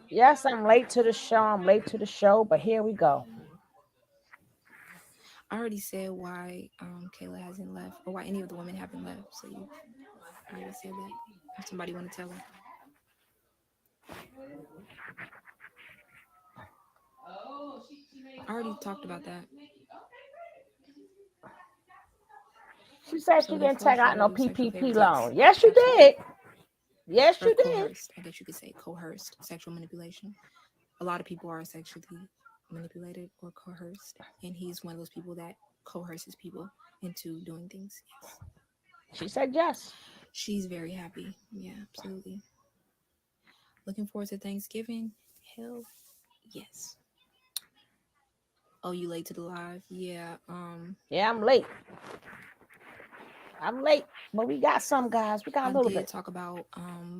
Yes, I'm late to the show. I'm late to the show, but here we go. I already said why Kayla hasn't left, or why any of the women haven't left. So you already said that. If somebody want to tell her, I already talked about that. She said So she they didn't take flush out or no do sexual PPP favors? Yes, loan. Yes, you absolutely. did. Yes, Or you did. coerced. I guess you could say coerced sexual manipulation. A lot of people are sexually manipulated or coerced, and he's one of those people that coerces people into doing things. Yes, She said yes. she's very happy. Yeah, absolutely. Looking forward to Thanksgiving. Hell yes. Oh, you late to the live? Yeah. Yeah, I'm late. I'm late, but we got some guys. We got I a little did bit. talk about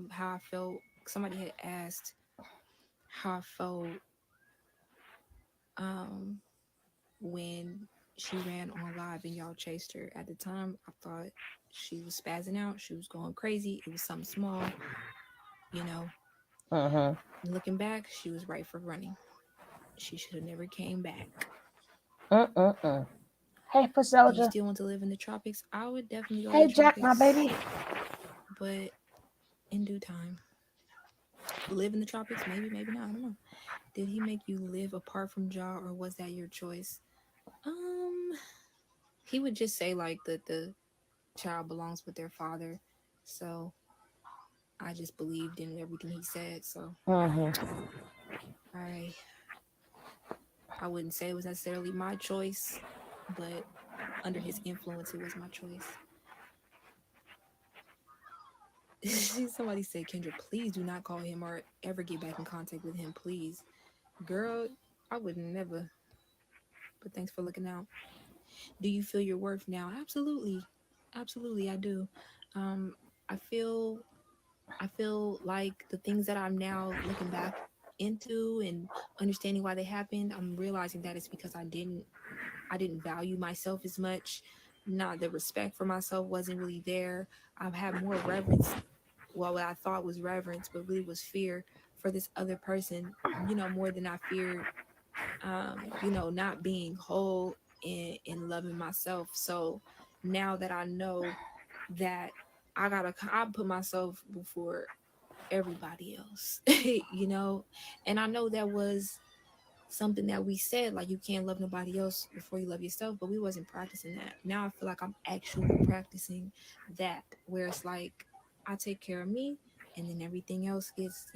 how I felt. Somebody had asked how I felt um when she ran on live and y'all chased her. At the time, I thought she was spazzing out. She was going crazy. It was something small, you know. Mm-hmm. Looking back, she was right for running. She should have never came back. Mm-mm-mm. Hey, for Do you soldier. still want to live in the tropics? I would definitely go to Hey, the Jack, my tropics, baby. but in due time. Live in the tropics? Maybe, maybe not. I don't know. Did he make you live apart from Ja, or was that your choice? Um, he would just say like that the child belongs with their father. So I just believed in everything he said. So Mm-hmm. I I wouldn't say it was necessarily my choice, but under his influence, it was my choice. Somebody said, Kendra, please do not call him or ever get back in contact with him, please. Girl, I would never. But thanks for looking out. Do you feel your worth now? Absolutely. Absolutely, I do. Um, I feel I feel like the things that I'm now looking back into and understanding why they happened, I'm realizing that it's because I didn't value myself as much. Not the respect for myself wasn't really there. I've had more reverence, well, what I thought was reverence, but really was fear for this other person, more than I feared not being whole and loving myself. So now that I know that I put myself before everybody else, and I know that was something that we said, like you can't love nobody else before you love yourself, but we wasn't practicing that. Now I feel like I'm actually practicing that, where it's like I take care of me, and then everything else gets,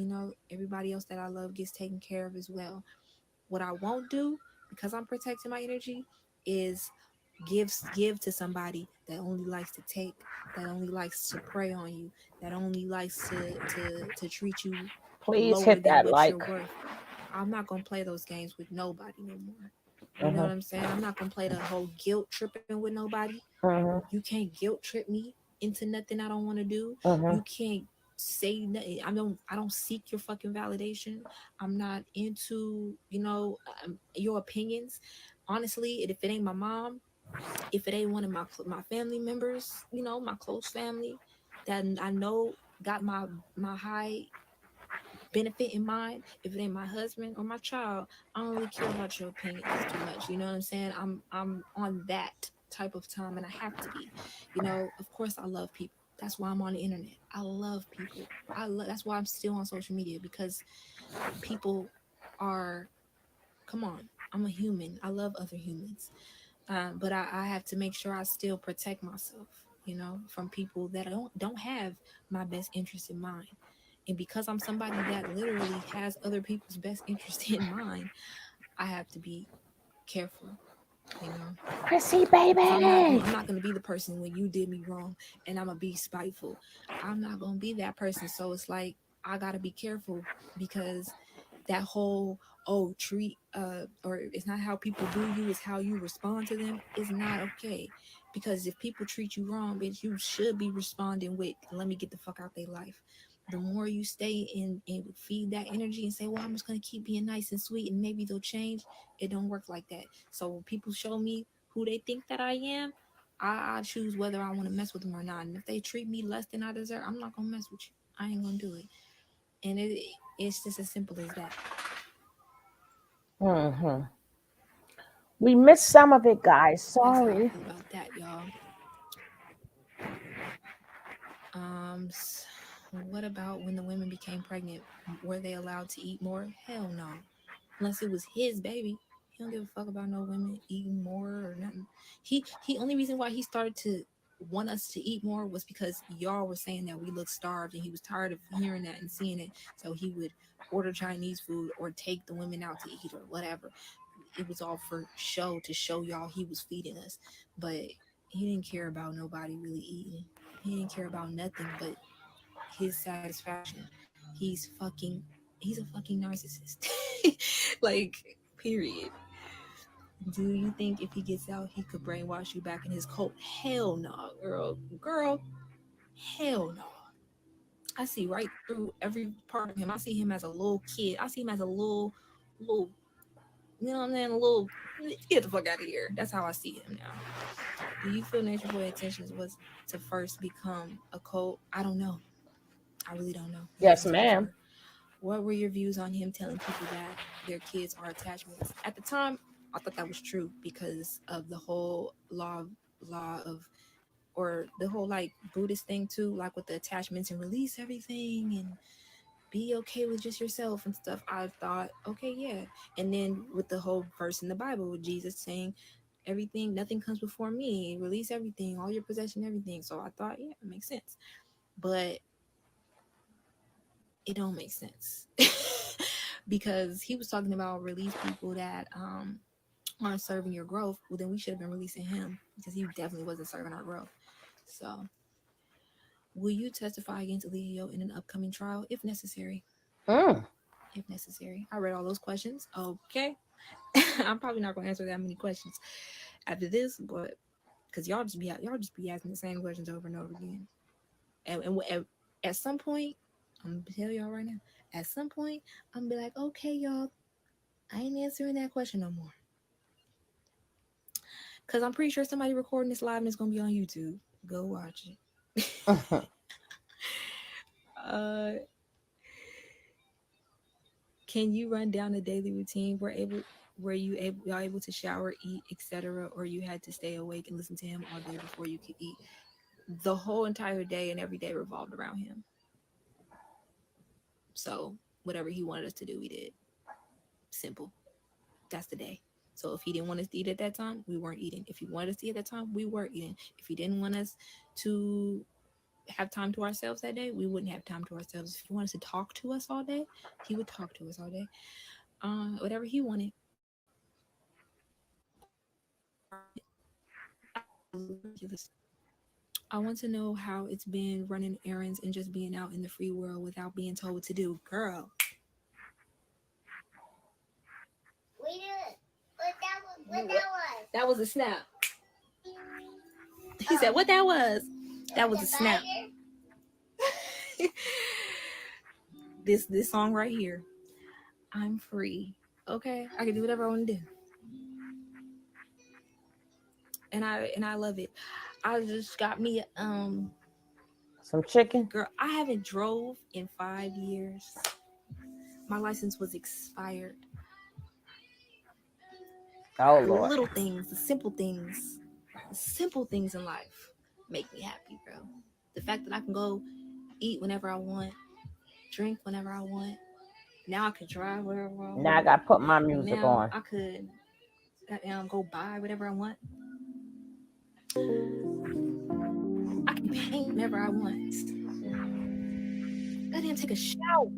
everybody else that I love gets taken care of as well. What I won't do, because I'm protecting my energy, is give to somebody that only likes to take, that only likes to prey on you, that only likes to treat you Please lower hit than that what you're like. worth. I'm not gonna play those games with nobody no more. You know Mm-hmm. what I'm saying? I'm not gonna play the whole guilt tripping with nobody. Mm-hmm. You can't guilt trip me into nothing I don't want to do. Mm-hmm. You can't say nothing. I don't seek your fucking validation. I'm not into your opinions. Honestly, if it ain't my mom, if it ain't one of my family members, my close family that I know got my high benefit in mind, if it ain't my husband or my child, I don't really care about your opinions too much. You know what I'm saying? I'm on that type of time, and I have to be. Of course I love people. That's why I'm on the internet. I love people. That's why I'm still on social media, because people are, come on, I'm a human. I love other humans. But I have to make sure I still protect myself, from people that don't have my best interest in mind. And because I'm somebody that literally has other people's best interest in mind, I have to be careful, you know, Chrissy, because I'm not baby. gonna I'm not gonna be the person when you did me wrong and I'm gonna be spiteful. I'm not gonna be that person. So it's like I gotta be careful, because that whole, oh, treat or it's not how people do you, it's how you respond to them, is not okay. Because if people treat you wrong, bitch, you should be responding with, let me get the fuck out their life. The more you stay and feed that energy and say, well, I'm just gonna keep being nice and sweet and maybe they'll change, it don't work like that. So when people show me who they think that I am, I choose whether I want to mess with them or not. And if they treat me less than I deserve, I'm not gonna mess with you. I ain't gonna do it. And It's just as simple as that. Hmm. We missed some of it, guys. That's how I Sorry. feel about that, y'all. What about when the women became pregnant? Were they allowed to eat more? Hell no. Unless it was his baby. He don't give a fuck about no women eating more or nothing. He only reason why he started to want us to eat more was because y'all were saying that we look starved, and he was tired of hearing that and seeing it. So he would order Chinese food or take the women out to eat or whatever. It was all for show, to show y'all he was feeding us. But he didn't care about nobody really eating. He didn't care about nothing but his satisfaction. He's a fucking narcissist. Like, period. Do you think if he gets out he could brainwash you back in his cult? Hell no, girl, hell no. I see right through every part of him. I see him as a little kid. I see him as a little, you know what I'm saying, a little, get the fuck out of here. That's how I see him now. Do you feel Nature Boy intentions was to first become a cult? I don't know. I really don't know. I Yes, can't speak for ma'am. her. What were your views on him telling people that their kids are attachments? At the time, I thought that was true because of the whole law of, or the whole like Buddhist thing too, like with the attachments and release everything and be okay with just yourself and stuff. I thought, okay, yeah. And then with the whole verse in the Bible with Jesus saying everything, nothing comes before me, release everything, all your possession, everything. So I thought, yeah, it makes sense. But it don't make sense. Because he was talking about release people that aren't serving your growth. Well, then we should have been releasing him because he definitely wasn't serving our growth. So, will you testify against Leo in an upcoming trial if necessary? Mm. If necessary. I read all those questions. Okay. I'm probably not gonna answer that many questions after this, but because y'all just be asking the same questions over and over again. At some point, I'm gonna tell y'all right now. At some point, I'm gonna be like, okay, y'all, I ain't answering that question no more. Cause I'm pretty sure somebody recording this live and it's gonna be on YouTube. Go watch it. uh, can you run down a daily routine y'all able to shower, eat, etc., or you had to stay awake and listen to him all day before you could eat? The whole entire day and every day revolved around him. So whatever he wanted us to do, we did. Simple. That's the day. So if he didn't want us to eat at that time, we weren't eating. If he wanted us to eat at that time, we were eating. If he didn't want us to have time to ourselves that day, we wouldn't have time to ourselves. If he wanted to talk to us all day, he would talk to us all day. Whatever he wanted. Ridiculous. I want to know how it's been running errands and just being out in the free world without being told what to do. Girl. That was a snap. He said, what that was? That was a snap. This song right here. I'm free. Okay? I can do whatever I want to do. And I love it. I just got me Some chicken. girl, I haven't drove in 5 years. My license was expired. Oh The Lord. little things, the simple things in life make me happy, bro. The fact that I can go eat whenever I want, drink whenever I want. Now I can drive wherever I Now I want. gotta put my music Now on. I could go buy whatever I want. I can paint whenever I want. Goddamn, take a shower.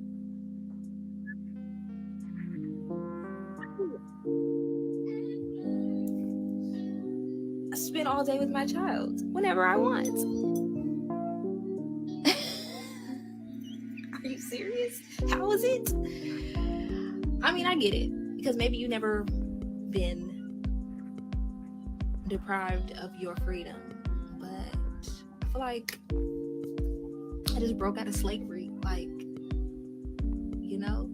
I spend all day with my child whenever I want. Are you serious? How is it? I mean, I get it because maybe you never been deprived of your freedom, but I feel like I just broke out of slavery, like, you know.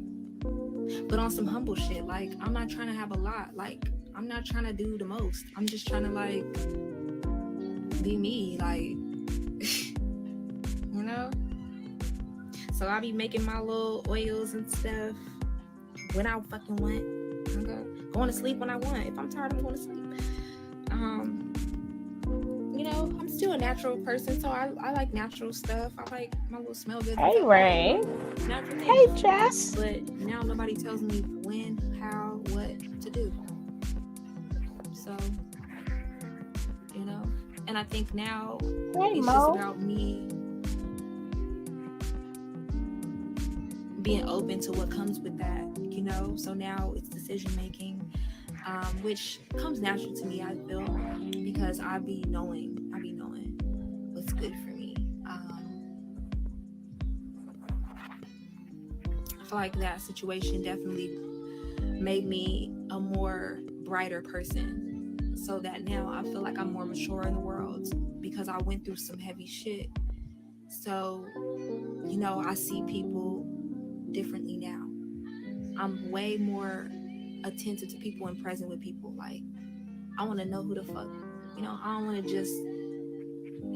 But on some humble shit, like I'm not trying to have a lot, like I'm not trying to do the most. I'm just trying to like be me, like you know. So I be making my little oils and stuff when I fucking want. Okay. Going to sleep when I want. If I'm tired, I'm going to sleep. I'm still a natural person, so I like natural stuff. I like my little smell good. Hey, Ray. Natural things. Hey, Jess. But now nobody tells me when, how, what to do. So, and I think now it's just about me being open to what comes with that, So now it's decision making, which comes natural to me, I feel, because I be knowing what's good for me. I feel like that situation definitely made me a more brighter person, so that now I feel like I'm more mature in the world because I went through some heavy shit. So, I see people differently now. I'm way more attentive to people and present with people. Like, I want to know who the fuck, I don't want to just, and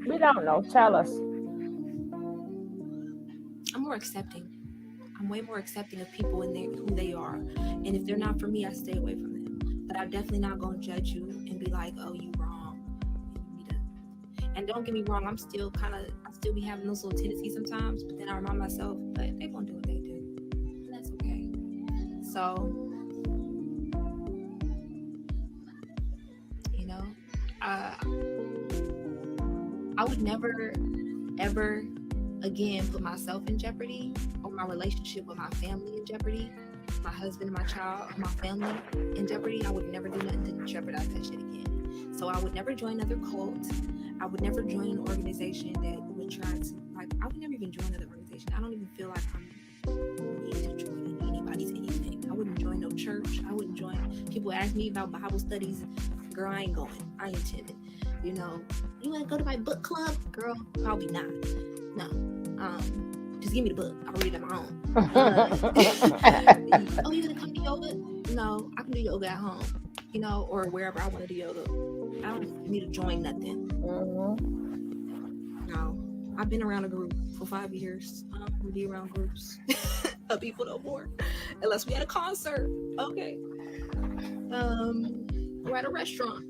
we don't know. Tell us. I'm more accepting. I'm way more accepting of people and who they are. And if they're not for me, I stay away from them. But I'm definitely not going to judge you and be like, oh, you wrong. And don't get me wrong, I still be having those little tendencies sometimes, but then I remind myself, but they're going to do what they do. And that's okay. So, I would never, ever again put myself in jeopardy or my relationship with my family in jeopardy, my husband, my child, my family in jeopardy. I would never do nothing to jeopardize that shit again. So I would never join another cult. I would never join an organization that would try to, I would never even join another organization. I don't even feel like I'm need to join anybody's anything. I wouldn't join no church. I wouldn't join. People ask me about Bible studies. Girl, I ain't going. I ain't attending. You want to go to my book club? Girl, probably not. No. Just give me the book. I'll read it on my own. Oh, you gonna come to yoga? No, I can do yoga at home. Or wherever I want to do yoga. I don't need to join nothing. No. I've been around a group for 5 years. I don't want to be around groups of people no more. Unless we had a concert. Okay. We're at a restaurant.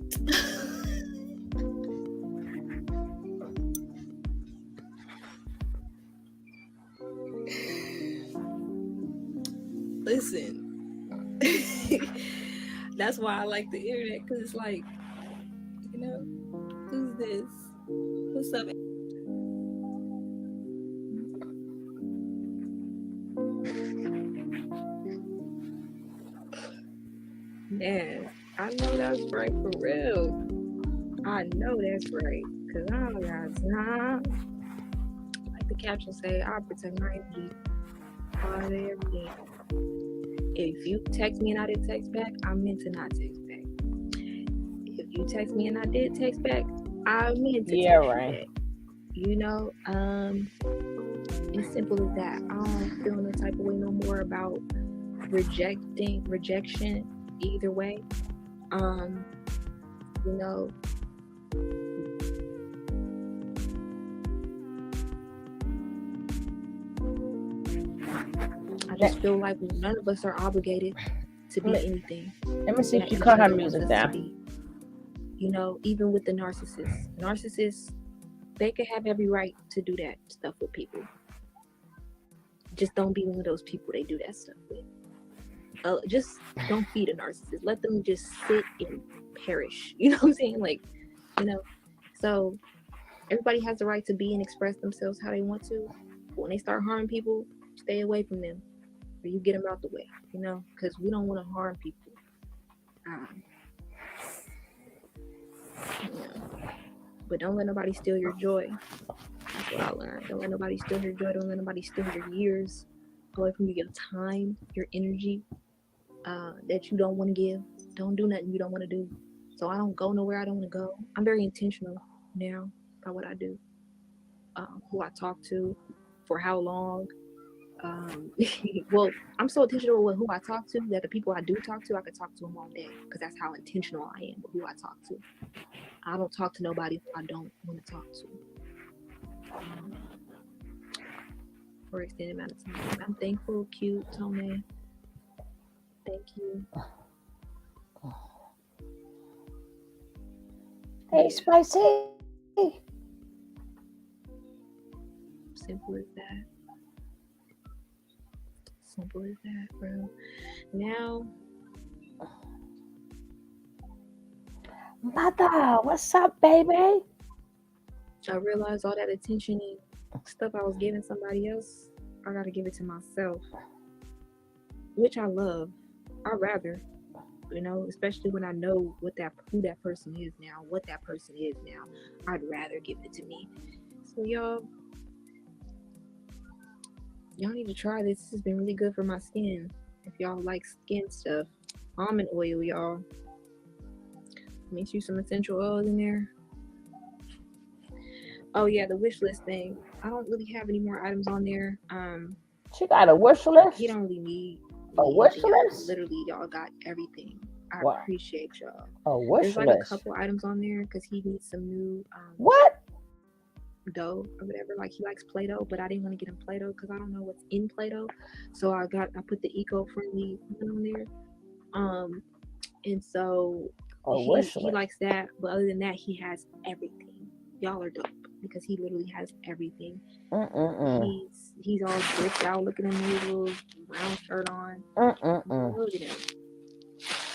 Listen. That's why I like the internet, because it's like, who's this? What's up? Man, I know that's right for real. I know that's right, because I don't got time. Like the caption say, I protect my energy all day, every day. If you text me and I didn't text back, I meant to not text back. If you text me and I did text back, I meant to text right. you back. It's simple as that. I don't feel no type of way no more about rejection either way. I just feel like none of us are obligated to be anything. Let me see if you cut her music down. Even with the narcissists, they could have every right to do that stuff with people. Just don't be one of those people they do that stuff with. Just don't feed a narcissist. Let them just sit and perish. You know what I'm saying? So everybody has the right to be and express themselves how they want to. But when they start harming people, stay away from them. Or you get them out the way, because we don't want to harm people. But don't let nobody steal your joy. That's what I learned. Don't let nobody steal your joy. Don't let nobody steal your years away from you, your time, your energy that you don't want to give. Don't do nothing you don't want to do. So I don't go nowhere I don't want to go. I'm very intentional now about what I do, who I talk to, for how long. Well, I'm so intentional with who I talk to that the people I do talk to, I could talk to them all day, because that's how intentional I am with who I talk to. I don't talk to nobody who I don't want to talk to. for extended amount of time. I'm thankful, cute, Tone. Thank you. Hey, Yeah, Spicy. simple as that. Simple as that, bro. Now Mother, what's up, baby? I realize all that attention and stuff I was giving somebody else, I gotta give it to myself, which I love. I rather, especially when I know who that person is now, what that person is now. I'd rather give it to me. So y'all need to try this. This has been really good for my skin. If y'all like skin stuff, almond oil, y'all. Mix you some essential oils in there. Oh yeah, the wish list thing. I don't really have any more items on there. She got a wish He list? don't really need A wish anything else. list? Literally, y'all got everything. I What? appreciate y'all. A There's wish like a list? couple items on there because he needs some new What? dough or whatever. Like he likes Play-Doh, but I didn't want to get him Play-Doh because I don't know what's in Play-Doh. So I put the eco-friendly one on there. And so A he wish he list? likes that. But other than that, he has everything. Y'all are dope because he literally has everything. Mm-mm-mm. He's all bricked out. Look at him with his little brown shirt on. Mm-mm-mm. Look at him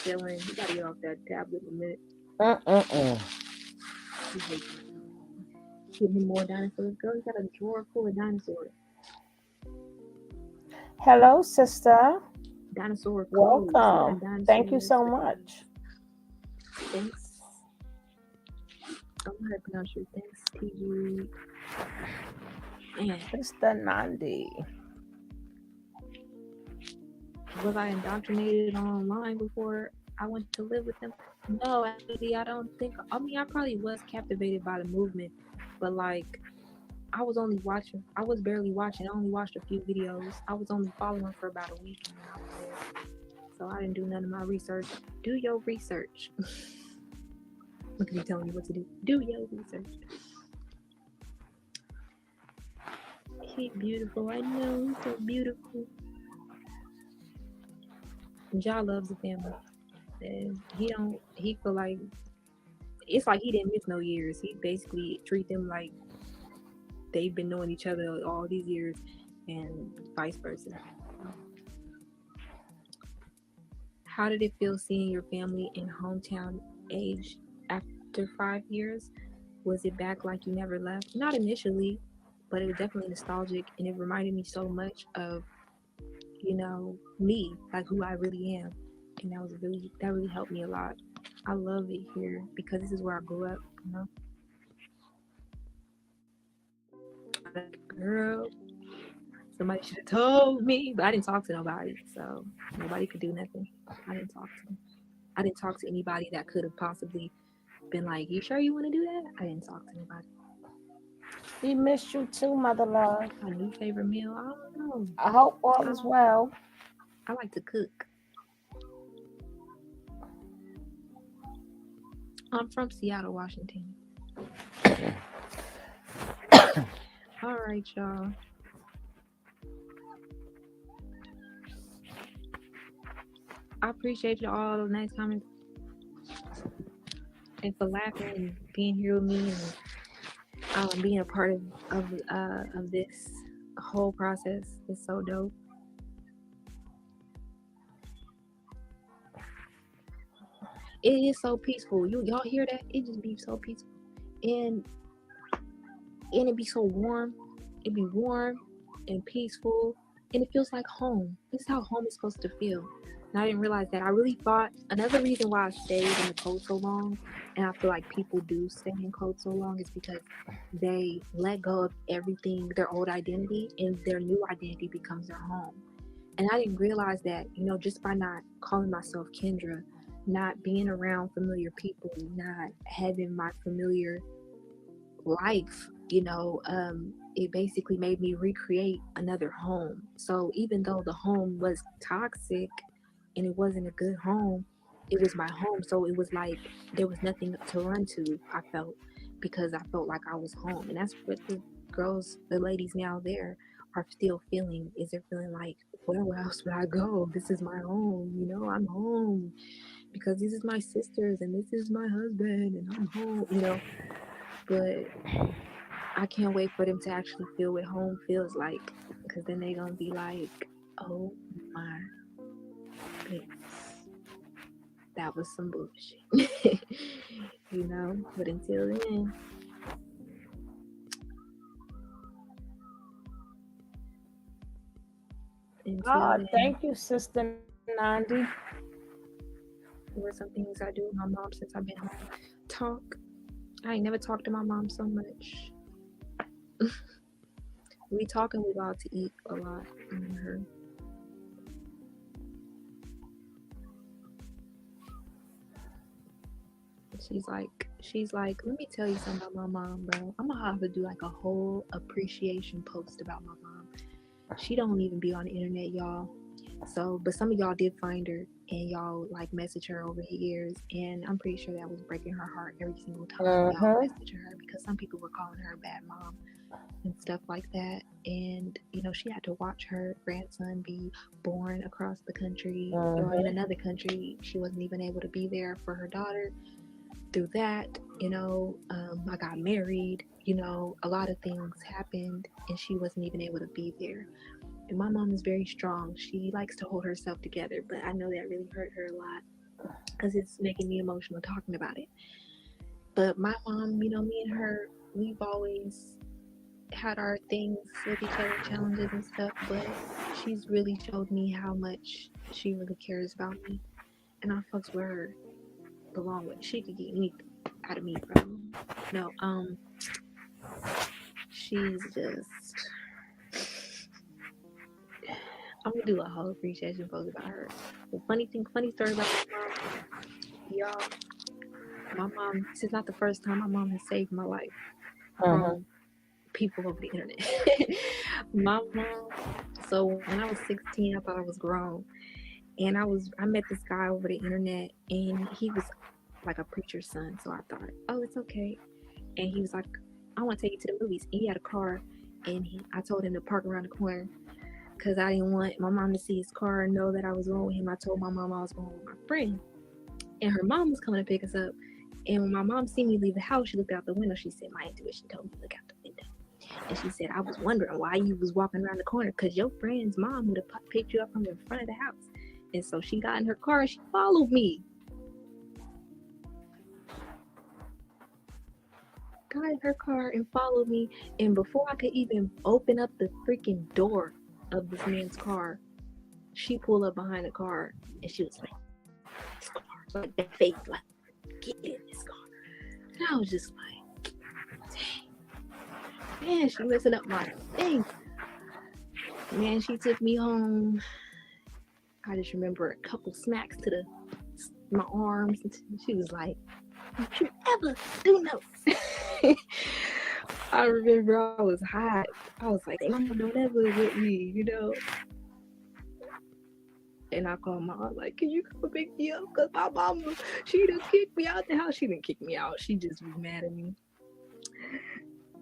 chilling. He gotta get off that tablet in a minute. Mm-mm-mm. He hates it. Give him more dinosaurs. Girl, he got a drawer full of dinosaurs. Hello, sister. Dinosaur clothes. He got Welcome. Thank you dinosaurs. so much. Thanks. I don't know how to pronounce your thanks, TG. Man, Sister Nandi. was I indoctrinated online before I went to live with them? No, actually, I don't think. I mean, I probably was captivated by the movement, but like, I was only watching. I was barely watching. I only watched a few videos. I was only following for about a week, and then I was there. So I didn't do none of my research. Do your research. Look at me telling you what to do. Do your research. He's beautiful. I know he's so beautiful. Ja loves the family. And he feel like it's like he didn't miss no years. He basically treat them like they've been knowing each other all these years and vice versa. How did it feel seeing your family in hometown age after 5 years? Was it back like you never left? Not initially, but it was definitely nostalgic and it reminded me so much of, me, like who I really am. And that really helped me a lot. I love it here because this is where I grew up. Girl, somebody should have told me, but I didn't talk to nobody, so nobody could do nothing. I didn't talk to them. I didn't talk to anybody that could have possibly been like, "You sure you want to do that?" I didn't talk to nobody. We missed you too, mother love. My new favorite meal, I don't know. I hope all I is don't. well. I like to cook. I'm from Seattle, Washington. All right, y'all. I appreciate you all the nice comments and for laughing and being here with me and being a part of this whole process. It's so dope. It is so peaceful. Y'all hear that? It just be so peaceful, and it be so warm. It be warm and peaceful, and it feels like home. This is how home is supposed to feel. And I didn't realize that. I really thought another reason why I stayed in the cold so long, and I feel like people do stay in cold so long, is because they let go of everything, their old identity, and their new identity becomes their home. And I didn't realize that, just by not calling myself Kendra, not being around familiar people, not having my familiar life, it basically made me recreate another home. So even though the home was toxic and it wasn't a good home, it was my home. So it was like there was nothing to run to, I felt, because I felt like I was home. And that's what the girls, the ladies now there are still feeling, is they're feeling like, where else would I go? This is my home, you know, I'm home because this is my sisters and this is my husband and I'm home, you know. But I can't wait for them to actually feel what home feels like, because then they're gonna be like, oh my goodness, that was some bullshit. You know. But until then, Thank you, Sister Nandi. there were some things I do with my mom since I've been home. Talk. I ain't never talked to my mom so much. We talk and we go out to eat a lot. Me and her. She's like, let me tell you something about my mom, bro. I'm gonna have to do like a whole appreciation post about my mom. She don't even be on the internet, y'all. So, but some of y'all did find her and y'all like message her over the years, and I'm pretty sure that was breaking her heart every single time y'all message her, because some people were calling her a bad mom and stuff like that. And you know, she had to watch her grandson be born across the country or in another country. She wasn't even able to be there for her daughter. Through that, you know, I got married, you know, a lot of things happened and she wasn't even able to be there. And my mom is very strong. She likes to hold herself together, but I know that really hurt her a lot because it's making me emotional talking about it. But my mom, you know, me and her, we've always had our things with each other, challenges and stuff, but she's really showed me how much she really cares about me, and I fucks with her the long way. She could get anything out of me, bro. No, she's just. I'm gonna do a whole appreciation post about her. The funny story about my mom, y'all. My mom. This is not the first time my mom has saved my life from people over the internet. My mom. So when I was 16, I thought I was grown, and I met this guy over the internet, and he was like a preacher's son. So I thought, oh, it's okay. And he was like, I want to take you to the movies. And he had a car, and I told him to park around the corner because I didn't want my mom to see his car and know that I was going with him. I told my mom I was going with my friend, and her mom was coming to pick us up. And when my mom seen me leave the house, she looked out the window. She said, my intuition told me to look out the window. And she said, I was wondering why you was walking around the corner, because your friend's mom would have picked you up from the front of the house. And so she got in her car and she followed me. Got in her car and followed me. And before I could even open up the freaking door of this man's car, she pulled up behind the car and she was like, this car, like that face, like, get in this car. And I was just like, dang, man, she messing up my thing. Man, she took me home. I just remember a couple smacks to my arms, and she was like, don't you ever do no. I remember I was hot. I was like, Mama, don't ever with me, you know. And I called my aunt, like, can you come pick me up? Because my mama, she done kicked me out the house. She didn't kick me out. She just was mad at me.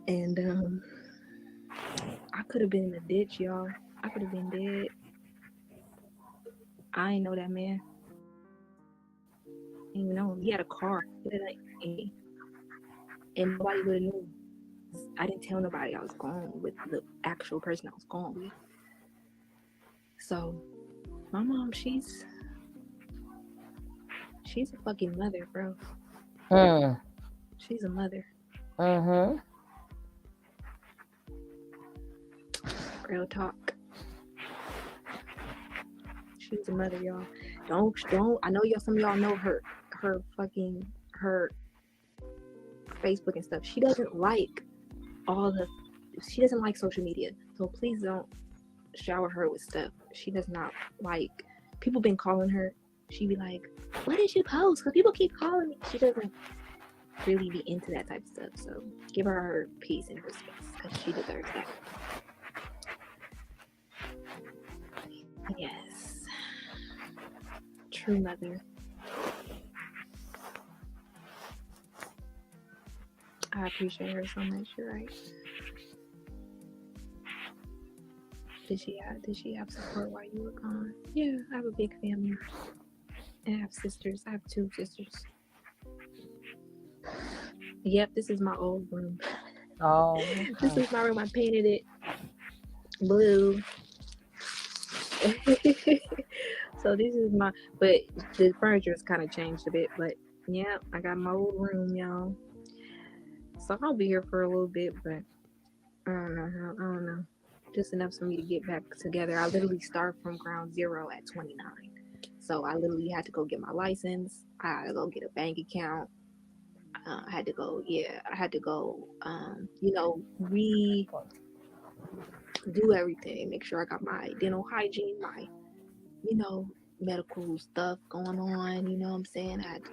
And I could have been in the ditch, y'all. I could have been dead. I ain't know that man. I didn't even know him. He had a car. And nobody would have knew. I didn't tell nobody I was going with the actual person I was going with. So my mom, she's a fucking mother, bro. She's a mother. Real talk. She's a mother, y'all. Don't. I know some of y'all know her Facebook and stuff. She doesn't like she doesn't like social media. So please don't shower her with stuff. She does not like. People been calling her. She be like, what did you post? Because people keep calling me. She doesn't really be into that type of stuff. So give her peace and her space, because she deserves that. Yes. True mother. I appreciate her so much. You're right. Did she have support while you were gone? Yeah, I have a big family. I have sisters. I have 2 sisters. Yep, this is my old room. Oh, This okay. is my room. I painted it blue. So this is my, but the furniture has kind of changed a bit. But yeah, I got my old room, y'all. So I'll be here for a little bit, but I don't know how. I don't know. Just enough for me to get back together. I literally start from ground zero at 29. So I literally had to go get my license. I had to go get a bank account. I had to go, yeah, I had to go, redo everything. Make sure I got my dental hygiene, my, you know, medical stuff going on. You know what I'm saying? I had to,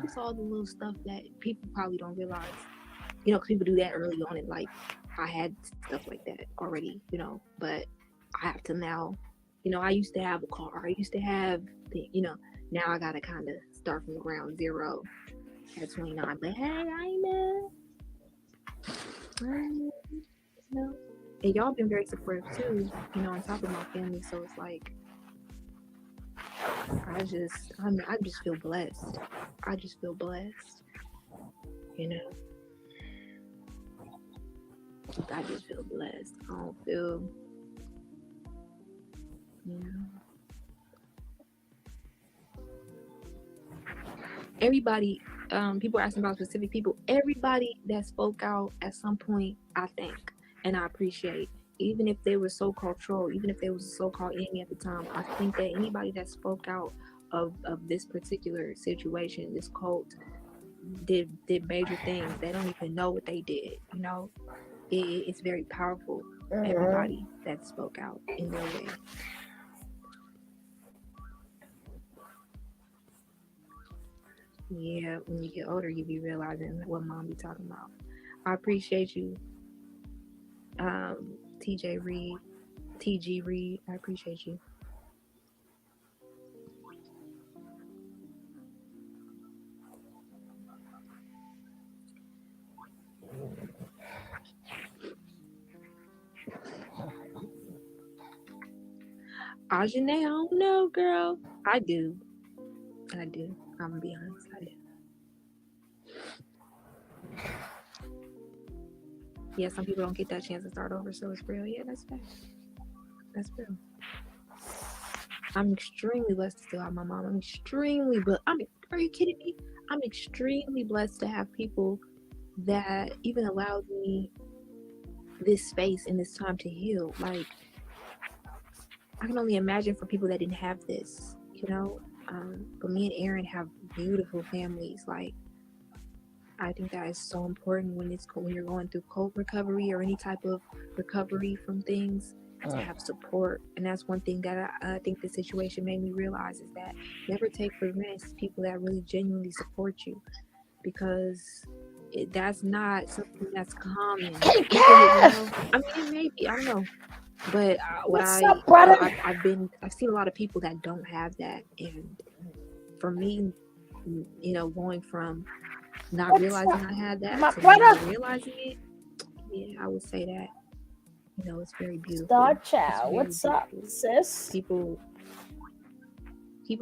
just all the little stuff that people probably don't realize. 'Cause people do that early on in life. I had stuff like that already, but I have to now, I used to have a car. I used to have, now I got to kind of start from ground zero at 29. But hey, I ain't mad. And y'all been very supportive too, on top of my family. So it's like, I just feel blessed. I just feel blessed, you know. I just feel blessed. I don't feel, you know. Everybody, people are asking about specific people. Everybody that spoke out at some point, I thank and I appreciate. Even if they were so-called troll, even if they was a so-called enemy at the time, I think that anybody that spoke out of this particular situation, this cult, did major things. They don't even know what they did. It's very powerful. Everybody that spoke out in their way. Yeah, when you get older, you be realizing what mom be talking about. I appreciate you, TJ Reed, TG Reed. I appreciate you. Ajane, I don't know, girl. I do. I'm gonna be honest. I do. Yeah, some people don't get that chance to start over, so it's real. Yeah, that's fact. That's real. I'm extremely blessed to still have my mom. Are you kidding me? I'm extremely blessed to have people that even allowed me this space and this time to heal. Like, I can only imagine for people that didn't have this, but me and Aaron have beautiful families. Like, I think that is so important when you're going through cold recovery or any type of recovery from things, to have support. And that's one thing that I think the situation made me realize, is that never take for granted people that really genuinely support you, because that's not something that's common. It may be, I don't know, but I've seen a lot of people that don't have that, and for me, going from not realizing I had that to now realizing it, yeah, I would say that, it's very beautiful. Star Child, what's up, sis? People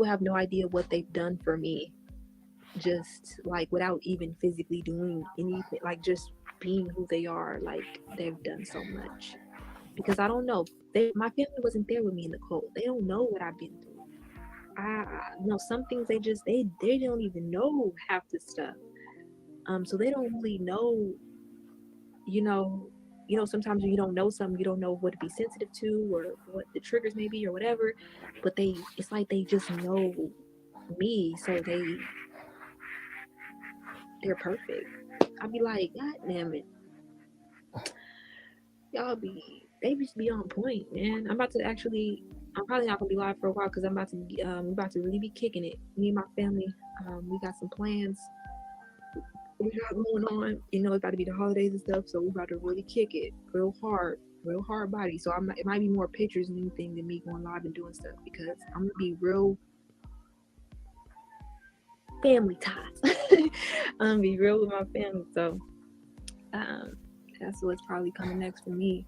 have no idea what they've done for me, just like without even physically doing anything, like just being who they are. Like, they've done so much, because I don't know, my family wasn't there with me in the cult. They don't know what I've been through. I some things they don't even know half the stuff. So they don't really know, sometimes when you don't know something, you don't know what to be sensitive to, or what the triggers may be, or whatever. But it's like they just know me, so they're perfect. I'd be like, God damn it, they just be on point, man. I'm probably not gonna be live for a while, because we're about to really be kicking it. Me and my family, we got some plans we got going on. It's about to be the holidays and stuff, so we're about to really kick it real hard body. So it might be more pictures and anything than me going live and doing stuff, because I'm gonna be real family ties. I'm gonna be real with my family. So that's what's probably coming next for me.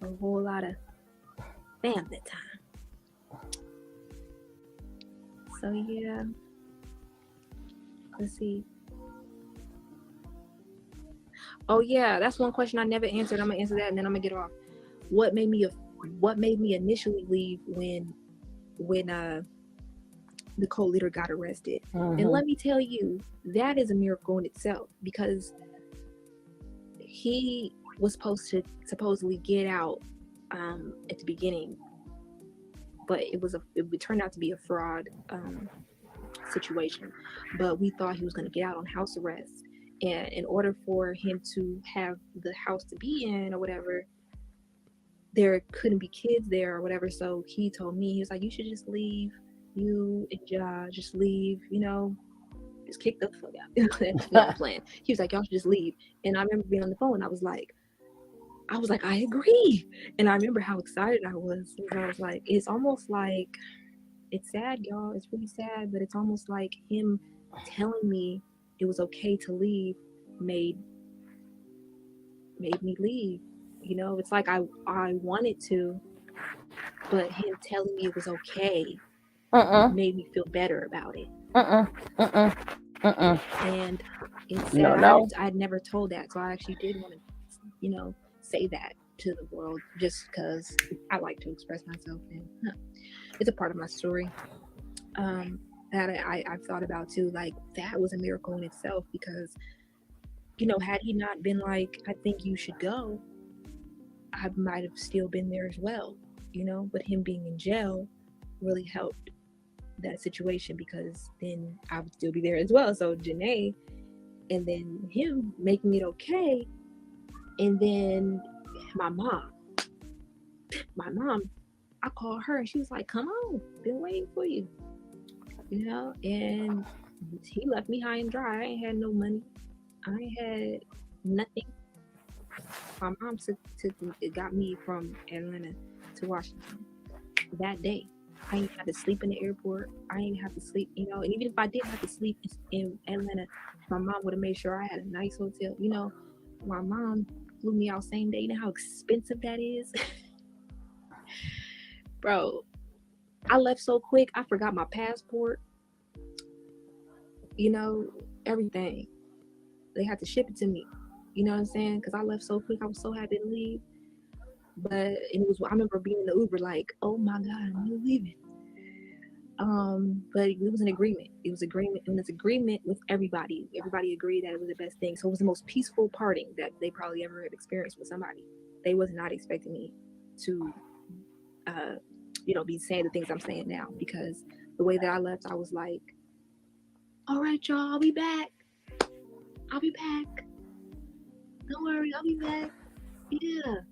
A whole lot of family time. So yeah, let's see. Oh yeah, that's one question I never answered. I'm gonna answer that and then I'm gonna get off. What made me initially leave when the co-leader got arrested? And let me tell you, that is a miracle in itself, because he was supposed to supposedly get out at the beginning, but it turned out to be a fraud situation. But we thought he was going to get out on house arrest, and in order for him to have the house to be in or whatever, there couldn't be kids there or whatever. So he told me, he was like, you should just leave. You and Josh, just leave, just kick the fuck out. No, I'm playing. He was like, y'all should just leave. And I remember being on the phone and I was like, I agree. And I remember how excited I was. I was like, it's almost like, it's sad, y'all. It's really sad, but it's almost like him telling me it was okay to leave made me leave. It's like I wanted to, but him telling me it was okay made me feel better about it. And it's sad. I'd never told that, so I actually did want to, say that to the world, just because I like to express myself, and it's a part of my story that I've thought about too. Like, that was a miracle in itself, because had he not been like, I think you should go, I might have still been there as well, but him being in jail really helped that situation, because then I would still be there as well. So Janae, and then him making it okay, and then my mom, I called her and she was like, come on, been waiting for you, and he left me high and dry. I ain't had no money, I ain't had nothing. My mom got me from Atlanta to Washington that day. I ain't had to sleep in the airport. I ain't have to sleep, and even if I did have to sleep in Atlanta, my mom would have made sure I had a nice hotel. My mom flew me out same day. You know how expensive that is? Bro, I left so quick, I forgot my passport, everything. They had to ship it to me. You know what I'm saying? Because I left so quick. I was so happy to leave. But I remember being in the Uber like, oh my God, I'm leaving. But it was an agreement. It was agreement with everybody. Everybody agreed that it was the best thing. So it was the most peaceful parting that they probably ever had experienced with somebody. They was not expecting me to, be saying the things I'm saying now, because the way that I left, I was like, all right, y'all, I'll be back. Don't worry, I'll be back. Yeah.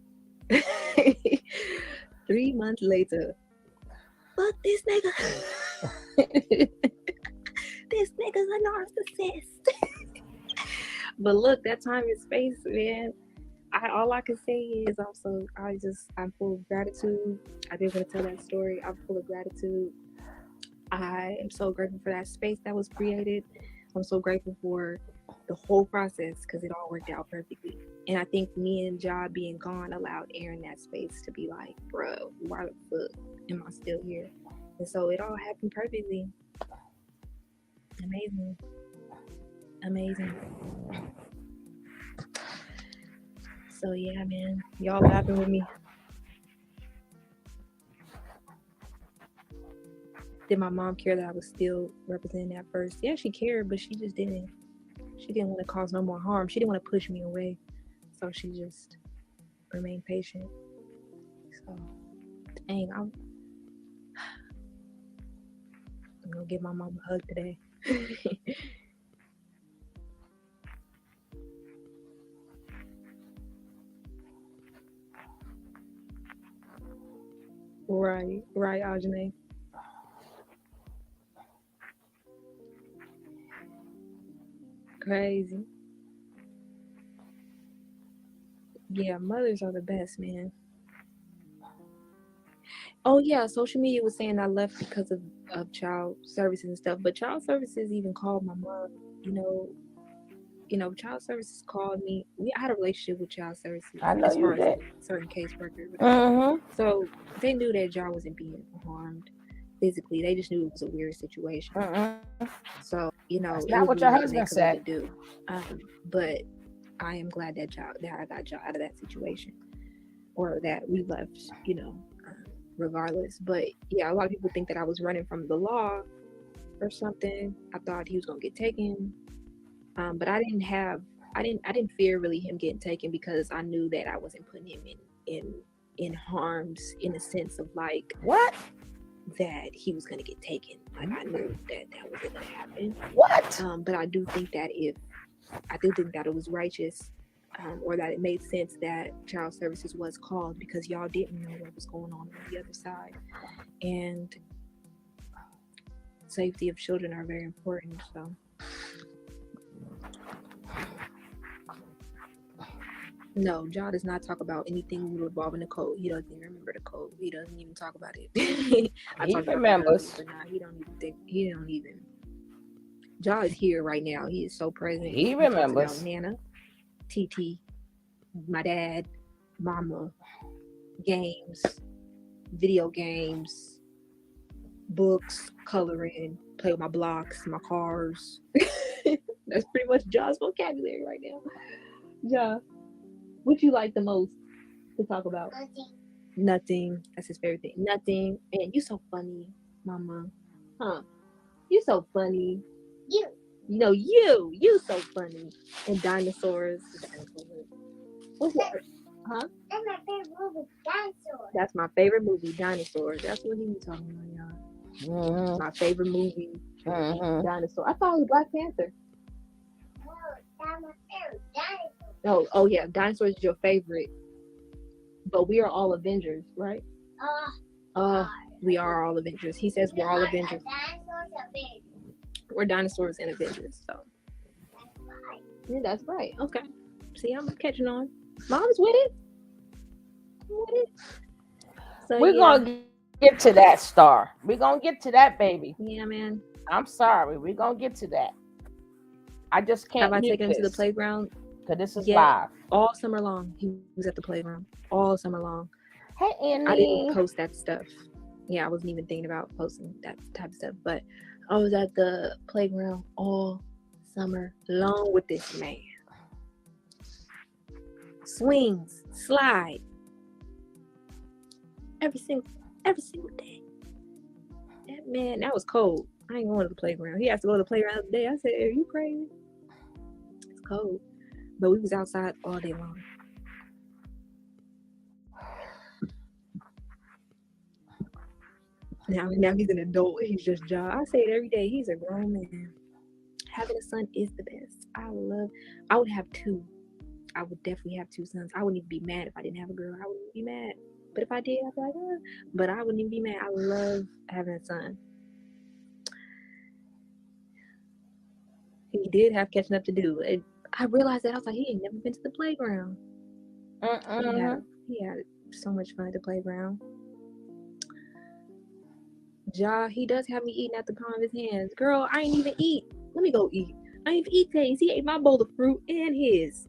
3 months later, fuck this nigga. This nigga's a narcissist. But look, that time and space, man. All I can say is I'm full of gratitude. I didn't want to tell that story. I'm full of gratitude. I am so grateful for that space that was created. I'm so grateful for the whole process, because it all worked out perfectly. And I think me and Ja being gone allowed Aaron that space to be like, bro, why the fuck am I still here? And so it all happened perfectly. Amazing. So yeah, man, y'all vibing with me. Did my mom care that I was still representing at first? Yeah, she cared, but she just didn't. She didn't want to cause no more harm. She didn't want to push me away. So she just remained patient. So, dang, I'm gonna give my mom a hug today. Right, Ajane. Crazy. Yeah, mothers are the best, man. Oh yeah, social media was saying I left because of child services and stuff, but child services even called my mom, child services called me. I had a relationship with child services I know as you far as did. a certain caseworker or whatever. Mm-hmm. So they knew that Jar wasn't being harmed physically. They just knew it was a weird situation. Mm-mm. So, That's not it what was your really nothing husband they could said. really do. But I am glad that I got Jar out of that situation, or that we left, regardless. But yeah, a lot of people think that I was running from the law or something. I thought he was gonna get taken. But I didn't fear really him getting taken, because I knew that I wasn't putting him in harm's, in the sense of like What? that he was gonna get taken. Like, I knew that wasn't gonna happen. What? But I do think that it was righteous, or that it made sense that child services was called, because y'all didn't know what was going on the other side, and safety of children are very important. So no, John does not talk about anything involving the code. He doesn't even remember the code. He doesn't even talk about it. I He talked about that earlier, remembers. but nah, he don't even think. He don't even. John is here right now. He is so present. He He talks about remembers. Nana, TT, my dad, mama, games, video games, books, coloring, play with my blocks, my cars. That's pretty much John's vocabulary right now. John, what you like the most to talk about? Nothing. That's his favorite thing. Nothing. And you so funny, mama. Huh? You so funny. You so funny. And dinosaurs. What's that? Huh? That's my favorite movie, Dinosaurs. That's my favorite movie, Dinosaurs. That's what he was talking about, y'all. Mm-hmm. My favorite movie, Mm-hmm. Dinosaur. I thought it was Black Panther. No, that's my favorite, Dinosaur. Oh yeah, Dinosaurs is your favorite. But we are all Avengers, right? We are all Avengers. He says we're all Avengers. We're dinosaurs and Avengers. So yeah, that's right. Okay. See, I'm catching on. Mom's with it. With it. So We're yeah. gonna get to that star. We're gonna get to that baby. Yeah, man. I'm sorry. We're gonna get to that. I just can't Have I mute taken him to the this playground? because this is Yeah. live. All summer long, he was at the playground. All summer long. Hey, I didn't Annie. post that stuff. Yeah, I wasn't even thinking about posting that type of stuff. But I was at the playground all summer long with this man. Swings, slide, every single day. That man, that was cold. I ain't going to the playground. He has to go to the playground the other day. I said, "Are you crazy? It's cold." But we was outside all day long. Now he's an adult. He's just job. I say it every day. He's a grown man. Having a son is the best. I would have two. I would definitely have two sons. I wouldn't even be mad if I didn't have a girl. I wouldn't be mad. But if I did, I'd be like, but I wouldn't even be mad. I love having a son. He did have catching up to do. I realized that I was like, he ain't never been to the playground. Mm-mm. He had so much fun at the playground. He does have me eating at the palm of his hands. Girl, I ain't even eat. Let me go eat. I ain't even eat taste. He ate my bowl of fruit and his.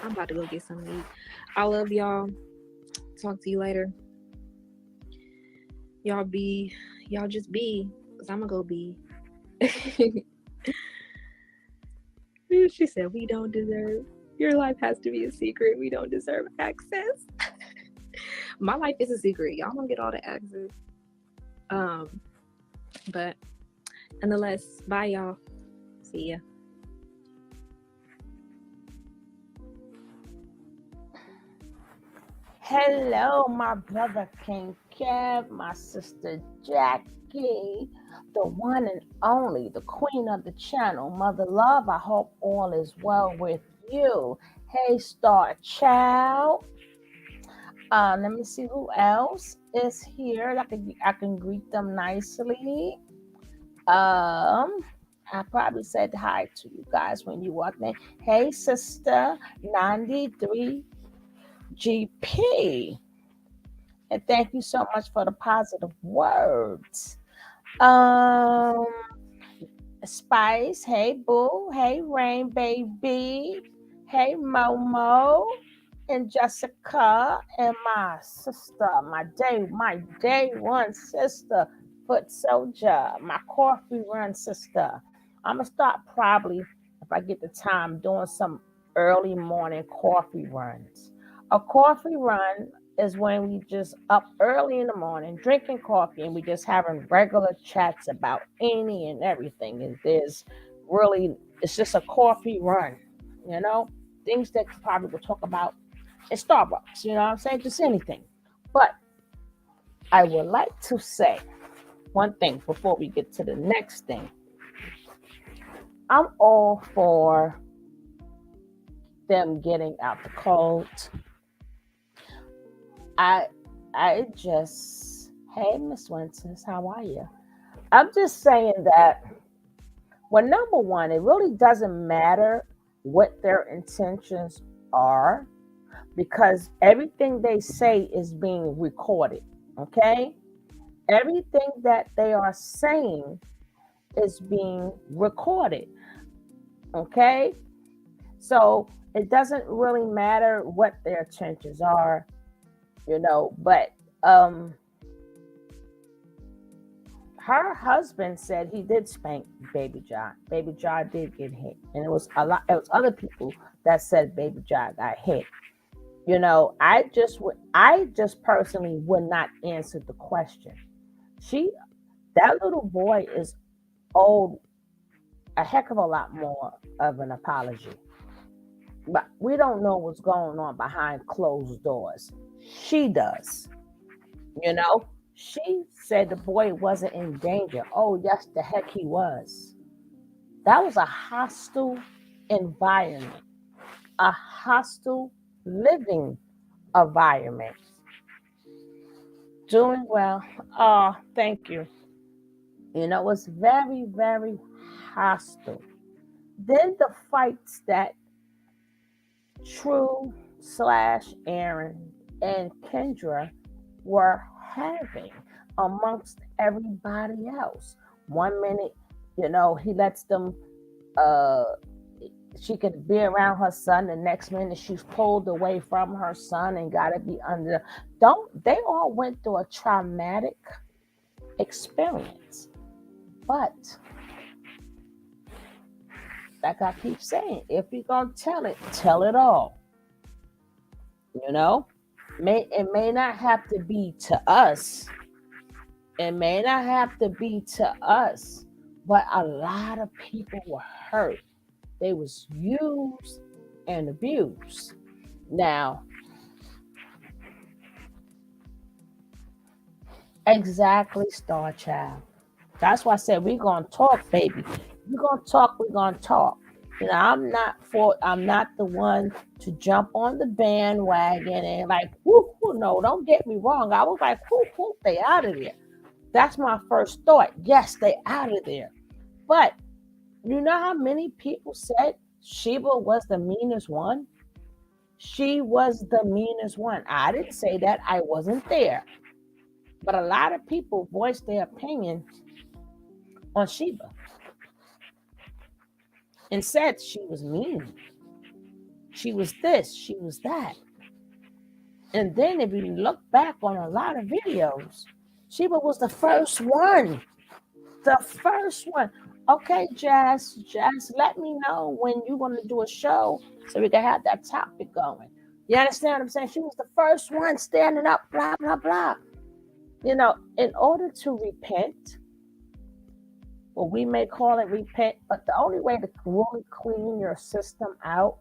I'm about to go get something to eat. I love y'all. Talk to you later. Y'all just be. Because I'm going to go be. She said, we don't deserve. Your life has to be a secret. We don't deserve access. My life is a secret. Y'all don't get all the access. But nonetheless, bye y'all. See ya. Hello, my brother King Kev, my sister Jackie, the one and only, the queen of the channel, Mother Love. I hope all is well with you. Hey, Star Child. Let me see who else is here. I can greet them nicely. I probably said hi to you guys when you walked in. Hey, sister 93 GP. And thank you so much for the positive words. Um, Spice, hey Boo, hey Rain Baby, hey Momo, and Jessica, and my sister, my day one sister, Foot Soldier, my coffee run sister. I'm gonna start probably if I get the time doing some early morning coffee runs. A coffee run is when we just up early in the morning drinking coffee and we just having regular chats about any and everything. And there's really it's just a coffee run, you know, things that probably will talk about in Starbucks, you know what I'm saying? Just anything. But I would like to say one thing before we get to the next thing. I'm all for them getting out the cold. I I just hey Miss Winters, how are you? I'm just saying that well, number one, it really doesn't matter what their intentions are because everything they say is being recorded. Okay? Everything that they are saying is being recorded. Okay? So it doesn't really matter what their intentions are, but um her husband said he did spank Baby John. Baby John did get hit. And it was other people that said Baby John got hit. I just personally would not answer the question. She that little boy is owed a heck of a lot more of an apology. But we don't know what's going on behind closed doors. She does. You know, she said the boy wasn't in danger. Oh, yes, the heck he was. That was a hostile environment, a hostile living environment. Doing well. Oh, thank you. It was very, very hostile. Then the fights that True slash Aaron and Kendra were having amongst everybody else. One minute, he lets them uh she could be around her son. The next minute she's pulled away from her son and gotta be under don't they all went through a traumatic experience. But like I keep saying, if you're gonna tell it all. You know? It may not have to be to us. It may not have to be to us, but a lot of people were hurt. They was used and abused. Now, exactly, Star Child. That's why I said we're gonna talk, baby. We're gonna talk, we're gonna talk. I'm not the one to jump on the bandwagon and like, whoop, whoop, no, don't get me wrong. I was like, whoop, whoop, they out of there. That's my first thought. Yes, they out of there. But you know how many people said Sheba was the meanest one? She was the meanest one. I didn't say that. I wasn't there. But a lot of people voiced their opinion on Sheba and said she was mean. She was this, she was that. And then if you look back on a lot of videos, Sheba was the first one. The first one. Okay, Jazz, let me know when you're going to do a show so we can have that topic going. You understand what I'm saying? She was the first one standing up, blah, blah, blah. In order to repent, or we may call it repent, but the only way to really clean your system out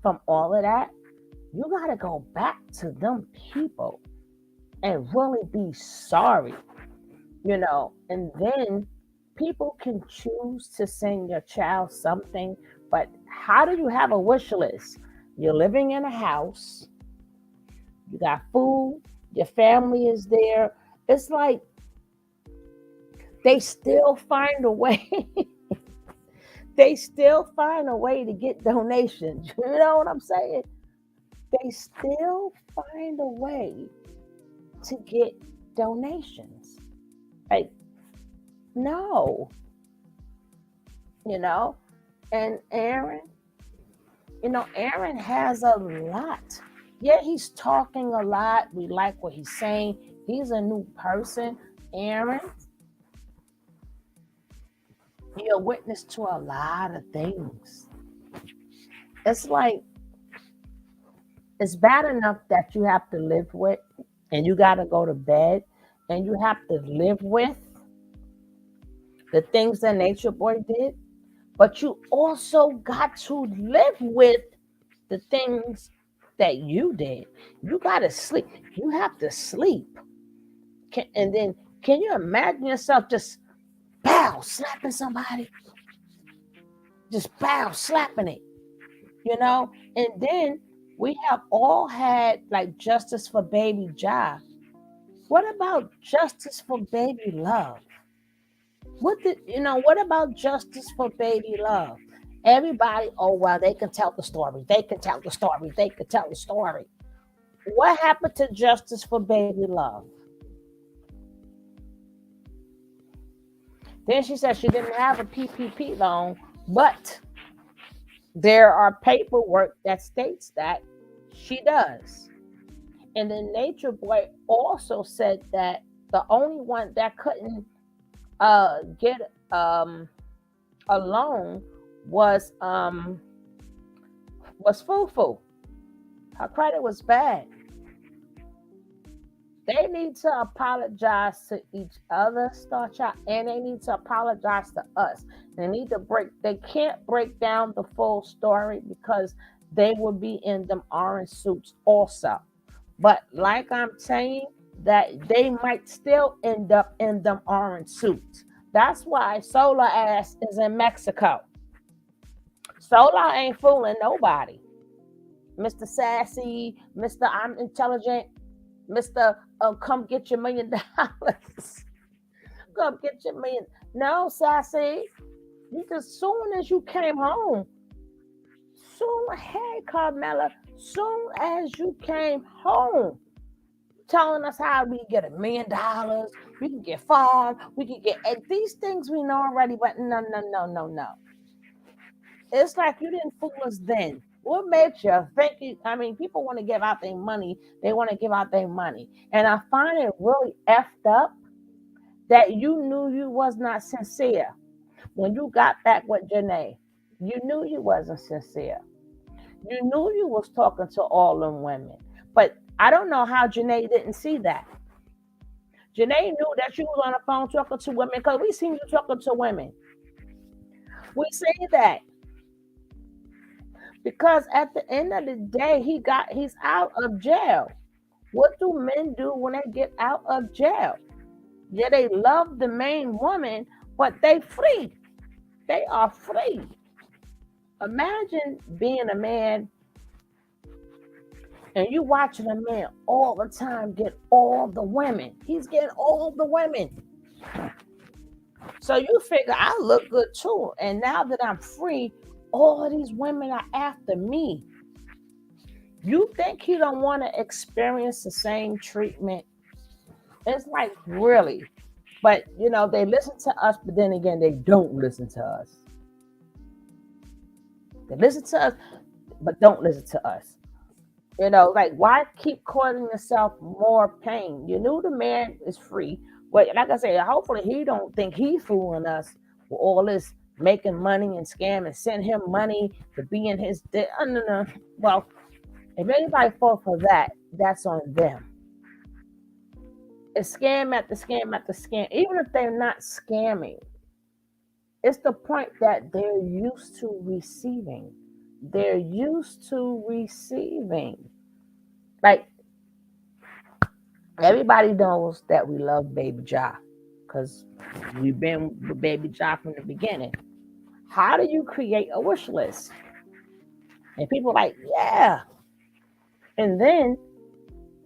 from all of that, you got to go back to them people and really be sorry, and then people can choose to send your child something, but how do you have a wish list? You're living in a house, you got food, your family is there. It's like they still find a way. They still find a way to get donations. You know what I'm saying? They still find a way to get donations. Like, no. you know. And Aaron, Aaron has a lot. Yeah, he's talking a lot. We like what he's saying. He's a new person. Aaron, you're a witness to a lot of things. It's like it's bad enough that you have to live with and you got to go to bed and you have to live with the things that Nature Boy did, but you also got to live with the things that you did. You got to sleep. You have to sleep. And then can you imagine yourself just bow slapping somebody? Just bow slapping it, you know? And then we have all had like justice for baby Ja. What about justice for baby love? What about justice for baby love? Everybody, oh well, they can tell the story. They can tell the story. They can tell the story. What happened to justice for baby love? Then she said she didn't have a PPP loan, but there are paperwork that states that she does. And then Nature Boy also said that the only one that couldn't get a loan was Fufu. Her credit was bad. They need to apologize to each other, Star Child, and they need to apologize to us. They can't break down the full story because they will be in them orange suits also. But like I'm saying, that they might still end up in them orange suits. That's why Solar Ass is in Mexico. Solar ain't fooling nobody. Mr. Sassy, Mr. I'm intelligent, Mr. Come get your $1 million. Come get your million. No, Sassy. You just soon as you came home, hey Carmela, soon as you came home, telling us how we get $1 million, we can get farm, we can get these things we know already, but no, no, no, no, no. It's like you didn't fool us then. What makes you think I mean, people want to give out their money, they want to give out their money. And I find it really effed up that you knew you was not sincere when you got back with Janae. You knew you wasn't sincere. You knew you was talking to all them women. But I don't know how Janae didn't see that. Janae knew that you was on the phone talking to women because we seen you talking to women. We see that because at the end of the day, he's out of jail. What do men do when they get out of jail? Yeah, they love the main woman, but they free. They are free. Imagine being a man and you watching a man all the time get all the women. He's getting all the women. So you figure I look good too. And now that I'm free, all of these women are after me. You think he don't want to experience the same treatment? It's like really. But they listen to us, but then again, they don't listen to us. They listen to us, but don't listen to us. Like why keep causing yourself more pain? You knew the man is free, but like I said, hopefully he don't think he's fooling us with all this making money and scam and send him money to be in his debt. No. Well, if anybody fall for that, that's on them. It's scam after scam after scam. Even if they're not scamming, it's the point that they're used to receiving. They're used to receiving. Like everybody knows that we love Baby Ja because we've been with Baby Ja from the beginning. How do you create a wish list? And people are like, yeah. And then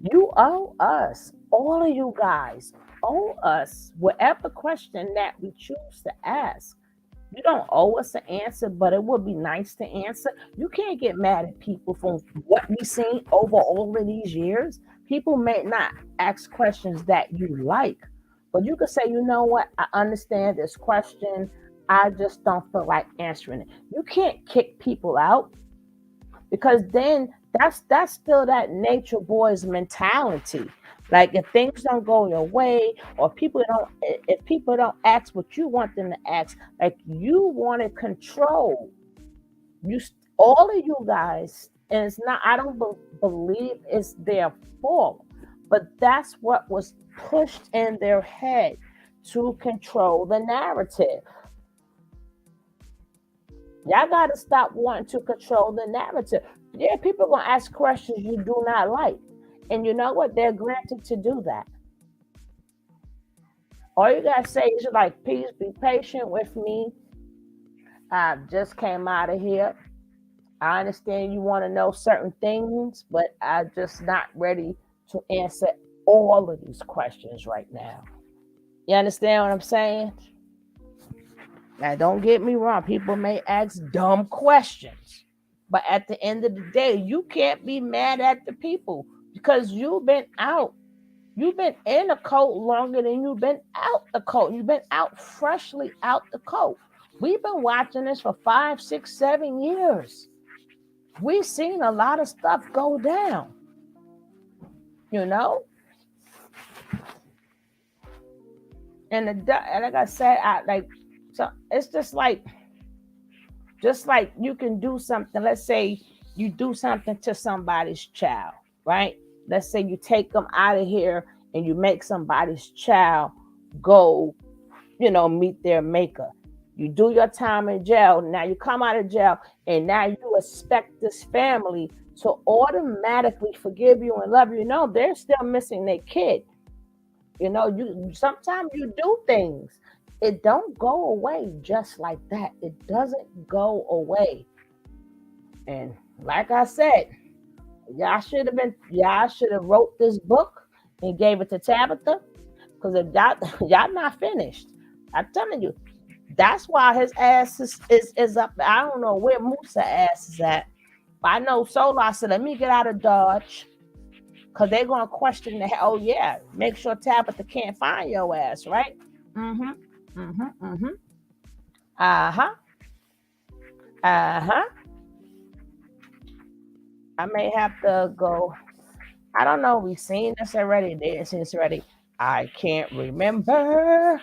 you owe us, all of you guys owe us whatever question that we choose to ask. You don't owe us an answer, but it would be nice to answer. You can't get mad at people from what we've seen over all of these years. People may not ask questions that you like, but you could say, you know what, I understand this question. I just don't feel like answering it. You can't kick people out because then that's still that nature boy's mentality. Like if things don't go your way, or people don't, if people don't ask what you want them to ask, like you want to control. All of you guys, and it's not. I don't believe it's their fault, but that's what was pushed in their head to control the narrative. Y'all got to stop wanting to control the narrative. Yeah, people gonna ask questions you do not like, and you know what? They're granted to do that. All you gotta say is like, "Please be patient with me. I just came out of here. I understand you want to know certain things, but I'm just not ready to answer all of these questions right now." You understand what I'm saying? Now, don't get me wrong. People may ask dumb questions, but at the end of the day, you can't be mad at the people because you've been out. You've been in a cult longer than you've been out the cult. You've been out freshly out the cult. We've been watching this for 5, 6, 7 years. We've seen a lot of stuff go down, you know? And like I said, I like, so it's just like you can do something. Let's say you do something to somebody's child, right? Let's say you take them out of here and you make somebody's child go, meet their maker. You do your time in jail. Now you come out of jail, and now you expect this family to automatically forgive you and love you. No, they're still missing their kid. You sometimes you do things. It don't go away just like that. It doesn't go away. And like I said, y'all should have wrote this book and gave it to Tabitha. Because if y'all not finished, I'm telling you, that's why his ass is up. I don't know where Musa ass is at. But I know Solar said, let me get out of Dodge. Because they're going to question the hell. Oh, yeah. Make sure Tabitha can't find your ass, right? Mm-hmm. Mm-hmm. Mm-hmm. Uh-huh. Uh-huh. I may have to go. I don't know. We've seen this already. They didn't see this already. I can't remember.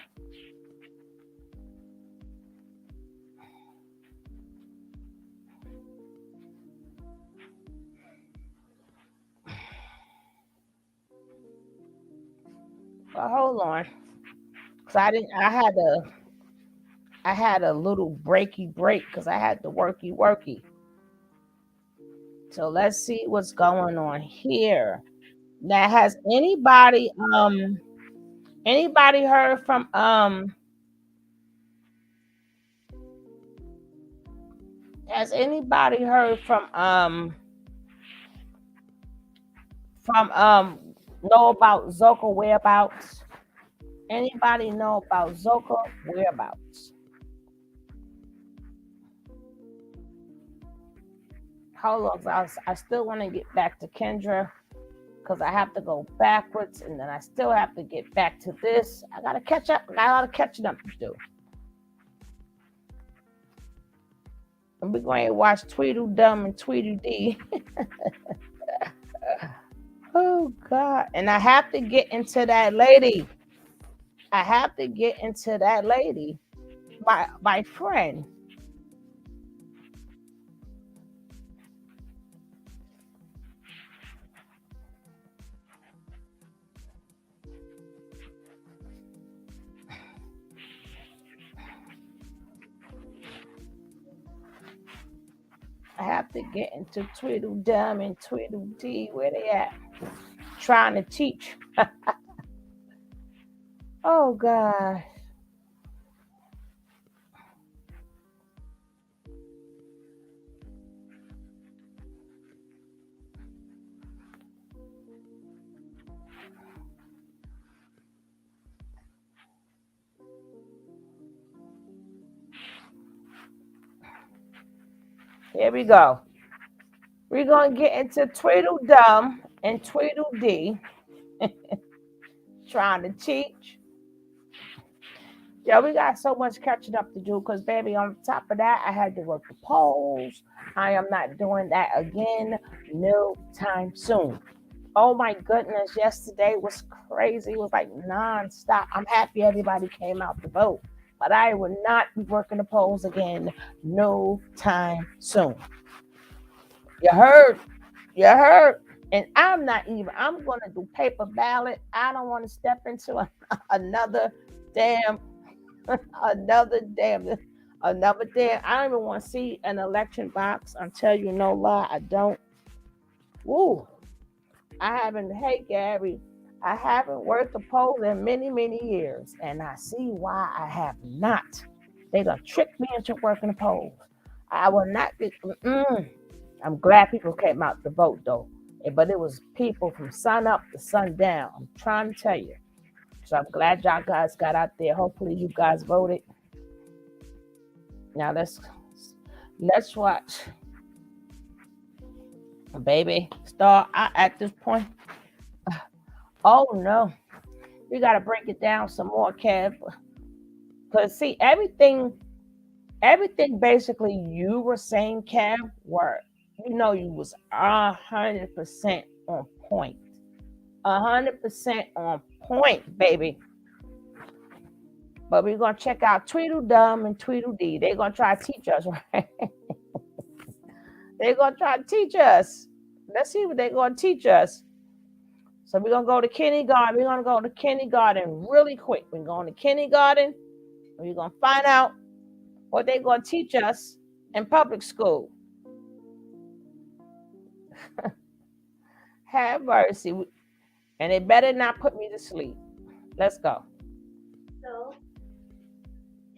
Well, hold on. Cause I didn't. I had a little breaky break because I had the worky worky. So let's see what's going on here. Now, anybody heard from has anybody heard from know about Zoka whereabouts? Anybody know about Zoka whereabouts? Hold on, 'cause I still want to get back to Kendra because I have to go backwards, and then I still have to get back to this. I gotta catch up. I got a lot of catching up to do. And we're going to watch Tweedledum and Tweedledee. Oh God! And I have to get into that lady. I have to get into that lady. My friend. I have to get into Tweedledum and Tweedledee. Where they at? Trying to teach. Oh God. Here we go. We're gonna get into Tweedledum and Tweedledee. Trying to teach. Yeah, we got so much catching up to do because, baby, on top of that, I had to work the polls. I am not doing that again no time soon. Oh my goodness, yesterday was crazy. It was like nonstop. I'm happy everybody came out to vote, but I will not be working the polls again no time soon. You heard? You heard? And I'm not even, I'm going to do paper ballot. I don't want to step into another damn, another damn, another damn. I don't even want to see an election box. I'll tell you no lie. I don't. Woo. I haven't, hey Gary, I haven't worked the polls in many, many years, and I see why I have not. They done tricked me into working the polls. I will not be. I'm glad people came out to vote though, but it was people from sun up to sundown. I'm trying to tell you. So I'm glad y'all guys got out there. Hopefully you guys voted. Now let's watch, baby. Star. At this point. Oh no. We got to break it down some more, Kev. Because see, everything basically you were saying, Kev, were you was 100% on point. 100% on point, baby. But we're gonna check out Tweedledum and Tweedledee. They're gonna try to teach us, right? They're gonna try to teach us. Let's see what they're gonna teach us. So we're gonna go to kindergarten. We're gonna go to kindergarten really quick. We're going to kindergarten. And we're gonna find out what they're going to teach us in public school. Have mercy. And it better not put me to sleep. Let's go. So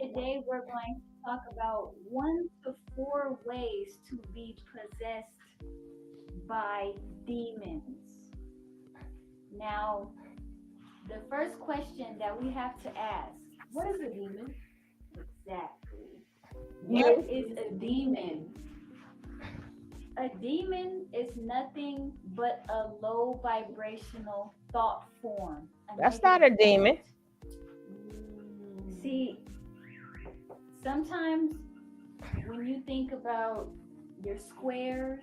today we're going to talk about 1 to 4 ways to be possessed by demons. Now, the first question that we have to ask, What is a demon? exactly, what You? is a demon? A demon is nothing but a low vibrational thought form. That's not a demon. See, sometimes when you think about your squares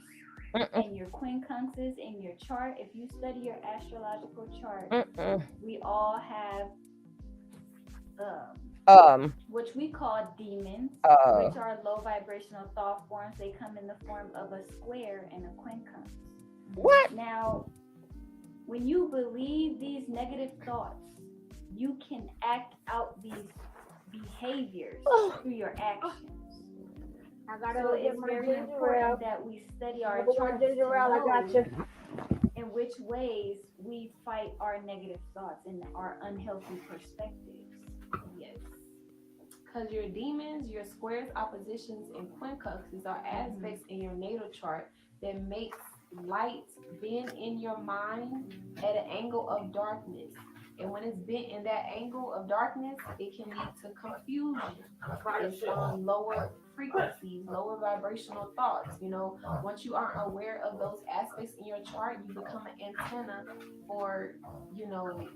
Mm-mm, and your quincunxes in your chart, if you study your astrological chart, mm-mm. we all have Um. which we call demons, Uh. which are low vibrational thought forms. They come in the form of a square and a quincunx. What? Now, when you believe these negative thoughts, you can act out these behaviors through your actions. I gotta So go get it's my very ginger ale. important that we study our Number one charts to ginger ale. I got know you. in which ways we fight our negative thoughts and our unhealthy perspectives. Yes. Because your demons, your squares, oppositions, and quincunxes are aspects in your natal chart that makes light bend in your mind at an angle of darkness. And when it's bent in that angle of darkness, it can lead to confusion. It's on lower frequencies, lower vibrational thoughts. Once you aren't aware of those aspects in your chart, you become an antenna for, you know,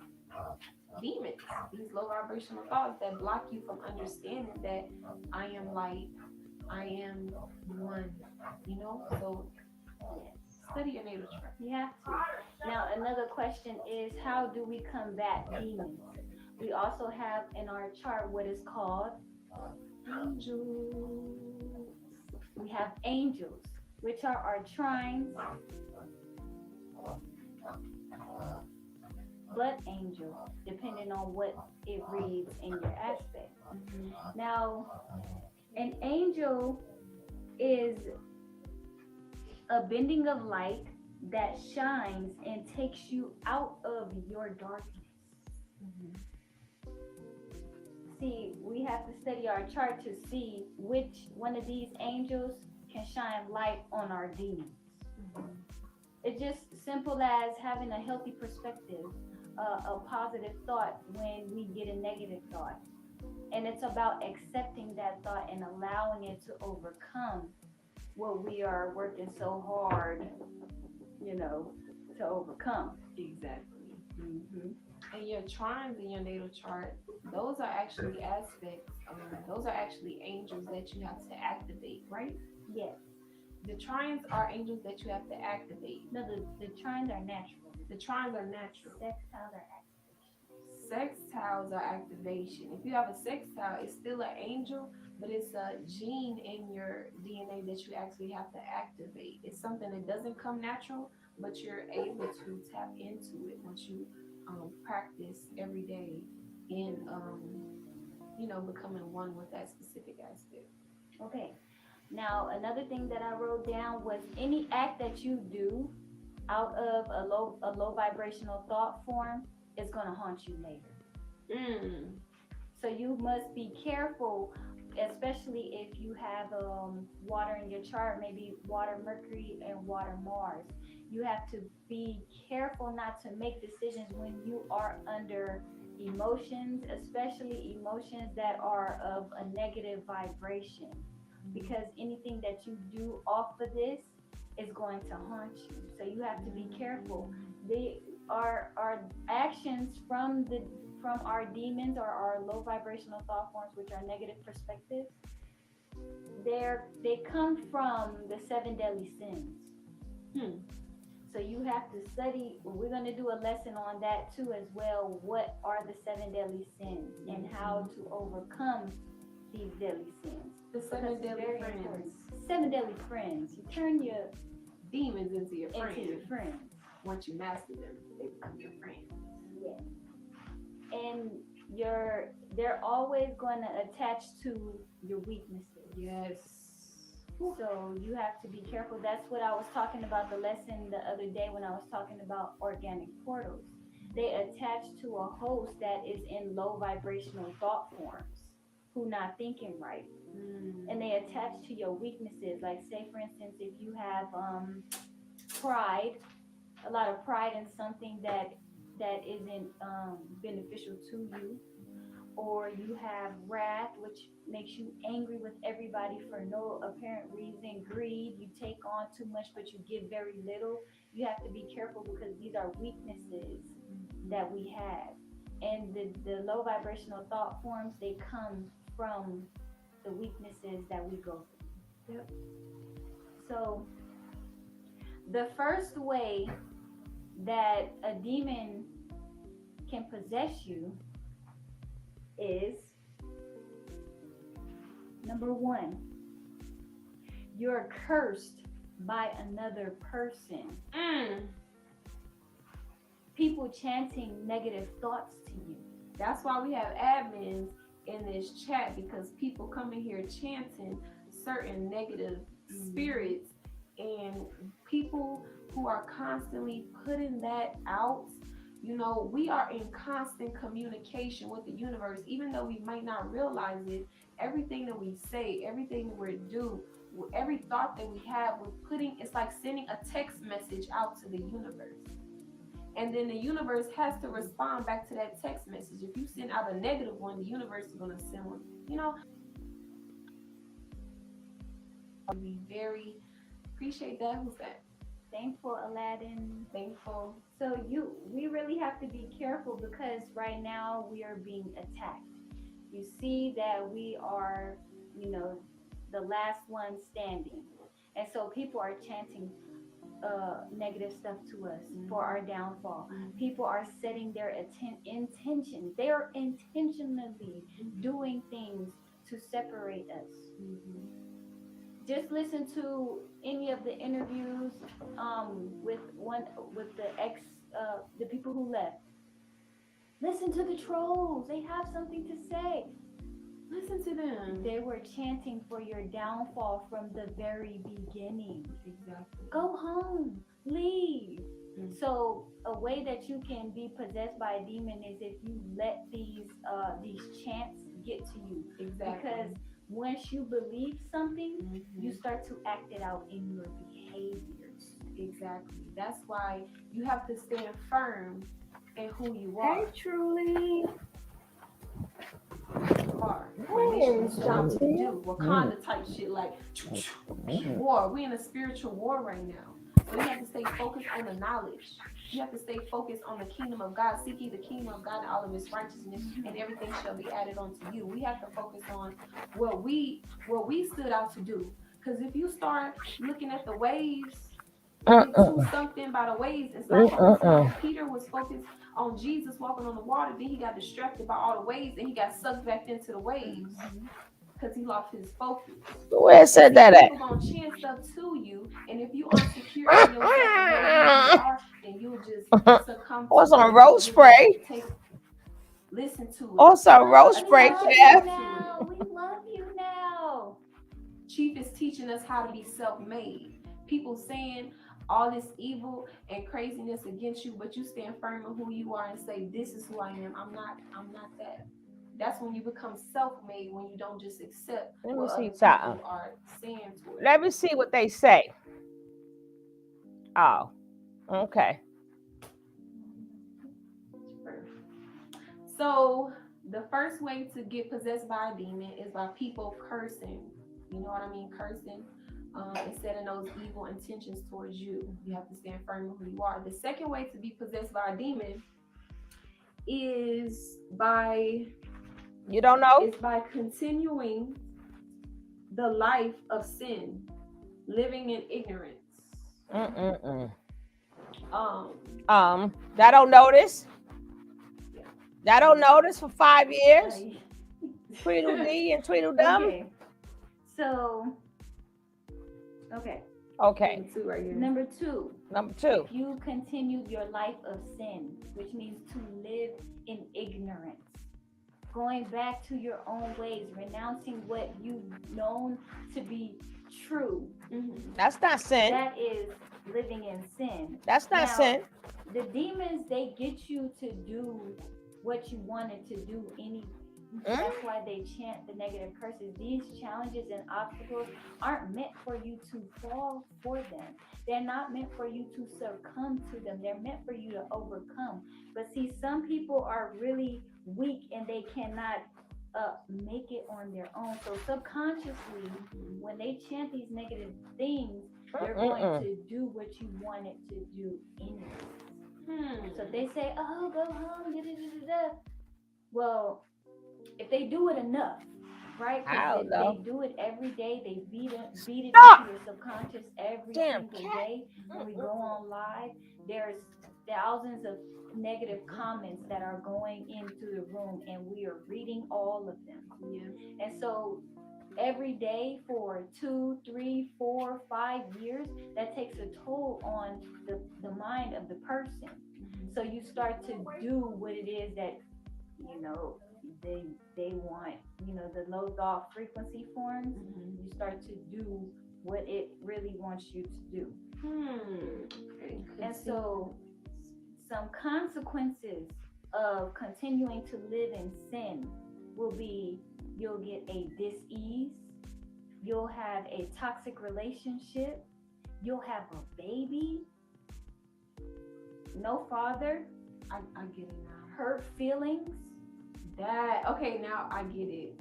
demons, these low vibrational thoughts that block you from understanding that I am light, I am one, So study your natal chart. You have to. Now, another question is, how do we combat demons? We also have in our chart what is called Angels. we have angels, which are our trines, blood angel, depending on what it reads in your aspect. Now, an angel is a bending of light that shines and takes you out of your darkness. See, we have to study our chart to see which one of these angels can shine light on our demons. It's just simple as having a healthy perspective, a positive thought when we get a negative thought. And it's about accepting that thought and allowing it to overcome what we are working so hard, to overcome. Exactly. Mm-hmm. And your trines in your natal chart, those are actually aspects, those are actually angels that you have to activate, right? Yes. The trines are angels that you have to activate. No, the trines are natural. The trines are natural. Sextiles are activation. Sextiles are activation. If you have a sextile, it's still an angel, but it's a gene in your DNA that you actually have to activate. It's something that doesn't come natural, but you're able to tap into it once you practice every day in becoming one with that specific aspect. Okay. Now, another thing that I wrote down was any act that you do out of a low vibrational thought form is going to haunt you later. So you must be careful, especially if you have water in your chart, maybe water Mercury and water Mars. You have to be careful not to make decisions when you are under emotions, especially emotions that are of a negative vibration, because anything that you do off of this is going to haunt you. So you have to be careful. They our actions from our demons or our low vibrational thought forms, which are negative perspectives, they come from the 7 deadly sins. So you have to study. We're going to do a lesson on that too as well. What are the 7 deadly sins and how to overcome these deadly sins? The 7 deadly friends. 7 deadly friends. You turn your demons into your friends. Once you master them, they become your friends. Yes. And they're always going to attach to your weaknesses. Yes. So you have to be careful. That's what I was talking about the lesson the other day when I was talking about organic portals. They attach to a host that is in low vibrational thought forms, who not thinking right. And they attach to your weaknesses. Like, say for instance, if you have pride, a lot of pride in something that isn't beneficial to you, or you have wrath, which makes you angry with everybody for no apparent reason, greed, you take on too much but you give very little. You have to be careful because these are weaknesses that we have. And the low vibrational thought forms, they come from the weaknesses that we go through. Yep. So the first way that a demon can possess you is, number 1, you're cursed by another person. People chanting negative thoughts to you. That's why we have admins in this chat, because people come in here chanting certain negative spirits, and people who are constantly putting that out. We are in constant communication with the universe, even though we might not realize it. Everything that we say, everything that we do, every thought that we have, it's like sending a text message out to the universe. And then the universe has to respond back to that text message. If you send out a negative one, the universe is going to send one. We very appreciate that. Who's that? Thankful, Aladdin. Thankful. So we really have to be careful, because right now we are being attacked. You see that we are, the last one standing. And so people are chanting negative stuff to us for our downfall. People are setting their intentions. They are intentionally doing things to separate us. Just listen to any of the interviews with the people who left. Listen to the trolls. They have something to say. Listen to them. They were chanting for your downfall from the very beginning. Exactly. Go home. Leave. So a way that you can be possessed by a demon is if you let these chants get to you. Exactly. Because once you believe something, you start to act it out in your behaviors. Exactly. That's why you have to stand firm in who you are. Hey, Truly. Do Wakanda type shit, like war. We in a spiritual war right now, so you have to stay focused on the knowledge. You have to stay focused on the kingdom of God. Seek ye the kingdom of God and all of its righteousness, and everything shall be added unto you. We have to focus on what we stood out to do. Because if you start looking at the waves and get too sucked in by the waves and start focusing on Peter was focused on Jesus walking on the water, then he got distracted by all the waves and he got sucked back into the waves because he lost his focus. Where said that at? People gonna chant stuff to you, and if you aren't secure in yourself and where you really are, then you'll just succumb to Also, it. rose spray. Listen to it. Also, rose We spray. love Yeah. you now. We love you now. Chief is teaching us how to be self-made. People saying all this evil and craziness against you, but you stand firm in who you are and say, "This is who I am. I'm not that." That's when you become self-made, when you don't just accept Let me what see other something. people are saying to it. Let me see what they say. Oh, okay. So the first way to get possessed by a demon is by people cursing. You know what I mean? Cursing and setting those evil intentions towards you. You have to stand firm in who you are. The second way to be possessed by a demon is by continuing the life of sin, living in ignorance. That don't notice. That don't notice for 5 years. Tweedledee and Tweedledum. Okay. So, okay. Okay. Number two. If you continue your life of sin, which means to live in ignorance, going back to your own ways, renouncing what you've known to be true. That's not sin. That is living in sin. That's not sin. The demons, they get you to do what you wanted to do anyway. That's why they chant the negative curses. These challenges and obstacles aren't meant for you to fall for them. They're not meant for you to succumb to them. They're meant for you to overcome. But see, some people are really weak and they cannot make it on their own. So subconsciously, when they chant these negative things, they're going to do what you wanted to do anyway. So if they say, "Oh, go home," well, if they do it enough, right? Because they do it every day. They beat it into your subconscious every single day. When we go on live, there's thousands of negative comments that are going into the room, and we are reading all of them. Yeah. And so every day for 2, 3, 4, 5 years, that takes a toll on the mind of the person. So you start to do what it is that, they want, the low thought frequency forms. You start to do what it really wants you to do. And so some consequences of continuing to live in sin will be, you'll get a dis-ease, you'll have a toxic relationship, you'll have a baby, no father. I get it now. Hurt feelings. Okay, now I get it.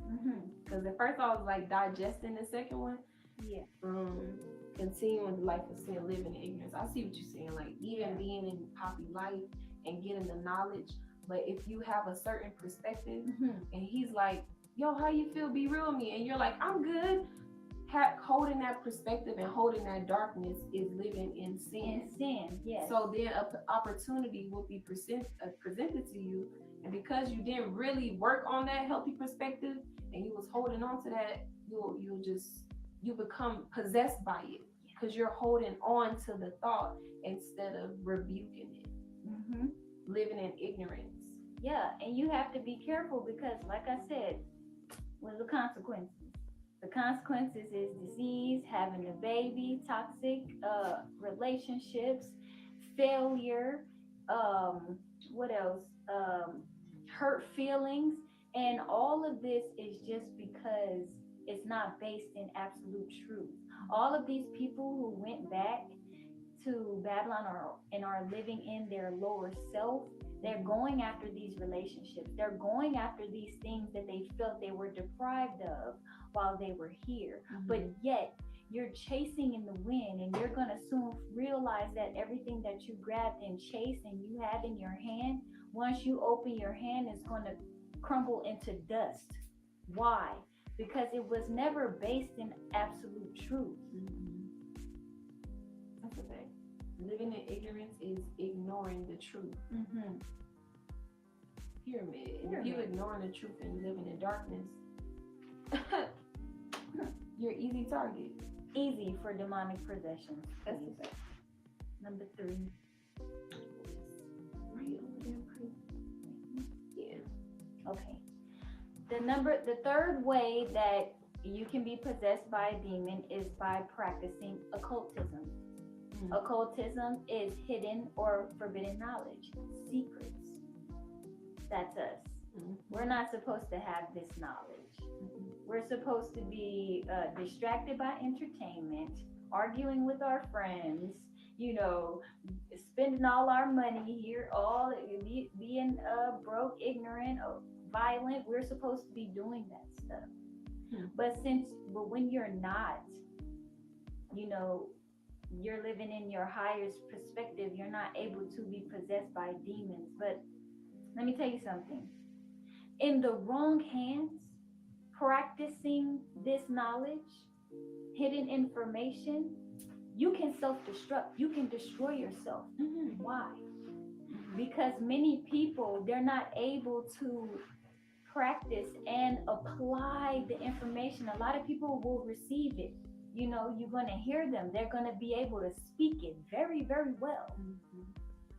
Because at first I was like digesting the second one. Yeah. Continuing the life of sin, living in ignorance. I see what you're saying. Like even being in Poppy life and getting the knowledge. But if you have a certain perspective and he's like, "Yo, how you feel? Be real with me." And you're like, "I'm good." Holding that perspective and holding that darkness is living in sin. Yes. So then an opportunity will be presented to you. And because you didn't really work on that healthy perspective and you was holding on to that, you become possessed by it because you're holding on to the thought instead of rebuking it. Living in ignorance. Yeah, and you have to be careful because, like I said, what are the consequences? The consequences is disease, having a baby, toxic relationships, failure, what else? Hurt feelings. And all of this is just because it's not based in absolute truth. All of these people who went back to Babylon and are living in their lower self, they're going after these relationships. They're going after these things that they felt they were deprived of while they were here. But yet you're chasing in the wind, and you're going to soon realize that everything that you grabbed and chased and you have in your hand, once you open your hand, is going to crumble into dust. Why? Because it was never based in absolute truth. That's the thing. Living in ignorance is ignoring the truth. Pyramid. And if you ignoring the truth and you living in darkness, you're easy target. Easy for demonic possession. That's the fact. Number 3. Right over there, pretty. Yeah. Okay. The third way that you can be possessed by a demon is by practicing occultism. Occultism is hidden or forbidden knowledge, secrets. That's us. We're not supposed to have this knowledge. We're supposed to be distracted by entertainment, arguing with our friends, spending all our money here, being broke, ignorant, violent. We're supposed to be doing that stuff. But when you're not, you're living in your highest perspective, you're not able to be possessed by demons. But let me tell you something. In the wrong hands, practicing this knowledge, hidden information, you can self-destruct. You can destroy yourself. Why? Because many people, they're not able to practice and apply the information. A lot of people will receive it. You're going to hear them. They're going to be able to speak it very, very well.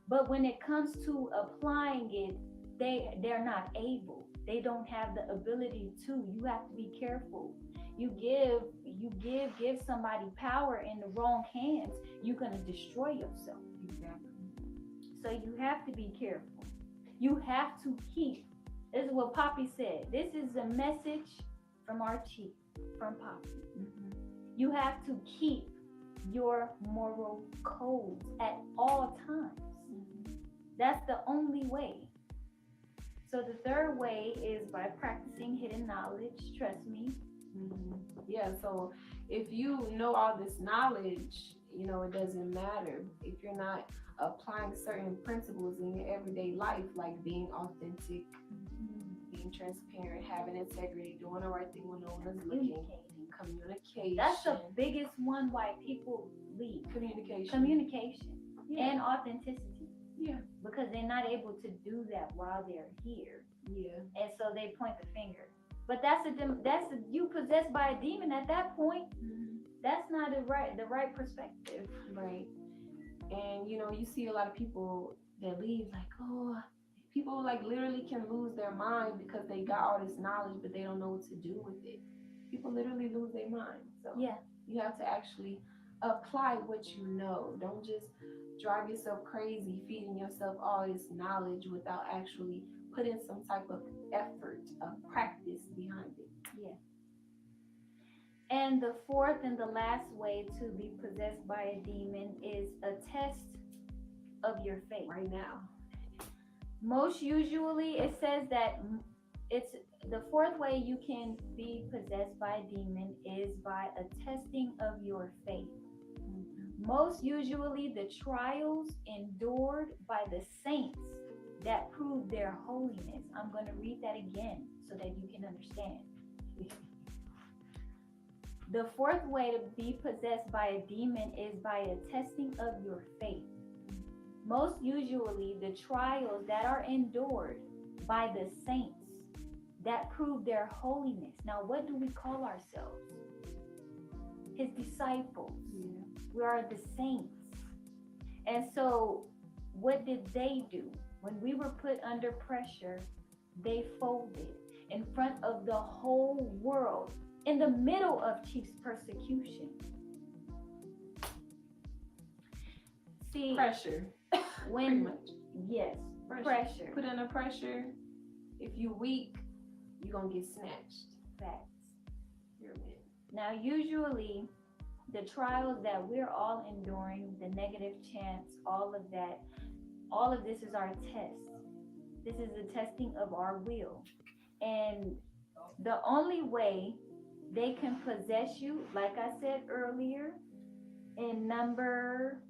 But when it comes to applying it, they're not able. They don't have the ability to. You have to be careful. You give somebody power in the wrong hands, you're going to destroy yourself. Exactly. So you have to be careful. You have to keep. This is what Poppy said. This is a message from our chief, from Poppy. You have to keep your moral codes at all times. That's the only way. So the third way is by practicing hidden knowledge. Trust me. Yeah, so if you know all this knowledge, it doesn't matter if you're not applying certain principles in your everyday life, like being authentic, being transparent, having integrity, doing the right thing when no one is looking, communication. That's the biggest one why people leave. Communication and authenticity. Yeah. Because they're not able to do that while they're here. Yeah. And so they point the finger. But that's you possessed by a demon at that point. That's not the right perspective. Right. And you see a lot of people that leave people literally can lose their mind because they got all this knowledge but they don't know what to do with it. People literally lose their mind. So yeah, you have to actually apply what you know. Don't just drive yourself crazy feeding yourself all this knowledge without actually putting some type of effort, of practice behind it. Yeah. And the fourth and the last way to be possessed by a demon is a test of your faith. Right now. Most usually it says that it's the fourth way you can be possessed by a demon is by a testing of your faith. Most usually the trials endured by the saints that prove their holiness. I'm going to read that again so that you can understand. The fourth way to be possessed by a demon is by a testing of your faith. Most usually the trials that are endured by the saints that prove their holiness. Now, what do we call ourselves? His disciples. Yeah. We are the saints. And so what did they do? When we were put under pressure, they folded in front of the whole world in the middle of Chief's persecution. See, pressure. When yes, pressure. Put under pressure. If you weak, you're gonna get snatched. Facts. Pyramid. Now, usually the trials that we're all enduring, the negative chance, all of this is our test. This is the testing of our will. And the only way They can possess you, like I said earlier, in number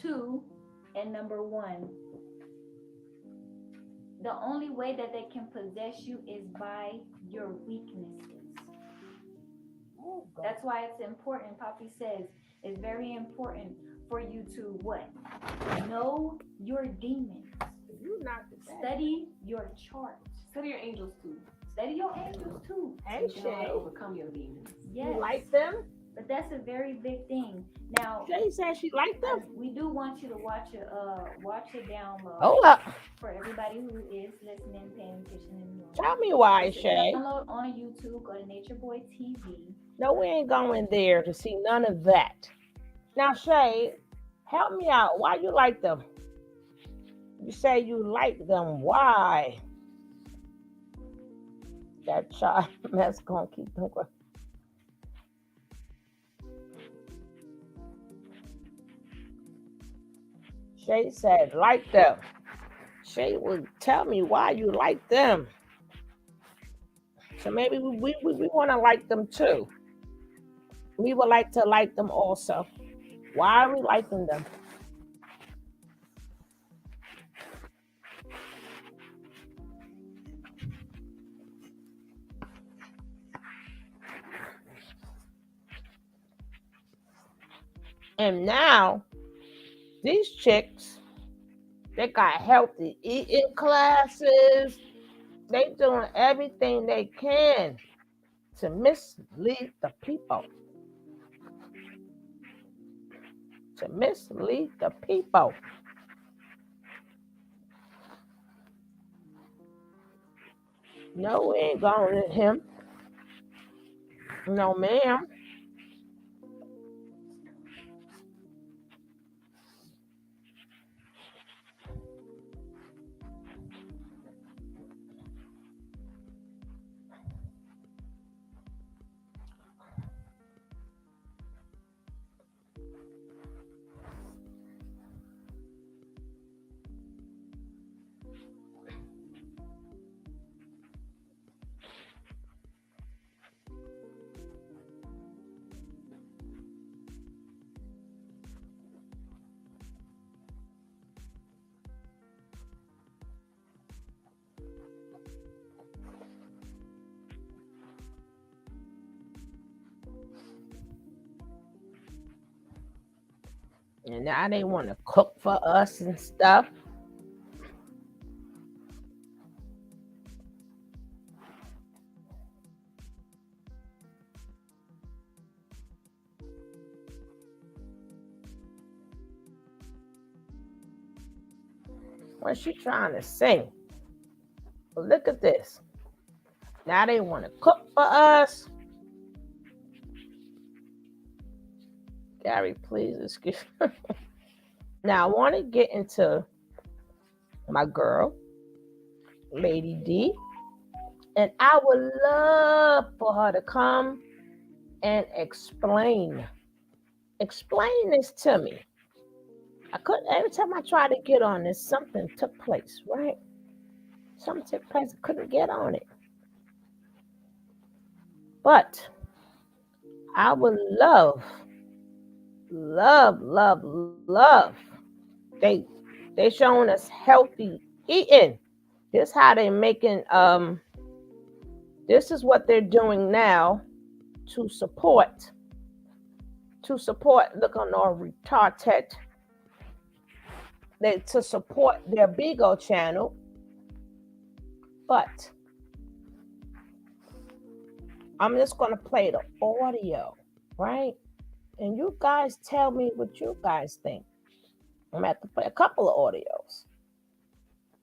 two and number one. The only way that they can possess you is by your weaknesses. That's why it's important. Poppy says it's very important for you to what? Know your demons. You not Study your chart. Study your angels too. Study your angels too. So Hey you can know how to Shay, overcome your demons. Yes. you like them? But that's a very big thing. Now, Shay said she liked them. we do want you to watch a download Hold up. for everybody who is listening, paying attention in the room. Tell me why, It's a Shay. download on YouTube. Go to Nature Boy TV. No, we ain't going there to see none of that. Now, Shay, help me out. Why you like them? You say you like them. Why? That child mess gonna keep them going. Shay said, like them. Shay would tell me why you like them. So maybe we want to like them too. We would like to like them also. Why are we liking them? And now, these chicks, they got healthy eating classes. They doing everything they can to mislead the people. To mislead the people. No, we ain't going to him. No, ma'am. And now they want to cook for us and stuff. What's she trying to say? But look at this. Now they want to cook for us. Gary, please excuse me. Now I want to get into my girl, Lady D. And I would love for her to come and explain this to me. I couldn't, every time I tried to get on this, something took place, right? Something took place, I couldn't get on it. But I would love. They showing us healthy eating. This how they making this is what they're doing now to support look on our retarded to support their Bigo channel. But I'm just gonna play the audio, right? And you guys tell me what you guys think. I'm gonna have to play a couple of audios,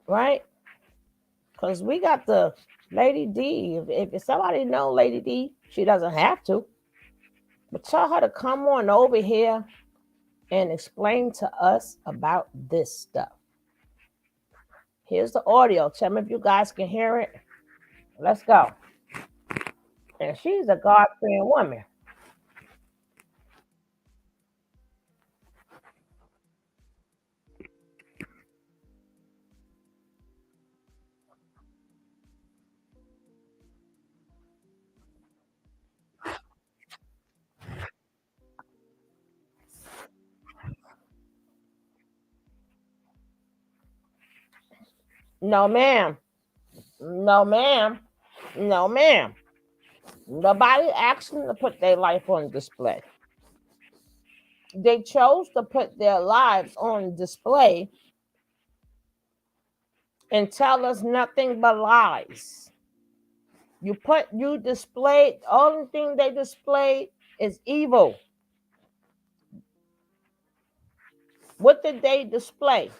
right? Because we got the Lady D. If somebody know Lady D, she doesn't have to. But tell her to come on over here and explain to us about this stuff. Here's the audio. Tell me if you guys can hear it. Let's go. And she's a God-fearing woman. No, ma'am. No, ma'am. No, ma'am. Nobody asked them to put their life on display. They chose to put their lives on display and tell us nothing but lies. You displayed, the only thing they displayed is evil. What did they display?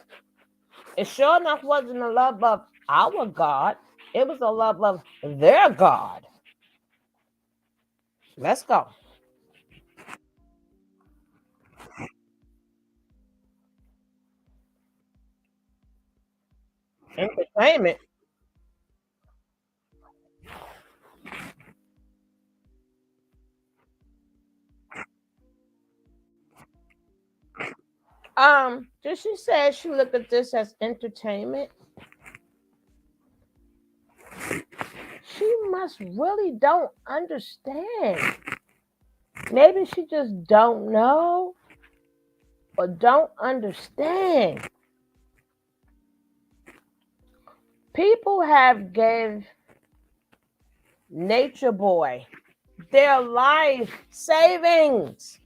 It sure enough wasn't the love of our God. It was the love of their God. Let's go. Entertainment. Did she say she looked at this as entertainment? She must really don't understand. Maybe she just don't know or don't understand. People have gave Nature Boy their life savings.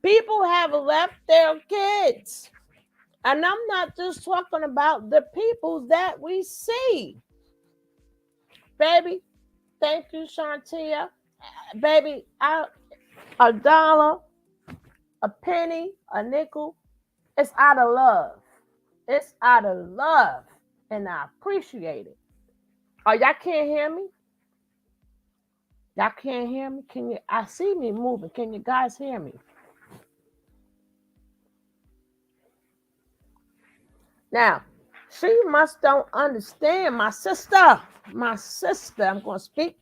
People have left their kids. And I'm not just talking about the people that we see. Baby, thank you, Shantia. Baby, a dollar, a penny, a nickel, it's out of love. It's out of love. And I appreciate it. Oh, y'all can't hear me? Y'all can't hear me? Can you? I see me moving. Can you guys hear me? Now, she must don't understand my sister. My sister. I'm going to speak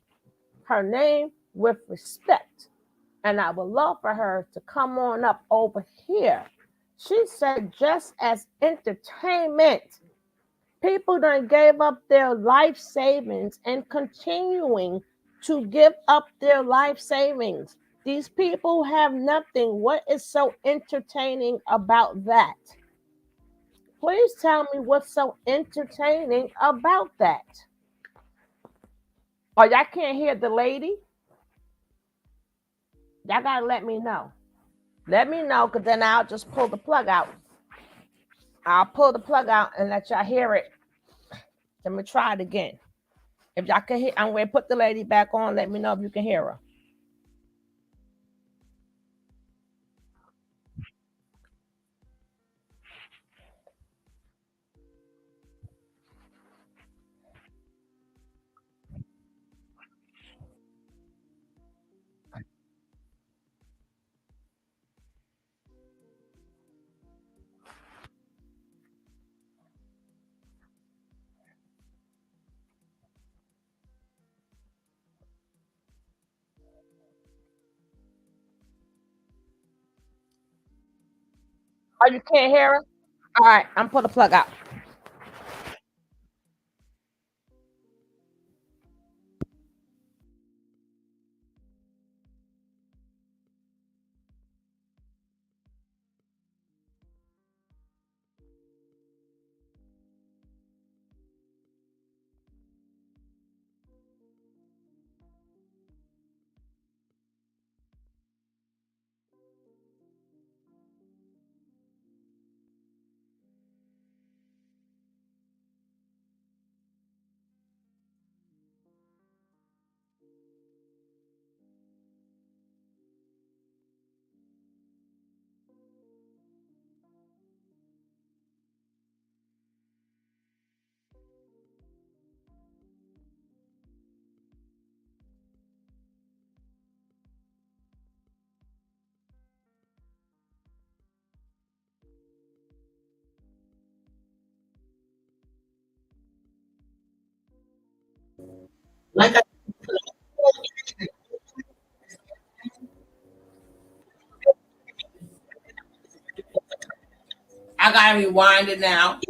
her name with respect. And I would love for her to come on up over here. She said just as entertainment, people done gave up their life savings and continuing to give up their life savings. These people have nothing. What is so entertaining about that? Please tell me what's so entertaining about that. Or y'all can't hear the lady? Y'all gotta let me know. Let me know, because then I'll just pull the plug out. I'll pull the plug out and let y'all hear it. Let me try it again. If y'all can hear, I'm going to put the lady back on. Let me know if you can hear her. Oh, you can't hear her? All right, I'm putting the plug out. Like I gotta rewind it now.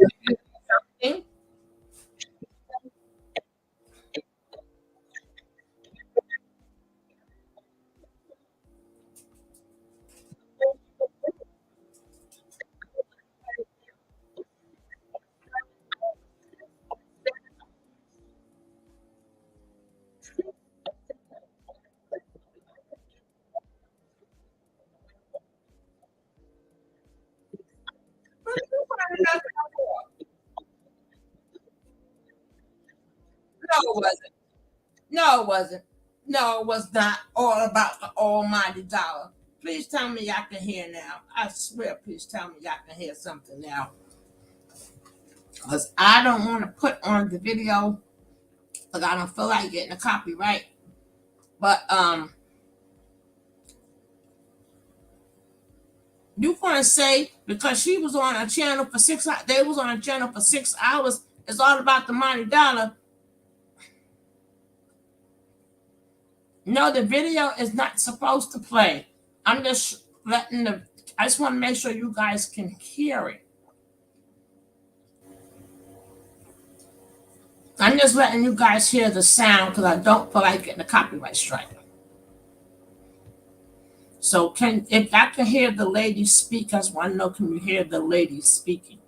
it wasn't. No, it wasn't. No, it was not all about the almighty dollar. Please tell me y'all can hear now. I swear, please tell me y'all can hear something now. Because I don't want to put on the video because I don't feel like getting a copyright. But you want to say because she was on a channel for 6 hours, they was on a channel for 6 hours. It's all about the money dollar. No, the video is not supposed to play. I'm just letting the. I just want to make sure you guys can hear it. I'm just letting you guys hear the sound because I don't feel like getting a copyright strike. So if I can hear the lady speak, I just want to know, can you hear the lady speaking?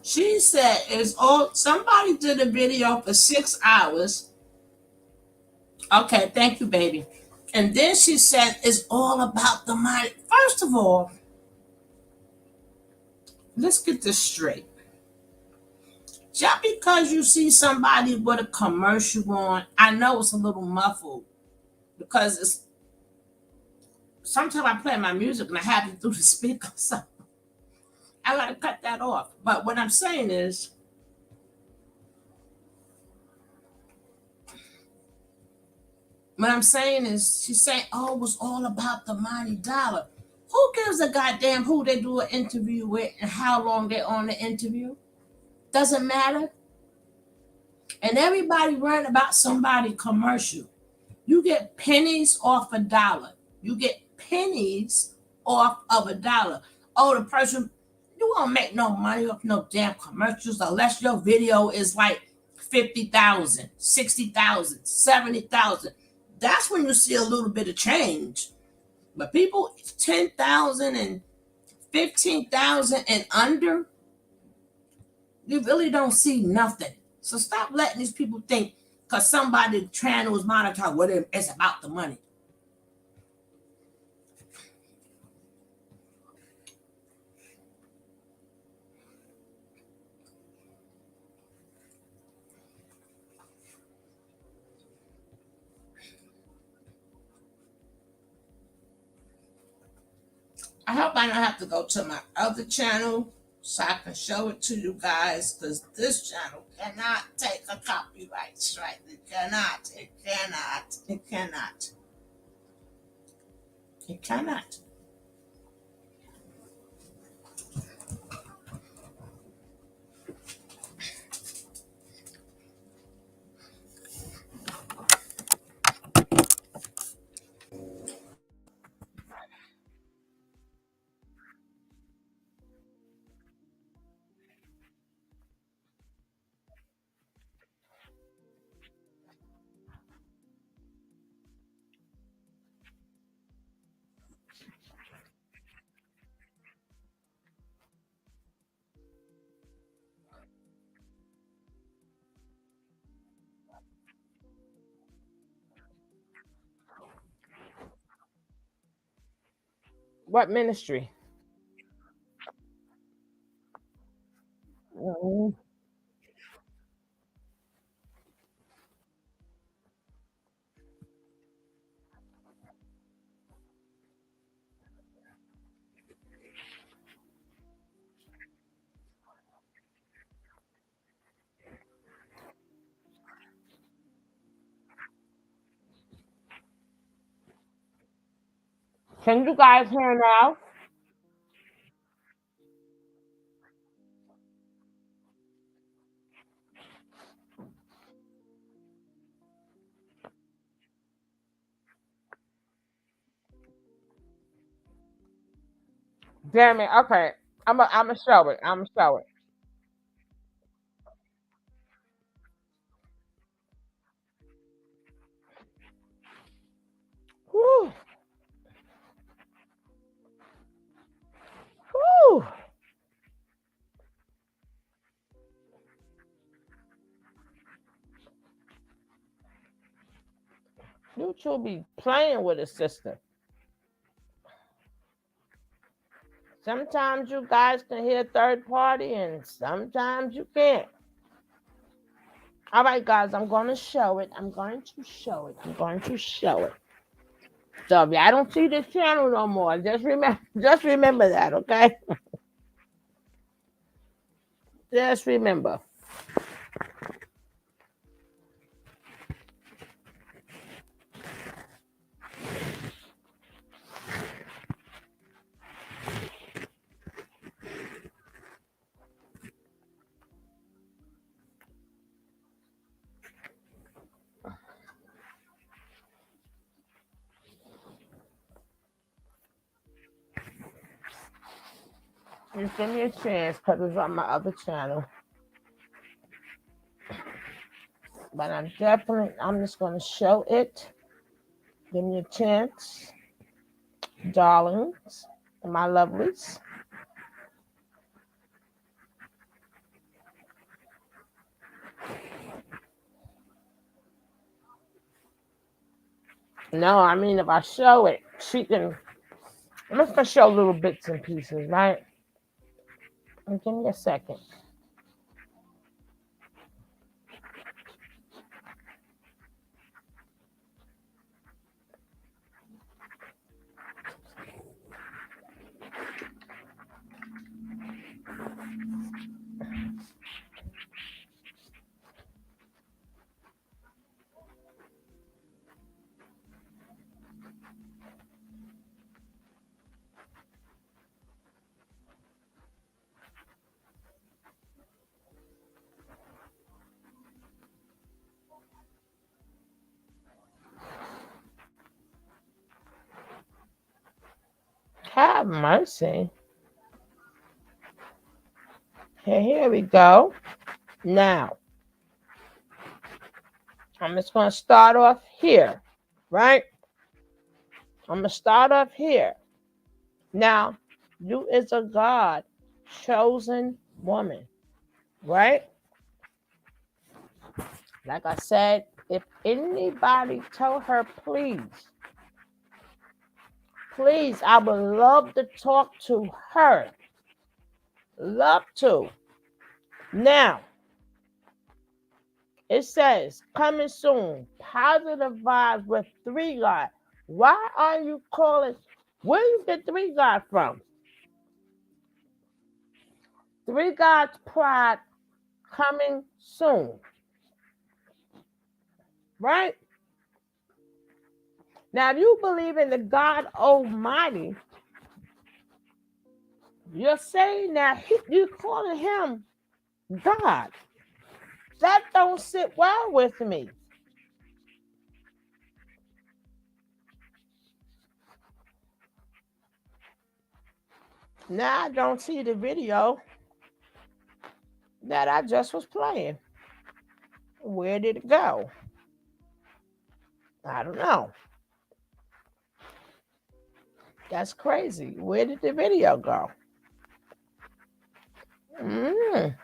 She said it's all somebody did a video for 6 hours. Okay, thank you, baby. And then she said it's all about the money. First of all, let's get this straight. Just because you see somebody with a commercial on, I know it's a little muffled because it's sometimes I play my music and I have it through the speaker, so I gotta cut that off. But what I'm saying is, she's saying, "Oh, it was all about the money dollar." Who gives a goddamn who they do an interview with and how long they're on the interview? Doesn't matter. And everybody worrying about somebody commercial. You get pennies off a dollar. You get pennies off of a dollar. Oh, the person, you won't make no money off no damn commercials unless your video is like 50,000, 60,000, 70,000. That's when you see a little bit of change. But people 10,000 and 15,000 and under, you really don't see nothing. So stop letting these people think because somebody channel is monetized, what it's about the money. I hope I don't have to go to my other channel so I can show it to you guys because this channel cannot take a copyright strike. It cannot. It cannot. It cannot. It cannot. What ministry? Mhm. Can you guys hear now? Damn it. Okay. I'm a show it. I'm a show it. Whew. Whew. You two be playing with a sister. Sometimes you guys can hear third party and sometimes you can't. All right, guys, I'm going to show it. I'm going to show it. I'm going to show it. So if I don't see this channel no more, just remember that, okay? Just remember. Just give me a chance because it's on my other channel. But I'm just going to show it. Give me a chance, darlings, and my lovelies. No, I mean, if I show it, she can. I'm just going to show little bits and pieces, right? And give me a second. Have mercy. Here we go. Now, I'm just going to start off here, right? I'm going to start off here. Now, you is a God chosen woman, right? Like I said, if anybody tell her, please, I would love to talk to her. Love to. Now, it says, coming soon, positive vibes with 3 God. Why are you calling? Where you get 3 God from? 3 God's pride coming soon. Right? Now, if you believe in the God Almighty, you're saying that you're calling him God. That don't sit well with me. Now I don't see the video that I just was playing. Where did it go? I don't know. That's crazy. Where did the video go? Mm.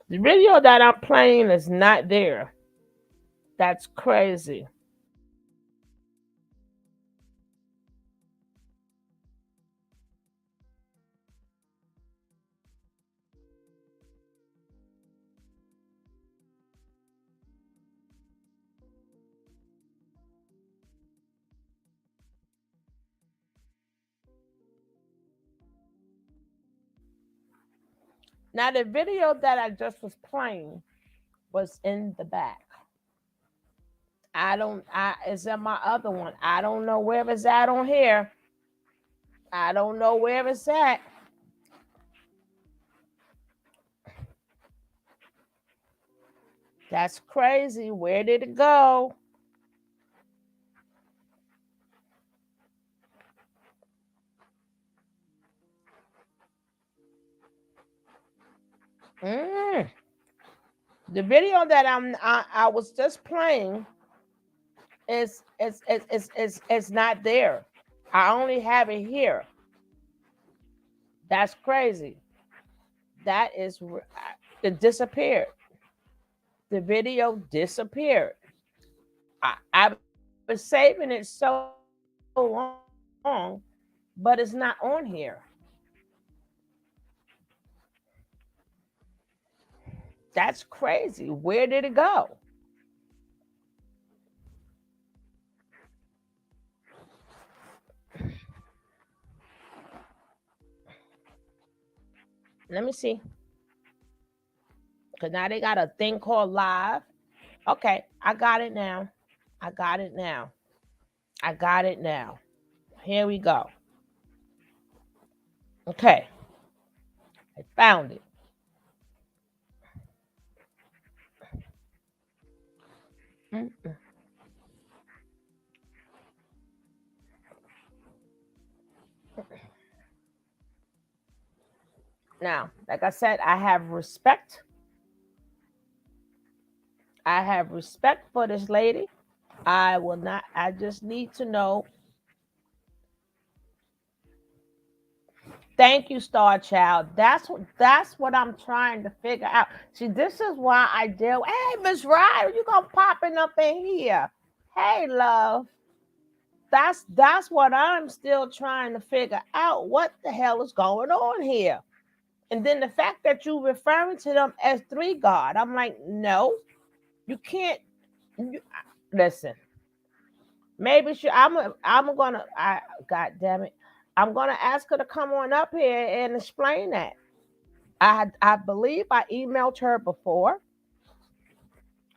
The video that I'm playing is not there. That's crazy. Now, the video that I just was playing was in the back. It's in my other one. I don't know where it's at on here. I don't know where it's at. That's crazy. Where did it go? Mm. The video that I was just playing is not there. I only have it here. That's crazy. That is it disappeared. The video disappeared. I was saving it so long, but it's not on here. That's crazy. Where did it go? Let me see. Because now they got a thing called live. Okay, I got it now. I got it now. I got it now. Here we go. Okay, I found it. Mm-mm. Now, like I said, I have respect. I have respect for this lady. I will not. I just need to know. Thank you, Star Child. That's what I'm trying to figure out. See, this is why I deal. Hey, Miss Ryder, you gonna popping up in here? Hey, love. That's what I'm still trying to figure out. What the hell is going on here? And then the fact that you referring to them as three God, I'm like, no, you can't. You, listen, maybe she. I'm gonna. God damn it. I'm gonna ask her to come on up here and explain that. I believe I emailed her before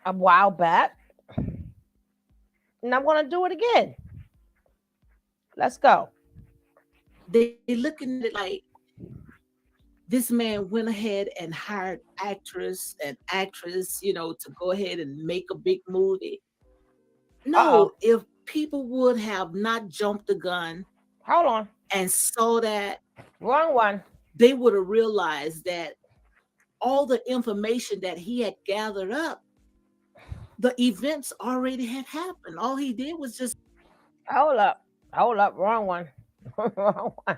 a while back, and I'm gonna do it again. Let's go. They looking at it like this man went ahead and hired actress, to go ahead and make a big movie. Uh No, oh. if people would have not jumped the gun Hold on. and saw that, Wrong one. they would have realized that all the information that he had gathered up, the events already had happened. All he did was just Hold up. Hold up. Wrong one. Wrong one.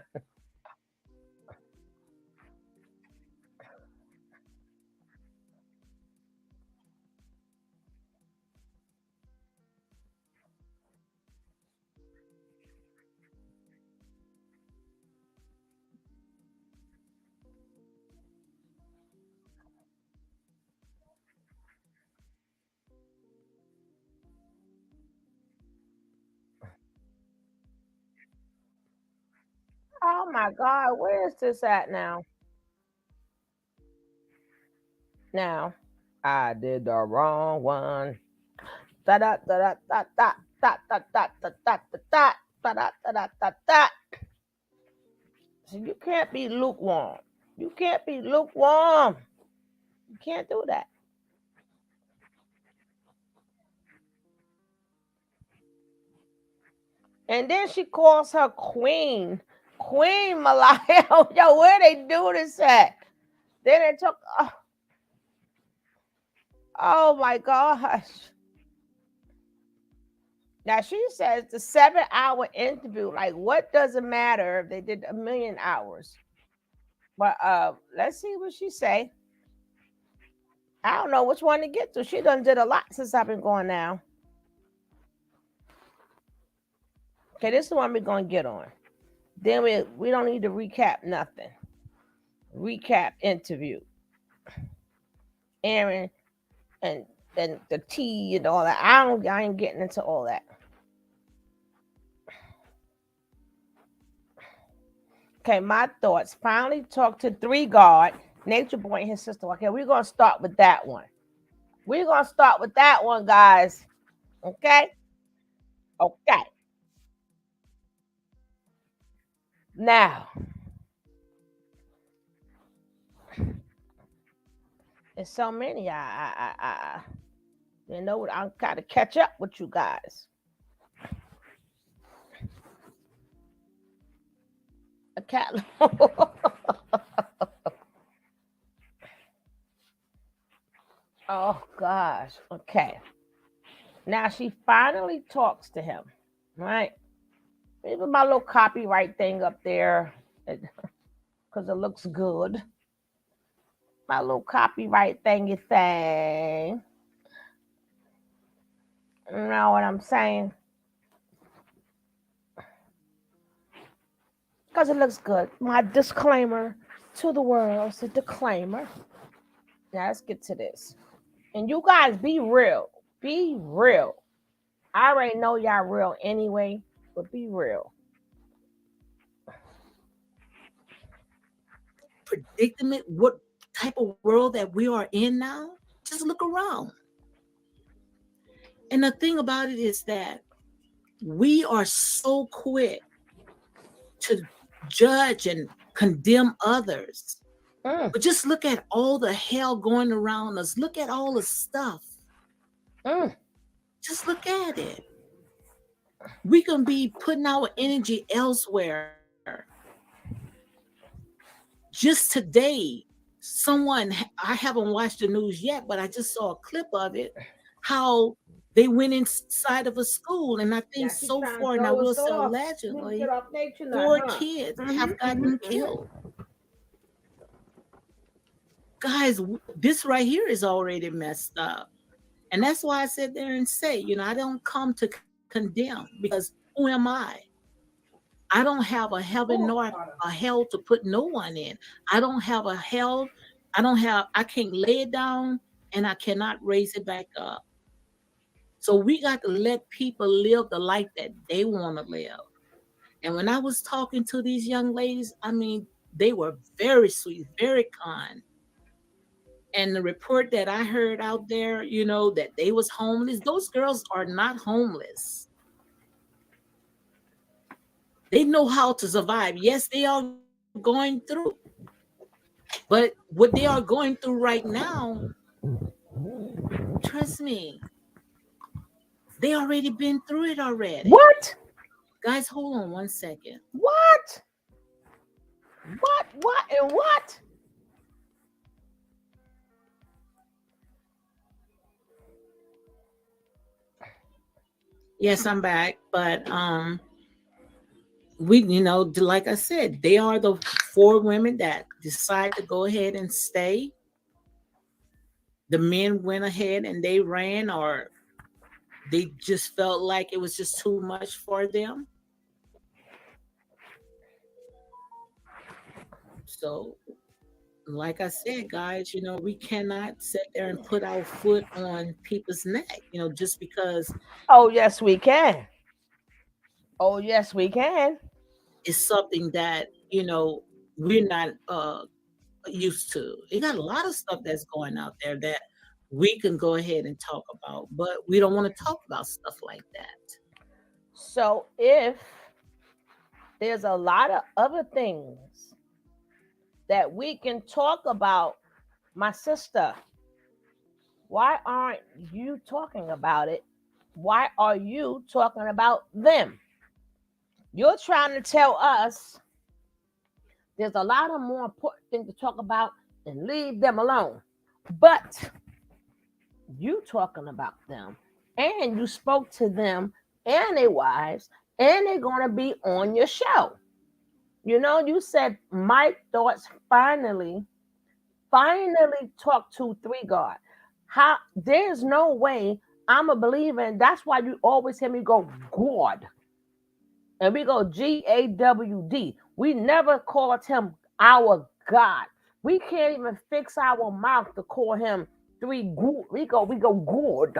Oh my God. Where is this at now? Now, I did the wrong one. Da da da da da da da da da da da da da da da da da da. So you can't be lukewarm. You can't be lukewarm. You can't do that. And then she calls her queen. Queen Malaya. Yo, where they do this at? Then it took, oh my gosh. Now she says the 7 hour interview. Like, what does it matter if they did a million hours? But let's see what she say. I don't know which one to get to. She done did a lot since I've been going now. Okay, this is the one we're gonna get on. Then we don't need to recap nothing. Recap interview. Aaron and the tea and all that. I ain't getting into all that. Okay, my thoughts. Finally talked to Three God, Nature Boy and his sister. Okay, we're gonna start with that one. We're gonna start with that one, guys. Okay? Okay. Now, there's so many. You know, I'm gotta catch up with you guys. A cat. Oh gosh. Okay. Now she finally talks to him, right? Maybe my little copyright thing up there because it looks good. my little copyright thingy thing. You know what I'm saying? Because it looks good. My disclaimer to the world. It's a disclaimer. Now let's get to this. And you guys be real. Be real. I already know y'all real anyway, but be real. Predicament, what type of world that we are in now? Just look around. And the thing about it is that we are so quick to judge and condemn others. Mm, But just look at all the hell going around us. Look at all the stuff. mm. Just look at it. We can be putting our energy elsewhere. Just today, someone, I haven't watched the news yet, but I just saw a clip of it, how they went inside of a school. And I think Now she's so trying to far, and I throw will us say off. We can get allegedly, off nature now, 4 huh? kids Mm-hmm, have gotten mm-hmm, killed. Guys, this right here is already messed up. And that's why I sit there and say, I don't come to condemn, because who am I? I don't have a heaven nor a hell to put no one in. I don't have a hell. I can't lay it down and I cannot raise it back up. So we got to let people live the life that they want to live. And when I was talking to these young ladies, I mean, they were very sweet, very kind. And the report that I heard out there, that they was homeless, those girls are not homeless. They know how to survive. Yes, they are going through. But what they are going through right now, trust me, they already been through it already. What? Guys, hold on 1 second. What? What? And what? Yes, I'm back. But we, like I said, they are the 4 women that decide to go ahead and stay. The men went ahead and they ran, or they just felt like it was just too much for them. So, like I said, guys, we cannot sit there and put our foot on people's neck, just because Oh, yes, we can. Oh, yes, we can. it's something that, we're not used to. You got a lot of stuff that's going out there that we can go ahead and talk about, but we don't want to talk about stuff like that. So if there's a lot of other things that we can talk about, my sister, why aren't you talking about it? Why are you talking about them? You're trying to tell us there's a lot of more important things to talk about and leave them alone. But you talking about them, and you spoke to them and their wives, and they're going to be on your show. You said Mike Thoughts finally talked to 3 God. How there's no way I'm a believer, and that's why you always hear me go God, and we go GAWD. We never called him our God. We can't even fix our mouth to call him 3 good. We go good.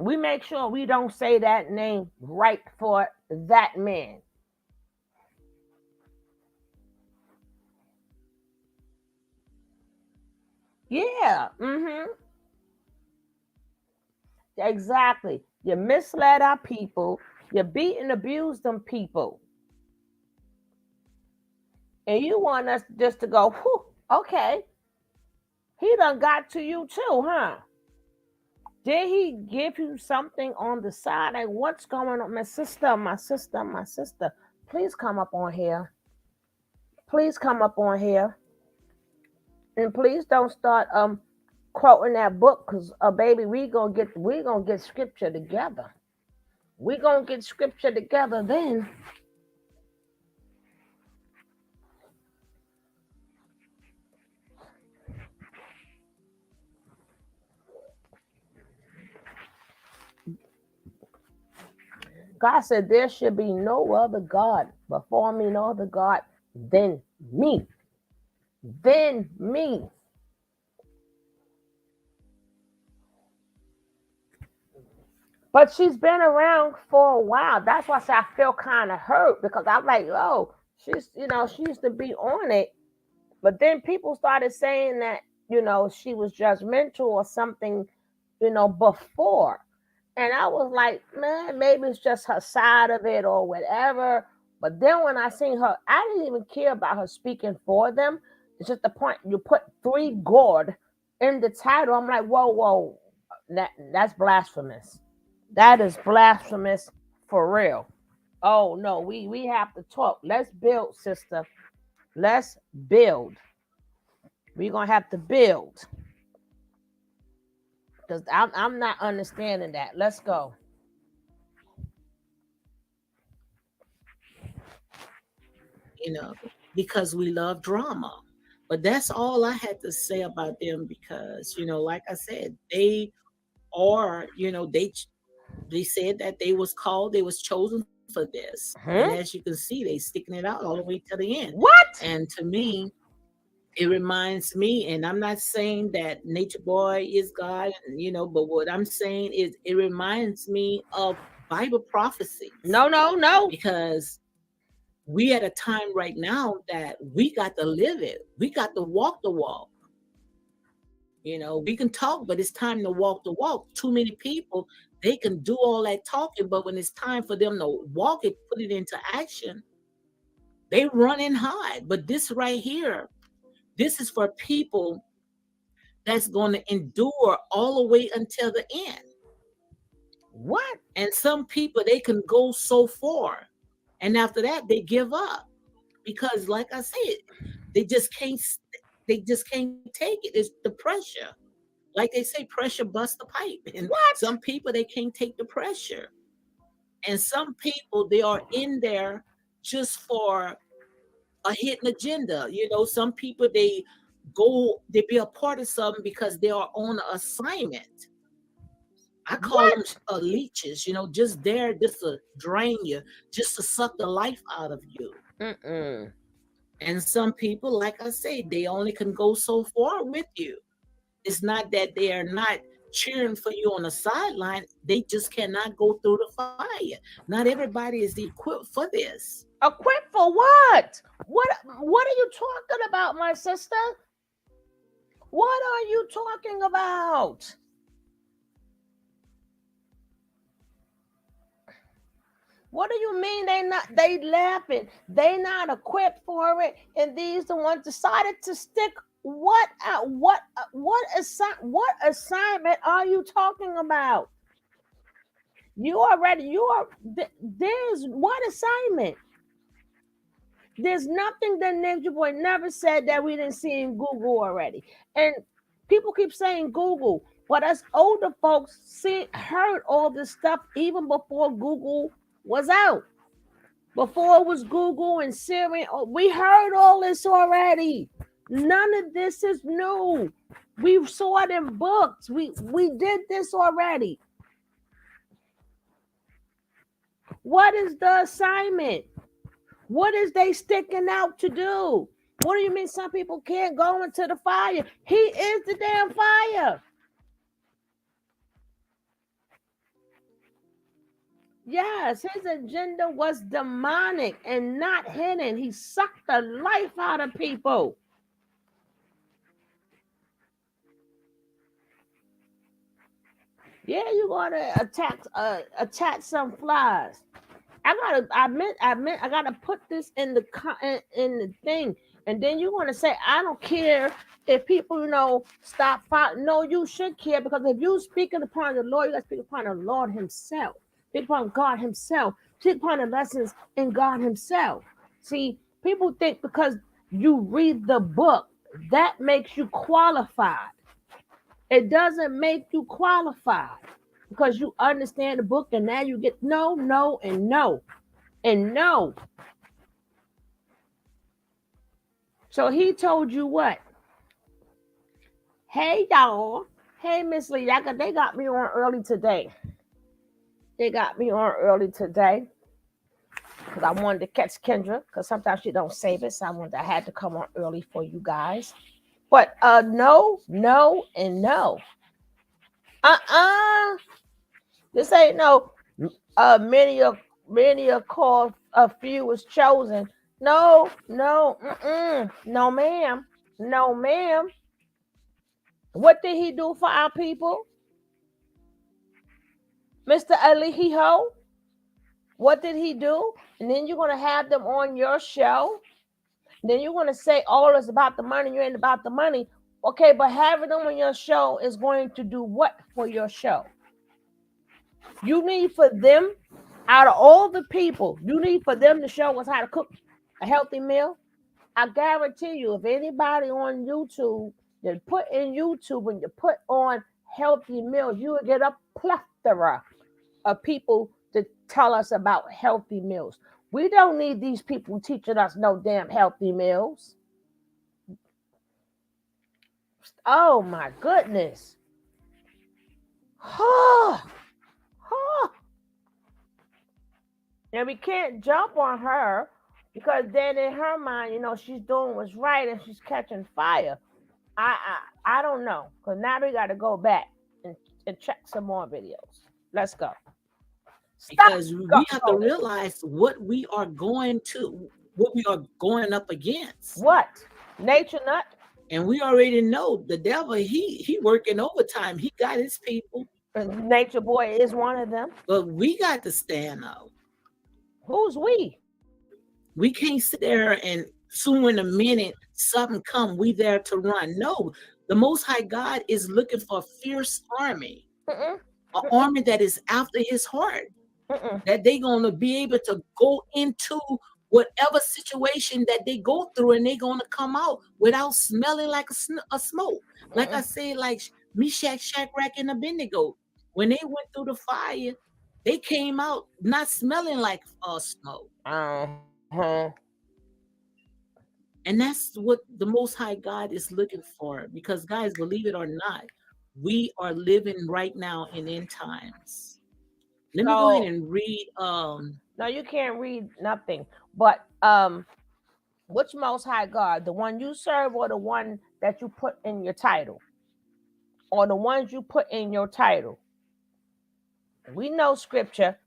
We make sure we don't say that name right for that man. Yeah. Exactly. You misled our people. You beat and abused them people. And you want us just to go, whew, okay. He done got to you too, huh? Did he give you something on the side? Like, what's going on? My sister. Please come up on here. Please come up on here. And please don't start quoting that book, because baby, we gonna get scripture together. We gonna get scripture together then. God said, there should be no other God before me, no other God than me. Than me. But she's been around for a while. That's why I say I feel kind of hurt because I'm like, oh, she used to be on it. But then people started saying that, she was judgmental or something, before. And I was like, man, maybe it's just her side of it or whatever. But then when I seen her, I didn't even care about her speaking for them. It's just the point you put three God in the title. I'm like, whoa, whoa, that's blasphemous. That is blasphemous for real. Oh no, we have to talk. Let's build, sister. Let's build. We're gonna have to build because I'm not understanding that. Let's go. Because we love drama. But that's all I had to say about them because, like I said, they are, they said that they was called, they was chosen for this. And as you Hmm? can see, they sticking it out all the way to the end. What? And to me, it reminds me, and I'm not saying that Nature Boy is God, but what I'm saying is it reminds me of Bible prophecies No, no, no. because we at a time right now that we got to live it. We got to walk the walk. We can talk, but it's time to walk the walk. Too many people, they can do all that talking, but when it's time for them to walk it, put it into action, they run and hide. But this right here, this is for people that's going to endure all the way until the end. What? And some people, they can go so far, and after that, they give up because, like I said, they just can't. They just can't take it. It's the pressure. Like they say, pressure busts the pipe. And some What? people they can't take the pressure. And some people they are in there just for a hidden agenda. Some people they be a part of something because they are on an assignment. I call them What? leeches, just there just to drain you, just to suck the life out of you. Mm-mm. And some people, like I say, they only can go so far with you. It's not that they are not cheering for you on the sideline. They just cannot go through the fire. Not everybody is equipped for this. Equipped for what? What are you talking about, my sister? What are you talking about? What do you mean they laughing? They not equipped for it, and these the ones decided to stick what out? What assignment are you talking about? There's what assignment? There's nothing that Ninja Boy never said that we didn't see in Google already. And people keep saying Google, but us older folks heard all this stuff even before Google was out. Before it was Google and Siri, we heard all this already. None of this is new. We saw it in books. We did this already. What is the assignment? What is they sticking out to do? What do you mean some people can't go into the fire? He is the damn fire. Yes, his agenda was demonic and not hidden. He sucked the life out of people. Yeah, you gotta attack some flies. I gotta put this in in the thing, and then you're gonna say I don't care if people stop fighting. No, you should care because if you speaking upon the Lord, you gotta speak upon the Lord Himself, speak upon God Himself, speak upon the lessons in God Himself. See, people think because you read the book that makes you qualified. It doesn't make you qualified because you understand the book and now you get no, no, and no. And no. So he told you what? Hey y'all. Hey Miss Lee, they got me on early today. They got me on early today because I wanted to catch Kendra because sometimes she don't save it. So I had to come on early for you guys. But no, no, and no. Uh-uh. This ain't no many a call, a few was chosen. No, no, no, ma'am. No, ma'am. What did he do for our people? Mr. Alihiho? What did he do? And then you're gonna have them on your show. And then you're gonna say, "Oh, it's about the money. You ain't about the money." Okay, but having them on your show is going to do what for your show? You need for them, out of all the people, you need for them to show us how to cook a healthy meal. I guarantee you, if anybody on YouTube that put in YouTube and you put on healthy meals, you will get a plethora of people to tell us about healthy meals. We don't need these people teaching us no damn healthy meals. Oh my goodness. And we can't jump on her because then in her mind, she's doing what's right and she's catching fire. I don't know because now we got to go back and check some more videos. Let's go. Stop. Because Go. we have to realize what we are going up against. What? Nature nut? And we already know the devil, he working overtime. He got his people. Nature boy is one of them. But we got to stand up. Who's we? We can't sit there and soon in a minute something come, we there to run. No, the Most High God is looking for a fierce army, an army that is after his heart, that they're going to be able to go into whatever situation that they go through and they're going to come out without smelling like a smoke. Like I said, like Meshach, Shadrach, and Abednego, when they went through the fire, they came out not smelling like smoke. And that's what the Most High God is looking for. Because, guys, believe it or not, we are living right now in end times. Let me go ahead and read. No, you can't read nothing. But which Most High God? The one you serve or the one that you put in your title? Or the ones you put in your title? We know scripture.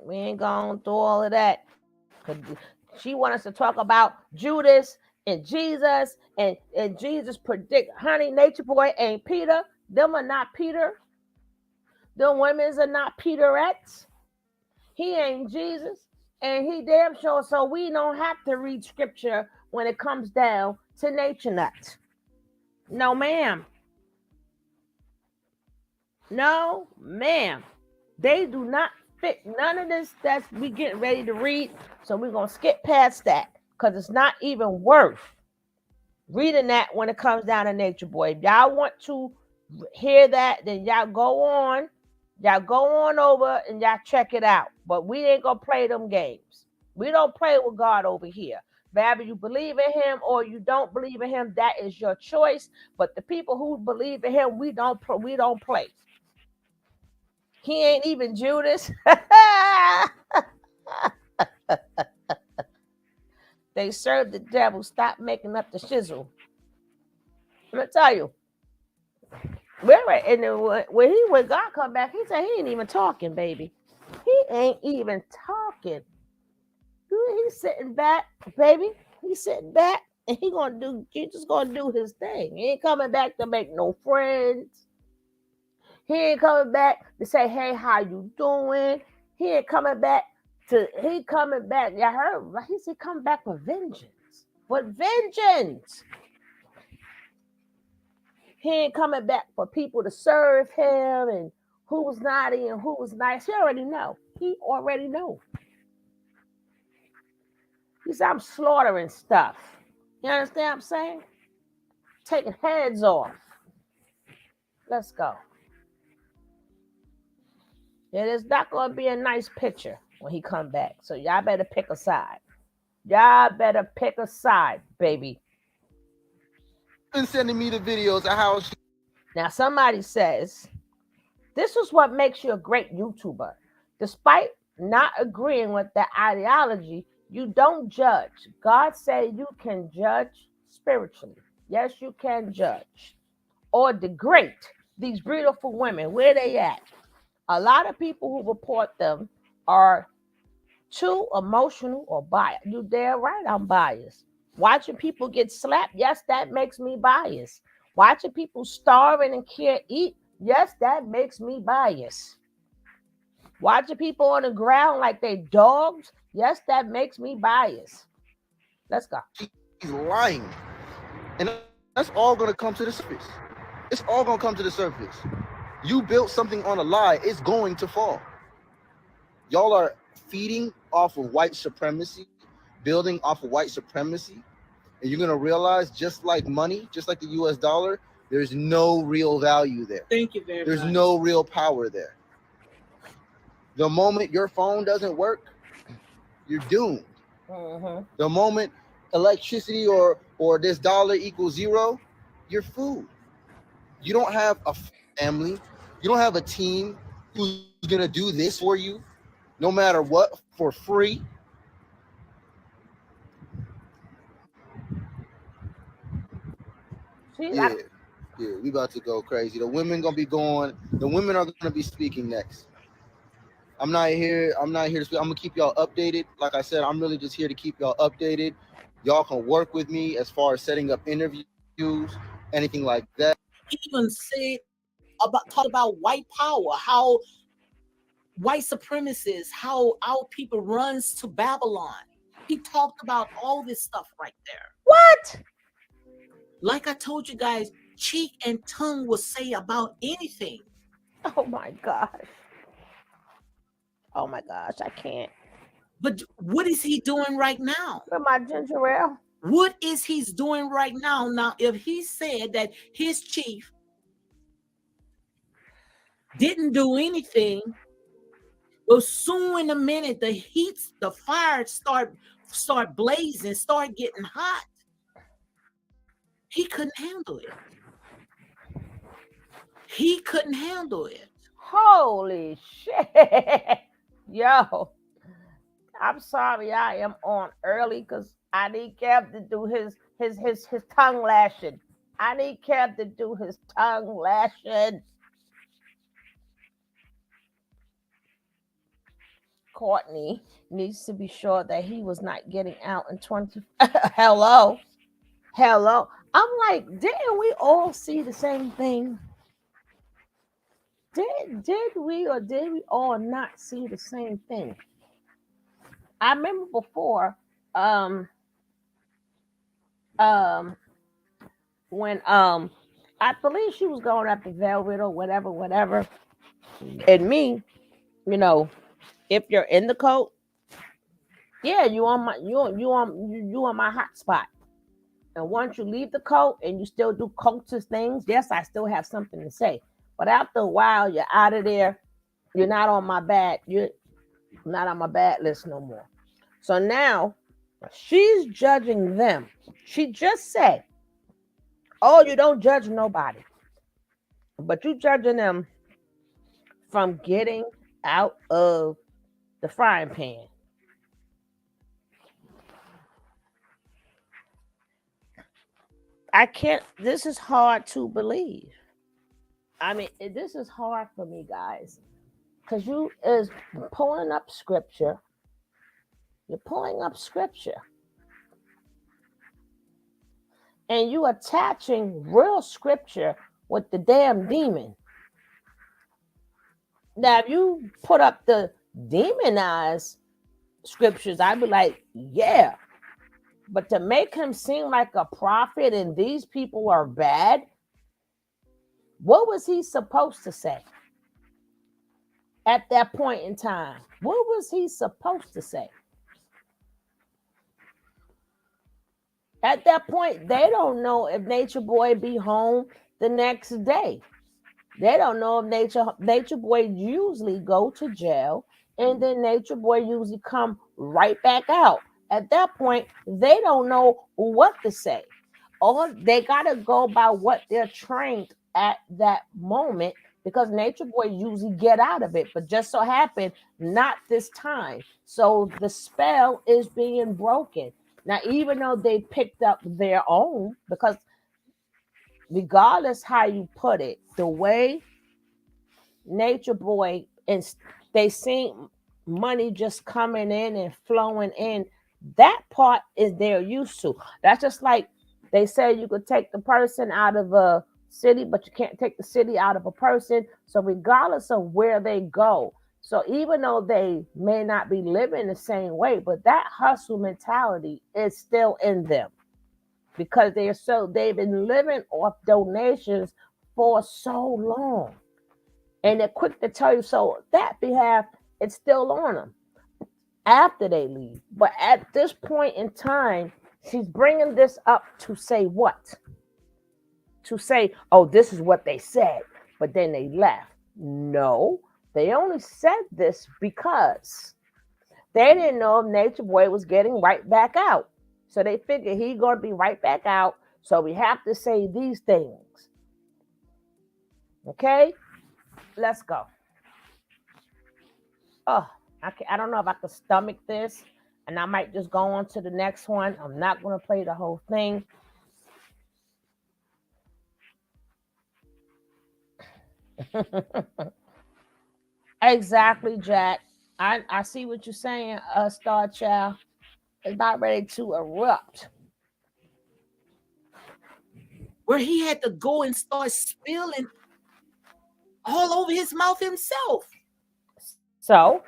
We ain't going through all of that. She wants us to talk about Judas and Jesus and Jesus predict, honey, Nature Boy ain't Peter. Them are not Peter. Them women's are not Peterettes. He ain't Jesus. And he damn sure, so we don't have to read scripture when it comes down to nature nuts. No, ma'am. No, ma'am. They do not fit none of this that's we getting ready to read. So we're gonna skip past that because it's not even worth reading that when it comes down to Nature Boy. If y'all want to hear that, then y'all go on. Y'all go on over and y'all check it out. But we ain't gonna play them games. We don't play with God over here. Whether you believe in him or you don't believe in him, that is your choice. But the people who believe in him, we don't play. He ain't even Judas. They serve the devil. Stop making up the shizzle. I'm gonna tell you. When God come back, he said he ain't even talking, baby. He ain't even talking. He's sitting back, baby. He's sitting back, and he's just gonna do his thing. He ain't coming back to make no friends. He ain't coming back to say, hey, how you doing? He ain't coming back Y'all heard, right? He said coming back with vengeance. With vengeance. He ain't coming back for people to serve him and who was naughty and who was nice. He already know. He said, I'm slaughtering stuff. You understand what I'm saying? Taking heads off. Let's go. It is not going to be a nice picture when he come back. So y'all better pick a side. Y'all better pick a side, baby. been sending me the videos of how she. Now, somebody says, this is what makes you a great YouTuber. Despite not agreeing with their ideology, you don't judge. God said you can judge spiritually. Yes, you can judge or degrade these beautiful women. Where they at? A lot of people who report them are too emotional or biased. You damn right I'm biased. Watching people get slapped, yes, that makes me biased. Watching people starving and can't eat, yes, that makes me biased. Watching people on the ground like they dogs, yes, that makes me biased. Let's go. She's lying, and that's all gonna come to the surface. It's all gonna come to the surface. You built something on a lie, it's going to fall. Y'all are feeding off of white supremacy, building off of white supremacy, and you're gonna realize, just like money, just like the US dollar, there's no real value there. Thank you very There's much. no real power there. The moment your phone doesn't work, you're doomed. Mm-hmm. The moment electricity or this dollar equals zero, you're food. You don't have a family. You don't have a team who's gonna do this for you, no matter what, for free. See, Yeah, yeah, we about to go crazy. The women gonna be going. The women are gonna be speaking next. I'm not here. I'm not here to speak. I'm gonna keep y'all updated. Like I said, I'm really just here to keep y'all updated. Y'all can work with me as far as setting up interviews, anything like that. Even said about talk about white power, how white supremacists, how our people runs to Babylon. He talked about all this stuff right there. what? Like I told you guys, cheek and tongue will say about anything. Oh my gosh. Oh my gosh, I can't. But what is he doing right now? With my ginger ale. What is he doing right now? Now, if he said that his chief didn't do anything, but soon in a minute the heat, the fire start blazing, start getting hot. He couldn't handle it. He couldn't handle it. Holy shit. Yo, I'm sorry I am on early because I need Kev to do his tongue lashing. I need Kev to do his tongue lashing. Courtney needs to be sure that he was not getting out in 20. Hello. Hello. I'm like, didn't we all see the same thing? Did we or did we all not see the same thing? I remember before, um, um, when I believe she was going after Velvet or whatever, whatever. And me, you know, if you're in the coat, yeah, you on my hot spot. And once you leave the coat and you still do cultist things, yes, I still have something to say. But after a while, you're out of there. You're not on my bad. You're not on my bad list no more. So now she's judging them. She just said, "Oh, you don't judge nobody, but you judging them from getting out of the frying pan." I can't. This is hard to believe. I mean, this is hard for me, guys, because you is pulling up scripture. You're pulling up scripture, and you attaching real scripture with the damn demon. Now, if you put up the demonized scriptures, I'd be like, yeah. But to make him seem like a prophet and these people are bad, what was he supposed to say at that point in time? What was he supposed to say? At that point, they don't know if Nature Boy be home the next day. They don't know if Nature Boy usually go to jail, and then Nature Boy usually come right back out. At that point, they don't know what to say. All they gotta go by what they're trained at that moment, because nature boy usually get out of it, but just so happened not this time. So the spell is being broken. Now, even though they picked up their own, because regardless how you put it, the way nature boy and they seen money just coming in and flowing in, that part is they're used to. That's just like they say you could take the person out of a city, but you can't take the city out of a person. So regardless of where they go, so even though they may not be living the same way, but that hustle mentality is still in them, because they've been living off donations for so long, and they're quick to tell you. So that behalf, it's still on them after they leave. But at this point in time, she's bringing this up to say what? To say, oh, this is what they said, but then they left. No, they only said this because they didn't know if Nature Boy was getting right back out. So they figured he's going to be right back out. So we have to say these things. Okay, let's go. Oh, I don't know if I can stomach this, and I might just go on to the next one. I'm not going to play the whole thing. Exactly, Jack. I see what you're saying, Star Child. It's about ready to erupt. Where he had to go and start spilling all over his mouth himself. So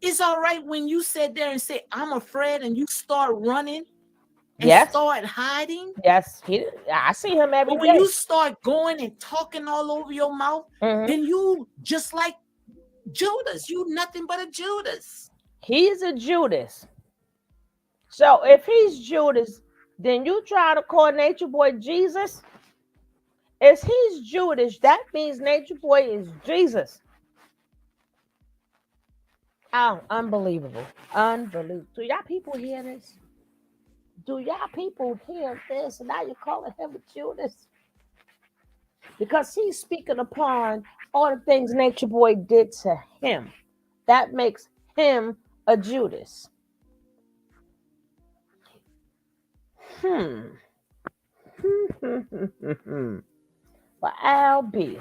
it's all right when you sit there and say, I'm afraid, and you start running and yes, start hiding. yes, I see him every But when day. you start going and talking all over your mouth, then you just like Judas. You nothing but a Judas. He's a Judas. So if he's Judas, then you try to call Nature Boy Jesus. If he's Judas, that means Nature Boy is Jesus. Oh, unbelievable. Unbelievable. Do y'all people hear this? Do y'all people hear this? And now you're calling him a Judas? Because he's speaking upon all the things Nature Boy did to him. That makes him a Judas. But I'll be.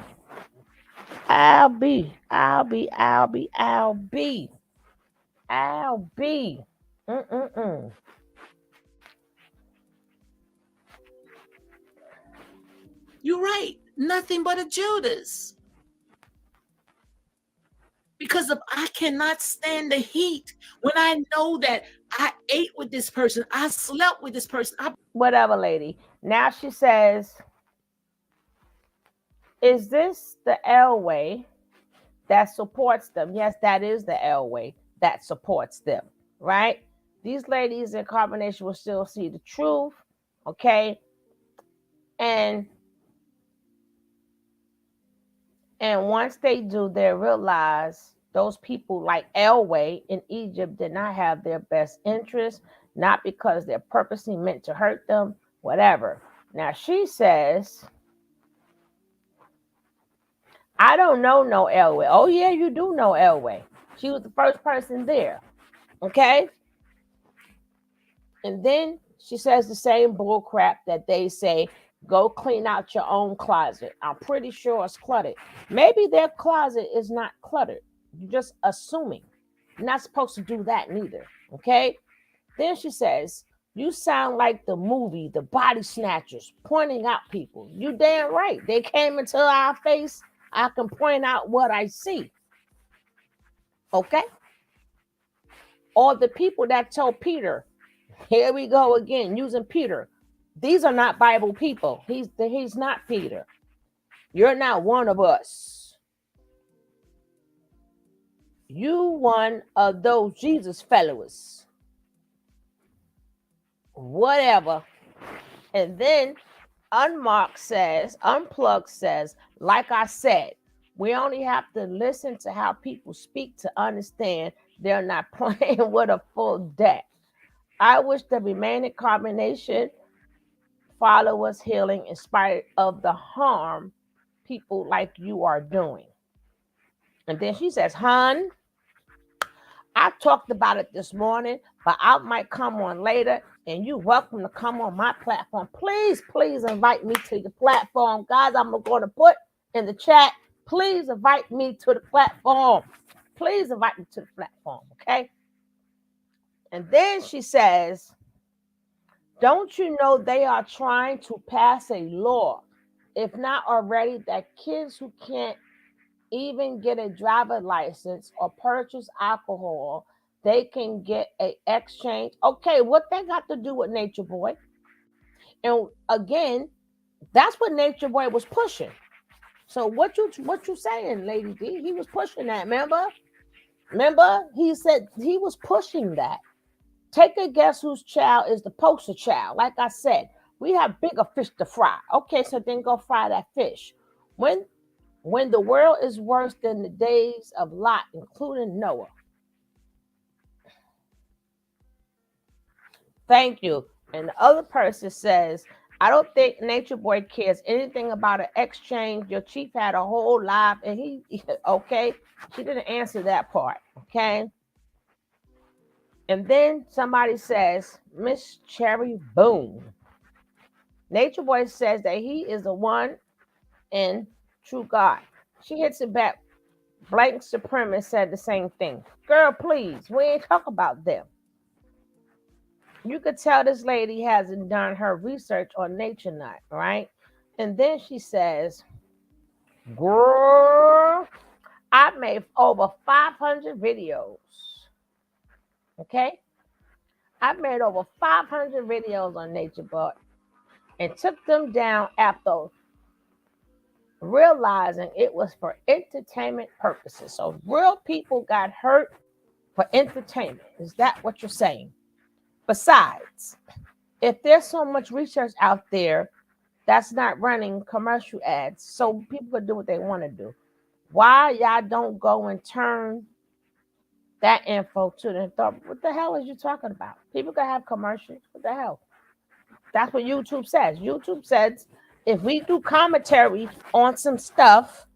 You're right. Nothing but a Judas. Because if I cannot stand the heat, when I know that I ate with this person, I slept with this person. Whatever, lady. Now she says, is this the L way that supports them? Yes, that is the L way that supports them, right? These ladies in combination will still see the truth, okay? And once they do, they realize those people like Elway in Egypt did not have their best interest, not because they're purposely meant to hurt them, whatever. Now she says, I don't know no Elway. Oh yeah, you do know Elway. She was the first person there, okay? And then she says the same bull crap that they say, go clean out your own closet. I'm pretty sure it's cluttered. Maybe their closet is not cluttered. You're just assuming. You're not supposed to do that neither, okay? Then she says, you sound like the movie, The Body Snatchers, pointing out people. You damn right. They came into our face. I can point out what I see, okay? Or the people that told Peter, here we go again, using Peter. These are not Bible people. He's not Peter. You're not one of us. You one of those Jesus followers. Whatever. And then Unplugged says, like I said, we only have to listen to how people speak to understand they're not playing with a full deck. I wish the remaining combination follow us healing in spite of the harm people like you are doing. And then she says, "Hun, I talked about it this morning, but I might come on later, and you're welcome to come on my platform. Please, please invite me to your platform. Guys, I'm going to put in the chat, please invite me to the platform. Please invite me to the platform, okay?" And then she says, "Don't you know they are trying to pass a law, if not already, that kids who can't even get a driver license or purchase alcohol, they can get a exchange?" Okay, what that got to do with Nature Boy? And again, that's what Nature Boy was pushing. So what you saying, Lady D? He was pushing that. Remember, he said he was pushing that. Take a guess whose child is the poster child. Like I said, we have bigger fish to fry. Okay, so then go fry that fish. When when the world is worse than the days of Lot, including Noah. Thank you. And the other person says, "I don't think Nature Boy cares anything about an exchange. Your chief had a whole life and okay, she didn't answer that part. Okay. And then somebody says, Miss Cherry Boom. Nature Boy says that he is the one and true God. She hits it back. Blank Supremacist said the same thing. Girl, please, we ain't talk about them. You could tell this lady hasn't done her research on Nature Nut, right? And then she says, "Girl, I made over 500 videos. Okay? I made over 500 videos on Nature Boy and took them down after realizing it was for entertainment purposes." So real people got hurt for entertainment. Is that what you're saying? Besides, if there's so much research out there that's not running commercial ads, so people can do what they want to do, why y'all don't go and turn that info to them? What the hell is you talking about? People can have commercials. What the hell? That's what YouTube says. YouTube says if we do commentary on some stuff,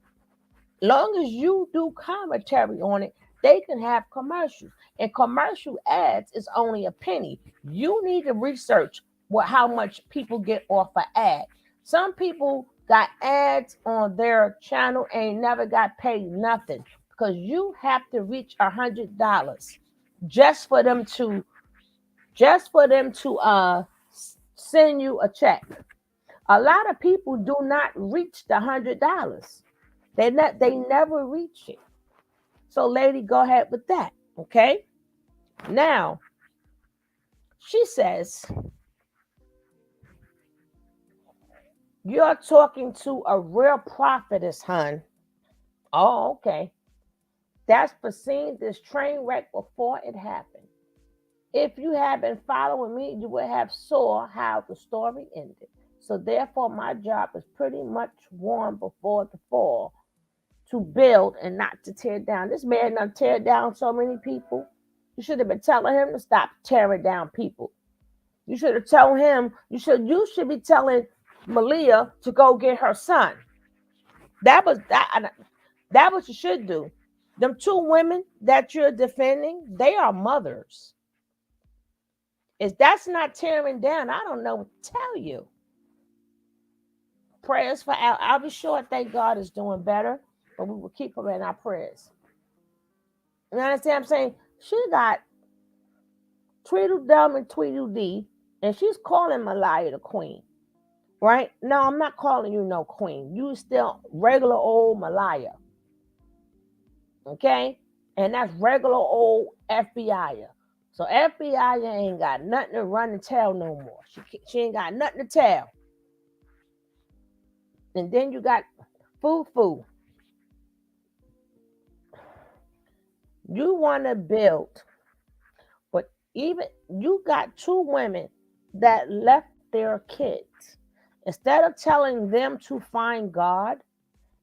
long as you do commentary on it, they can have commercials. And commercial ads is only a penny. You need to research how much people get off an ad. Some people got ads on their channel and never got paid nothing because you have to reach $100 just for them to send you a check. A lot of people do not reach the $100. They never reach it. So, lady, go ahead with that. Okay. Now, she says, "You're talking to a real prophetess, hun." Oh, okay. That's for seeing this train wreck before it happened. If you had been following me, you would have saw how the story ended. So therefore, my job is pretty much warm before the fall, to build and not to tear down. This man done tear down so many people. You should have been telling him to stop tearing down people. You should have told him, you should be telling Malia to go get her son. That what you should do. Them two women that you're defending, they are mothers. If that's not tearing down, I don't know what to tell you. Prayers for Al. I'll be sure. Thank God is doing better, but we will keep her in our prayers. You understand what I'm saying? She got Tweedledum and Tweedledee, and she's calling Malaya the queen, right? No, I'm not calling you no queen. You still regular old Malaya, okay? And that's regular old FBI. So FBI ain't got nothing to run and tell no more. She ain't got nothing to tell. And then you got Fufu. You want to build, but even you got two women that left their kids. Instead of telling them to find God,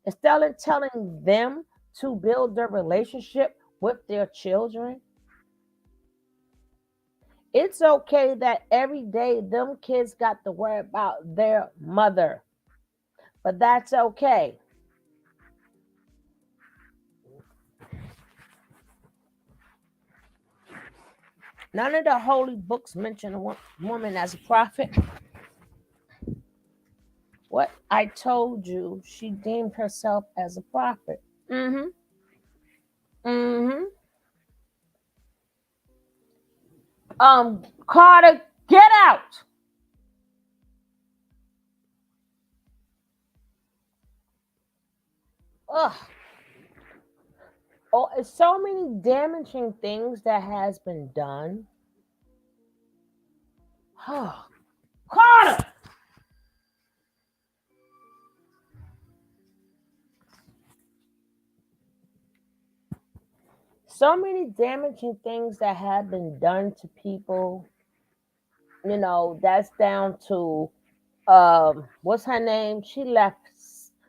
instead of telling them to build their relationship with their children, It's okay that every day them kids got to worry about their mother, but that's okay. None of the holy books mention a woman as a prophet. What I told you, she deemed herself as a prophet. Mm-hmm. Mm-hmm. Carter, get out. Ugh. Oh, it's so many damaging things that has been done. Oh, Carter. So many damaging things that have been done to people. That's down to what's her name? She left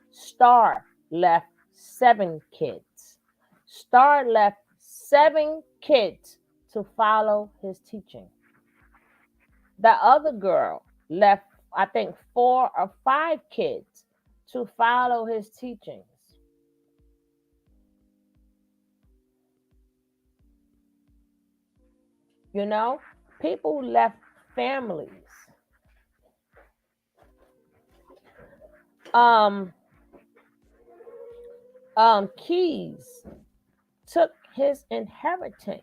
Star left 7 kids. Star left 7 kids to follow his teaching. The other girl left, I think, 4 or 5 kids to follow his teachings. You know, people left families. Um, Keys took his inheritance.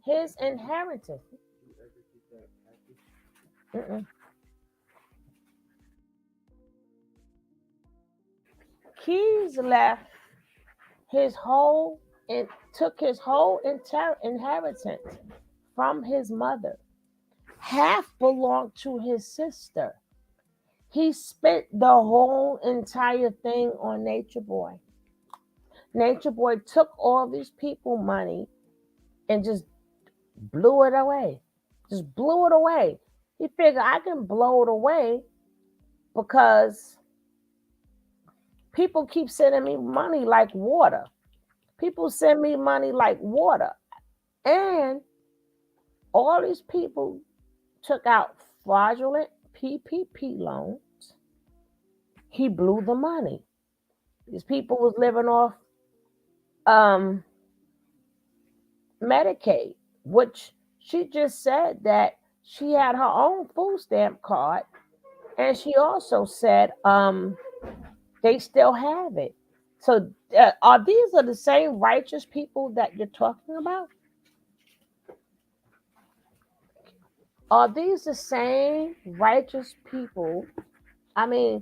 His inheritance. Mm-mm. Keys left his whole and took his whole inheritance from his mother. Half belonged to his sister. He spent the whole entire thing on Nature Boy. Nature Boy took all these people money and just blew it away. Just blew it away. He figured I can blow it away because people keep sending me money like water. People send me money like water. And all these people took out fraudulent PPP loans. He blew the money. These people was living off um, Medicaid, which she just said that she had her own food stamp card, and she also said they still have it. So are these are the same righteous people that you're talking about? Are these the same righteous people? I mean,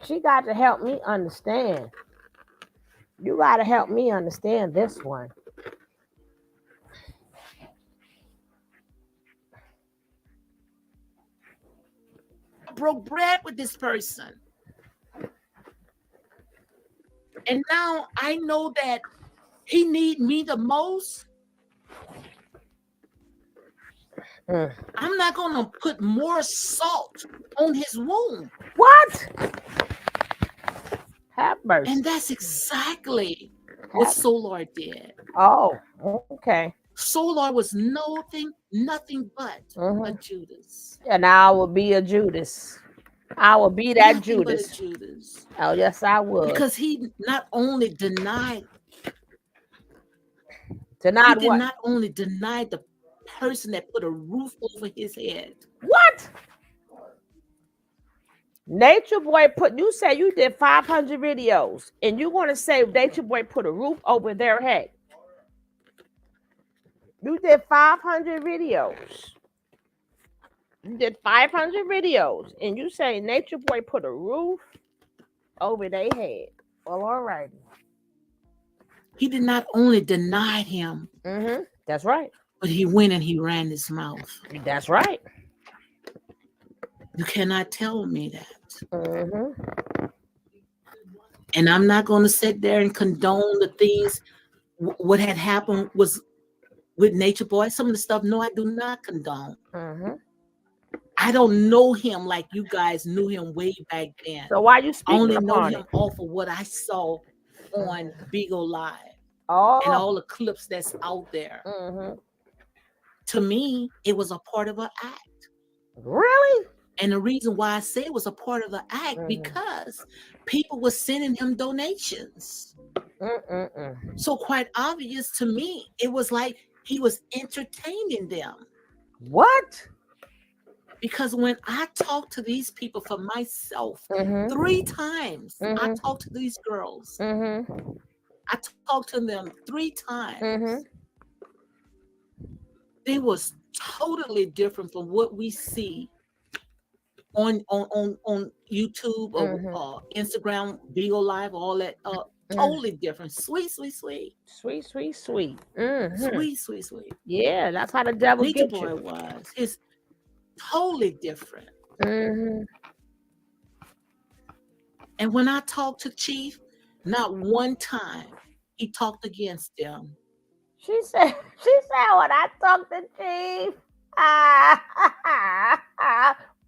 she got to help me understand. You got to help me understand this one. Broke bread with this person. And now I know that he need me the most. I'm not going to put more salt on his wound. What? Have mercy. And that's exactly what Solar did. Oh, okay. Solar was nothing but a Judas. And I will be a Judas. I will be that Nothing Judas. but a Judas. Oh, yes, I would. Because he not only denied. Denied he did what? not only deny the person that put a roof over his head. What? Nature Boy you said you did 500 videos, and you're going to say Nature Boy put a roof over their head. You did 500 videos. You did 500 videos, and you say Nature Boy put a roof over their head. Well, all right. He did not only deny him. That's right. But he went and he ran his mouth. That's right. You cannot tell me that. And I'm not going to sit there and condone the things. What had happened was with Nature Boy. Some of the stuff, no, I do not condone. I don't know him like you guys knew him way back then. So why you speaking I only know him off of what I saw on Beagle Live. Oh. And all the clips that's out there. to me, it was a part of an act. Really? And the reason why I say it was a part of the act, because people were sending him donations. So quite obvious to me, it was like he was entertaining them. What? Because when I talked to these people for myself, 3 times, I talked to these girls. I talked to them 3 times. They was totally different from what we see on YouTube or Instagram, video live, all that. Totally different. Sweet. Sweet. Sweet. Yeah, that's how the devil Nature gets Boy you. was. It's totally different. And when I talked to Chief, not one time he talked against them. She said when I talked to Chief,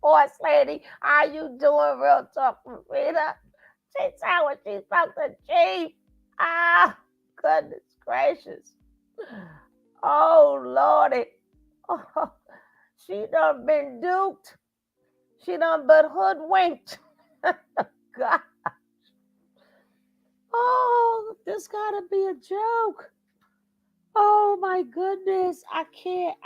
horse lady, are you doing real talk, Rita? She said when she talked to Chief, goodness gracious. Oh Lordy. Oh, she done been duped. She done been hoodwinked. God. Oh, this gotta be a joke. Oh my goodness. I can't.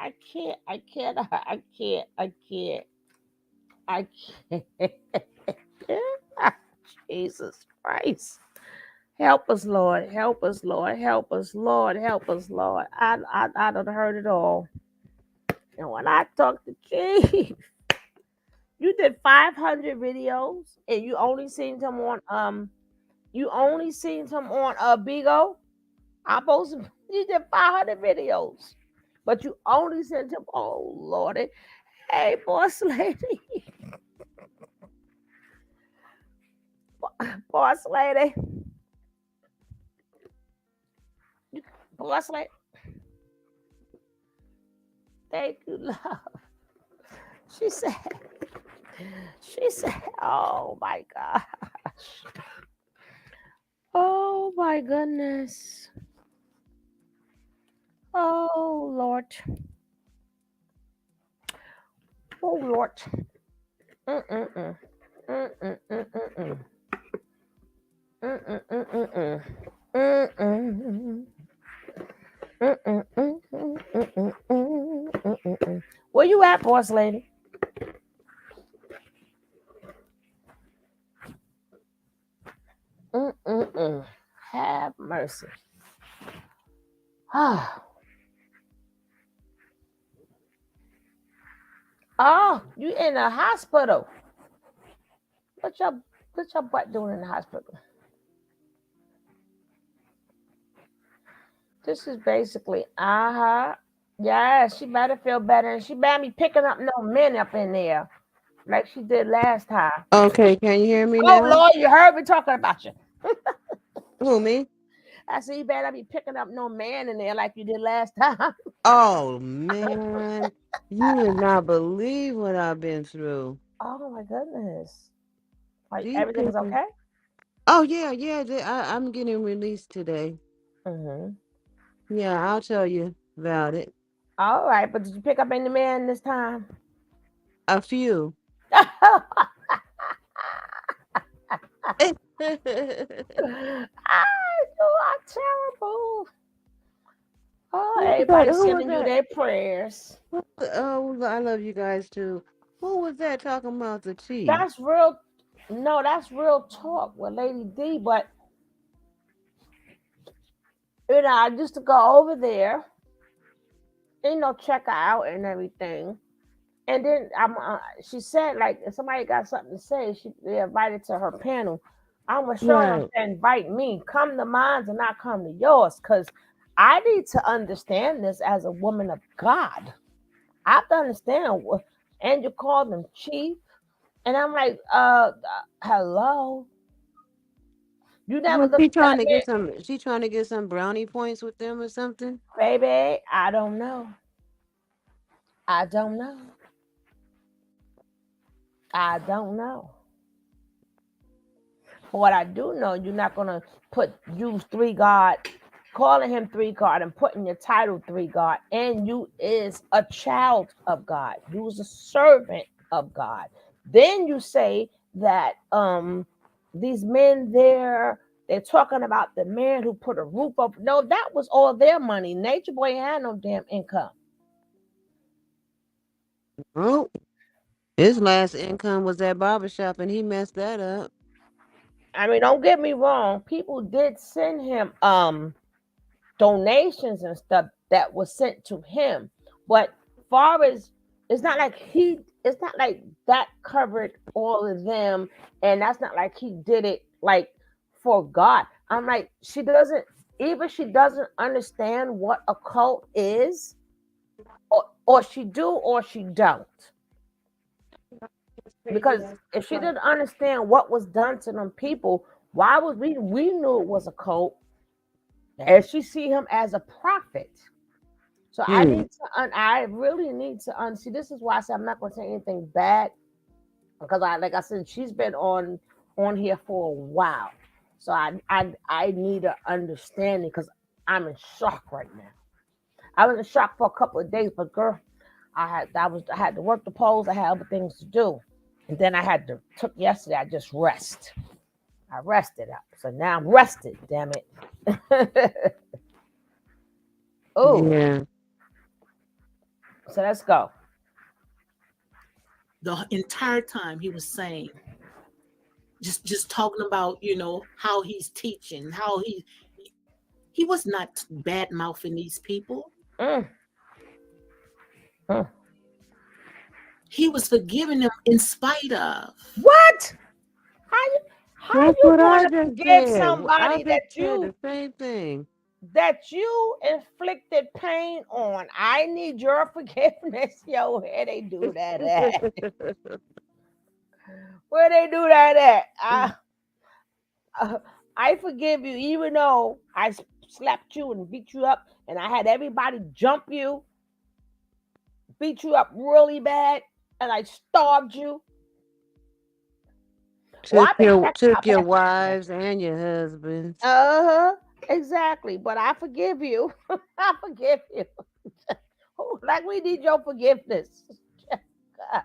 Jesus Christ. Help us, Lord. Help us, Lord. Help us, Lord. Help us, Lord. I done heard it all. And when I talked to Chief, you did 500 videos and you only seen him on Bigo. You did 500 videos. But you only sent him, oh Lordy. Hey, boss lady. Boss lady. Boss lady. Thank you, love. She said, oh my gosh. Oh my goodness. Oh Lord. Oh Lord. Mm-mm-mm. Mm-mm-mm-mm-mm. Mm-mm-mm-mm-mm. Mm-mm. Mm-mm-mm-mm-mm-mm-mm-mm. Where you at, boss lady? Mm-mm-mm. Have mercy. Oh, you in the hospital. What your butt doing in the hospital? This is basically, yeah, she better feel better. And she better be picking up no men up in there like she did last time. Okay, can you hear me Oh, now? Lord, you heard me talking about you. Who, me? I said, you better be picking up no man in there like you did last time. Oh, man. You would not believe what I've been through. Oh, my goodness. Like, These everything's people. okay? Oh, yeah. I'm getting released today. Mm-hmm. Yeah, I'll tell you about it. All right, but did you pick up any man this time? A few. You are terrible. Oh, Who was that? everybody Who was sending you that? their prayers. Oh, I love you guys too. Who was that talking about the tea? That's real. No, that's real talk with Lady D. But I used to go over there, check her out and everything. And then she said, like, if somebody got something to say, they invited to her panel. I'm assuring them Right. to invite me. Come to mine and not come to yours, because I need to understand this as a woman of God. I have to understand what, and you call them chief, and I'm like, hello. You never Was looked she at trying to me, get some? She trying to get some brownie points with them or something? baby. I don't know. I don't know. I don't know. But what I do know, you're not gonna use 3 God calling him three God and putting your title three God, and you is a child of God. You was a servant of God. Then you say that these men there, they're talking about the man who put a roof up. No, that was all their money. Nature Boy had no damn income. Oh, his last income was that barbershop, and he messed that up. I mean, don't get me wrong. People did send him donations and stuff that was sent to him, but far as it's not like that covered all of them, and that's not like he did it like for God. I'm like, she doesn't understand what a cult is, or she do or she don't. Because if she didn't understand what was done to them people, why was we knew it was a cult, and she see him as a prophet. So Hmm. I really need to see. This is why I said I'm not going to say anything bad, because like I said, she's been on here for a while. So I need an understanding, because I'm in shock right now. I was in shock for a couple of days, but girl, I had to work the polls. I had other things to do, and then I had to took yesterday. I just rest. I rested up, so now I'm rested. Damn it. Oh, Yeah. so let's go. The entire time he was saying, just talking about, how he's teaching, how he was not bad mouthing these people. Mm, mm. He was forgiving them in spite of. What? How you how That's you what I gonna just forgive said. I somebody just said the same thing. that you inflicted pain on? I need your forgiveness. Yo, where they do that at? Where they do that at? Uh, I forgive you, even though I slapped you and beat you up, and I had everybody jump you, beat you up really bad, and I starved you. Well, took I've been your checking my took your background. wives and your husbands. Uh-huh. Exactly. But I forgive you. I forgive you. Like, we need your forgiveness. God.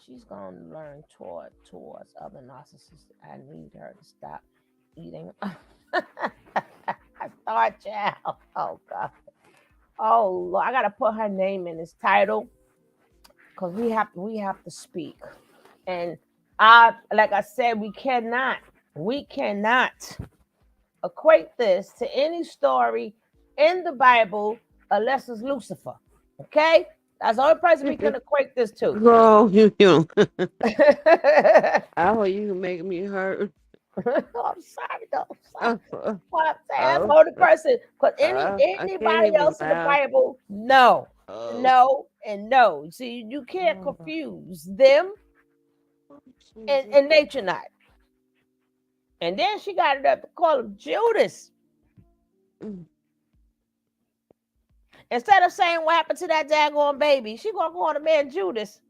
She's gonna learn towards other narcissists. I need her to stop eating. Star child. Oh God. Oh Lord. I gotta put her name in this title, because we have to speak. And like I said, we cannot equate this to any story in the Bible unless it's Lucifer. Okay? That's the only person we can equate this to. Girl, you. I'm I hope you make me hurt. sorry, though. I'm sorry. Oh, What I'm saying, that's the oh, only person. Because I can't anybody even else in the laugh. Bible, no, Oh, no, and no. See, you can't oh, confuse them Jesus. and nature not. And then she got it up to call him Judas. Mm. Instead of saying what happened to that daggone baby, she gonna call the man Judas.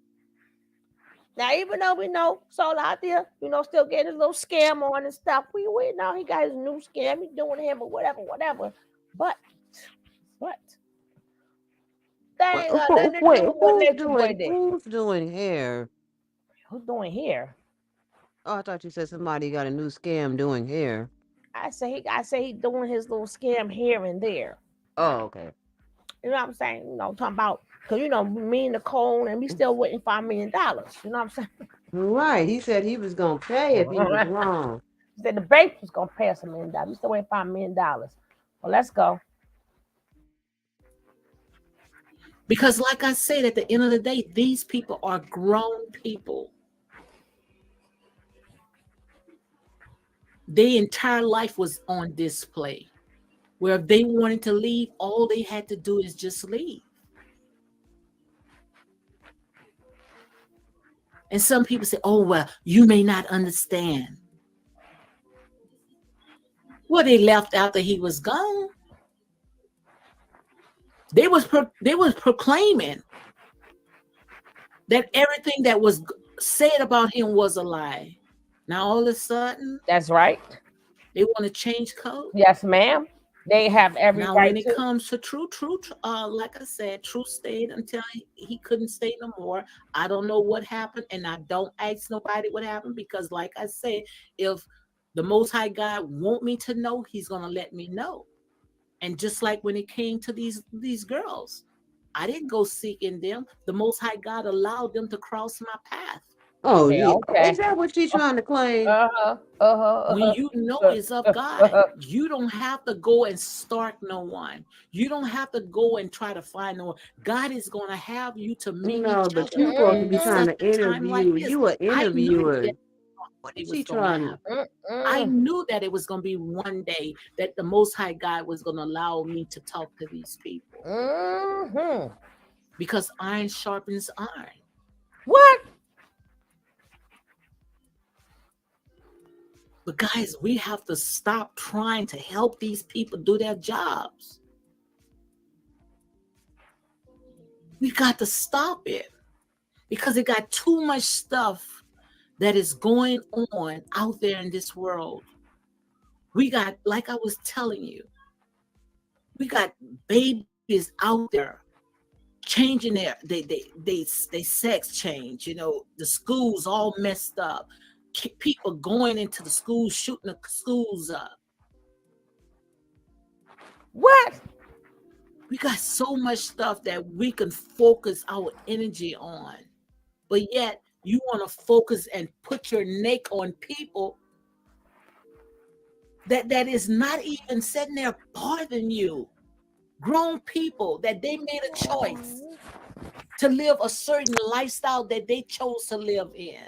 Now, even though we know Saul out there, still getting his little scam on and stuff, we know he got his new scam, he's doing him or whatever. But that ain't got nothing to do Wait, with what Nature Boy did. who's doing hair? Who's doing here? Oh, I thought you said somebody got a new scam doing hair. I say he doing his little scam here and there. Oh, okay. You know what I'm saying? Talking about, because me and Nicole, and we still waiting $5 million. You know what I'm saying? Right. He said he was gonna pay if he was wrong. He said the bank was gonna pay us $1 million. We still waiting $5 million. Well, let's go. Because, like I said, at the end of the day, these people are grown people. Their entire life was on display. Where if they wanted to leave, all they had to do is just leave. And some people say, oh, well, you may not understand. Well, they left after he was gone. They was proclaiming that everything that was said about him was a lie. Now all of a sudden That's right. they want to change code. Yes, ma'am. They have every Now when right it to. comes to like I said, True stayed until he couldn't stay no more. I don't know what happened, and I don't ask nobody what happened, because like I said, if the Most High God want me to know, He's gonna let me know. And just like when it came to these girls, I didn't go seeking them. The Most High God allowed them to cross my path. Oh Yeah, yeah. Is okay. that what she trying to claim? Uh-huh. When Uh-huh. you know Uh-huh. it's of God, you don't have to go and stalk no one. You don't have to go and try to find no one. God is going to have you to meet No, each but other you supposed to in be Mm-mm. trying such to a time like interview. this. You an I knew interviewer. that what it What was she going to trying to? happen. I Mm-mm. knew that it was going to be one day that the Most High God was going to allow me to talk to these people, Mm-hmm. because iron sharpens iron. What? But guys, we have to stop trying to help these people do their jobs. We got to stop it, because it got too much stuff that is going on out there in this world. We got, like I was telling you, we got babies out there changing they sex change. The schools all messed up. People going into the schools, shooting the schools up. What? We got so much stuff that we can focus our energy on, but yet you want to focus and put your neck on people that is not even sitting there bothering you. Grown people that they made a choice to live a certain lifestyle that they chose to live in.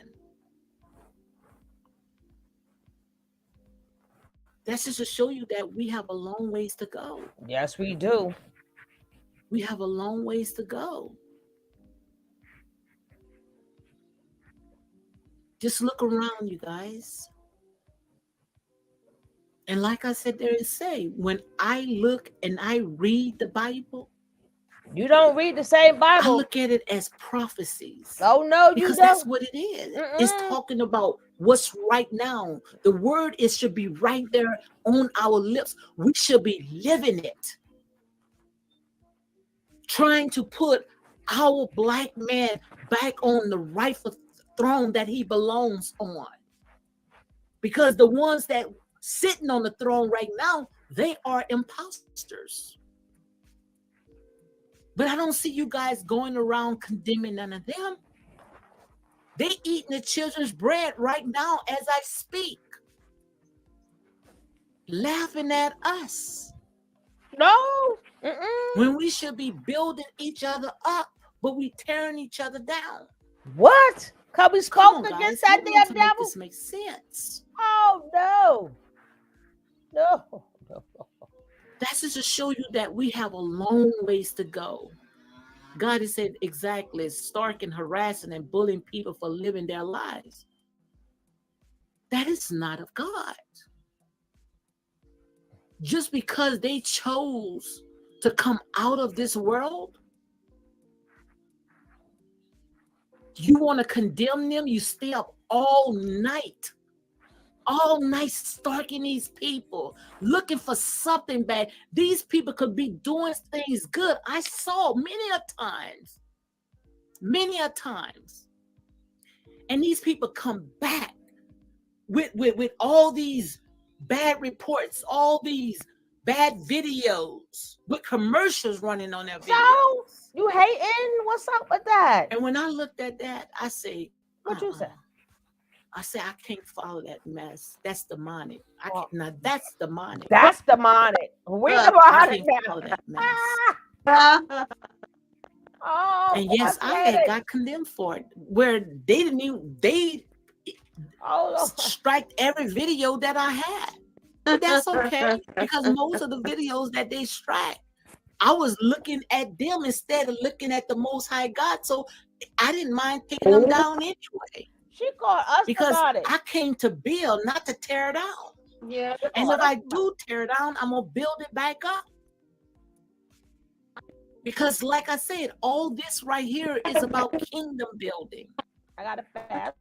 That's just to show you that we have a long ways to go. Yes, we do. We have a long ways to go. Just look around, you guys. And like I said there and say, when I look and I read the Bible, You don't read the same I Bible. look at it as prophecies, Oh no, you because that's don't. what it is. It's Mm-mm. talking about what's right now. The word is should be right there on our lips. We should be living it, trying to put our black man back on the rightful throne that he belongs on. Because the ones that sitting on the throne right now, they are imposters. But I don't see you guys going around condemning none of them. They eating the children's bread right now as I speak, laughing at us, No. Mm-mm. when we should be building each other up, but we tearing each other down. What? Cause we Come spoke on, against guys, that help me to damn make devil? this make sense. Oh no. No. That's just to show you that we have a long ways to go. God has said exactly, stalking, harassing, and bullying people for living their lives. That is not of God. Just because they chose to come out of this world, you want to condemn them? You stay up all night stalking these people, looking for something bad. These people could be doing things good. I saw many a times. And these people come back with all these bad reports, all these bad videos, with commercials running on their videos. So you hating? What's up with that? And when I looked at that, I say, What you say? I say, I can't follow that mess. That's demonic. Now that's demonic. That's demonic. We I demonic can't follow now. that mess. Oh, And yes, I had got condemned for it, where they didn't even strike every video that I had. But that's okay, because most of the videos that they strike, I was looking at them instead of looking at the Most High God. So I didn't mind taking them down anyway. She called us Because demonic. I came to build, not to tear down. Yeah. And if I do tear down, I'm going to build it back up. Because like I said, all this right here is about kingdom building. I got to fast.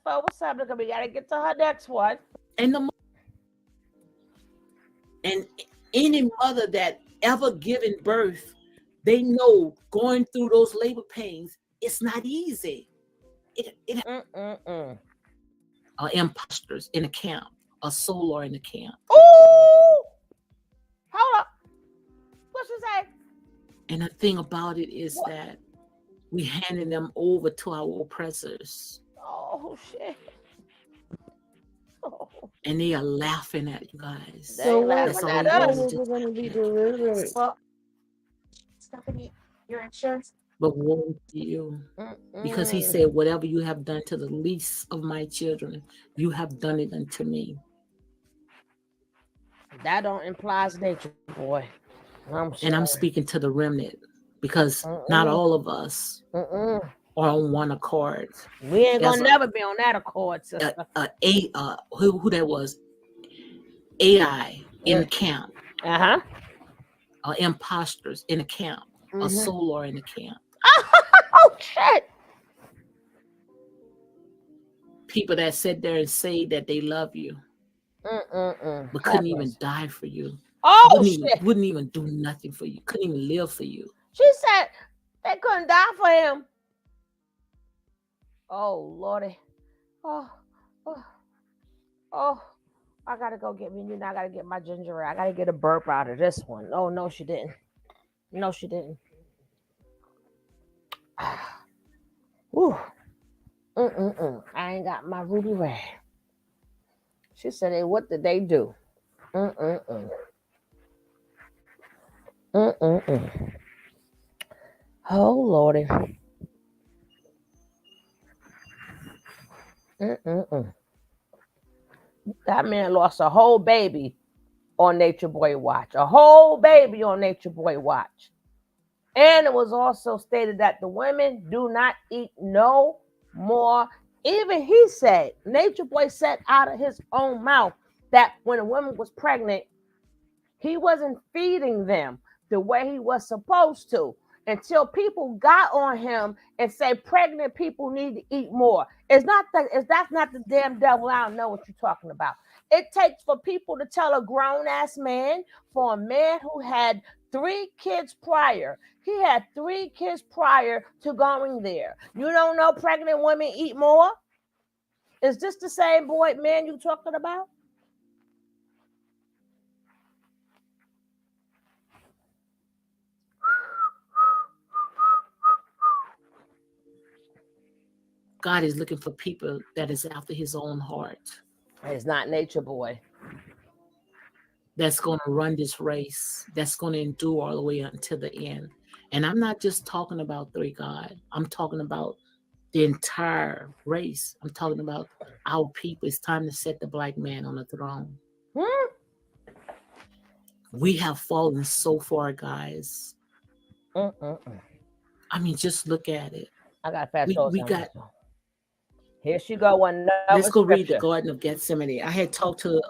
What's happening? We gotta get to her next one. And the and any mother that ever given birth, they know going through those labor pains, it's not easy. It imposters in a camp, a solar in a camp. Ooh! Hold up. What you say? And the thing about it is that we handing them over to our oppressors. Oh shit. Oh. And they are laughing at you guys. They So laughing That's all at you when us. do. is it going to be delivered? Well, Stephanie, your insurance. But woe to you. Because he said, whatever you have done to the least of my children, you have done it unto me. That don't implies nature, boy. And I'm speaking to the remnant, because not all of us are on one accord. We ain't gonna never be on that accord, sister. Who that was? AI in the camp. Imposters in the camp. A solar in the camp. Oh shit. People that sit there and say that they love you, but couldn't even die for you. Oh wouldn't even do nothing for you. Couldn't even live for you. She said they couldn't die for him. Oh Lordy. Oh. I gotta go get me. I gotta get my ginger ale. I gotta get a burp out of this one. Oh no, she didn't. No, she didn't. Ooh. I ain't got my ruby red. She said, "Hey, what did they do?" Oh Lordy. That man lost a whole baby on Nature Boy Watch. A whole baby on Nature Boy Watch. And it was also stated that the women do not eat no more. Even he said, Nature Boy said out of his own mouth that when a woman was pregnant, he wasn't feeding them the way he was supposed to, until people got on him and say pregnant people need to eat more. That's not the damn devil. I don't know what you're talking about. It takes for people to tell a grown-ass man, for a man who had 3 kids prior. He had 3 kids prior to going there. You don't know pregnant women eat more? Is this the same boy man you talking about? God is looking for people that is after his own heart. It's not Nature Boy. That's going to run this race. That's going to endure all the way until the end. And I'm not just talking about 3 God. I'm talking about the entire race. I'm talking about our people. It's time to set the black man on the throne. We have fallen so far, guys. I mean, just look at it. I got fast. We got. Here she go. Let's go read the Garden of Gethsemane. I had talked to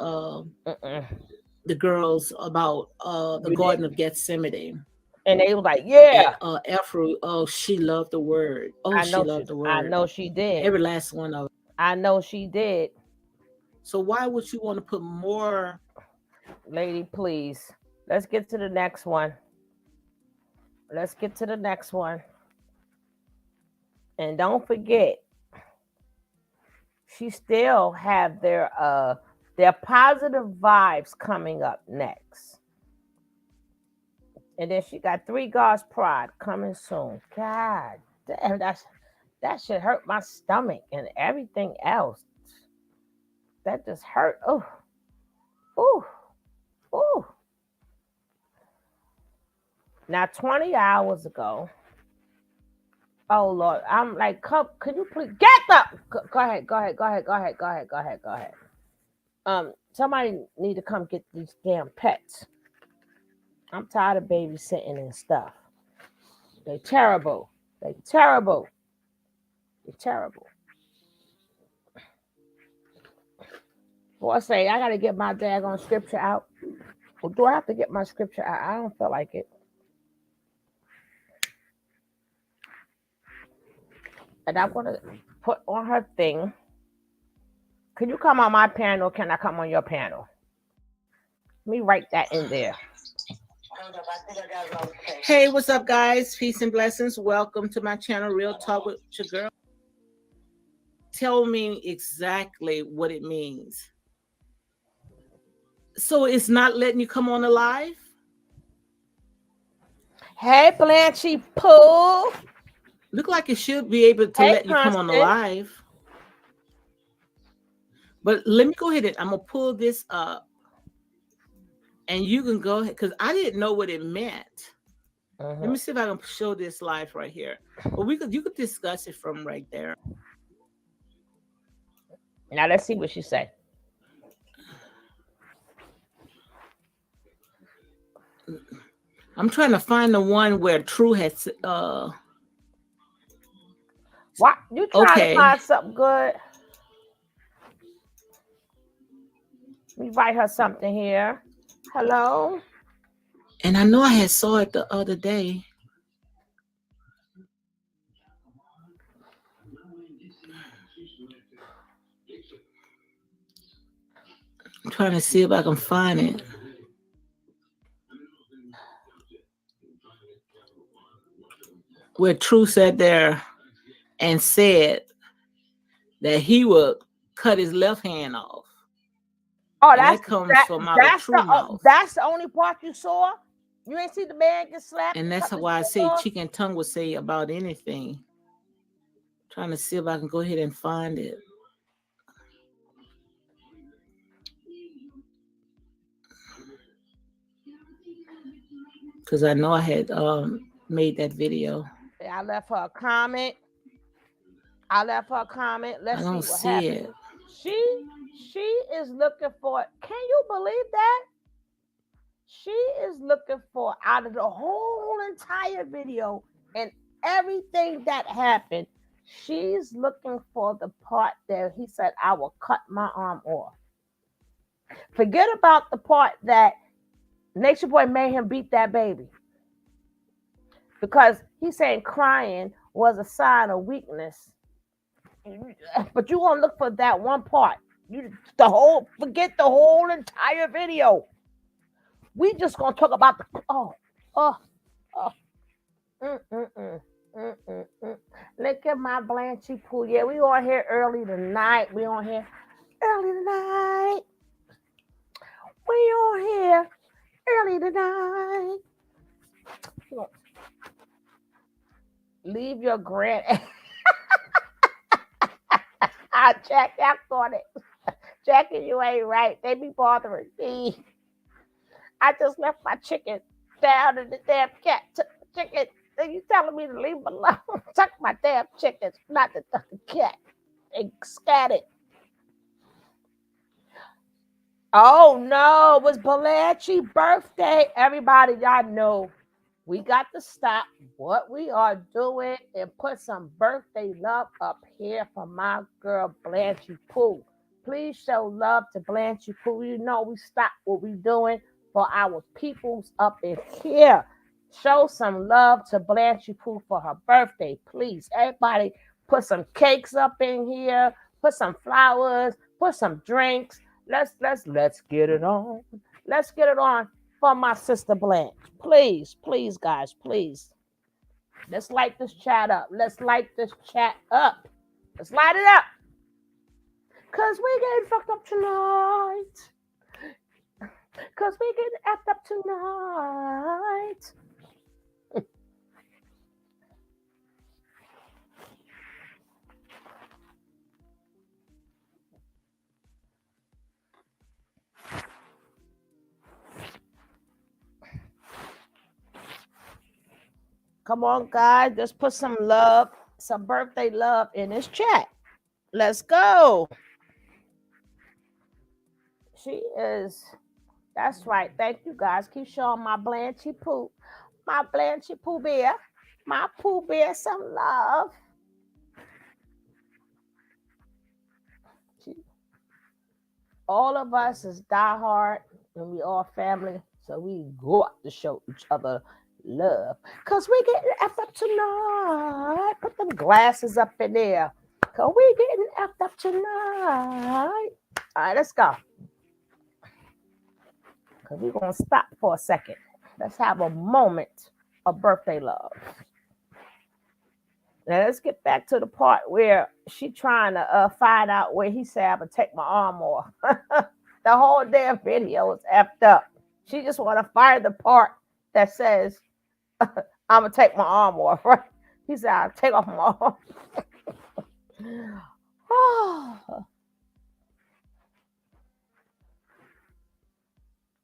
the girls about the Garden of Gethsemane. And they was like, yeah. Afro, she loved the word. She loved the word. I know she did. Every last one of them. I know she did. So why would you want to put more? Lady, please. Let's get to the next one. And don't forget, she still have their positive vibes coming up next. And then she got 3 God's Pride coming soon. God damn, that should hurt my stomach and everything else. That just hurt. Oh. Now, 20 hours ago. Oh Lord, I'm like, could you please get up? Go ahead. Somebody need to come get these damn pets. I'm tired of babysitting and stuff. They're terrible. Boy, say I gotta get my daggone scripture out. Or do I have to get my scripture out? I don't feel like it. And I'm gonna put on her thing Can you come on my panel? Can I come on your panel? Let me write that in there. Hey, what's up, guys? Peace and blessings. Welcome to my channel, Real Talk with your girl. Tell me exactly what it means. So it's not letting you come on the live? Hey, Blanchy Pooh. Look like it should be able to Hey, let you come on the Constant. live. But let me go ahead and I'm going to pull this up. And you can go ahead, because I didn't know what it meant. Let me see if I can show this live right here. But you could discuss it from right there. Now let's see what she said. I'm trying to find the one where True has What you trying to find something good? Let me write her something here. Hello. And I know I had saw it the other day. I'm trying to see if I can find it. Where True sat there and said that he would cut his left hand off. Oh, that comes from out of True mouth. That's the only part you saw? You ain't see the man get slapped? And that's why I say chicken tongue would say about anything. Trying to see if I can go ahead and find it. Because I know I had made that video. I left her a comment. Let's I don't see what see happened. it. She is looking for, can you believe that? She is looking for, out of the whole entire video and everything that happened, she's looking for the part that he said, I will cut my arm off. Forget about the part that Nature Boy made him beat that baby. Because he's saying crying was a sign of weakness. But you want to look for that one part. Forget the whole entire video. We just gonna talk about the Look at my Blanchy Pooh. Yeah, we on here early tonight. We on here early tonight. Leave your grand. Jack on it. Jackie, you ain't right. They be bothering me. I just left my chicken down and the damn cat took the chicken. And you telling me to leave them alone? Tuck my damn chickens, not the cat. They scattered. Oh no, it was Blanche's birthday. Everybody, y'all know we got to stop what we are doing and put some birthday love up here for my girl Blanchy Pooh. Please show love to Blanchy Pooh. You know we stop what we doing for our peoples up in here. Show some love to Blanchy Pooh for her birthday, please. Everybody put some cakes up in here, put some flowers, put some drinks. Let's get it on. Let's get it on for my sister Blanche. Please, guys, please. Let's light this chat up. Let's light it up. Cause we getting fucked up tonight. Cause we getting effed up tonight. Come on, guys. Let's put some love, some birthday love in this chat. Let's go. She is. That's right. Thank you, guys. Keep showing my Blanchy Pooh bear, my Pooh bear some love. All of us is diehard and we all family, so we go out to show each other love. Cause we getting effed up tonight. Put them glasses up in there. Cause we getting effed up tonight. All right, let's go. Cause we're gonna stop for a second. Let's have a moment of birthday love. Now let's get back to the part where she trying to find out where he said I'm gonna take my arm off. The whole damn video is effed up. She just want to fire the part that says I'm gonna take my arm off. Right? He said I'll take off my arm. Oh,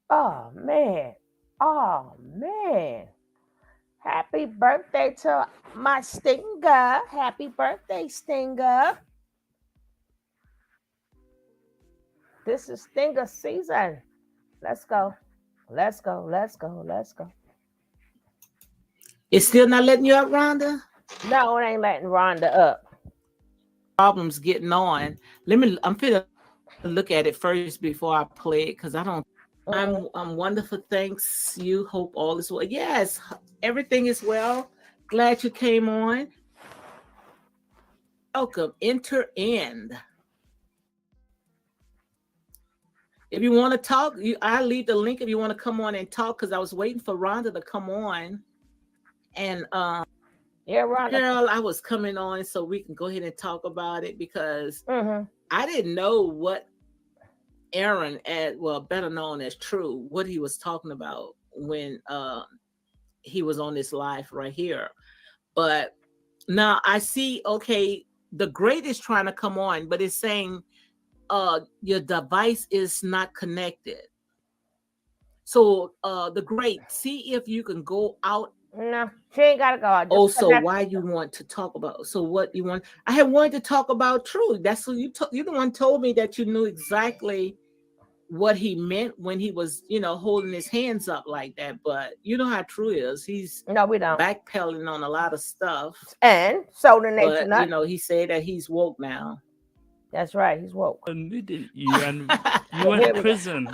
oh man. Oh man. Happy birthday to my Stinger. Happy birthday, Stinger. This is Stinger season. Let's go. Let's go. Let's go. Let's go. It's still not letting you up, Rhonda? No, it ain't letting Rhonda up. Problems getting on. I'm finna look at it first before I play it because I don't. I'm wonderful. Thanks. You hope all is well. Yes, everything is well. Glad you came on. Welcome. Enter in. If you want to talk, I'll leave the link if you want to come on and talk because I was waiting for Rhonda to come on. And yeah, Rhonda. Girl, I was coming on so we can go ahead and talk about it because I didn't know what Aaron, better known as True, what he was talking about when he was on this live right here. But now I see, okay, the great is trying to come on, but it's saying your device is not connected. So the great, see if you can go out. No, she ain't gotta go. So why you want to talk about? So what you want? I had wanted to talk about True. That's what you the one told me that you knew exactly what he meant when he was, holding his hands up like that. But you know how True is. He's no, we don't backpedaling on a lot of stuff. And so the nation, he said that he's woke now. That's right, he's woke. Admitted you and you went to prison.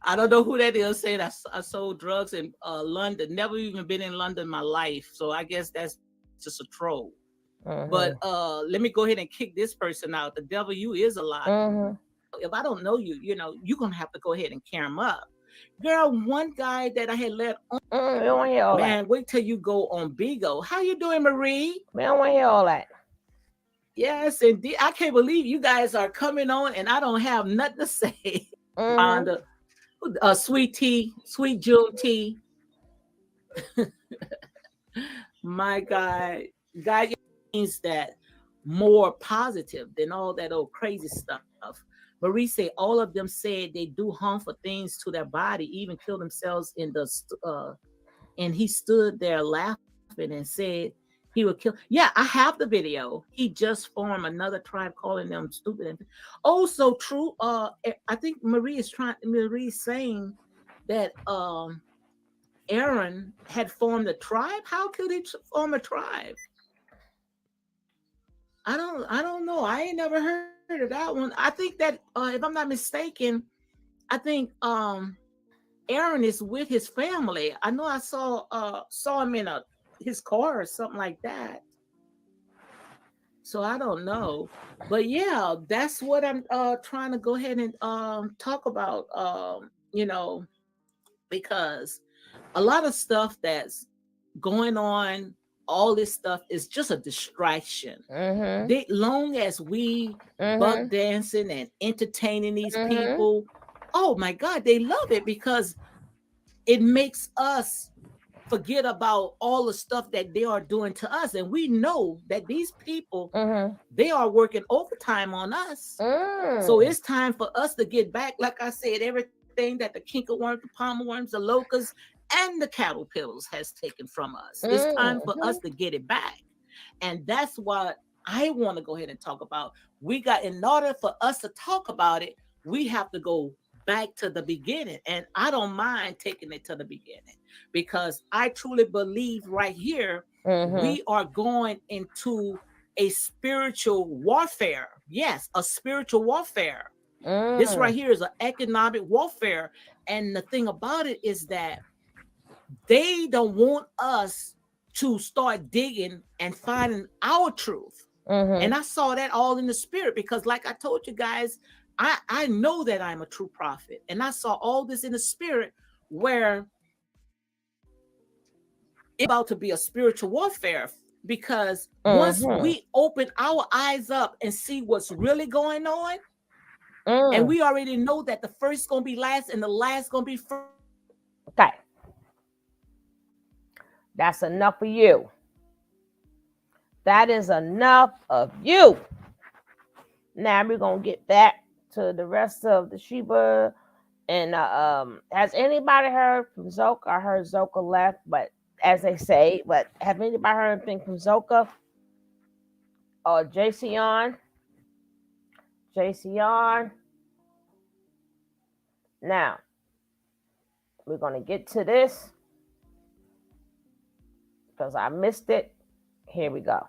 I don't know who that is saying I sold drugs in London. Never even been in London in my life. So I guess that's just a troll. But let me go ahead and kick this person out. The devil, you is a lie. If I don't know you, you're going to have to go ahead and carry him up. Girl, one guy that I had let on. We don't want to hear all that. Wait till you go on Bigo. How you doing, Marie? We don't want to hear all that. Yes, indeed. I can't believe you guys are coming on and I don't have nothing to say. On the sweet tea, sweet June tea. My God means that more positive than all that old crazy stuff. Marie said all of them said they do harmful things to their body, even kill themselves in the and he stood there laughing and said he would kill. Yeah, I have the video. He just formed another tribe calling them stupid. Oh, so True. I think Marie's saying that Aaron had formed a tribe. How could he form a tribe? I don't know. I ain't never heard of that one. I think that if I'm not mistaken, I think Aaron is with his family. I know I saw him in his car or something like that. So I don't know. But yeah, that's what I'm trying to go ahead and talk about, because a lot of stuff that's going on, all this stuff is just a distraction. Long as we buck dancing and entertaining these people, oh my God, they love it because it makes us forget about all the stuff that they are doing to us. And we know that these people, they are working overtime on us. So it's time for us to get back, like I said, everything that the kinkerworms, the palmer worms, the locusts, and the caterpillars has taken from us. It's time for us to get it back. And that's what I want to go ahead and talk about. In order for us to talk about it, we have to go back to the beginning. And I don't mind taking it to the beginning because I truly believe right here, we are going into a spiritual warfare. Yes, a spiritual warfare. This right here is an economic warfare. And the thing about it is that they don't want us to start digging and finding our truth. And Mm-hmm. I saw that all in the spirit because, like I told you guys, I know that I'm a true prophet. And I saw all this in the spirit where it's about to be a spiritual warfare because once Mm-hmm. we open our eyes up and see what's really going on, and Mm. we already know that the first going to be last and the last going to be first. Okay. That's enough for you. That is enough of you. Now we're gonna get back to the rest of the Sheba. And has anybody heard from Zoka? I heard Zoka left, but as they say, but have anybody heard anything from Zoka or JC on? JC on. Now we're gonna get to this because I missed it. Here we go.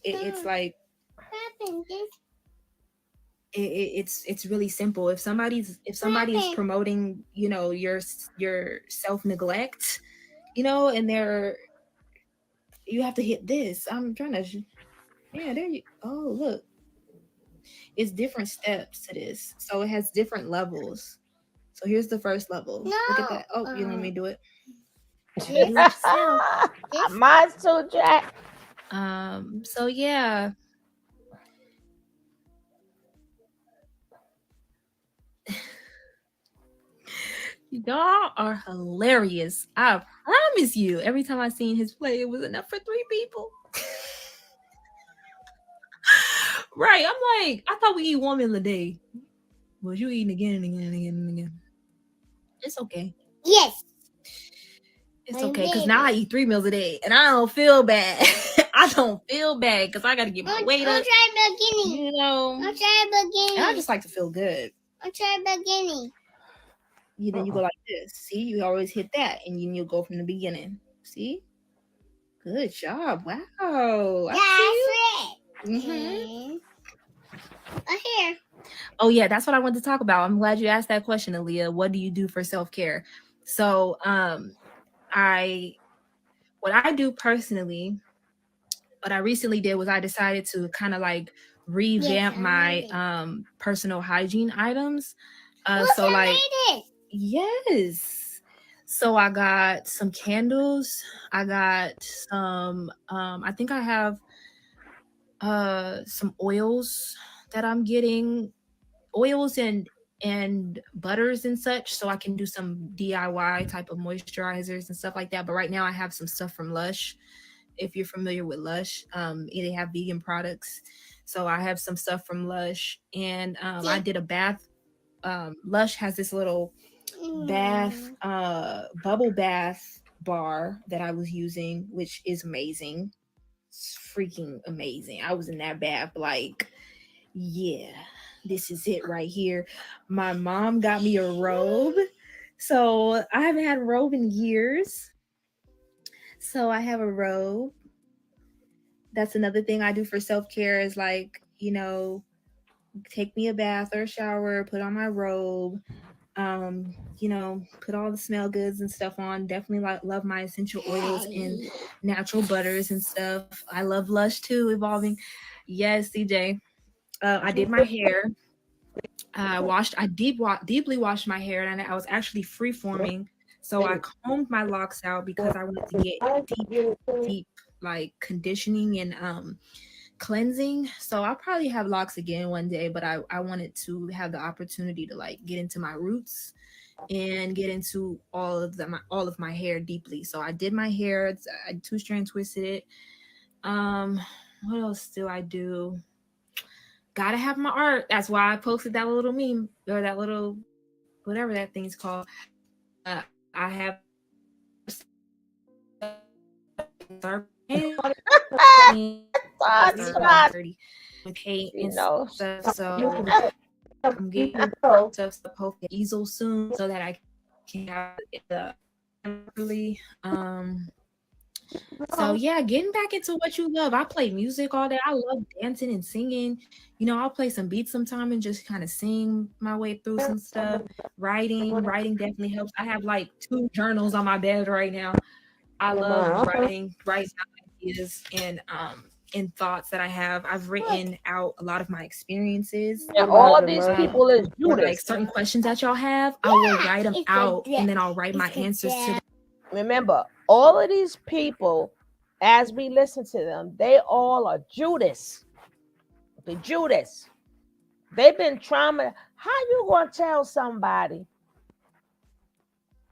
It's like it's really simple. If somebody's promoting, your self neglect, and you have to hit this. I'm trying to, yeah, there you. Oh, look, it's different steps to this, so it has different levels. So here's the first level. Look at that. Oh, you want me to do it? Do it yourself. Mine's too, Jack. So yeah. Y'all are hilarious. I promise you. Every time I seen his play, it was enough for 3 people. Right. I'm like, I thought we eat 1 meal a day. But you eating again and again and again and again. It's okay. Yes. It's okay. Because now I eat 3 meals a day. And I don't feel bad. I don't feel bad because I got to get my weight up. Try beginning. I'll try beginning. And I just like to feel good. I'll try beginning. Then you go like this. See, you always hit that, and then you go from the beginning. See, good job. Wow. I see you. Mm-hmm. Here. Oh yeah, that's what I wanted to talk about. I'm glad you asked that question, Aaliyah. What do you do for self-care? So, what I do personally, what I recently did was I decided to kind of like revamp my personal hygiene items. So like. Yes. So I got some candles. I got some I think I have some oils that I'm getting. Oils and butters and such, so I can do some DIY type of moisturizers and stuff like that. But right now I have some stuff from Lush. If you're familiar with Lush, they have vegan products. So I have some stuff from Lush, and I did a bath. Lush has this little bath bubble bath bar that I was using, which is amazing. It's freaking amazing. I was in that bath like, yeah, this is it right here. My mom got me a robe. So I haven't had a robe in years. So I have a robe. That's another thing I do for self-care is like, take me a bath or a shower, put on my robe, put all the smell goods and stuff on. Definitely love my essential oils and natural butters and stuff. I love Lush too, evolving. Yes, CJ. I did my hair. I deeply washed my hair, and I was actually free forming. So I combed my locks out because I wanted to get deep like conditioning and cleansing. So I'll probably have locks again one day, but I wanted to have the opportunity to like get into my roots and get into all of my hair deeply. So I did my hair. I 2-strand twisted it. What else do I do? Gotta have my art. That's why I posted that little meme or that little whatever that thing's called. I have with hate and stuff. So I'm getting stuff to post easel soon so that I can have it properly. So yeah, getting back into what you love. I play music all day. I love dancing and singing. I'll play some beats sometime and just kind of sing my way through some stuff. Writing definitely helps. I have like 2 journals on my bed right now. I love writing ideas, and and thoughts that I have. I've written out a lot of my experiences. And What about all the these murder? people is Or like Judas. certain questions that y'all have, I will write them out and then I'll write my answers to them. Remember, all of these people, as we listen to them, they all are Judas. The Judas. They've been trauma. How you gonna tell somebody?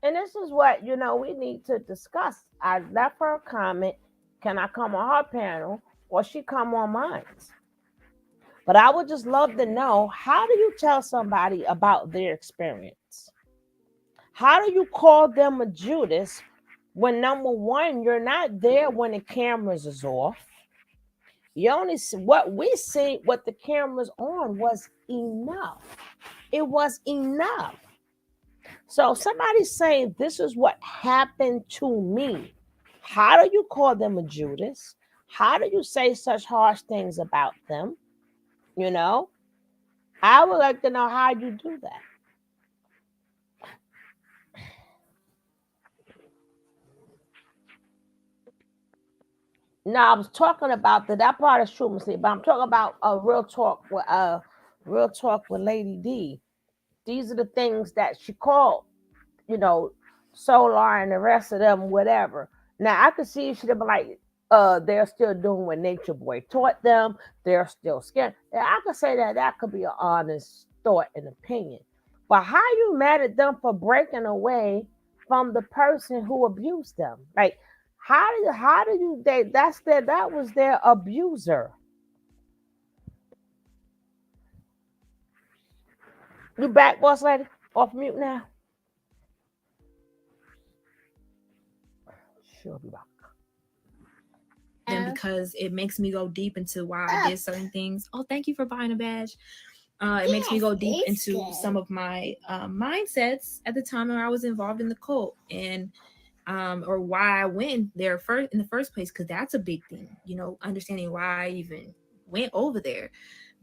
And this is what we need to discuss. I left her a comment. Can I come on her panel or she come on mine? But I would just love to know, how do you tell somebody about their experience? How do you call them a Judas when, number one, you're not there when the cameras is off? You only see what we see, what the cameras on was enough. It was enough. So somebody's saying this is what happened to me. How do you call them a Judas? How do you say such harsh things about them? You know, I would like to know how you do that. Now I was talking about that part is true, but I'm talking about a real talk with Lady D. These are the things that she called, you know, Solar and the rest of them, whatever. Now I could see she'd be like, they're still doing what Nature Boy taught them. They're still scared. And I could say that could be an honest thought and opinion. But how you mad at them for breaking away from the person who abused them? Like, how do you that was their abuser. You back, boss lady? Off mute now. She'll be back. Them because it makes me go deep into why I did certain things. Oh, thank you for buying a badge. It makes me go deep into some of my mindsets at the time when I was involved in the cult, and or why I went there first in the first place, because that's a big thing. Understanding why I even went over there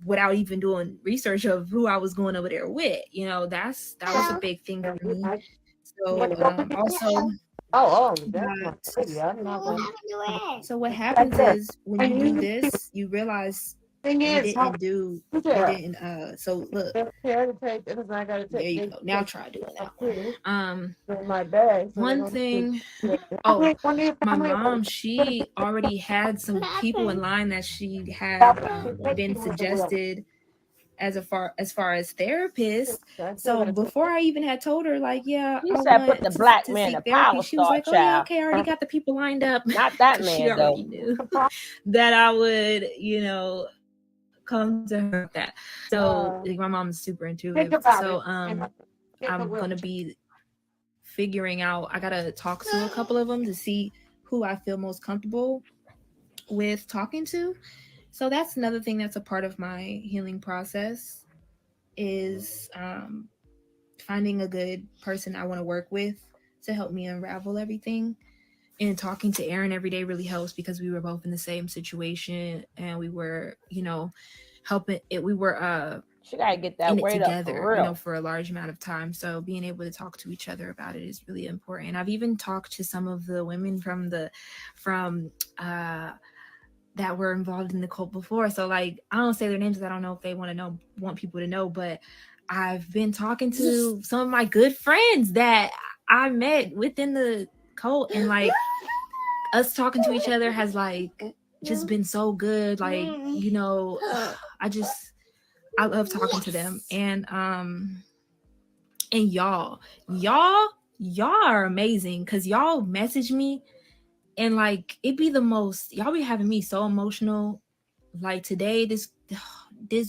without even doing research of who I was going over there with. That was a big thing for me. So also That's my that baby. I'm not gonna. so what happens is when you do this, you realize Thing you is, how didn't do you yeah, didn't so look, care to take because I gotta there take you they go. Now try doing that. too Um in my bag, so they're one gonna be. thing, oh, Okay, one day my family. mom, she already had some people in line that she had been suggested as far as therapists. So before I even had told her, like, yeah, He I said put want the black to man seek in therapy, power she was star like, oh yeah, child. okay, I already got the people lined up. Not that Because she man though. already knew that I would, come to her about that. So like, my mom is super intuitive. Think So about it. And get the I'm gonna wheelchair. be figuring out, I gotta talk to a couple of them to see who I feel most comfortable with talking to. So that's another thing that's a part of my healing process, is finding a good person I want to work with to help me unravel everything. And talking to Aaron every day really helps, because we were both in the same situation and we were, helping it. We were She gotta get in that it weight up for together, real. for a large amount of time. So being able to talk to each other about it is really important. I've even talked to some of the women from that were involved in the cult before. So like, I don't say their names because I don't know if they want people to know, but I've been talking to some of my good friends that I met within the cult, and like, us talking to each other has like just been so good. Like, I just, I love talking to them. And y'all are amazing, because y'all message me, and like, it be the most, y'all be having me so emotional. Like today, this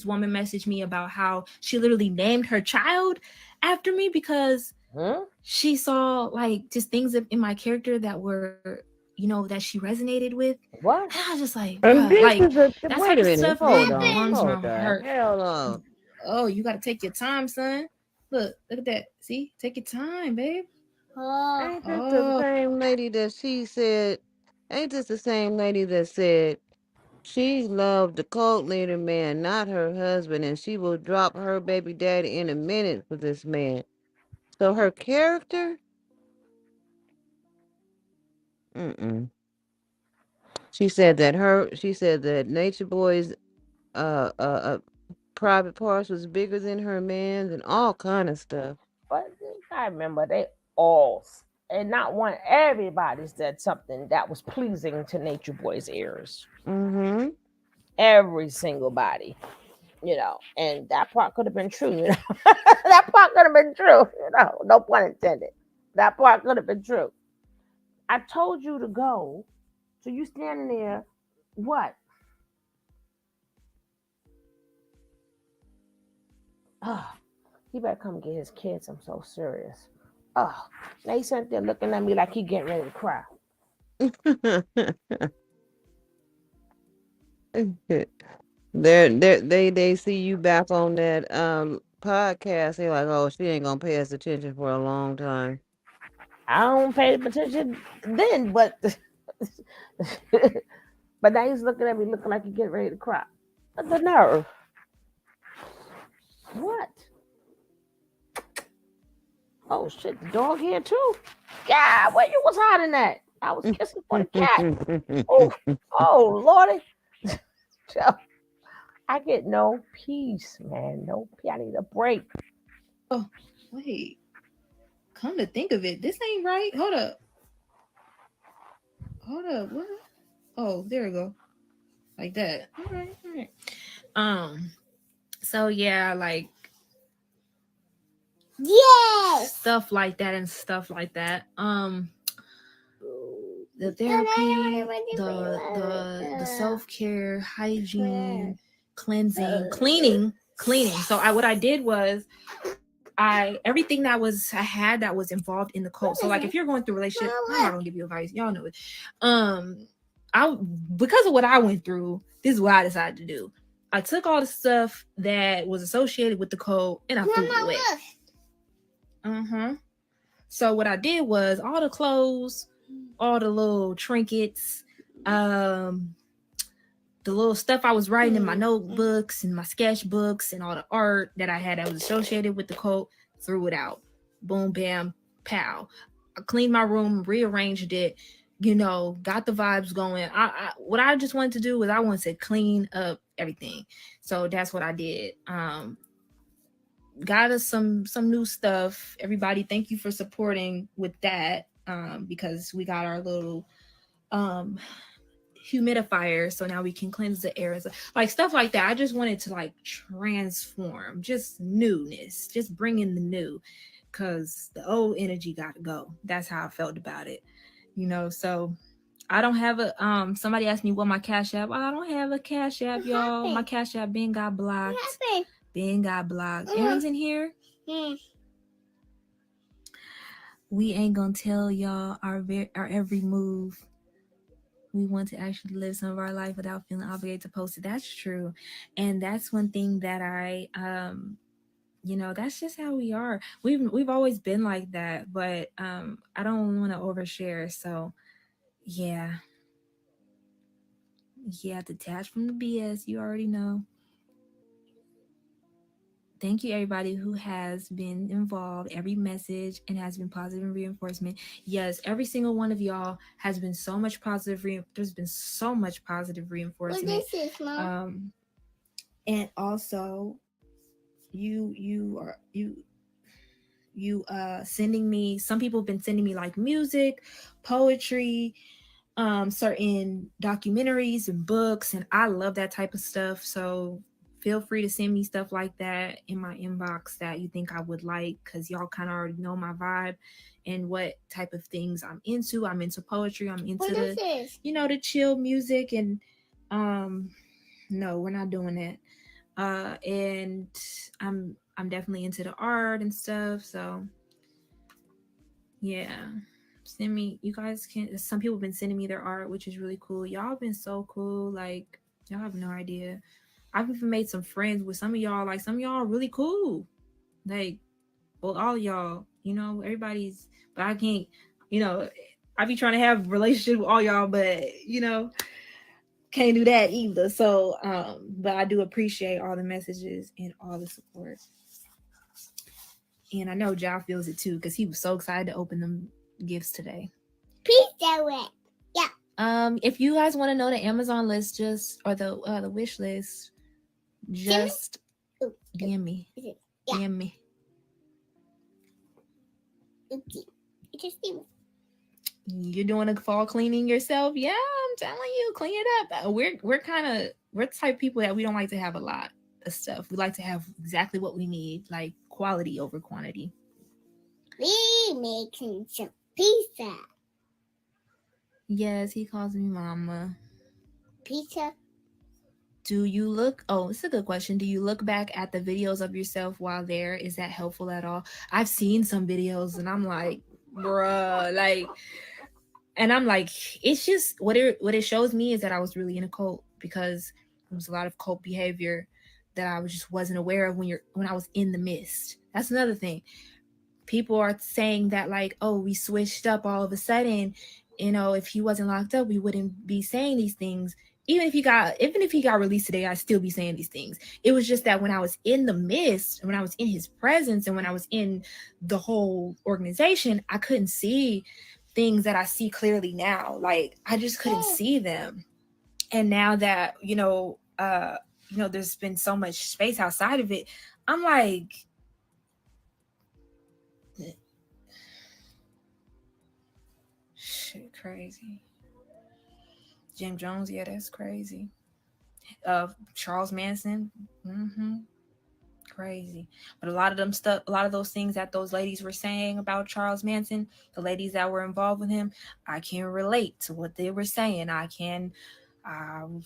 woman messaged me about how she literally named her child after me, because Hmm? she saw like just things in my character that were, that she resonated with. And What? I was just like, bruh, And this like, is a that type wait of a stuff minute. really Hold on. warms my Hold on. heart. Hell on. Oh, you got to take your time, son. Look at that. See, take your time, babe. Ain't this the Oh, same lady that she said? Ain't this the same lady that said she loved the cult leader man, not her husband, and she will drop her baby daddy in a minute for this man? So her character, mm-mm. She said that Nature Boy's uh uh, uh private parts was bigger than her man's and all kind of stuff. But I remember they all, and not one, everybody said something that was pleasing to Nature Boy's ears. Mm-hmm. Every single body, and that part could have been true, that part could have been true, no pun intended. That part could have been true. I told you to go, so you standing there, what? Oh, he better come get his kids. I'm so serious. Oh, now he's sitting there looking at me like he getting ready to cry. They see you back on that podcast. They're like, oh, she ain't gonna pay us attention for a long time. I don't pay attention then, but but now he's looking at me looking like he getting ready to cry. The nerve. What? Oh shit, the dog here too. Yeah, where you was hiding at? I was kissing for the cat. Oh Lordy. So, I get no peace, man. No peace. I need a break. Oh, wait. Come to think of it, this ain't right. Hold up. What? Oh, there we go. Like that. All right. So yeah, like Yes. stuff like that and stuff like that. The therapy, the self-care, hygiene, cleansing, cleaning. So what I did was everything that I had that was involved in the cult. So like if you're going through a relationship, I'm not gonna give you advice, y'all know it. I because of what I went through, this is what I decided to do. I took all the stuff that was associated with the cult and I threw it away. So what I did was all the clothes, all the little trinkets, the little stuff I was writing in my notebooks and my sketchbooks and all the art that I had that was associated with the cult, threw it out. Boom, bam, pow. I cleaned my room, rearranged it, got the vibes going. What I just wanted to do was I wanted to clean up everything. So that's what I did. Got us some new stuff. Everybody, thank you for supporting with that. Because we got our little humidifier, so now we can cleanse the air, like stuff like that. I just wanted to like transform, just newness, just bring in the new, because the old energy got to go. That's how I felt about it, so I don't have a somebody asked me what my Cash App. I don't have a Cash App, y'all. My Cash App being got blocked. Aaron's in here. We ain't gonna tell y'all our every move. We want to actually live some of our life without feeling obligated to post it. That's true. And that's one thing that I that's just how we are. We've always been like that, but I don't want to overshare. So yeah, detach from the BS. You already know. Thank you, everybody who has been involved, every message, and has been positive reinforcement. Yes, every single one of y'all has been so much positive. There's been so much positive reinforcement. What is this, Mom? And also, you sending me. Some people have been sending me like music, poetry, certain documentaries and books, and I love that type of stuff. So feel free to send me stuff like that in my inbox that you think I would like, because y'all kind of already know my vibe and what type of things I'm into. I'm into poetry. I'm into the chill music, and no, we're not doing that. And I'm definitely into the art and stuff. So yeah. Send me, you guys can, some people have been sending me their art, which is really cool. Y'all have been so cool. Like, y'all have no idea. I've even made some friends with some of y'all. Like, some of y'all are really cool. Like, well, all of y'all, everybody's, but I can't, I be trying to have a relationship with all y'all, but can't do that either. So but I do appreciate all the messages and all the support. And I know Ja feels it too, because he was so excited to open them gifts today. Please do it. Yeah. If you guys want to know the Amazon list, just or the wish list, just DM me. DM me. You're doing a fall cleaning yourself? Yeah, I'm telling you, clean it up. We're the type of people that we don't like to have a lot of stuff. We like to have exactly what we need, like quality over quantity. We making some pizza. Yes, he calls me mama. Pizza. Do you look? Oh, it's a good question. Do you look back at the videos of yourself while there? Is that helpful at all? I've seen some videos and I'm like, bruh, like, and I'm like, it's just what it shows me is that I was really in a cult because there was a lot of cult behavior that I was just wasn't aware of when I was in the midst. That's another thing. People are saying that like, oh, we switched up all of a sudden. If he wasn't locked up, we wouldn't be saying these things. Even if he got released today, I'd still be saying these things. It was just that when I was in the midst, when I was in his presence, and when I was in the whole organization, I couldn't see things that I see clearly now. Like I just couldn't see them. And now that, there's been so much space outside of it, I'm like, shit, crazy. Jim Jones, yeah, that's crazy. Charles Manson, crazy. But a lot of those things that those ladies were saying about Charles Manson, the ladies that were involved with him, I can relate to what they were saying. I can, and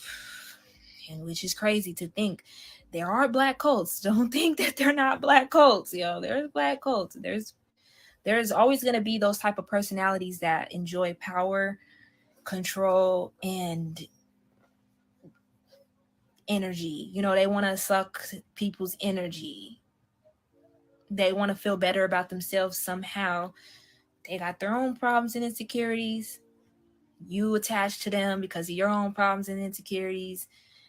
which is crazy to think there are black cults. Don't think that they're not black cults, There's black cults. There's always going to be those type of personalities that enjoy power, control, and energy. They want to suck people's energy. They want to feel better about themselves somehow. They got their own problems and insecurities. You attach to them because of your own problems and insecurities.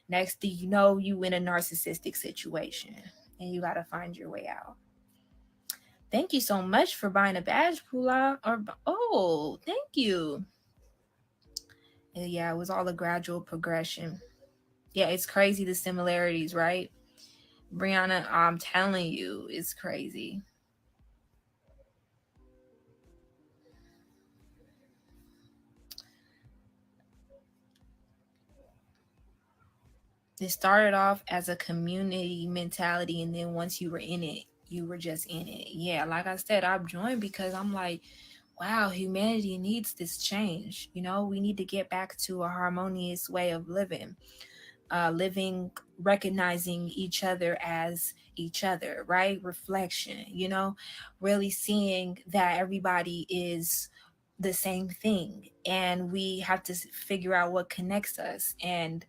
Next thing you know, you in a narcissistic situation and you got to find your way out. Thank you so much for buying a badge, Pula. Thank you. And yeah, it was all a gradual progression. Yeah, it's crazy the similarities, right? Brianna, I'm telling you, it's crazy. It started off as a community mentality, and then once you were in it, you were just in it. Yeah, like I said, I've joined because I'm like, wow, humanity needs this change. We need to get back to a harmonious way of living. Recognizing each other as each other, right? Reflection, really seeing that everybody is the same thing, and we have to figure out what connects us and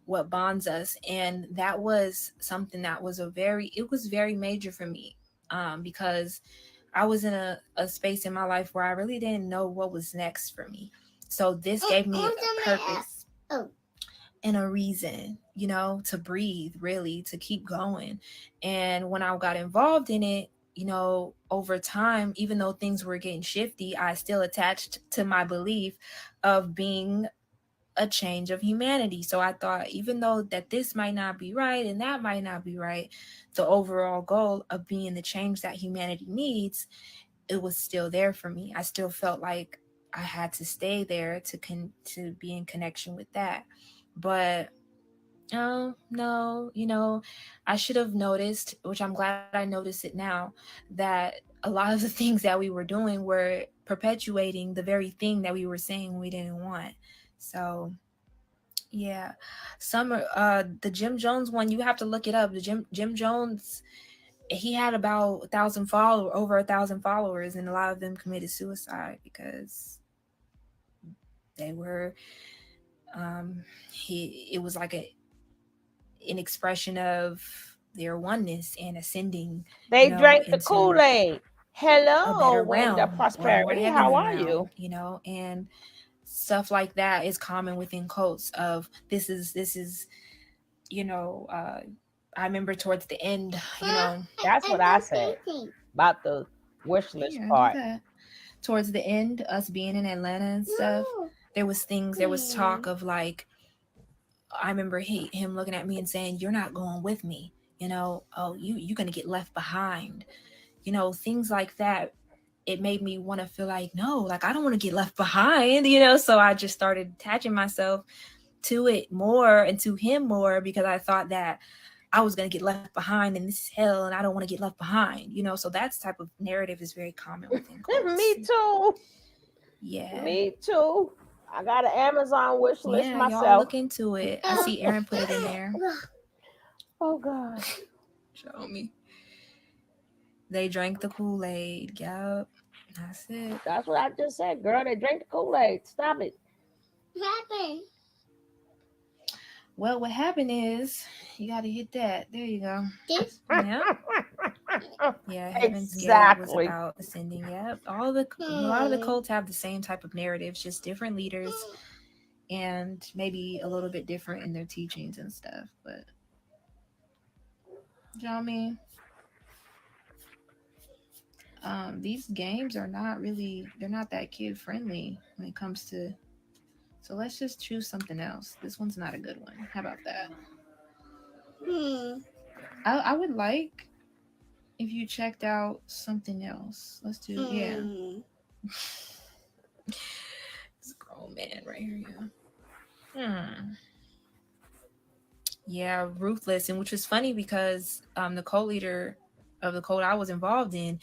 what bonds us. And that was something that was it was very major for me, because I was in a space in my life where I really didn't know what was next for me. So this gave me a purpose and a reason, to breathe, really, to keep going. And when I got involved in it, over time, even though things were getting shifty, I still attached to my belief of being a change of humanity. So I thought, even though that this might not be right and that might not be right, the overall goal of being the change that humanity needs, it was still there for me. I still felt like I had to stay there to be in connection with that. But no, I should have noticed, which I'm glad I noticed it now, that a lot of the things that we were doing were perpetuating the very thing that we were saying we didn't want. So yeah, the Jim Jones one, you have to look it up. The Jim Jones, he had about over 1,000 followers, and a lot of them committed suicide because they were it was like an expression of their oneness and ascending, They drank the into Kool-Aid. a better Hello, realm Window or a more Prosperity. heavenly How are realm, you? and stuff like that is common within cults of this is I remember towards the end, That's what I said about the wish list yeah, do part. that towards the end, us being in Atlanta and stuff. There was things, there was talk of like, I remember him looking at me and saying, "You're not going with me." Oh, you're gonna get left behind. Things like that. It made me want to feel like, no, like I don't want to get left behind. So I just started attaching myself to it more and to him more because I thought that I was gonna get left behind and this is hell and I don't want to get left behind. So that type of narrative is very common within cults. Me too. Yeah. Me too. I got an Amazon wish list Yeah, y'all myself. look into it. I see Aaron put it in there. Oh God. Show me. They drank the Kool-Aid. Yup. That's it. That's what I just said, girl. They drink the Kool-Aid. Stop it. What happened? Well, what happened is you got to hit that. There you go. This? Yeah. Yeah, Heaven's Gate was Exactly. about ascending. Yep. A lot of the cults have the same type of narratives, just different leaders and maybe a little bit different in their teachings and stuff. But you know what I mean? These games are not really, they're not that kid friendly when it comes to, so let's just choose something else. This one's not a good one. How about that? I would like if you checked out something else. Let's do, yeah. This grown man right here, yeah. Yeah, Ruthless, and which was funny because the co-leader of the cult I was involved in,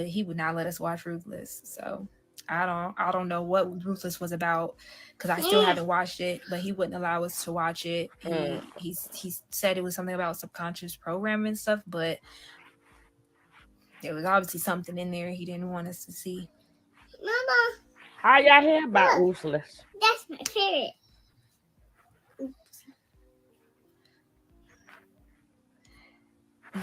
he would not let us watch Ruthless. So I don't know what Ruthless was about because I still haven't watched it, but he wouldn't allow us to watch it. He said it was something about subconscious programming and stuff, but there was obviously something in there he didn't want us to see. Mama. How y'all hear about Ruthless? That's my favorite.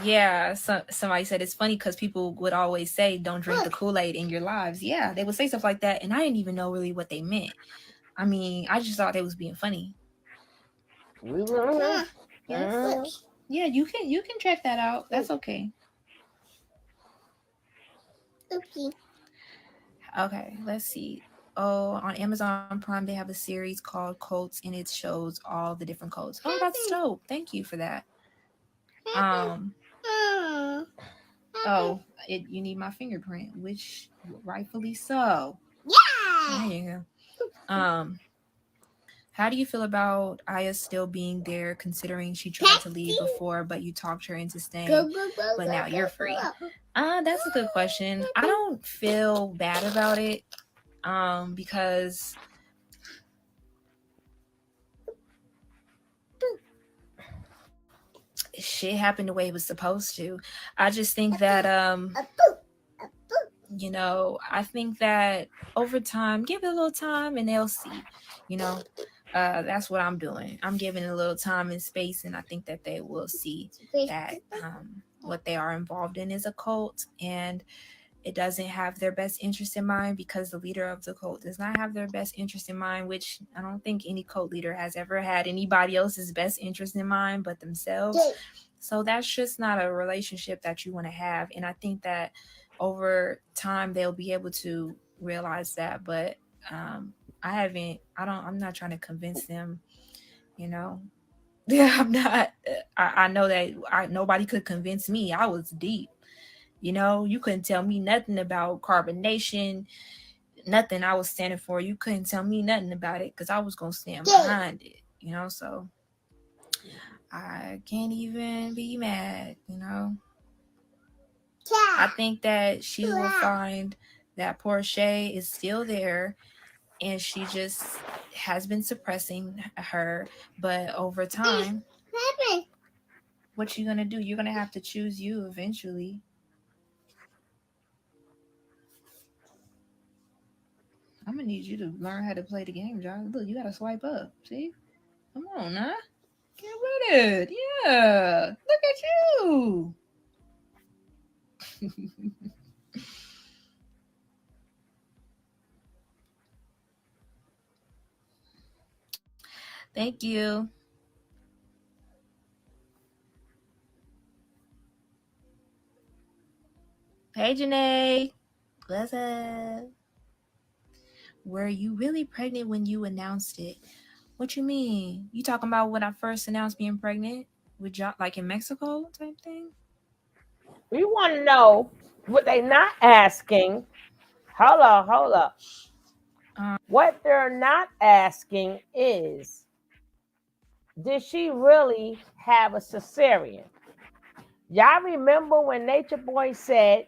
Yeah, somebody said it's funny because people would always say, "Don't drink the Kool-Aid in your lives." Yeah, they would say stuff like that, and I didn't even know really what they meant. I mean, I just thought they was being funny. Mm-hmm. Yes. Yeah, you can check that out. That's okay. Oopsie. Okay, let's see. Oh, on Amazon Prime they have a series called Cults, and it shows all the different cults. Oh, that's dope. Thank you for that. Oh, you need my fingerprint, which rightfully so. Yeah. There you go. How do you feel about Aya still being there, considering she tried to leave before, but you talked her into staying, but now you're free? That's a good question. I don't feel bad about it, because shit happened the way it was supposed to. I just think that I think that over time, give it a little time and they'll see. That's what I'm doing. I'm giving it a little time and space, and I think that they will see that what they are involved in is a cult, and it doesn't have their best interest in mind because the leader of the cult does not have their best interest in mind, which I don't think any cult leader has ever had anybody else's best interest in mind but themselves. So that's just not a relationship that you want to have. And I think that over time they'll be able to realize that. But I'm not trying to convince them, Yeah, I'm not. I know that nobody could convince me. I was deep. You couldn't tell me nothing about carbonation, nothing I was standing for. You couldn't tell me nothing about it because I was going to stand behind it, so I can't even be mad. I think that she will find that Portia is still there and she just has been suppressing her, but over time, what you gonna do? You're gonna have to choose you eventually. I'm gonna need you to learn how to play the game, John. Look, you gotta swipe up. See? Come on, now. Get with it. Yeah. Look at you. Thank you. Hey, Janae. What's up? were you really pregnant when you announced it? What you mean? You talking about when I first announced being pregnant with John, like in Mexico type thing? We want to know what they not asking. Hold up. What they're not asking is, did she really have a cesarean? Y'all remember when Nature Boy said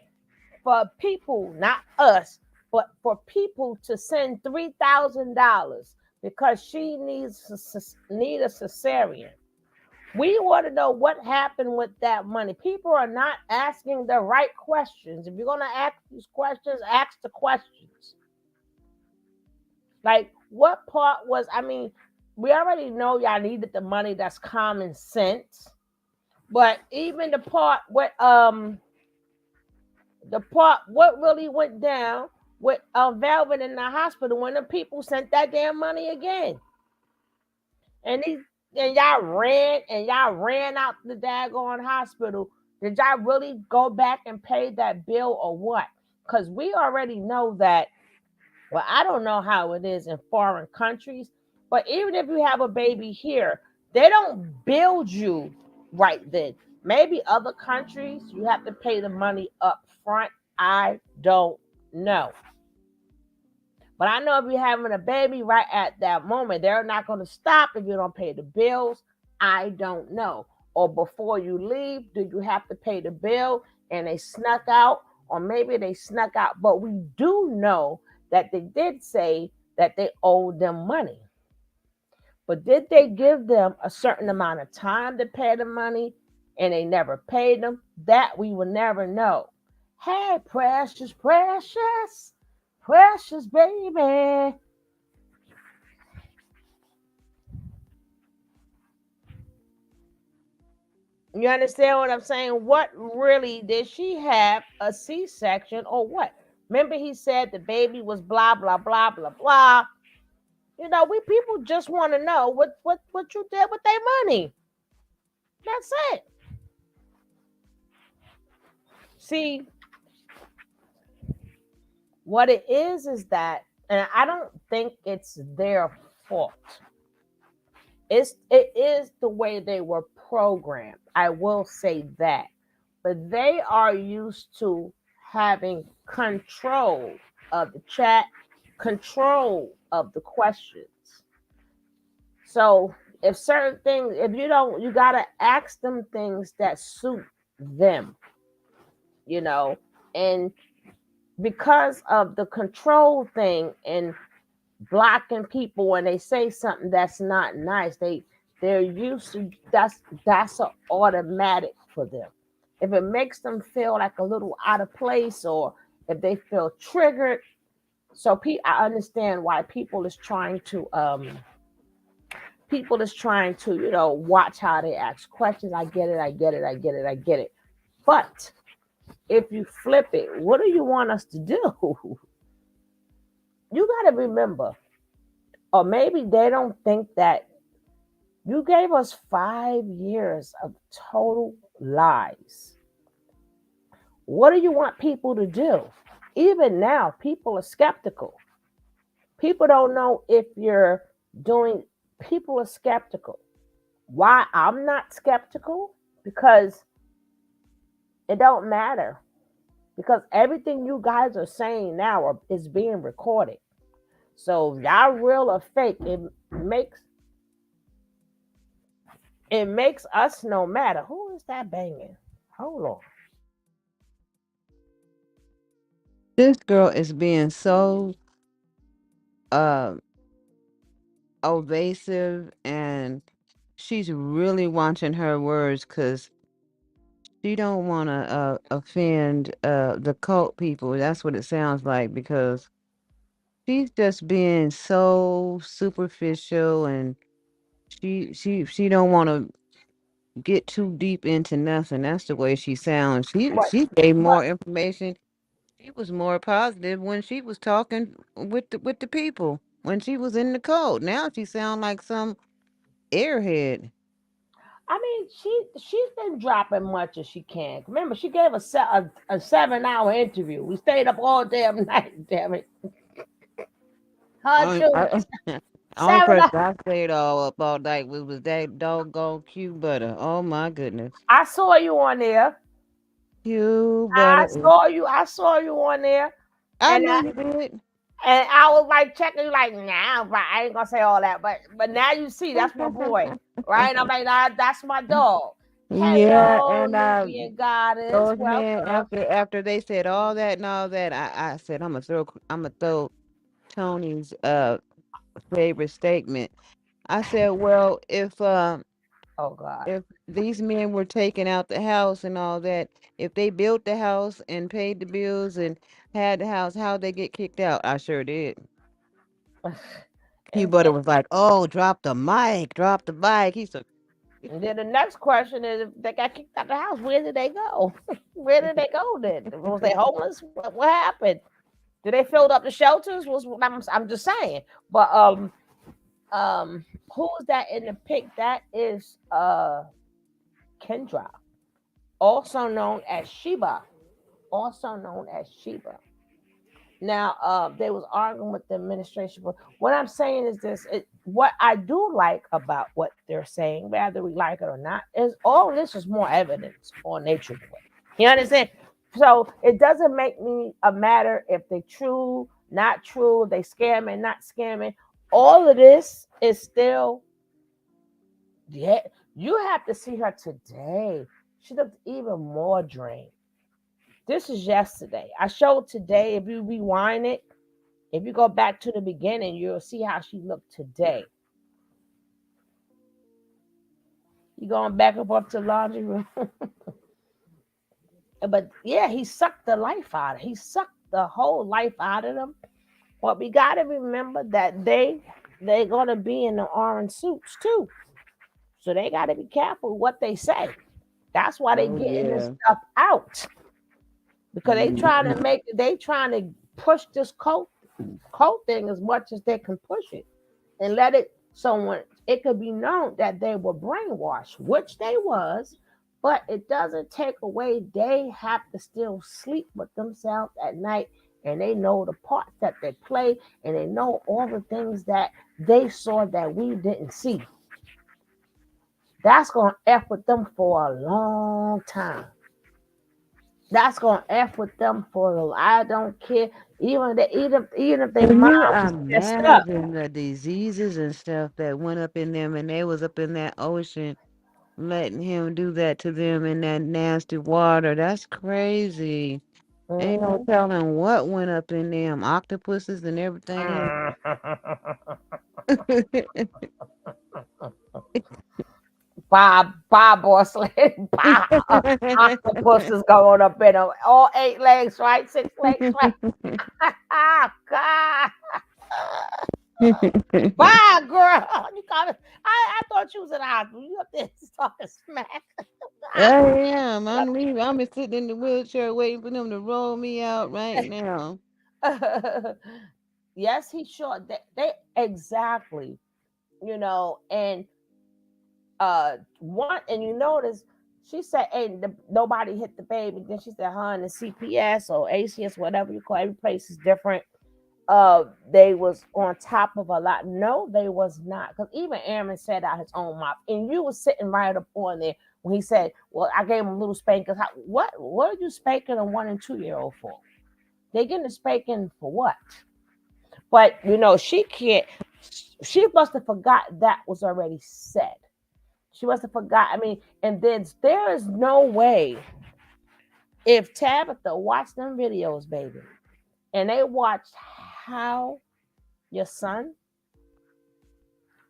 for people, not us, but for people to send $3,000 because she need a cesarean. We want to know what happened with that money. People are not asking the right questions. If you're gonna ask these questions, ask the questions. Like, what part was? I mean, we already know y'all needed the money. That's common sense. But even the part what really went down with Velvet in the hospital when the people sent that damn money again, and these and y'all ran out the daggone hospital. Did y'all really go back and pay that bill or what? Because we already know that. Well, I don't know how it is in foreign countries, but even if you have a baby here, they don't build you right then. Maybe other countries you have to pay the money up front. I don't know. But I know if you're having a baby right at that moment, they're not going to stop if you don't pay the bills. I don't know. Or before you leave, do you have to pay the bill and they snuck out? Or maybe they snuck out. But we do know that they did say that they owed them money. But did they give them a certain amount of time to pay the money and they never paid them? That we will never know. Hey, precious, precious, precious baby. You understand what I'm saying? What really did she have a C-section or what? Remember he said the baby was blah blah blah blah blah. You know, we people just want to know what you did with their money. That's it. See, what it is that, and I don't think it's their fault. It is the way they were programmed. I will say that. But they are used to having control of the chat, control of the questions. So if certain things, if you don't, you gotta ask them things that suit them, you know, and because of the control thing and blocking people when they say something that's not nice, they're used to that's an automatic for them. If it makes them feel like a little out of place or if they feel triggered, so I understand why people is trying to watch how they ask questions. I get it, I get it, I get it, I get it. But if you flip it, what do you want us to do? You got to remember, or maybe they don't think that you gave us 5 years of total lies. What do you want people to do? Even now, people are skeptical. People don't know if you're doing, people are skeptical. Why I'm not skeptical? Because it don't matter. Because everything you guys are saying now is being recorded. So if y'all real or fake, makes it makes us no matter. Who is that banging? Hold on. This girl is being so uh evasive, and she's really watching her words because she don't want to offend the cult people. That's what it sounds like, because she's just being so superficial, and she don't want to get too deep into nothing. That's the way she sounds. But She gave but more information. She was more positive when she was talking with the people, when she was in the cult. Now she sound like some airhead. I mean, she's been dropping much as she can. Remember, she gave a 7-hour interview. We stayed up all damn night. Damn it. Her I, too. I, only Seven. person I stayed all up all night was that doggone Q butter. Oh my goodness. I saw you on there. Q I butter is, saw you. I saw you on there, I and knew you did. I was like checking you, like, nah, right. I ain't gonna say all that, but now you see that's my boy, right? I'm like, nah, that's my dog. Yeah, Hello, and I Nubian goddess. go ahead Welcome. after they said all that and all that, I said I'm gonna throw Tony's favorite statement. I said, well, Oh God. if these men were taking out the house and all that, if they built the house and paid the bills and had the house, how'd they get kicked out? I sure did. Q And Butter was like, oh, drop the mic, drop the mic. He's so then the next question is, if they got kicked out the house, where did they go? Where did they go then? Was they homeless? What happened? Did they fill up the shelters? I'm just saying. But who's that in the pic? That is Kendra, also known as Sheba, also known as Sheba. Now, they was arguing with the administration, but what I'm saying is this: what I do like about what they're saying, whether we like it or not, is all this is more evidence on Nature Boy. You understand? So it doesn't make me a matter if they true, not true, they scamming, not scamming. All of this is still, yeah. You have to see her today. She looked even more drained. This is yesterday. I showed today. If you rewind it, if you go back to the beginning, you'll see how she looked today. You going back up to the laundry room. But yeah, he sucked the life out of. He sucked the whole life out of them. But we gotta remember that they're gonna be in the orange suits too. So they gotta be careful what they say. That's why they oh getting this yeah. stuff out. Because Mhm. they trying to push this cult thing as much as they can push it. And let it someone it could be known that they were brainwashed, which they was, but it doesn't take away they have to still sleep with themselves at night, and they know the parts that they play, and they know all the things that they saw that we didn't see. That's gonna F with them for a long time. That's gonna F with them for the I don't care. Even if they Can mom you was messed up. imagine the diseases and stuff that went up in them and they was up in that ocean letting him do that to them in that nasty water? That's crazy. Ain't no Mhm. telling what went up in them. Octopuses and everything else. Bob boss lady, Bob. Octopus is going up in them. All 8 legs, right? 6 legs, right? Oh, God. Bye, girl. You got it. I thought you was in the hospital. You up there talking smack. I am. I'm leaving. I'm sitting in the wheelchair waiting for them to roll me out right now. Yes, he sure. They exactly. And one, and you notice she said, "Hey, nobody hit the baby." Then she said, "Huh?" And the CPS or ACS, whatever you call it, every place is different. They was on top of a lot. No, they was not, because even Aaron said out his own mouth, and you was sitting right up on there when he said, "Well, I gave him a little spanking." What are you spanking a 1 and 2 year old for? They getting a spanking for what? But she can't. She must have forgot that was already said. She must have forgot. I mean, and then there is no way, if Tabitha watched them videos, baby, and they watched how your son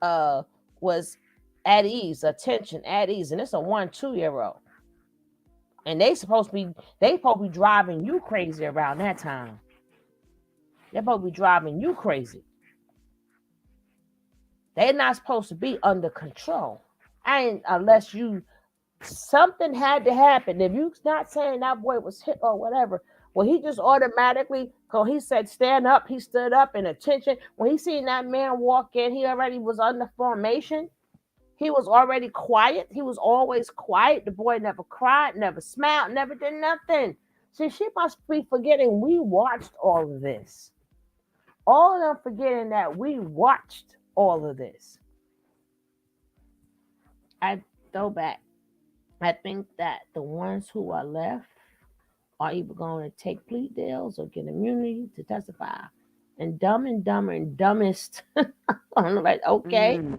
uh was at ease, attention, at ease, and it's a 1, 2 year old, and they supposed to be driving you crazy around that time. They're supposed to be driving you crazy. They're not supposed to be under control. I ain't unless you something had to happen. If you're not saying that boy was hit or whatever, well, he just automatically, because he said stand up, he stood up in attention. When he seen that man walk in, he already was under formation. He was already quiet. He was always quiet. The boy never cried, never smiled, never did nothing. See, she must be forgetting we watched all of this. All of them forgetting that we watched all of this. I throw back. I think that the ones who are left are either going to take plea deals or get immunity to testify. And Dumb and Dumber and Dumbest, I'm like, okay, Mm.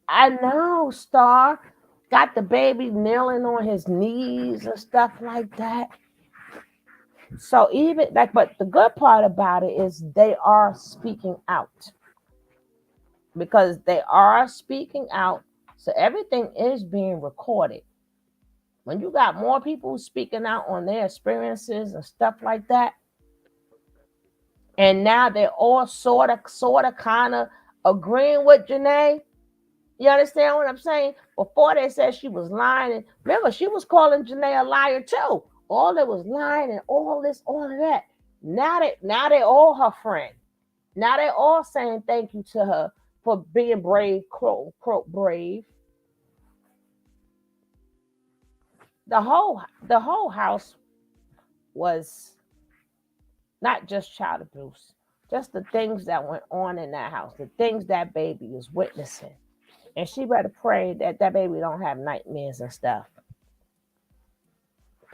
I know, Star got the baby kneeling on his knees and stuff like that. So even like, but the good part about it is they are speaking out because they are speaking out. So everything is being recorded. When you got more people speaking out on their experiences and stuff like that, and now they're all kind of agreeing with Janae. You understand what I'm saying? Before they said she was lying, and remember she was calling Janae a liar too. All that was lying and all this, all of that. Now they all her friend. Now they all saying thank you to her for being brave, quote unquote brave. The whole house was not just child abuse, just the things that went on in that house, the things that baby is witnessing. And she better pray that that baby don't have nightmares and stuff.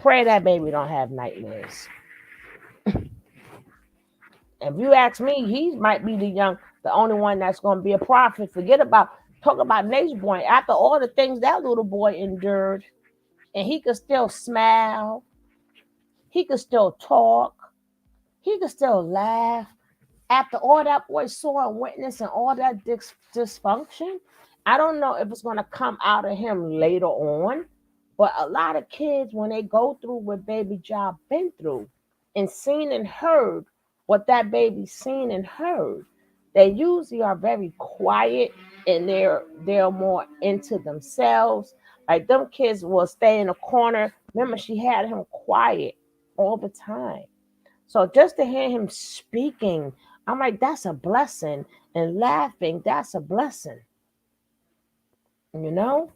Pray that baby don't have nightmares. If you ask me, he might be the only one that's going to be a prophet. Forget about talk about Nature Boy. After all the things that little boy endured, and he could still smile, he could still talk, he could still laugh. After all that boy saw and witnessed and all that dysfunction, I don't know if it's going to come out of him later on. But a lot of kids, when they go through what Baby Job been through and seen and heard what that baby seen and heard, they usually are very quiet and they're more into themselves. Like them kids will stay in a corner. Remember, she had him quiet all the time. So just to hear him speaking, I'm like, that's a blessing. And laughing, that's a blessing. You know?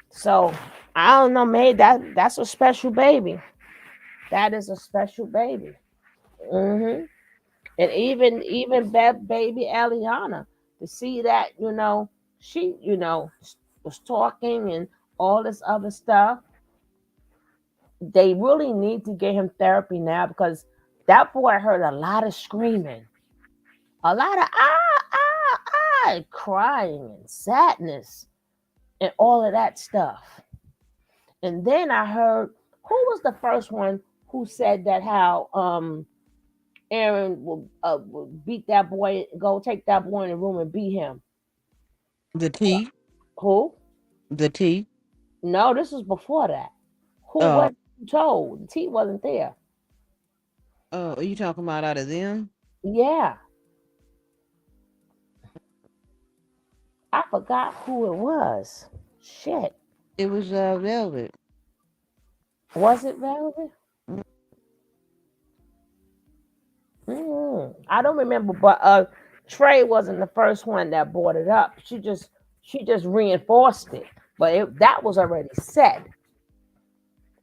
So I don't know, maybe that's a special baby. That is a special baby. hmm And even baby Eliana, to see that, she, was talking and all this other stuff. They really need to get him therapy now because that boy heard a lot of screaming, a lot of crying and sadness and all of that stuff. And then I heard who was the first one who said that how Aaron will beat that boy, go take that boy in the room and beat him. The tea. Who? The tea. No, this was before that. Who Oh, was told? The T wasn't there. oh, are you talking about out of them? Yeah, I forgot who it was. Shit, It was Velvet. was it Velvet? Mm. I don't remember, but Trey wasn't the first one that brought it up. She just reinforced it, but that was already set.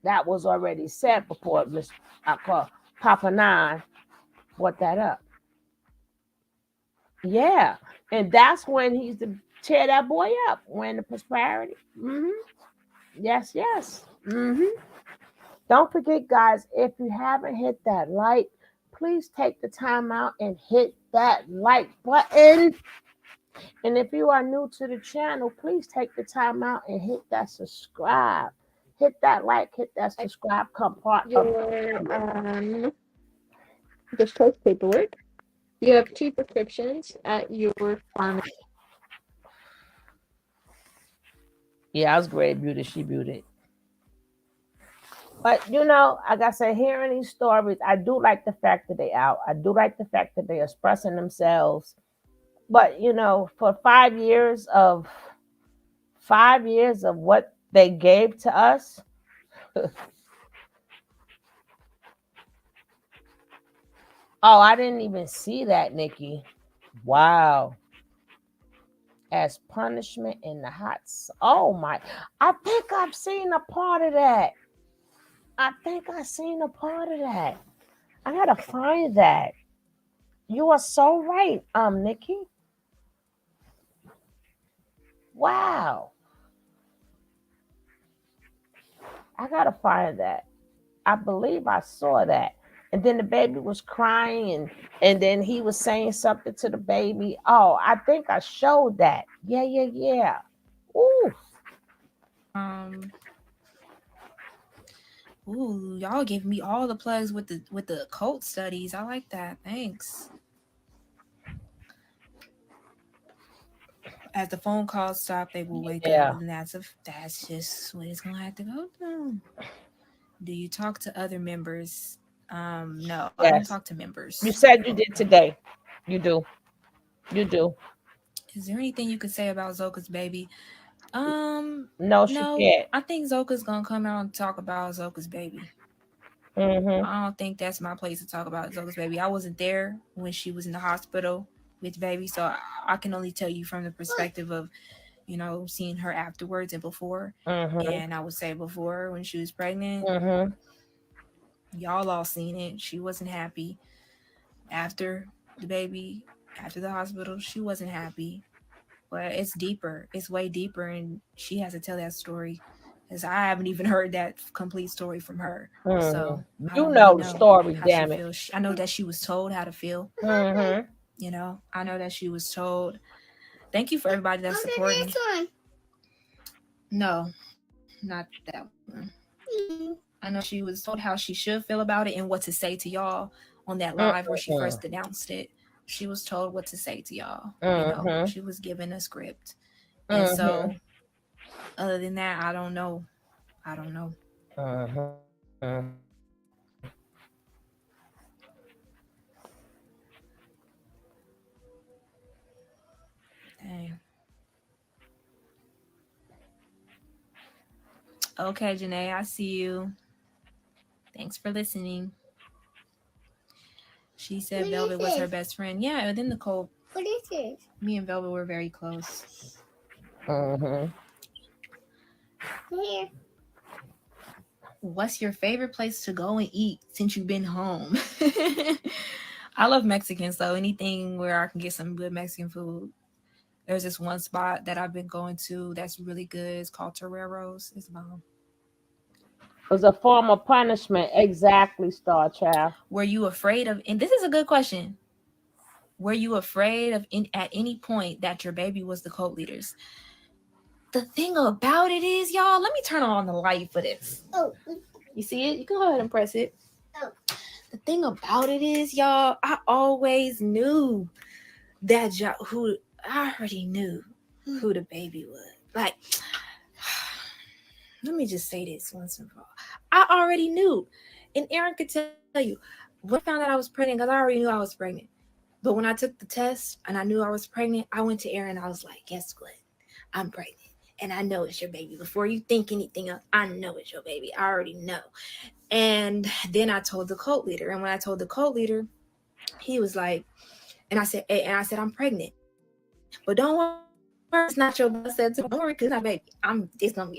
That was already set before Miss Papa Nine brought that up. Yeah, and that's when he's to tear that boy up when the prosperity. Yes, yes. Don't forget, guys, if you haven't hit that like, please take the time out and hit that like button. And if you are new to the channel, please take the time out and hit that subscribe. Hit that like, hit that subscribe, come part of Your discharge paperwork. You have two prescriptions at your pharmacy. Yeah, I was great, beauty. She beauty. But like I said, hearing these stories, I do like the fact that they out. I do like the fact that they're expressing themselves. But for 5 years of what they gave to us, oh, I didn't even see that, Nikki. Wow. As punishment in the oh my, I think I've seen a part of that. I think I seen a part of that. I gotta find that. You are so right, Nikki. Wow. I gotta find that. I believe I saw that. And then the baby was crying and then he was saying something to the baby. Oh, I think I showed that. Yeah, yeah, yeah. Ooh. Um, ooh, y'all gave me all the plugs with the occult studies. I like that. Thanks. As the phone calls stop, they will wake up, Yeah. and that's just what it's gonna have to go through. Do you talk to other members? No, I don't Yes. talk to members. You said you did today. You do. You do. Is there anything you could say about Zoka's baby? No, she No. can't. I think Zoka's gonna come out and talk about Zoka's baby. Mm-hmm. I don't think that's my place to talk about Zoka's baby. I wasn't there when she was in the hospital with baby, so I can only tell you from the perspective of seeing her afterwards and before. Mm-hmm. And I would say before, when she was pregnant, Mm-hmm. y'all all seen it. She wasn't happy. After the baby, after the hospital, she wasn't happy. But it's deeper. It's way deeper, and she has to tell that story. Because I haven't even heard that complete story from her. So Mm-hmm. I You don't really know the know story, how she damn it. feels. I know that she was told how to feel. Mm-hmm. I know that she was told. Thank you for everybody that's supporting. No, not that one. I know she was told how she should feel about it and what to say to y'all on that live where she Mm-hmm. first announced it. She was told what to say to y'all. Mm-hmm. She was given a script. And Mm-hmm. so, other than that, I don't know. I don't know. Mm-hmm. Dang. Okay, Janae, I see you. Thanks for listening. She said Velvet was her best friend. Yeah, and then Nicole. What is it? Me and Velvet were very close. Mm-hmm. Here. What's your favorite place to go and eat since you've been home? I love Mexican, so anything where I can get some good Mexican food. There's this one spot that I've been going to that's really good. It's called Toreros. It's bomb. Was a form of punishment. Exactly, Star Child. Were you afraid of? And this is a good question. Were you afraid of at any point that your baby was the cult leaders? The thing about it is, y'all, let me turn on the light for this. Oh. You see it? You can go ahead and press it. Oh. The thing about it is, y'all, I always knew that I already knew who the baby was. Like, let me just say this once and for all. I already knew. And Aaron could tell you, when I found out I was pregnant, because I already knew I was pregnant. But when I took the test and I knew I was pregnant, I went to Aaron and I was like, guess what? I'm pregnant. And I know it's your baby. Before you think anything else, I know it's your baby. I already know. And then I told the cult leader. And when I told the cult leader, he was like, and I said, I'm pregnant. But don't worry, it's not your blood. I said, don't worry, because it's not baby.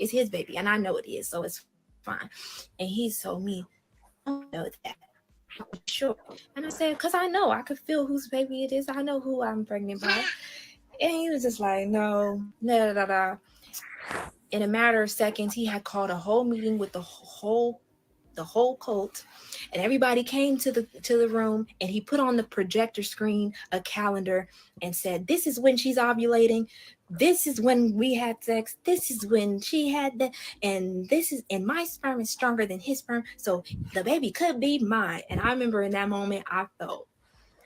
It's his baby. And I know it is, so it's fine. And he told me, I know that. Sure. And I said, because I know. I could feel whose baby it is. I know who I'm pregnant by. And he was just like, no, da. In a matter of seconds, he had called a whole meeting with the whole cult, and everybody came to the room, and he put on the projector screen a calendar and said, this is when she's ovulating, this is when we had sex, this is when she had that, and my sperm is stronger than his sperm, so the baby could be mine. And I remember in that moment I felt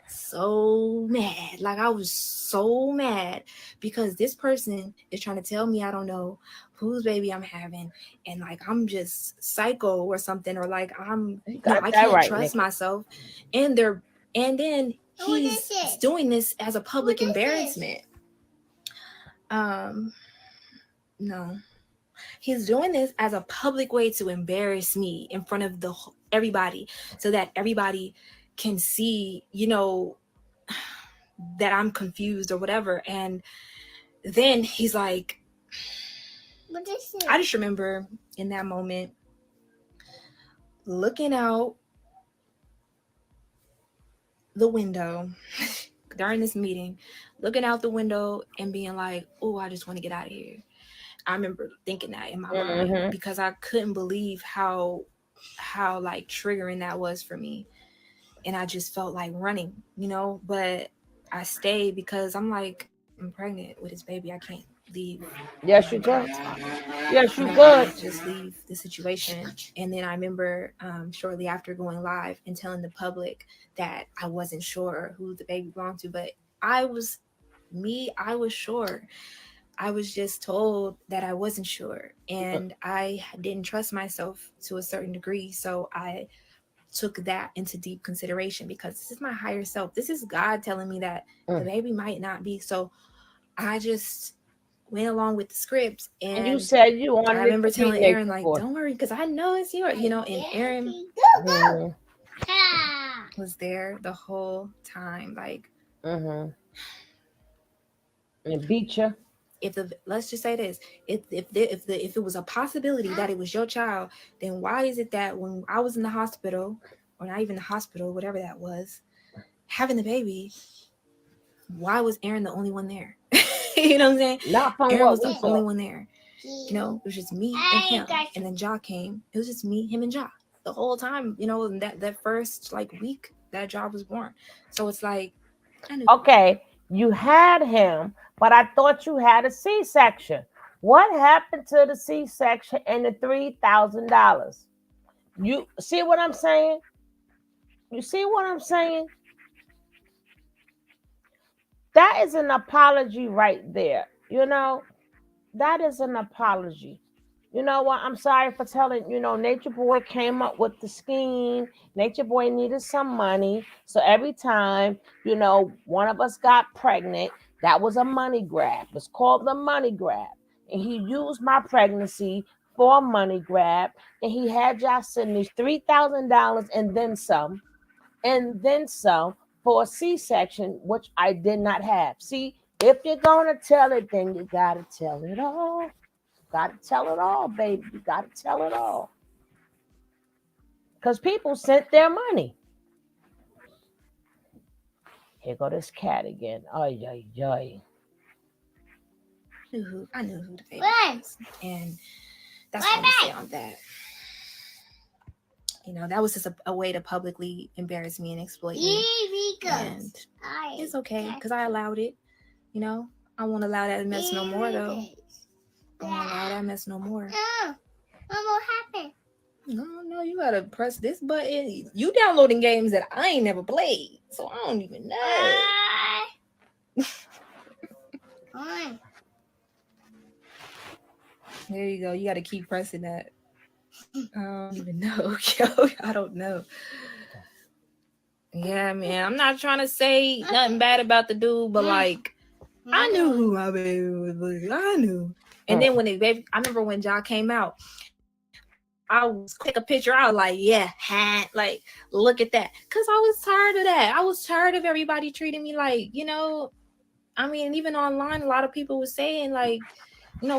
so mad. Like, I was so mad because this person is trying to tell me I don't know whose baby I'm having, and like I'm just psycho or something, or like I can't Right, trust Nikki. myself. And then he's doing this as a public embarrassment. No. He's doing this as a public way to embarrass me in front of everybody, so that everybody can see, that I'm confused or whatever. And then he's like, I just remember in that moment looking out the window during this meeting, looking out the window and being like, oh, I just want to get out of here. I remember thinking that in my mind Mm-hmm. because I couldn't believe how like triggering that was for me. And I just felt like running, but I stayed because I'm like, I'm pregnant with this baby. I can't leave Yes, my you job could. spot. Yes, You you know, I could. can't just leave the situation. And then I remember shortly after going live and telling the public that I wasn't sure who the baby belonged to, but I was I was sure. I was just told that I wasn't sure, and I didn't trust myself to a certain degree. So I took that into deep consideration because this is my higher self. This is God telling me that the Mm. baby might not be. So I just went along with the script, And you and said you I wanted it remember to be telling Aaron, nature like, boy. don't worry, because I know it's yours, and Aaron Mm-hmm. was there the whole time. Like, Mm-hmm. And beat you. if the let's just say this, if it was a possibility that it was your child, then why is it that when I was in the hospital, or not even the hospital, whatever that was, having the baby, why was Aaron the only one there? You know what I'm saying? Not from Aaron what was we the only saw. one there. It was just me and him. And then Ja came. It was just me, him, and Ja the whole time. That first like week that Ja was born. So it's like I knew. Okay, you had him, but I thought you had a C-section. What happened to the C-section and the $3,000? You see what I'm saying? You see what I'm saying? That is an apology right there. That is an apology. You know what? I'm sorry for telling, Nature Boy came up with the scheme. Nature Boy needed some money. So every time, one of us got pregnant, that was a money grab. It's called the money grab. And he used my pregnancy for a money grab. And he had y'all send me $3,000 and then some for a C-section, which I did not have. See, if you're gonna tell it, then you gotta tell it all. Gotta tell it all, baby. You gotta tell it all. Because people sent their money. Here go this cat again. Ay, ay, ay. I knew who the baby was, and that's all I say on that. That was just a way to publicly embarrass me and exploit me, and it's okay because I allowed it. You know, I won't allow that mess no more, though. I won't allow that mess no more. What happened? No, you gotta press this button. You downloading games that I ain't never played, so I don't even know. There you go. You gotta keep pressing that. I don't even know. Yo, I don't know. Yeah, man. I'm not trying to say nothing bad about the dude, but like, I knew who my baby was. I knew. And then when the baby, I remember when Ja came out, I was quick a picture. I was like, yeah, like, look at that. Cause I was tired of that. I was tired of everybody treating me like, I mean, even online, a lot of people were saying like,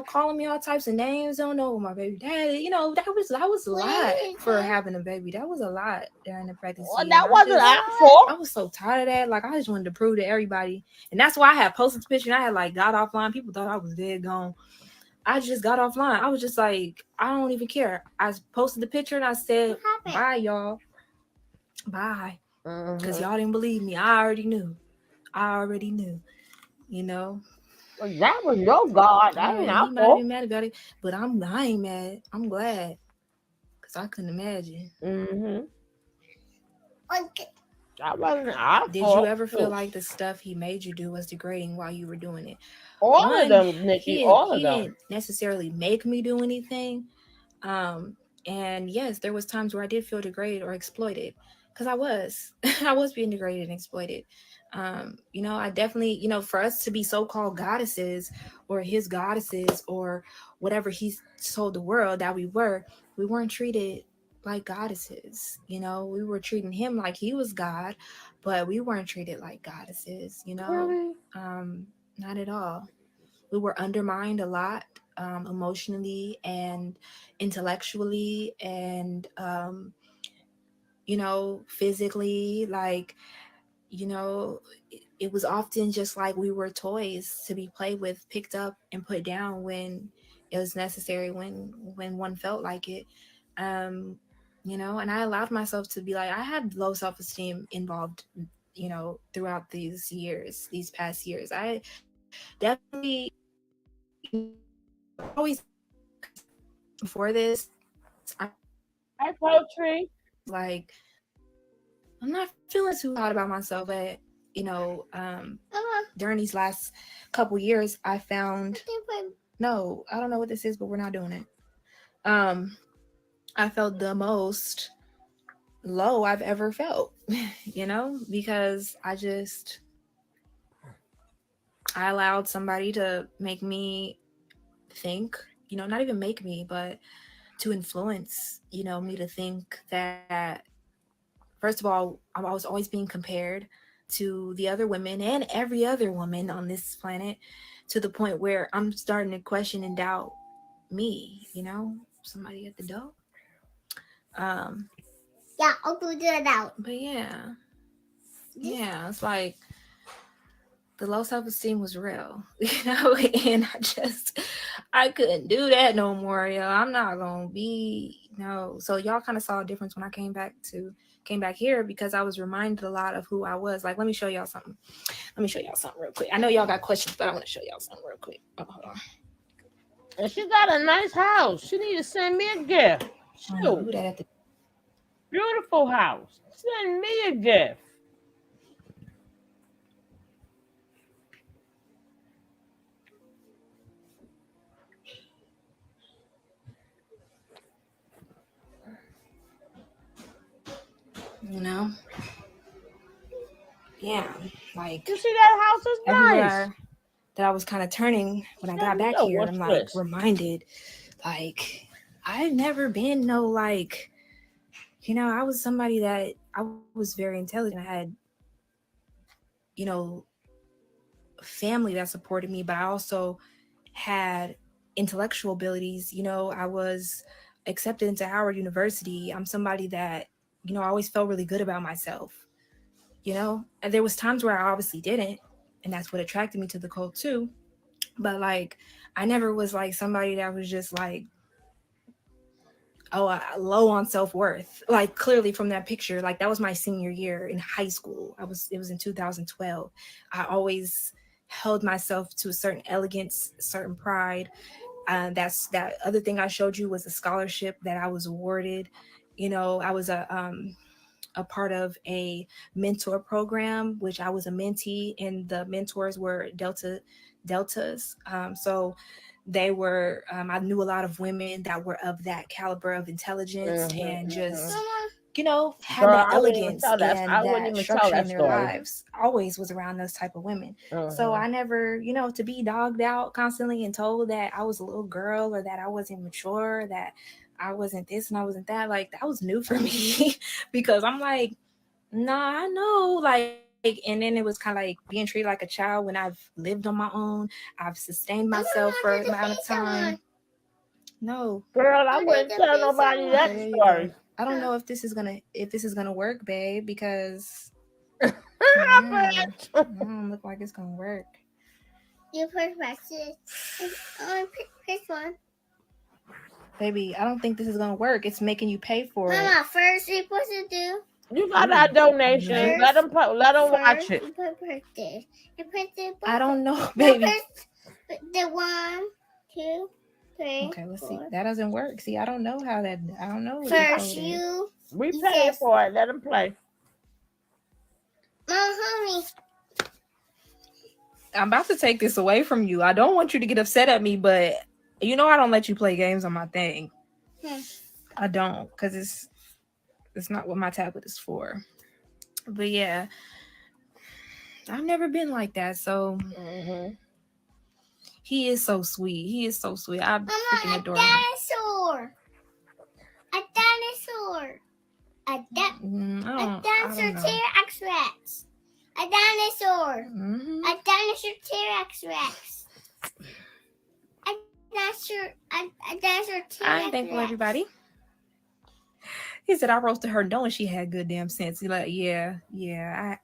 calling me all types of names. Don't know my baby daddy. That was a lot for having a baby. That was a lot during the pregnancy. Well, And that wasn't our I fault. was so tired of that. Like I just wanted to prove to everybody. And that's why I had posted the picture and I had like got offline. People thought I was dead gone. I just got offline. I was just like, I don't even care. I posted the picture and I said, bye, y'all. Bye. Because y'all didn't believe me. I already knew. You know. Well, that was your God. That ain't Yeah, our he might have fault. been mad about it. But I ain't mad. I'm glad. Because I couldn't imagine. That wasn't our Did you fault. ever feel like the stuff he made you do was degrading while you were doing it? All of One, them, Nikki, all of he them. didn't necessarily make me do anything. And yes, there was times where I did feel degraded or exploited because I was I was being degraded and exploited. I definitely, for us to be so-called goddesses or his goddesses or whatever he told the world that we weren't treated like goddesses. We were treating him like he was God, but we weren't treated like goddesses. Really? Not at all. We were undermined a lot, emotionally and intellectually and physically. Like you know, it was often just like we were toys to be played with, picked up and put down when it was necessary, when one felt like it. um you know, and I allowed myself to be like, I had low self-esteem involved, you know, throughout these past years. I definitely, you know, always before this, I Hi, Poetry. like, I'm not feeling too hot about myself, but you know, during these last couple years, I found, no, I don't know what this is, but we're not doing it. I felt the most low I've ever felt, you know, because I allowed somebody to make me think, you know, not even make me, but to influence, you know, me to think that, first of all, I was always being compared to the other women and every other woman on this planet, to the point where I'm starting to question and doubt me, you know, somebody at the door. Yeah, open it out. But yeah, it's like the low self-esteem was real, you know, and I couldn't do that no more, yo. I'm not gonna be, no. So y'all kind of saw a difference when I came back here, because I was reminded a lot of who I was. Like, let me show y'all something. Let me show y'all something real quick. I know y'all got questions, but I want to show y'all something real quick. Oh, hold on. And she got a nice house. She need to send me a gift. Who Shoot, that at the beautiful house. Send me a gift. you know? Yeah, like You see that house is nice. everywhere that I was kind of turning when I got back Yo, here, what's I'm like this? reminded, like, I've never been no, like, you know, I was somebody that I was very intelligent. I had, you know, family that supported me, but I also had intellectual abilities. You know, I was accepted into Howard University. I'm somebody that, you know, I always felt really good about myself, you know? And there was times where I obviously didn't, and that's what attracted me to the cult too. But like, I never was like somebody that was just like, oh, low on self-worth. Like, clearly from that picture, like that was my senior year in high school. It was in 2012. I always held myself to a certain elegance, a certain pride. That's that other thing I showed you was a scholarship that I was awarded. You know, I was a part of a mentor program, which I was a mentee, and the mentors were deltas. So they were, I knew a lot of women that were of that caliber of intelligence, and just, you know, had Girl, that elegance and I wouldn't that even tell structure in that their story. lives. Always was around those type of women. So I never, you know, to be dogged out constantly and told that I was a little girl, or that I wasn't mature, that I wasn't this and I wasn't that, like that was new for me. Because I'm like, nah, I know, like, and then it was kind of like being treated like a child when I've lived on my own. I've sustained myself for an amount of time. No. Girl, I wouldn't tell nobody Okay, that there you go. story. I don't know if this is gonna work, babe, because I it don't look like it's gonna work. You first message. First one. Baby, I don't think this is gonna work. It's making you pay for it. Mama, first you're supposed to do. You got our donation. Nope. Let them watch it. You put birthday. You put the I don't know, no, baby. the 1, 2, 3. Okay, let's 4. see. That doesn't work. See, I don't know what the First code is. you. We paying for it. Let them play. Mom, honey. I'm about to take this away from you. I don't want you to get upset at me, but you know I don't let you play games on my thing. I don't, because it's not what my tablet is for. But yeah, I've never been like that. So he is so sweet. He is so sweet. I freaking adore him. A dinosaur. A dinosaur T-Rex Rex. A dinosaur. A dinosaur T-Rex Rex. A dinosaur T-Rex I'm thankful, Rex. everybody. He said I roasted her knowing she had good damn sense. He like, yeah.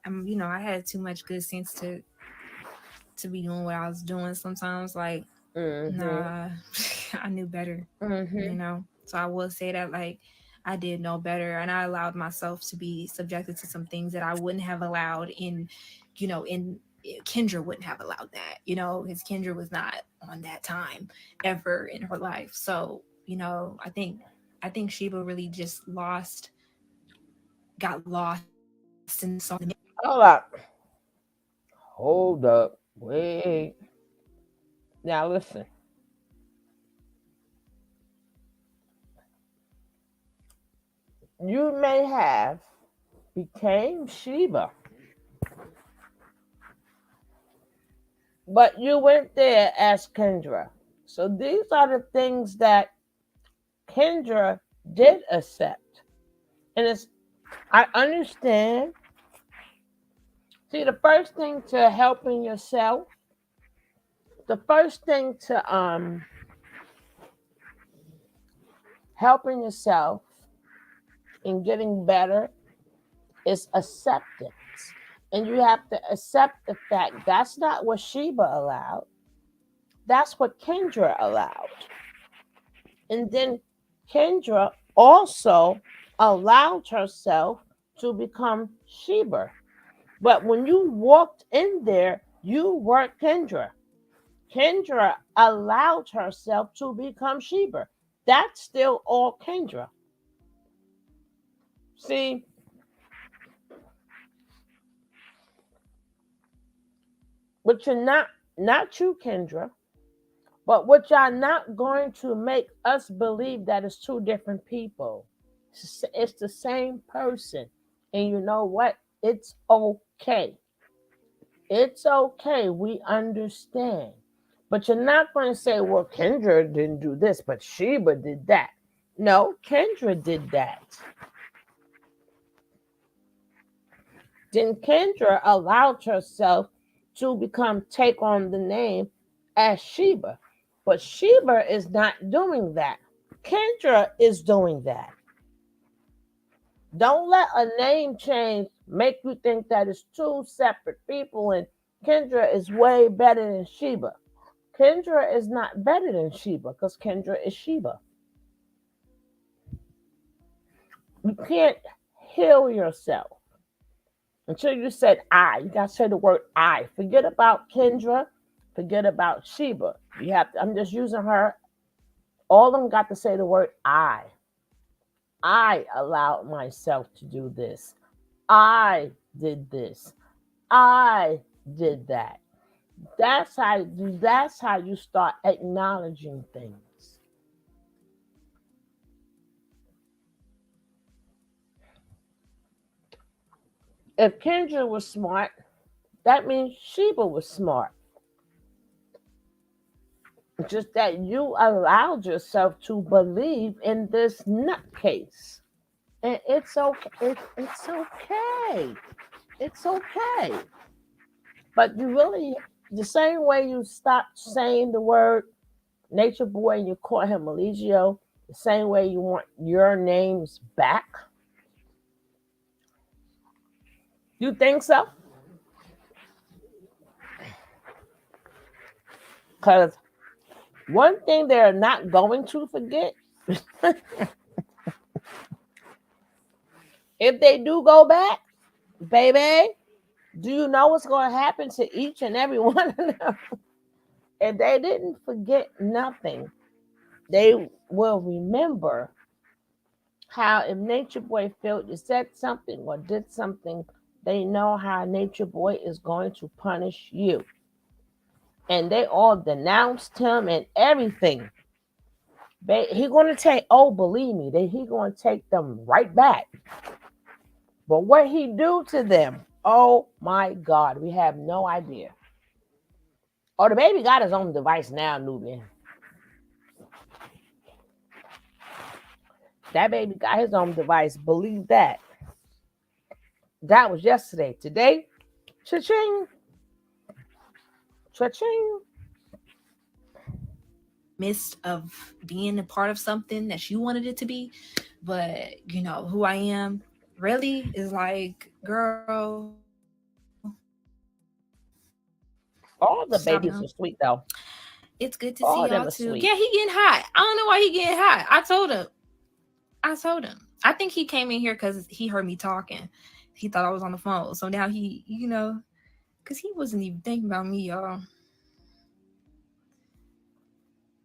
I'm, I had too much good sense to be doing what I was doing sometimes. Like, Mm-hmm. nah, I knew better, Mm-hmm. So I will say that, like, I did know better, and I allowed myself to be subjected to some things that I wouldn't have allowed in Kendra wouldn't have allowed that, because Kendra was not on that time ever in her life. So, I think Sheba really just got lost in so many. Hold up. Hold up. Wait. Now listen. You may have became Sheba, but you went there as Kendra. So these are the things that Kendra did accept. And I understand. See, the first thing to helping yourself, the first thing to helping yourself in getting better is acceptance. And you have to accept the fact that's not what Sheba allowed. That's what Kendra allowed. And then Kendra also allowed herself to become Sheba. But when you walked in there, you weren't Kendra. Kendra allowed herself to become Sheba. That's still all Kendra. See, but you're not you, Kendra. But what y'all not going to make us believe that it's two different people. It's the same person. And you know what? It's okay. It's okay. We understand. But you're not going to say, well, Kendra didn't do this, but Sheba did that. No, Kendra did that. Then Kendra allowed herself to take on the name as Sheba. But Sheba is not doing that. Kendra is doing that. Don't let a name change make you think that it's two separate people and Kendra is way better than Sheba. Kendra is not better than Sheba because Kendra is Sheba. You can't heal yourself until you said I. You got to say the word I. Forget about Kendra. Forget about Sheba. You have to, I'm just using her. All of them got to say the word I. I allowed myself to do this. I did this. I did that. That's how you start acknowledging things. If Kendra was smart, that means Sheba was smart. Just that you allowed yourself to believe in this nutcase. And it's okay. It's okay. It's okay. But you really, the same way you stopped saying the word nature boy and you call him Eligio, the same way you want your names back. You think so? Because one thing they're not going to forget, if they do go back, baby, do you know what's going to happen to each and every one of them? If they didn't forget nothing, they will remember how if Nature Boy felt you said something or did something, they know how Nature Boy is going to punish you. And they all denounced him and everything. He gonna take, oh, believe me, that he gonna take them right back. But what he do to them, oh my God, we have no idea. Oh, the baby got his own device now, Nubian. That baby got his own device. Believe that. That was yesterday. Today, cha-ching, cha-ching. midst of being a part of something that you wanted it to be. But who I am really is like, girl, All the stop. babies are sweet though. It's good to see All of y'all them are too. sweet. Yeah, he getting hot. I don't know why he getting hot. I told him. I think he came in here because he heard me talking. He thought I was on the phone. So now he, because he wasn't even thinking about me, y'all.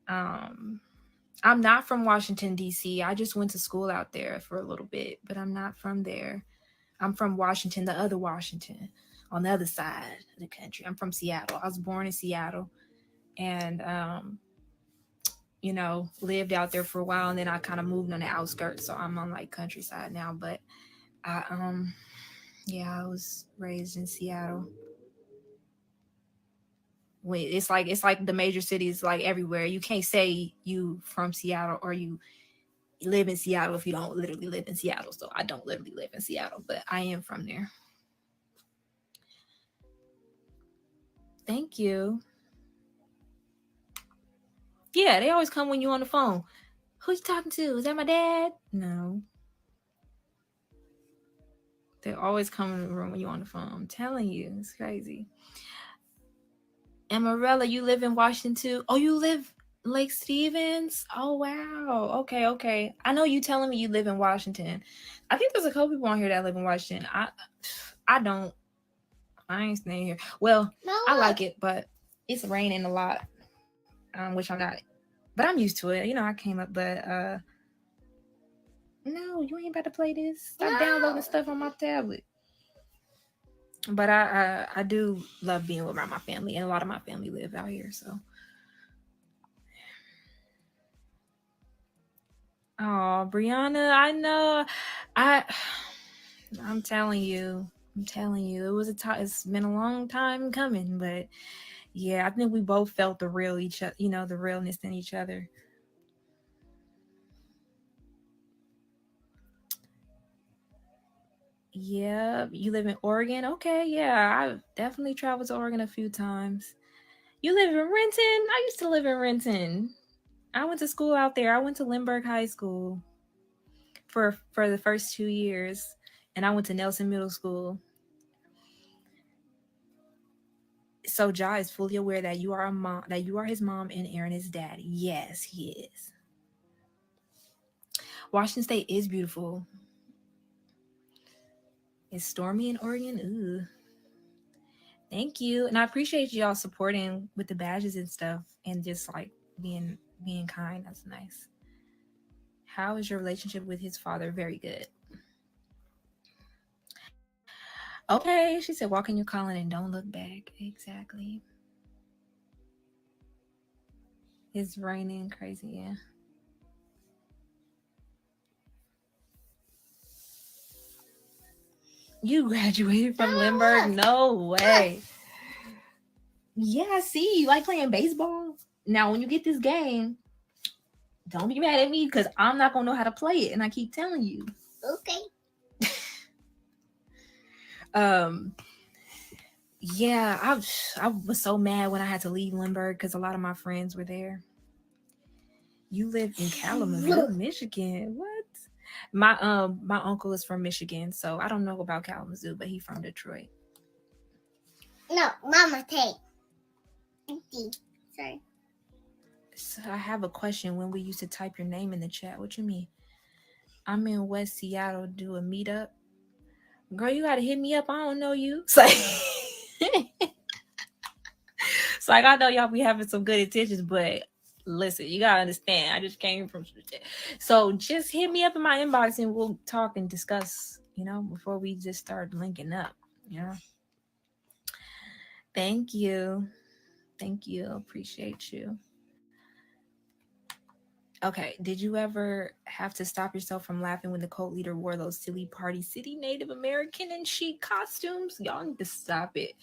I'm not from Washington, D.C. I just went to school out there for a little bit, but I'm not from there. I'm from Washington, the other Washington, on the other side of the country. I'm from Seattle. I was born in Seattle and, lived out there for a while. And then I kind of moved on the outskirts. So I'm on like countryside now. But I was raised in Seattle. Wait, it's like the major cities, like everywhere. You can't say you from Seattle or you live in Seattle if you don't literally live in Seattle. So I don't literally live in Seattle, but I am from there. Thank you. Yeah, they always come when you're on the phone. Who you talking to? Is that my dad? No. They always come in the room when you're on the phone. I'm telling you, it's crazy. And Morella, you live in Washington too? Oh, you live Lake Stevens? Oh, wow. Okay. I know you telling me you live in Washington. I think there's a couple people on here that live in Washington. I don't. I ain't staying here. Well, I like it, but it's raining a lot, which I'm not. But I'm used to it. I came up, but no, you ain't about to play this. Stop downloading stuff on my tablet. But I do love being around my family, and a lot of my family live out here. So, oh, Brianna, I know, I'm telling you, it's been a long time coming, but yeah, I think we both felt the real each other, the realness in each other. Yeah, you live in Oregon? Okay, yeah, I've definitely traveled to Oregon a few times. You live in Renton? I used to live in Renton. I went to school out there. I went to Lindbergh High School for the first 2 years, and I went to Nelson Middle School. So Ja is fully aware that you are his mom, and Aaron is dad. Yes, he is. Washington State is beautiful. It's stormy in Oregon. Ooh. Thank you. And I appreciate y'all supporting with the badges and stuff and just like being kind. That's nice. How is your relationship with his father? Very good. Okay, she said walk in your calling and don't look back. Exactly. It's raining crazy, yeah. You graduated from Lindbergh? No way. Yeah, I see. You like playing baseball? Now, when you get this game, don't be mad at me because I'm not going to know how to play it. And I keep telling you. Okay. Yeah, I was so mad when I had to leave Lindbergh because a lot of my friends were there. You live in Kalamazoo, Michigan. What? My uncle is from Michigan, so I don't know about Kalamazoo, but he's from Detroit. No, Mama take. Sorry. So I have a question. When we used to type your name in the chat, what you mean? I'm in West Seattle. Do a meetup. Girl, you gotta hit me up. I don't know you. It's like I know y'all be having some good intentions, but listen, you gotta understand. I just came from, so just hit me up in my inbox and we'll talk and discuss. Before we just start linking up. Thank you. Appreciate you. Okay, did you ever have to stop yourself from laughing when the cult leader wore those silly Party City Native American and chic costumes? Y'all need to stop it.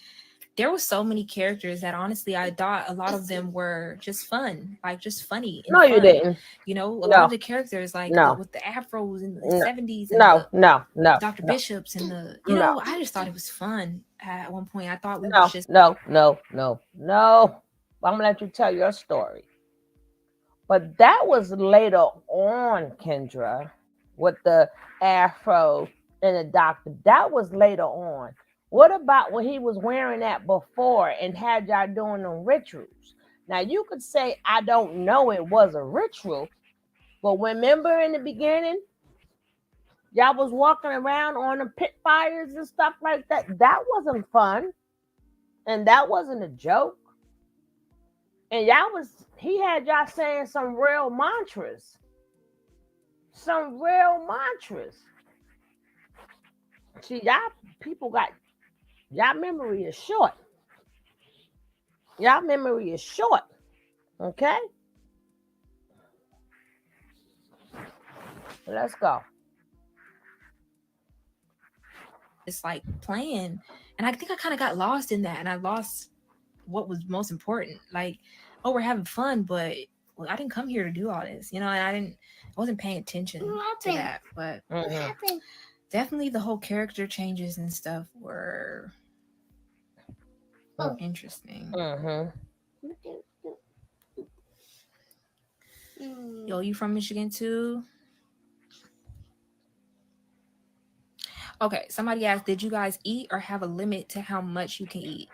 There were so many characters that honestly I thought a lot of them were just fun, like just funny. No, you didn't. A lot of the characters like with the afros in the 70s and no, Dr. Bishops and I just thought it was fun at one point. I thought we was just no. I'm gonna let you tell your story. But that was later on, Kendra, with the afro and the doctor. That was later on. What about when he was wearing that before and had y'all doing them rituals? Now you could say I don't know it was a ritual, but remember in the beginning, y'all was walking around on the pit fires and stuff like that. That wasn't fun, and that wasn't a joke. And y'all was he had y'all saying some real mantras, some real mantras. See, y'all people got y'all memory is short. Y'all memory is short. Okay, let's go. It's like playing, and I think I kind of got lost in that, and I lost what was most important. Like, oh, we're having fun, but well, I didn't come here to do all this, and I wasn't paying attention to that. But Mm-hmm. definitely the whole character changes and stuff were interesting. Mm-hmm. Yo, you from Michigan too? Okay, somebody asked, did you guys eat or have a limit to how much you can eat?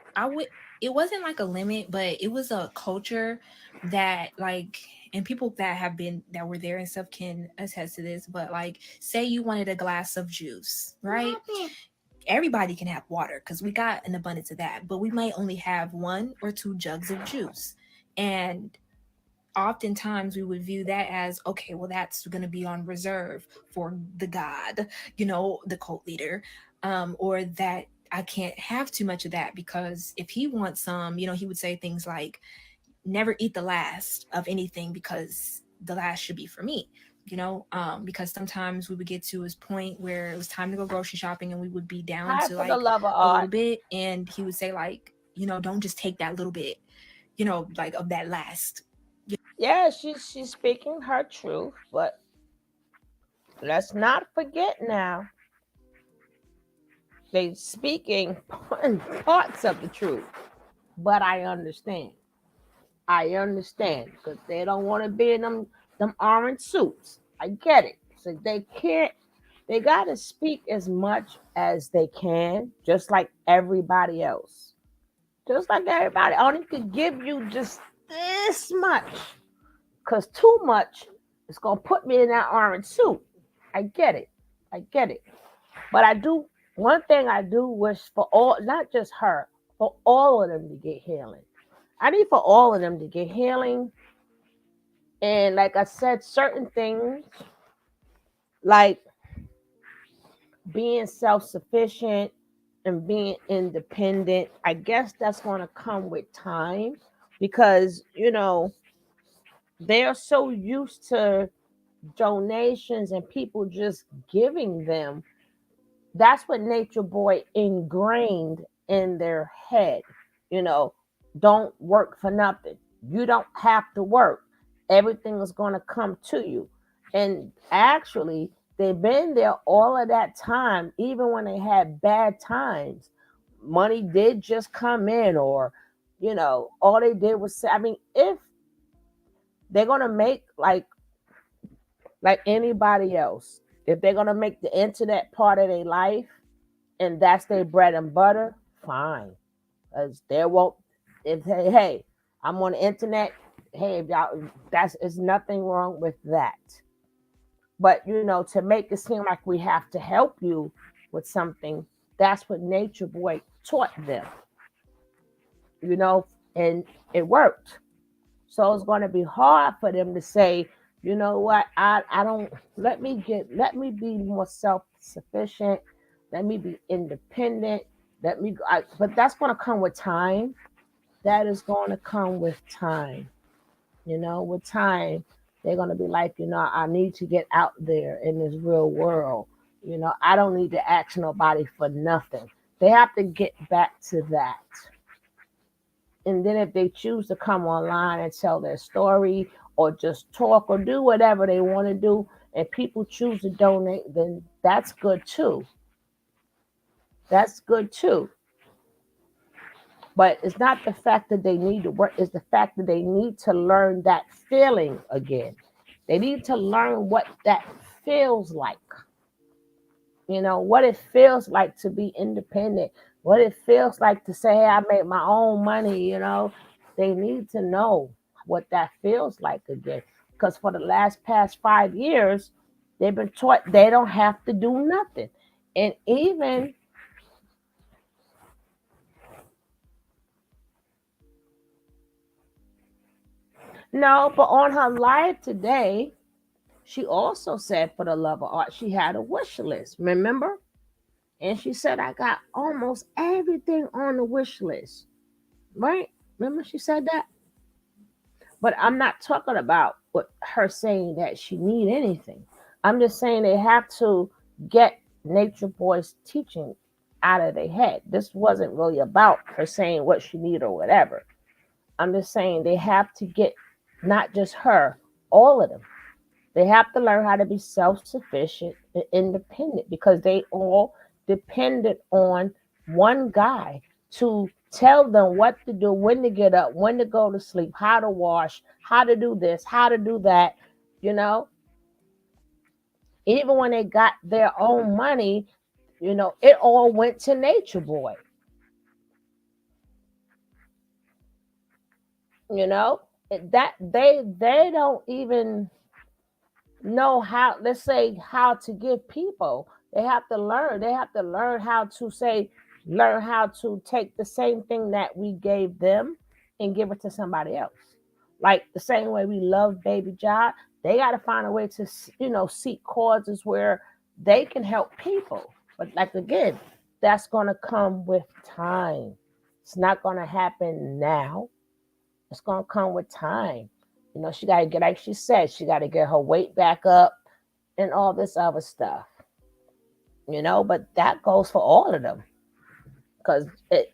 It wasn't like a limit, but it was a culture that like, and people that were there and stuff can attest to this, but like, say you wanted a glass of juice, right? Everybody can have water because we got an abundance of that, but we might only have 1 or 2 jugs of juice. And oftentimes we would view that as okay, well, that's going to be on reserve for the god, the cult leader, or that I can't have too much of that because if he wants some, he would say things like, never eat the last of anything because the last should be for me. Because sometimes we would get to his point where it was time to go grocery shopping and we would be down Hi to for the like love of a little art. bit, and he would say like, don't just take that little bit, like of that last. Yeah, she's speaking her truth, but let's not forget now they speaking parts of the truth. But I understand. I understand because they don't want to be in them orange suits. I get it. So they can't. They gotta speak as much as they can, just like everybody else. Just like everybody. Only could give you just this much, cause too much is gonna put me in that orange suit. I get it. I get it. But I do one thing I do wish for all, not just her, for all of them to get healing. I need for all of them to get healing. And like I said, certain things like being self sufficient and being independent, I guess that's going to come with time because, they're so used to donations and people just giving them. That's what Nature Boy ingrained in their head. You know, don't work for nothing. You don't have to work. Everything is going to come to you. And actually, they've been there all of that time, even when they had bad times. Money did just come in, or, all they did was say, I mean, if they're going to make like anybody else, if they're going to make the internet part of their life, and that's their bread and butter, fine. Because there won't, if hey, I'm on the internet, hey, if y'all, that's, it's nothing wrong with that. But, to make it seem like we have to help you with something, that's what Nature Boy taught them, you know, and it worked. So it's going to be hard for them to say, you know what, I don't, let me be more self sufficient, let me be independent, but that's going to come with time. That is going to come with time. With time, they're going to be like, I need to get out there in this real world. I don't need to ask nobody for nothing. They have to get back to that. And then if they choose to come online and tell their story or just talk or do whatever they want to do, and people choose to donate, then that's good too. That's good too. But it's not the fact that they need to work, it's the fact that they need to learn that feeling again. They need to learn what that feels like. What it feels like to be independent, what it feels like to say, hey, I make my own money. They need to know what that feels like again. Because for the last past 5 years, they've been taught they don't have to do nothing. And even no, but on her live today, she also said for the love of art, she had a wish list, remember? And she said, I got almost everything on the wish list, right? Remember she said that? But I'm not talking about what her saying that she need anything. I'm just saying they have to get Nature Boy's teaching out of their head. This wasn't really about her saying what she need or whatever. I'm just saying they have to get not just her, all of them. They have to learn how to be self-sufficient and independent because they all depended on one guy to tell them what to do, when to get up, when to go to sleep, how to wash, how to do this, how to do that, you know. Even when they got their own money, it all went to Nature Boy. That they don't even know how, let's say, how to give people. They have to learn how to say, learn how to take the same thing that we gave them and give it to somebody else. Like the same way we love baby John, they got to find a way to seek causes where they can help people. But like again, that's going to come with time. It's not going to happen now. It's going to come with time. She got to get, like she said, she got to get her weight back up and all this other stuff. But that goes for all of them. Because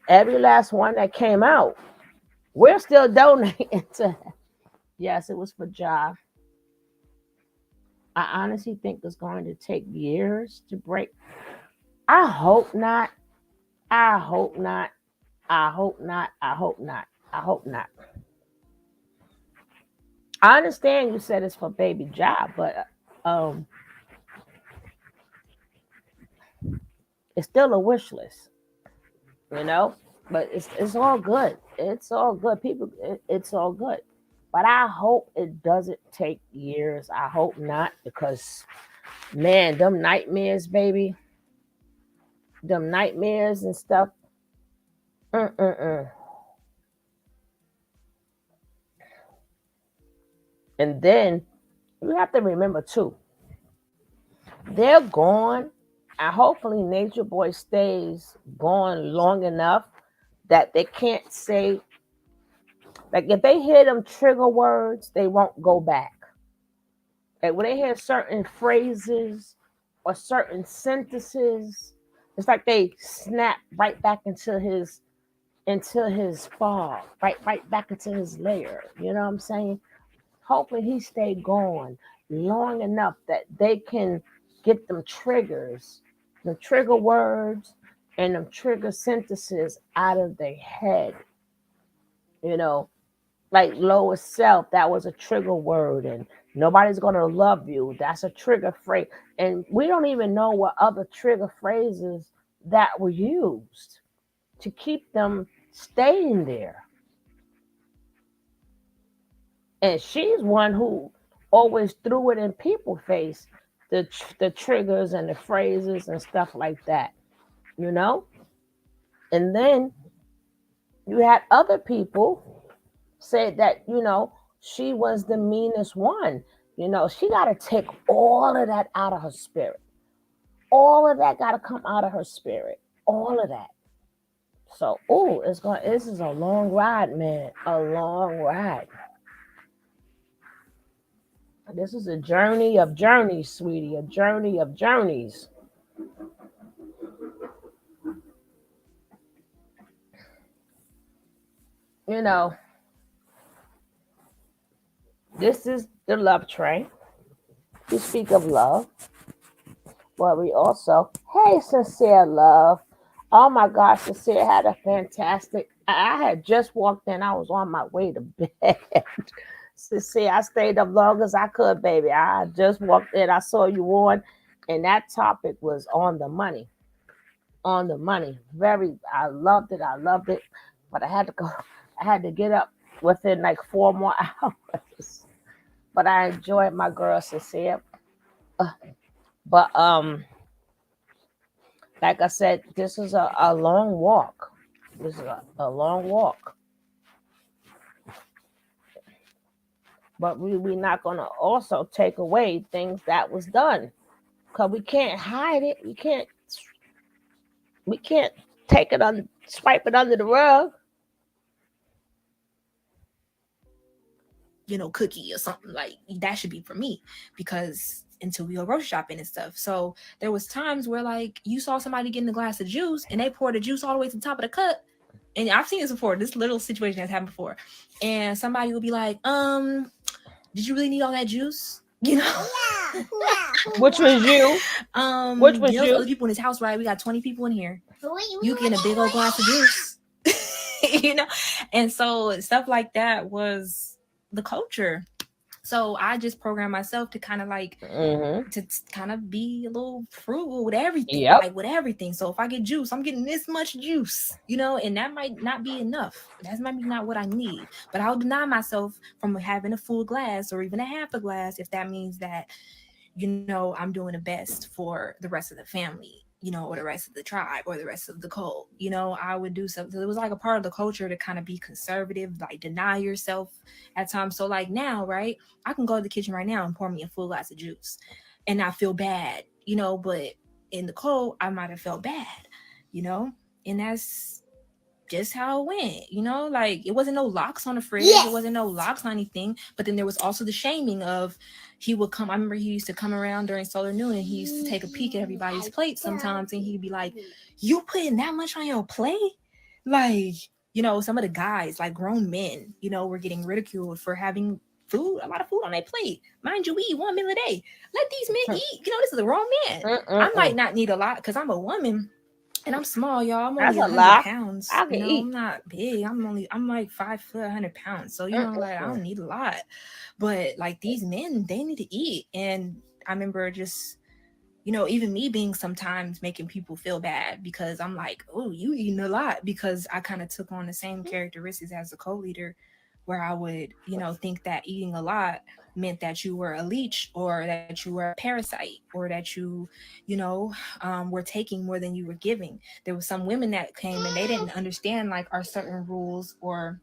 every last one that came out, we're still donating to. Yes, it was for Ja. I honestly think it's going to take years to break. I hope not. I hope not. I hope not. I hope not. I hope not. I understand you said it's for baby Ja, but it's still a wish list, you know. But it's all good. It's all good. It's all good. But I hope it doesn't take years. I hope not, because man, them nightmares, baby, them nightmares and stuff. Mm-mm-mm. And then you have to remember too, they're gone, and hopefully Nature Boy stays gone long enough that they can't say, like, if they hear them trigger words, they won't go back. Like when they hear certain phrases or certain sentences, it's like they snap right back into his fog, right back into his lair. You know what I'm saying? Hopefully he stay gone long enough that they can get them triggers, the trigger words and them trigger sentences out of their head. You know, like lowest self, that was a trigger word, and nobody's gonna love you. That's a trigger phrase. And we don't even know what other trigger phrases that were used to keep them staying there. And she's one who always threw it in people's face, the triggers and the phrases and stuff like that, you know. And then you had other people say that she was the meanest one. She got to take all of that out of her spirit. All of that got to come out of her spirit. All of that. So, this is a long ride, man. A long ride. This is a journey of journeys, sweetie. A journey of journeys. You know, this is the love train. We speak of love, but we also, hey, sincere love. Oh my gosh, Sincere had a fantastic I had just walked in. I was on my way to bed. See, I stayed up long as I could, baby. I just walked in. I saw you on, and that topic was on the money. On the money. Very, I loved it. I loved it. But I had to go, I had to get up within like 4 more hours. But I enjoyed my girl sincere. Uh, But like I said, this is a long walk. This is a long walk. But we not gonna also take away things that was done. Cause we can't hide it. We can't take it on swipe it under the rug. Cookie or something like that should be for me, because until we go grocery shopping and stuff. So there was times where like you saw somebody getting a glass of juice and they poured the juice all the way to the top of the cup. And I've seen this before. This little situation has happened before. And somebody will be like, did you really need all that juice? Which was you? Which was There's you? other people in this house, right? We got 20 people in here. You getting a big old glass of juice. And so stuff like that was the culture. So I just programmed myself to kind of like to kind of be a little frugal with everything. Yep. Like with everything. So if I get juice, I'm getting this much juice, and that might not be enough. That's maybe not what I need. But I'll deny myself from having a full glass or even a half a glass if that means that I'm doing the best for the rest of the family, or the rest of the tribe or the rest of the cult. I would do something. It was like a part of the culture to kind of be conservative, like deny yourself at times. So like now, right, I can go to the kitchen right now and pour me a full glass of juice and not feel bad, but in the cult, I might have felt bad, and that's just how it went, like it wasn't no locks on the fridge, it wasn't no locks on anything. But then there was also the shaming of he would come. I remember he used to come around during solar noon and he used to take a peek at everybody's plate sometimes, and he'd be like, "You putting that much on your plate?" Like, some of the guys, like grown men, were getting ridiculed for having a lot of food on their plate. Mind you, we eat 1 meal a day. Let these men eat. This is a grown man. I might not need a lot because I'm a woman. And I'm small, y'all. I'm That's only a 100 lot. pounds. I can eat. I'm not big. I'm like 5 foot, 100 pounds. So, like I don't need a lot. But like these men, they need to eat. And I remember just, even me being sometimes making people feel bad because I'm like, oh, you eating a lot, because I kind of took on the same characteristics as a co-leader, where I would, think that eating a lot meant that you were a leech or that you were a parasite or that you were taking more than you were giving. There was some women that came and they didn't understand like our certain rules or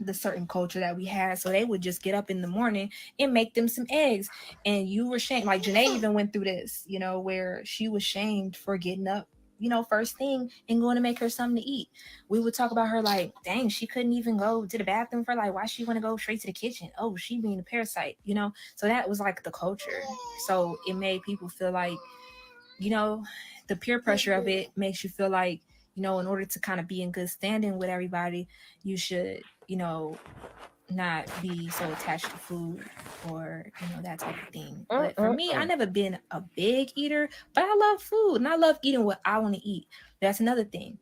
the certain culture that we had. So they would just get up in the morning and make them some eggs. And you were shamed. Like Janae even went through this, where she was shamed for getting up, first thing and going to make her something to eat. We would talk about her like, dang, she couldn't even go to the bathroom for like, why she want to go straight to the kitchen? Oh, she being a parasite. So that was like the culture. So it made people feel like, you know, the peer pressure of it makes you feel like, in order to kind of be in good standing with everybody, you should, not be so attached to food or, that type of thing. But for me, I never been a big eater, but I love food and I love eating what I want to eat. That's another thing.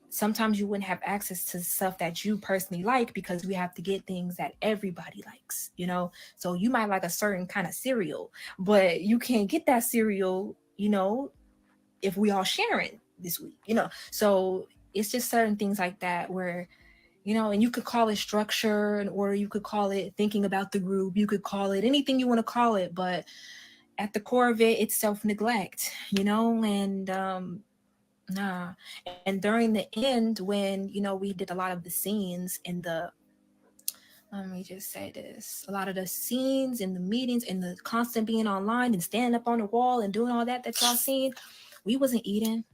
Sometimes you wouldn't have access to stuff that you personally like because we have to get things that everybody likes. So you might like a certain kind of cereal, but you can't get that cereal, if we all sharing this week. So it's just certain things like that where, and you could call it structure and or you could call it thinking about the group, you could call it anything you want to call it, but at the core of it, it's self-neglect, and nah. And during the end, when we did a lot of the scenes in the let me just say this, a lot of the scenes in the meetings and the constant being online and standing up on the wall and doing all that y'all seen, we wasn't eating.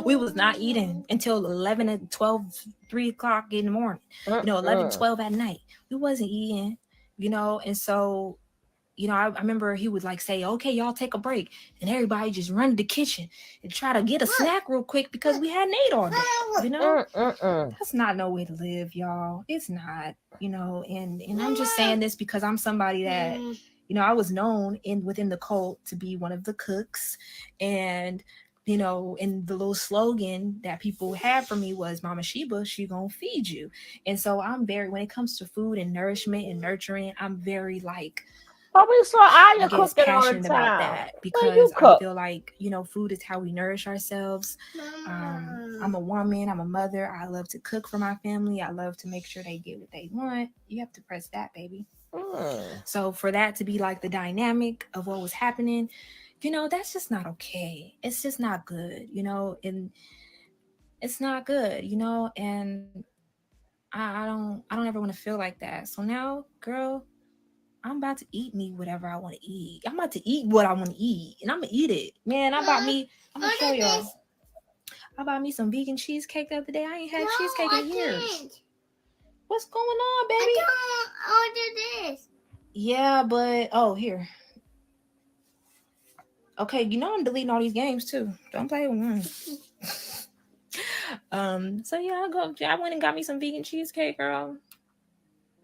We was not eating until 11 and 12, 3 o'clock in the morning, 11, 12 at night. We wasn't eating, and so I remember he would like say, okay, y'all take a break. And everybody just run to the kitchen and try to get a snack real quick because we hadn't ate all day. That's not no way to live, y'all. It's not, and I'm just saying this because I'm somebody that, I was known within the cult to be one of the cooks. And and the little slogan that people had for me was Mama Sheba, she gonna feed you. And so I'm very, when it comes to food and nourishment and nurturing, I'm very like, Oh, we saw I Aya guess, cooking all the passionate about time. that When you because I cook. feel like, food is how we nourish ourselves. Mama. I'm a woman, I'm a mother. I love to cook for my family. I love to make sure they get what they want. You have to press that, baby. So for that to be like the dynamic of what was happening, that's just not okay. It's just not good, and it's not good, and I don't ever want to feel like that. So now, girl, I'm about to eat me whatever I want to eat. I'm about to eat what I want to eat, and I'm gonna eat it. Man, I'm gonna show y'all. I bought me some vegan cheesecake the other day. I ain't had cheesecake in years. What's going on, baby? I don't order this. Yeah, but here. Okay, I'm deleting all these games too. Don't play with one. So yeah, I went and got me some vegan cheesecake, girl.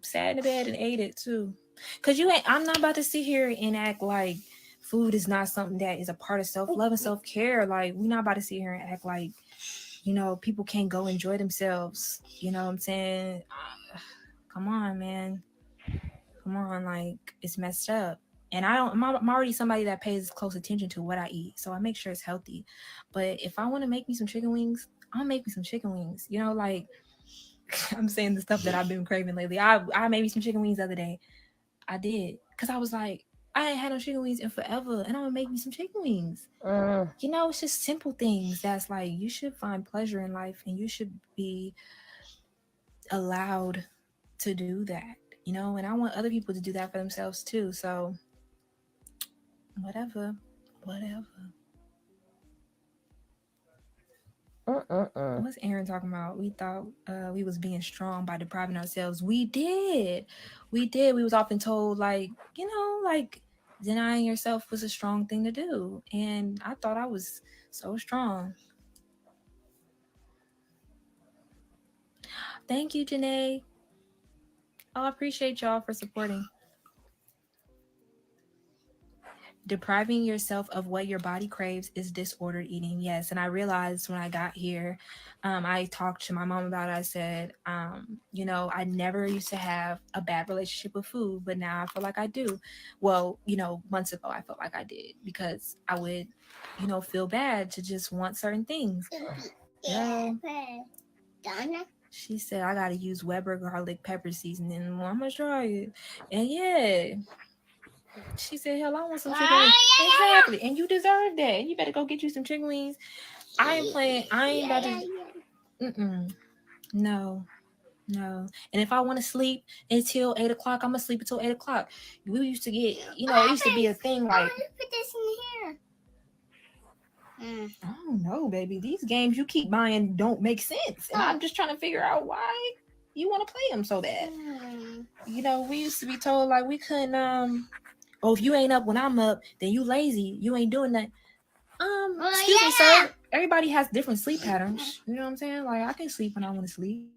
Sat in the bed and ate it too. Cause I'm not about to sit here and act like food is not something that is a part of self-love and self-care. Like, we're not about to sit here and act like, people can't go enjoy themselves. You know what I'm saying? Come on, man. Come on, like, it's messed up. And I'm already somebody that pays close attention to what I eat, so I make sure it's healthy. But if I want to make me some chicken wings, I'll make me some chicken wings. Like, I'm saying the stuff that I've been craving lately. I made me some chicken wings the other day. I did, because I was like, I ain't had no chicken wings in forever, and I'm gonna make me some chicken wings. It's just simple things that's like, you should find pleasure in life, and you should be allowed to do that. And I want other people to do that for themselves too. So whatever. What's Aaron talking about? We thought we was being strong by depriving ourselves. We did. We was often told, like, like, denying yourself was a strong thing to do, and I thought I was so strong. Thank you, Janae. I appreciate y'all for supporting. Depriving yourself of what your body craves is disordered eating. Yes. And I realized when I got here, I talked to my mom about it. I said, I never used to have a bad relationship with food, but now I feel like I do. Well, months ago, I felt like I did, because I would, feel bad to just want certain things. Girl, she said, I got to use Weber garlic pepper seasoning. Well, I'm going to try it. And yeah. She said, hell, I want some chicken wings. Exactly. And you deserve that. You better go get you some chicken wings. I ain't about to. No. And if I want to sleep until 8 o'clock, I'm going to sleep until 8 o'clock. We used to get, it used to be a thing like. Put this in here. I don't know, baby. These games you keep buying don't make sense. And I'm just trying to figure out why you want to play them so bad. We used to be told, like, we couldn't, if you ain't up when I'm up, then you lazy. You ain't doing that. Excuse me, sir. Everybody has different sleep patterns. You know what I'm saying? Like, I can sleep when I want to sleep.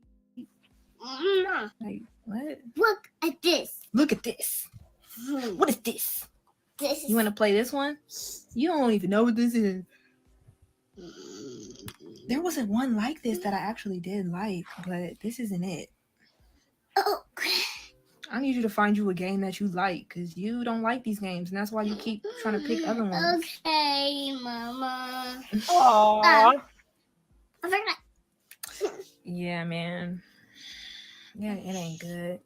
Like, what? Look at this. Look at this. What is this? You want to play this one? You don't even know what this is. There wasn't one like this that I actually did like, but this isn't it. Oh. I need you to find you a game that you like, because you don't like these games, and that's why you keep trying to pick other ones. Okay, Mama. Aww. I forgot. Yeah, man. Yeah, it ain't good.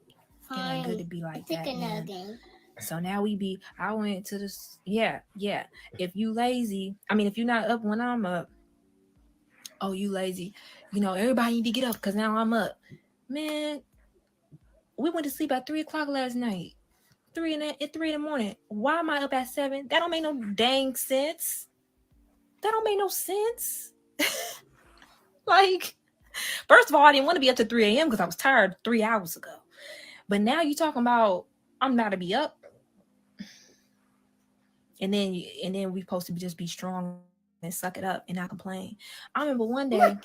It ain't good to be like that, man. So now I went to this. Yeah. If you lazy, if you're not up when I'm up, oh, you lazy. Everybody need to get up because now I'm up. Man, we went to sleep at 3 o'clock last night. 3 in the morning. Why am I up at 7? That don't make no dang sense. That don't make no sense. Like, first of all, I didn't want to be up to 3 a.m. because I was tired 3 hours ago. But now you talking about I'm not to be up. And then we supposed to just be strong and suck it up and not complain. I remember one day,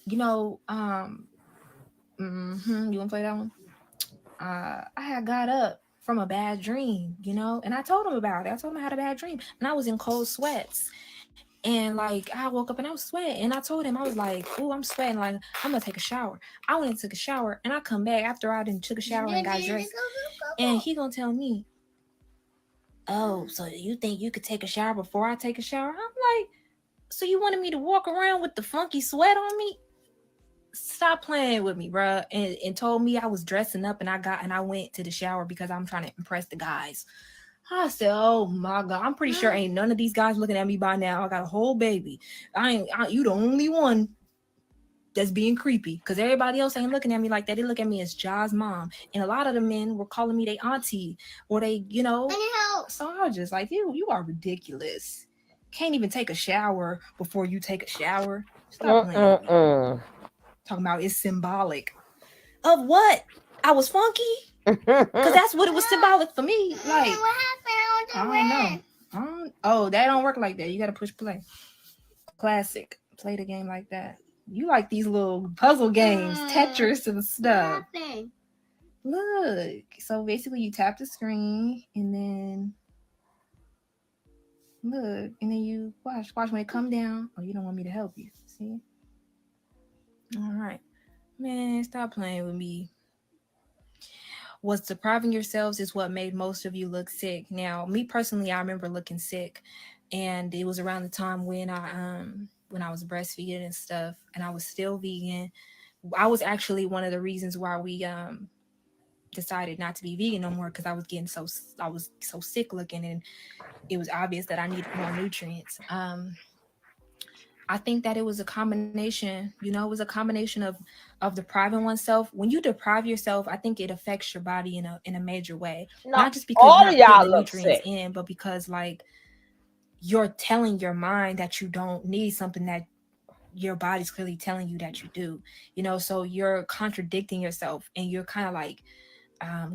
you want to play that one? I had got up from a bad dream, and I told him about it. I told him I had a bad dream, and I was in cold sweats. And like I woke up and I was sweating, and I told him, I was like, "Oh, I'm sweating. Like I'm gonna take a shower." I went and took a shower, and I come back after I didn't took a shower and got dressed, and he gonna tell me, "Oh, so you think you could take a shower before I take a shower?" I'm like, "So you wanted me to walk around with the funky sweat on me?" Stop playing with me, bruh. And told me I was dressing up, and I went to the shower because I'm trying to impress the guys. I said, "Oh my God, I'm pretty sure ain't none of these guys looking at me by now. I got a whole baby. You the only one that's being creepy, because everybody else ain't looking at me like that. They look at me as Ja's mom, and a lot of the men were calling me their auntie, or they. So I was just like, you are ridiculous. Can't even take a shower before you take a shower. Stop playing with me. Mm-mm-mm. Talking about it's symbolic of what? I was funky, because that's what it was symbolic for me. Like, I don't know. Oh, that don't work like that. You got to push play. Classic. Play the game like that. You like these little puzzle games, Tetris and stuff. Look. So basically, you tap the screen, and then look, and then you watch. Watch when it come down. Oh, you don't want me to help you. See? All right. Man, stop playing with me. Was depriving yourselves is what made most of you look sick. Now, me personally, I remember looking sick, and it was around the time when I was breastfeeding and stuff, and I was still vegan. I was actually one of the reasons why we decided not to be vegan no more, because I was so sick looking, and it was obvious that I needed more nutrients. I think that it was a combination, it was a combination of depriving oneself. When you deprive yourself, I think it affects your body in a major way. No, Not just because you're all of not putting y'all the look nutrients sick. in, but because like you're telling your mind that you don't need something that your body's clearly telling you that you do. So you're contradicting yourself, and you're kind of like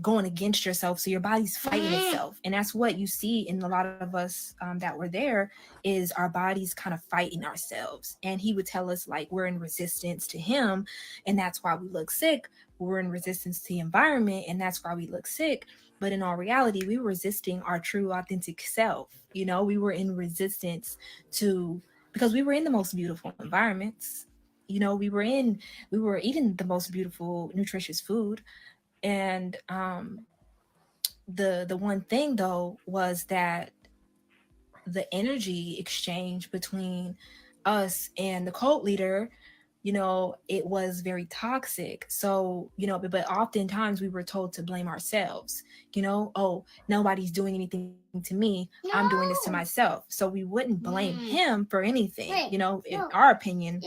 going against yourself, so your body's fighting itself, and that's what you see in a lot of us that were there, is our bodies kind of fighting ourselves. And he would tell us like we're in resistance to him, and that's why we look sick. We're in resistance to the environment, and that's why we look sick. But in all reality, we were resisting our true authentic self. We were in resistance to, because we were in the most beautiful environments. We were eating the most beautiful nutritious food. And the one thing though was that the energy exchange between us and the cult leader, it was very toxic. So, but oftentimes we were told to blame ourselves. Oh, nobody's doing anything to me, I'm doing this to myself. So we wouldn't blame him for anything. In our opinion,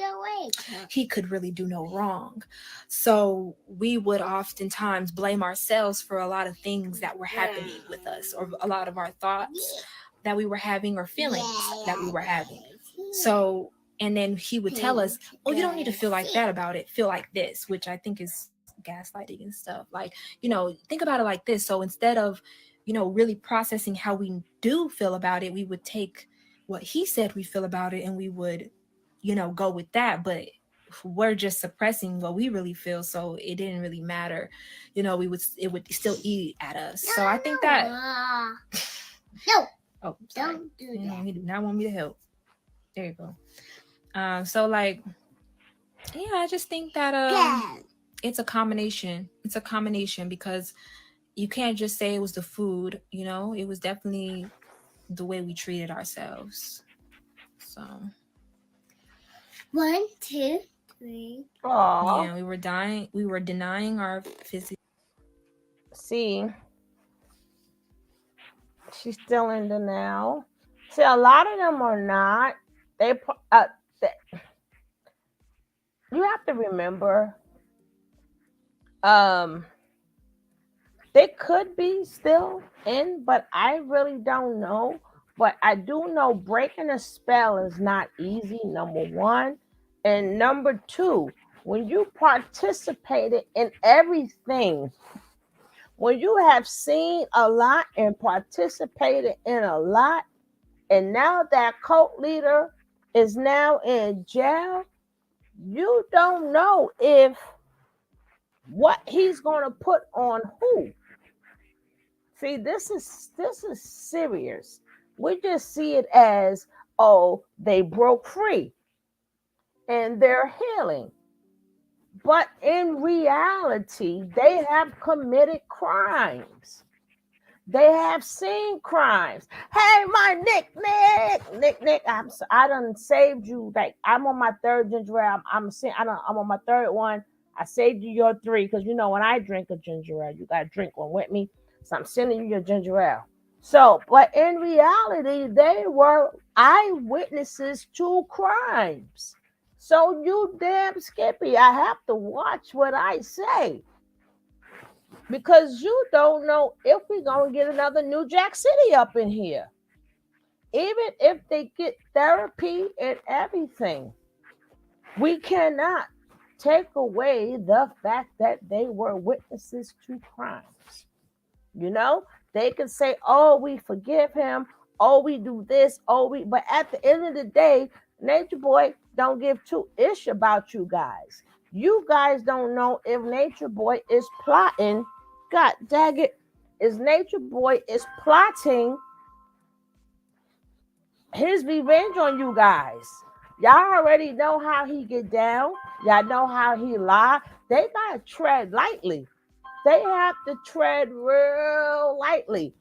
he could really do no wrong. So we would oftentimes blame ourselves for a lot of things that were happening with us, or a lot of our thoughts that we were having, or feelings that we were having. So, and then he would tell us, "Oh, you don't need to feel like that about it. Feel like this," which I think is gaslighting and stuff. Like, think about it like this. So instead of, really processing how we do feel about it, we would take what he said we feel about it, and we would, go with that. But we're just suppressing what we really feel, so it didn't really matter. It would still eat at us. So I think that No, oh, sorry. don't do that. He do not want me to help. There you go. So like, yeah, I just think that it's a combination. It's a combination, because you can't just say it was the food. It was definitely the way we treated ourselves. So 1, 2, 3. Aw. yeah, we were dying. We were denying our physical. See, she's still in denial. See, a lot of them are not. They, you have to remember, um, they could be still in, but I really don't know. But I do know breaking a spell is not easy, number one. And number two, when you participated in everything, when you have seen a lot and participated in a lot, and now that cult leader is now in jail, you don't know if what he's going to put on who. See, this is serious. We just see it as, oh, they broke free and they're healing. But in reality, they have committed crimes. They have seen crimes. Hey, my Nick, I done saved you. Like I'm on my third ginger ale. I'm on my third one. I saved you your three because you know when I drink a ginger ale, you gotta drink one with me. So I'm sending you your ginger ale. So, but in reality, they were eyewitnesses to crimes. So you damn Skippy, I have to watch what I say because you don't know if we're gonna get another New Jack City up in here. Even if they get therapy and everything, we cannot take away the fact that they were witnesses to crimes. You know, they can say, "Oh, we forgive him. Oh, we do this. Oh, we." But at the end of the day, Nature Boy don't give two ish about you guys. You guys don't know if Nature Boy is plotting. God dang it, is Nature Boy is plotting his revenge on you guys. Y'all already know how he get down. Y'all know how he lie. They gotta tread lightly. They have to tread real lightly,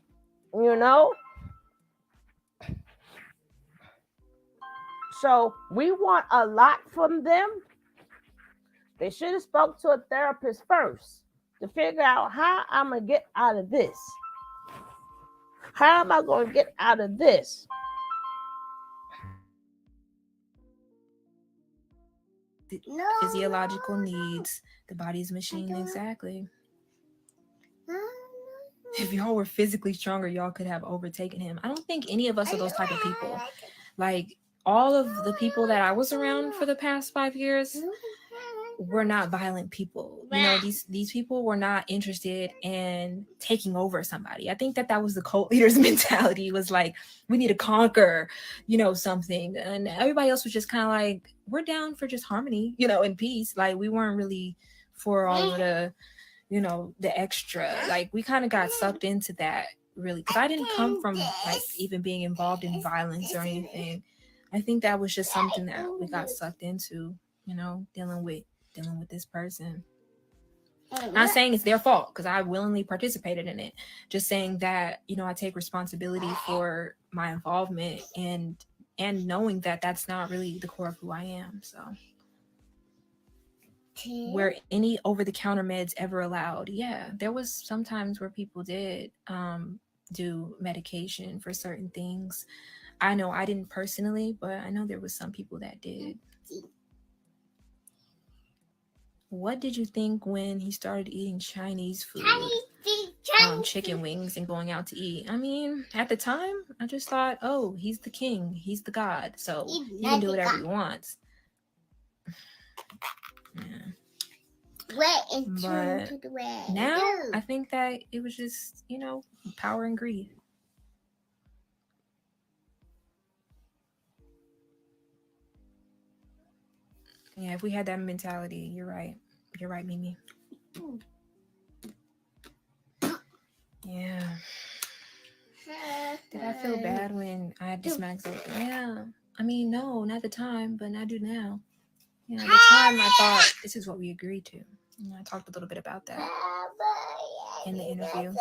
you know? So we want a lot from them. They should have spoke to a therapist first to figure out how I'm gonna get out of this. How am I gonna get out of this? The physiological needs, the body's machine, exactly. If y'all were physically stronger, y'all could have overtaken him. I don't think any of us are those type of people. Like all of the people that I was around for the past 5 years were not violent people. You know, these people were not interested in taking over somebody. I think that was the cult leader's mentality. It was like, we need to conquer, you know, something. And everybody else was just kind of like, we're down for just harmony, you know, and peace. Like we weren't really for all of the, you know, the extra. Like we kind of got sucked into that really. Because I didn't come from like even being involved in violence or anything. I think that was just something that we got sucked into, you know, dealing with this person. Not saying it's their fault because I willingly participated in it. Just saying that, you know, I take responsibility for my involvement and knowing that that's not really the core of who I am. So were any over-the-counter meds ever allowed? Yeah, there was some times where people did do medication for certain things. I know I didn't personally, but I know there was some people that did. What did you think when he started eating Chinese food? Chicken wings and going out to eat. I mean, at the time, I just thought, oh, he's the king. He's the god. So he can do whatever he wants. Yeah. But now, I think that it was just, you know, power and greed. Yeah, if we had that mentality, you're right. You're right, Mimi. Yeah. Did I feel bad when I had to smack something? Yeah. I mean, no, not the time, but I do now. You know, at the time I thought this is what we agreed to. And I talked a little bit about that in the interview.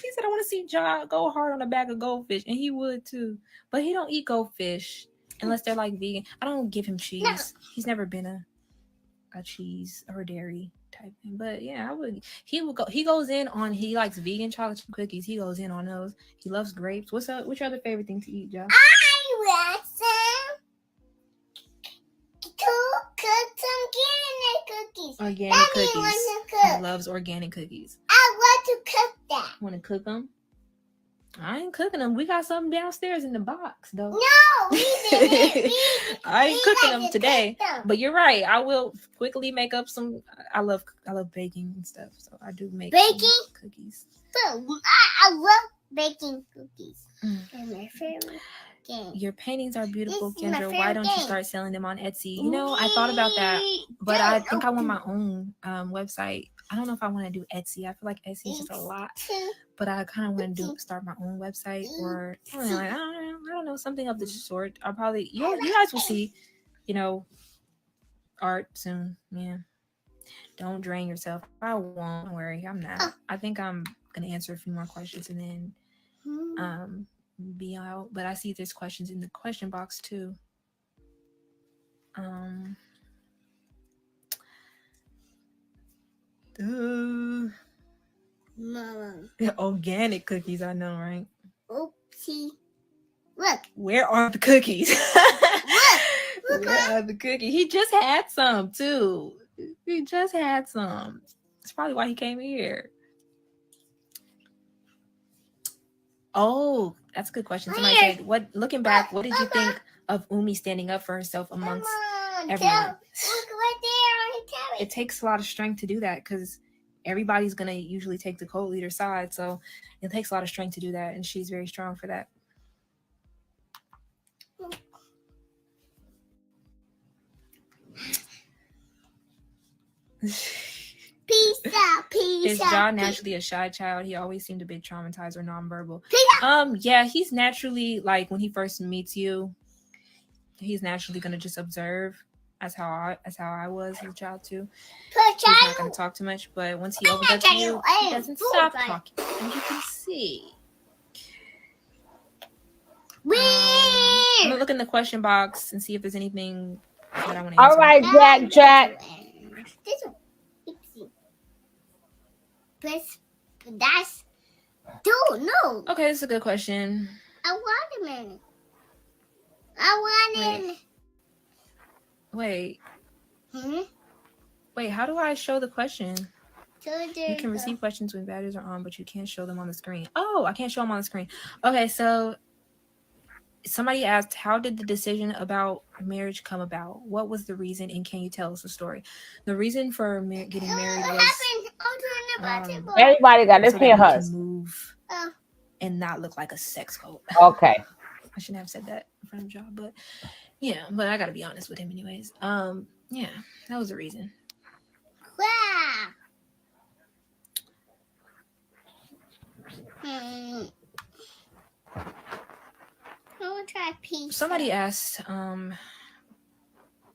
He said, I want to see John go hard on a bag of goldfish, and he would too. But he don't eat goldfish unless they're like vegan. I don't give him cheese. No. He's never been a cheese or dairy type thing. But yeah, I would. He goes in on. He likes vegan chocolate chip cookies. He goes in on those. He loves grapes. What's your other favorite thing to eat, Josh? I want some organic cookies. He loves organic cookies. I want to cook that. Want to cook them? I ain't cooking them. We got something downstairs in the box, though. No, we didn't. I ain't cooking them today. But you're right. I will quickly make up some. I love baking and stuff, so I do make cookies. So I love baking cookies. They're my favorite thing. Your paintings are beautiful, Kendra. Why don't you start selling them on Etsy? You know, I thought about that, but I think I want my own website. I don't know if I want to do Etsy. I feel like Etsy is just a lot, but I kind of want to start my own website or something like, I don't know, something of the sort. I'll probably you guys will see, art soon. Yeah, don't drain yourself. I won't. Don't worry, I'm not. I think I'm gonna answer a few more questions and then be out. But I see there's questions in the question box too. Um. Mama. Organic cookies, I know, right? Oopsie. Look. Where are the cookies? Look. Where are the cookies? He just had some too. He just had some. That's probably why he came here. Oh, that's a good question. Somebody said, "What? Looking back, what did you think of Umi standing up for herself amongst everyone?" Look right there on his tablet. It takes a lot of strength to do that because everybody's gonna usually take the cult leader side. So it takes a lot of strength to do that, and she's very strong for that. Peace out. Is John naturally a shy child? He always seemed a bit traumatized or nonverbal. Yeah, he's naturally, like, when he first meets you, he's naturally gonna just observe. As how I was as a child too. He's not gonna talk too much, but once he opens up to you, he doesn't stop talking, as you can see. I'm gonna look in the question box and see if there's anything that I want to answer. All right, Jack. This one. That's no. Okay, this is a good question. I want it. Wait. Hmm? Wait, how do I show the question? You can You receive questions when batteries are on, but you can't show them on the screen. Oh, I can't show them on the screen. Okay, so somebody asked, how did the decision about marriage come about? What was the reason, and can you tell us the story? The reason for getting married was Everybody got this so here, that we hers. can move and not look like a sex cult. Okay. I shouldn't have said that in front of y'all, but yeah, but I gotta be honest with him anyways. Yeah, that was the reason. Wow. Try pizza. Somebody asked,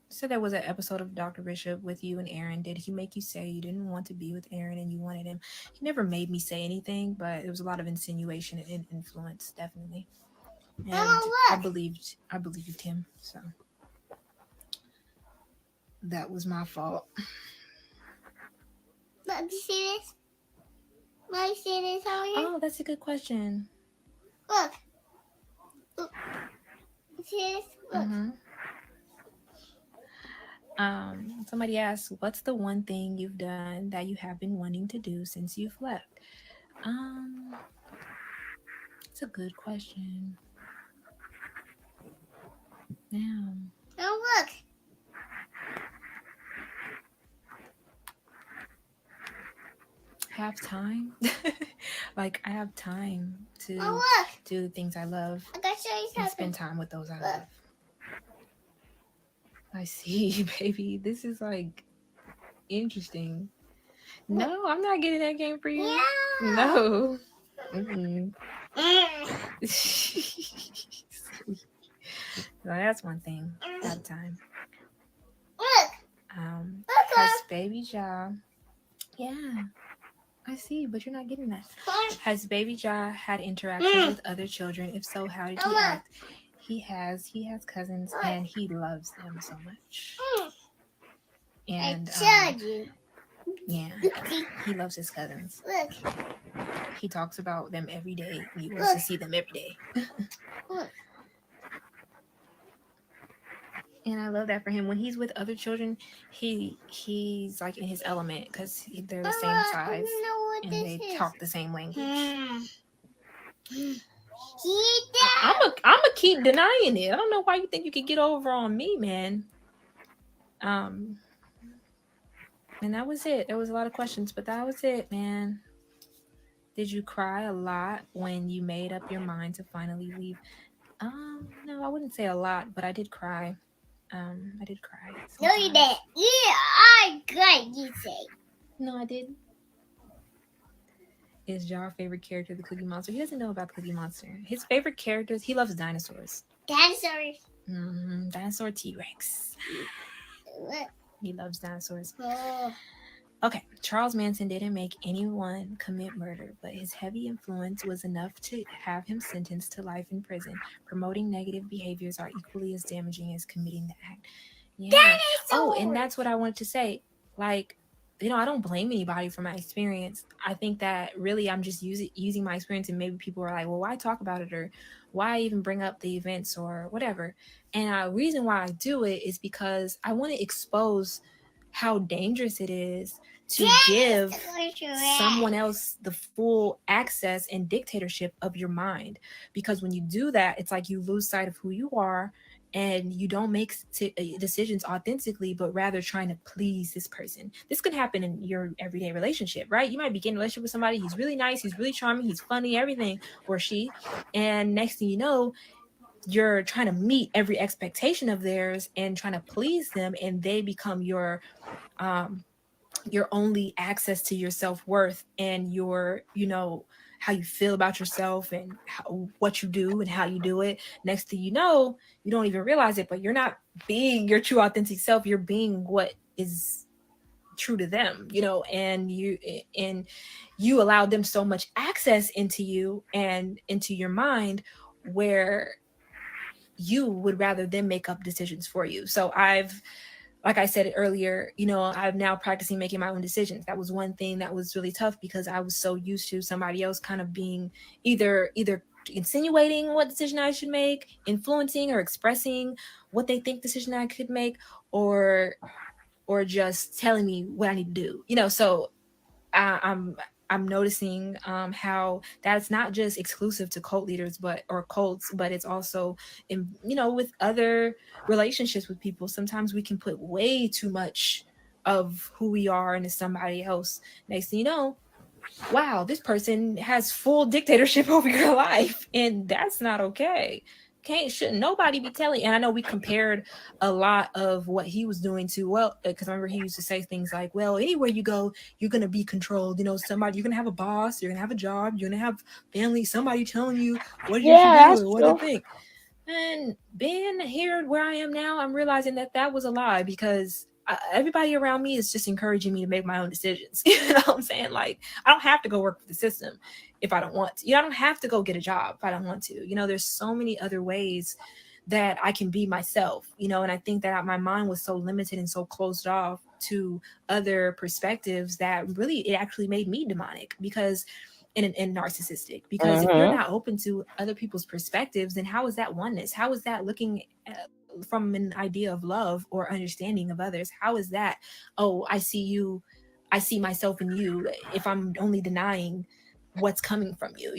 said there was an episode of Dr. Bishop with you and Aaron. Did he make you say you didn't want to be with Aaron and you wanted him? He never made me say anything, but there was a lot of insinuation and influence, definitely. And I believed him, so that was my fault. Look, you see this? Look, you see this over here? Oh, that's a good question. Look. You see this? Look. Mm-hmm. Somebody asked, what's the one thing you've done that you have been wanting to do since you've left? It's a good question. Damn. Oh, look. Have time? Like, I have time to do the things I love I gotta show you and something. spend time with those I love. I see, baby. This is like interesting. No, I'm not getting that game for you. Yeah. No. Mm-mm. So that's one thing. That time. Look. Has Baby Ja. Yeah. I see, but you're not getting that. Has Baby Ja had interactions with other children? If so, how did he act? He has cousins and he loves them so much. And I showed you. yeah, he loves his cousins. Look. He talks about them every day. He wants to see them every day. Look. And I love that for him. When he's with other children, he's like in his element because they're the same size and they talk the same language. I'm a keep denying it. I don't know why you think you could get over on me, man. And that was it. There was a lot of questions, but that was it, man. Did you cry a lot when you made up your mind to finally leave? No, I wouldn't say a lot, but I did cry. I did cry. No, you didn't. Yeah, I got you say. No, I didn't. Is your favorite character the Cookie Monster? He doesn't know about the Cookie Monster. His favorite characters, he loves dinosaurs. Dinosaurs. Dinosaur T-Rex. What? He loves dinosaurs. Oh. Okay, Charles Manson didn't make anyone commit murder, but his heavy influence was enough to have him sentenced to life in prison. Promoting negative behaviors are equally as damaging as committing the act. Yeah. Oh, and that's what I wanted to say. Like, I don't blame anybody for my experience. I think that really I'm just using my experience, and maybe people are like, well, why talk about it, or why even bring up the events or whatever. And the reason why I do it is because I want to expose how dangerous it is to give someone else the full access and dictatorship of your mind. Because when you do that, it's like you lose sight of who you are, and you don't make decisions authentically, but rather trying to please this person. This could happen in your everyday relationship, right? You might be getting a relationship with somebody, he's really nice, he's really charming, he's funny, everything, or she, and next thing you know, you're trying to meet every expectation of theirs and trying to please them, and they become um your only access to your self-worth and your how you feel about yourself, and what you do and how you do it. Next thing you know, you don't even realize it, but you're not being your true authentic self, you're being what is true to them, and you allow them so much access into you and into your mind, where you would rather them make up decisions for you. So like I said earlier, I'm now practicing making my own decisions. That was one thing that was really tough, because I was so used to somebody else kind of being either insinuating what decision I should make, influencing or expressing what they think decision I could make, or just telling me what I need to do. So I'm noticing how that's not just exclusive to cult leaders, or cults, but it's also in with other relationships with people. Sometimes we can put way too much of who we are into somebody else. Next thing you know, wow, this person has full dictatorship over your life, and that's not okay. Shouldn't nobody be telling. And I know we compared a lot of what he was doing to, well, because I remember he used to say things like, well, anywhere you go, you're gonna be controlled. Somebody, you're gonna have a boss, you're gonna have a job, you're gonna have family, somebody telling you what you should do that's or what true. to think. And being here where I am now, I'm realizing that was a lie, because everybody around me is just encouraging me to make my own decisions. You know what I'm saying? Like, I don't have to go work for the system if I don't want to. I don't have to go get a job if I don't want to. There's so many other ways that I can be myself, and I think that my mind was so limited and so closed off to other perspectives that really it actually made me demonic, because and narcissistic, because if you're Mm-hmm. not open to other people's perspectives, then how is that oneness? How is that looking from an idea of love or understanding of others? How is that, oh, I see you, I see myself in you, if I'm only denying what's coming from you?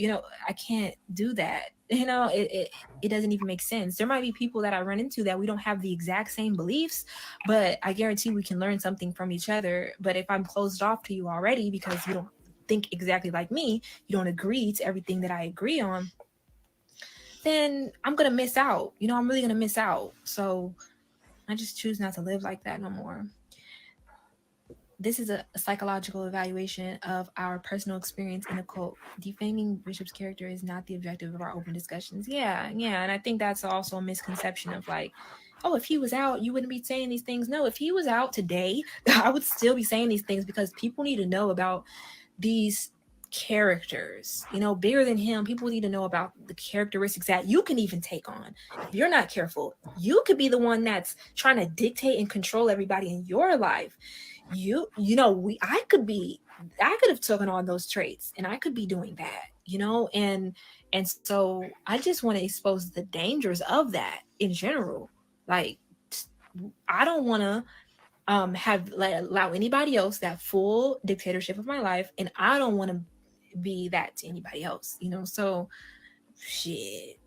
I can't do that. It doesn't even make sense. There might be people that I run into that we don't have the exact same beliefs, but I guarantee we can learn something from each other. But if I'm closed off to you already because you don't think exactly like me, you don't agree to everything that I agree on, then I'm gonna miss out. I'm really gonna miss out. So I just choose not to live like that no more. This is a psychological evaluation of our personal experience in a cult. Defaming Bishop's character is not the objective of our open discussions. Yeah, yeah. And I think that's also a misconception of like, oh, if he was out, you wouldn't be saying these things. No, if he was out today, I would still be saying these things, because people need to know about these characters, bigger than him. People need to know about the characteristics that you can even take on. If you're not careful, you could be the one that's trying to dictate and control everybody in your life. I could have taken on those traits, and I could be doing that, and so I just want to expose the dangers of that in general. Like, I don't want to allow anybody else that full dictatorship of my life, and I don't want to be that to anybody else. So shit.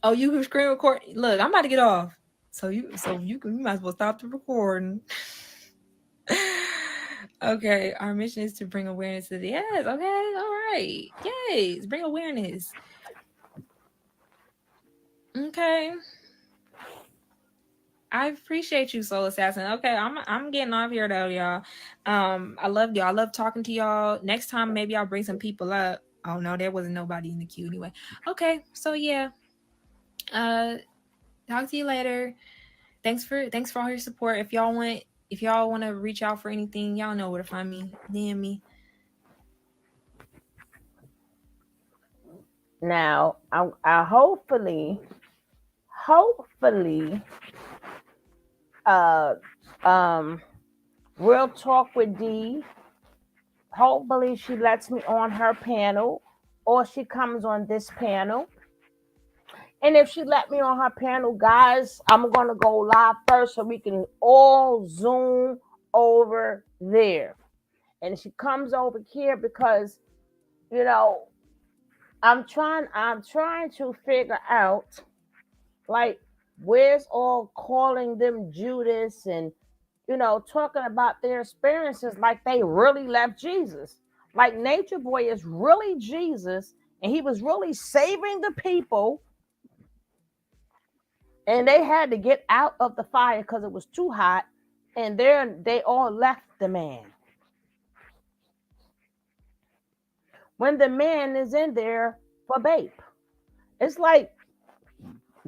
Oh, you can screen record. Look, I'm about to get off. You might as well stop the recording. Okay, our mission is to bring awareness to the, yes, okay, all right. Yes, bring awareness. Okay. I appreciate you, Soul Assassin. Okay, I'm getting off here though, y'all. I love y'all. I love talking to y'all. Next time maybe I'll bring some people up. Oh no, there wasn't nobody in the queue anyway. Okay, so yeah. Uh talk to you later. Thanks for all your support. If y'all want to reach out for anything, y'all know where to find me. DM me. Now, I hopefully, uh, um, Real Talk with Dee. Hopefully, she lets me on her panel, or she comes on this panel. And if she let me on her panel, guys, I'm gonna go live first so we can all zoom over there. And she comes over here because you know I'm trying to figure out like where's all calling them Judas and talking about their experiences like they really left Jesus. Like Nature Boy is really Jesus and he was really saving the people and they had to get out of the fire because it was too hot and they all left the man. When the man is in there for bait. It's like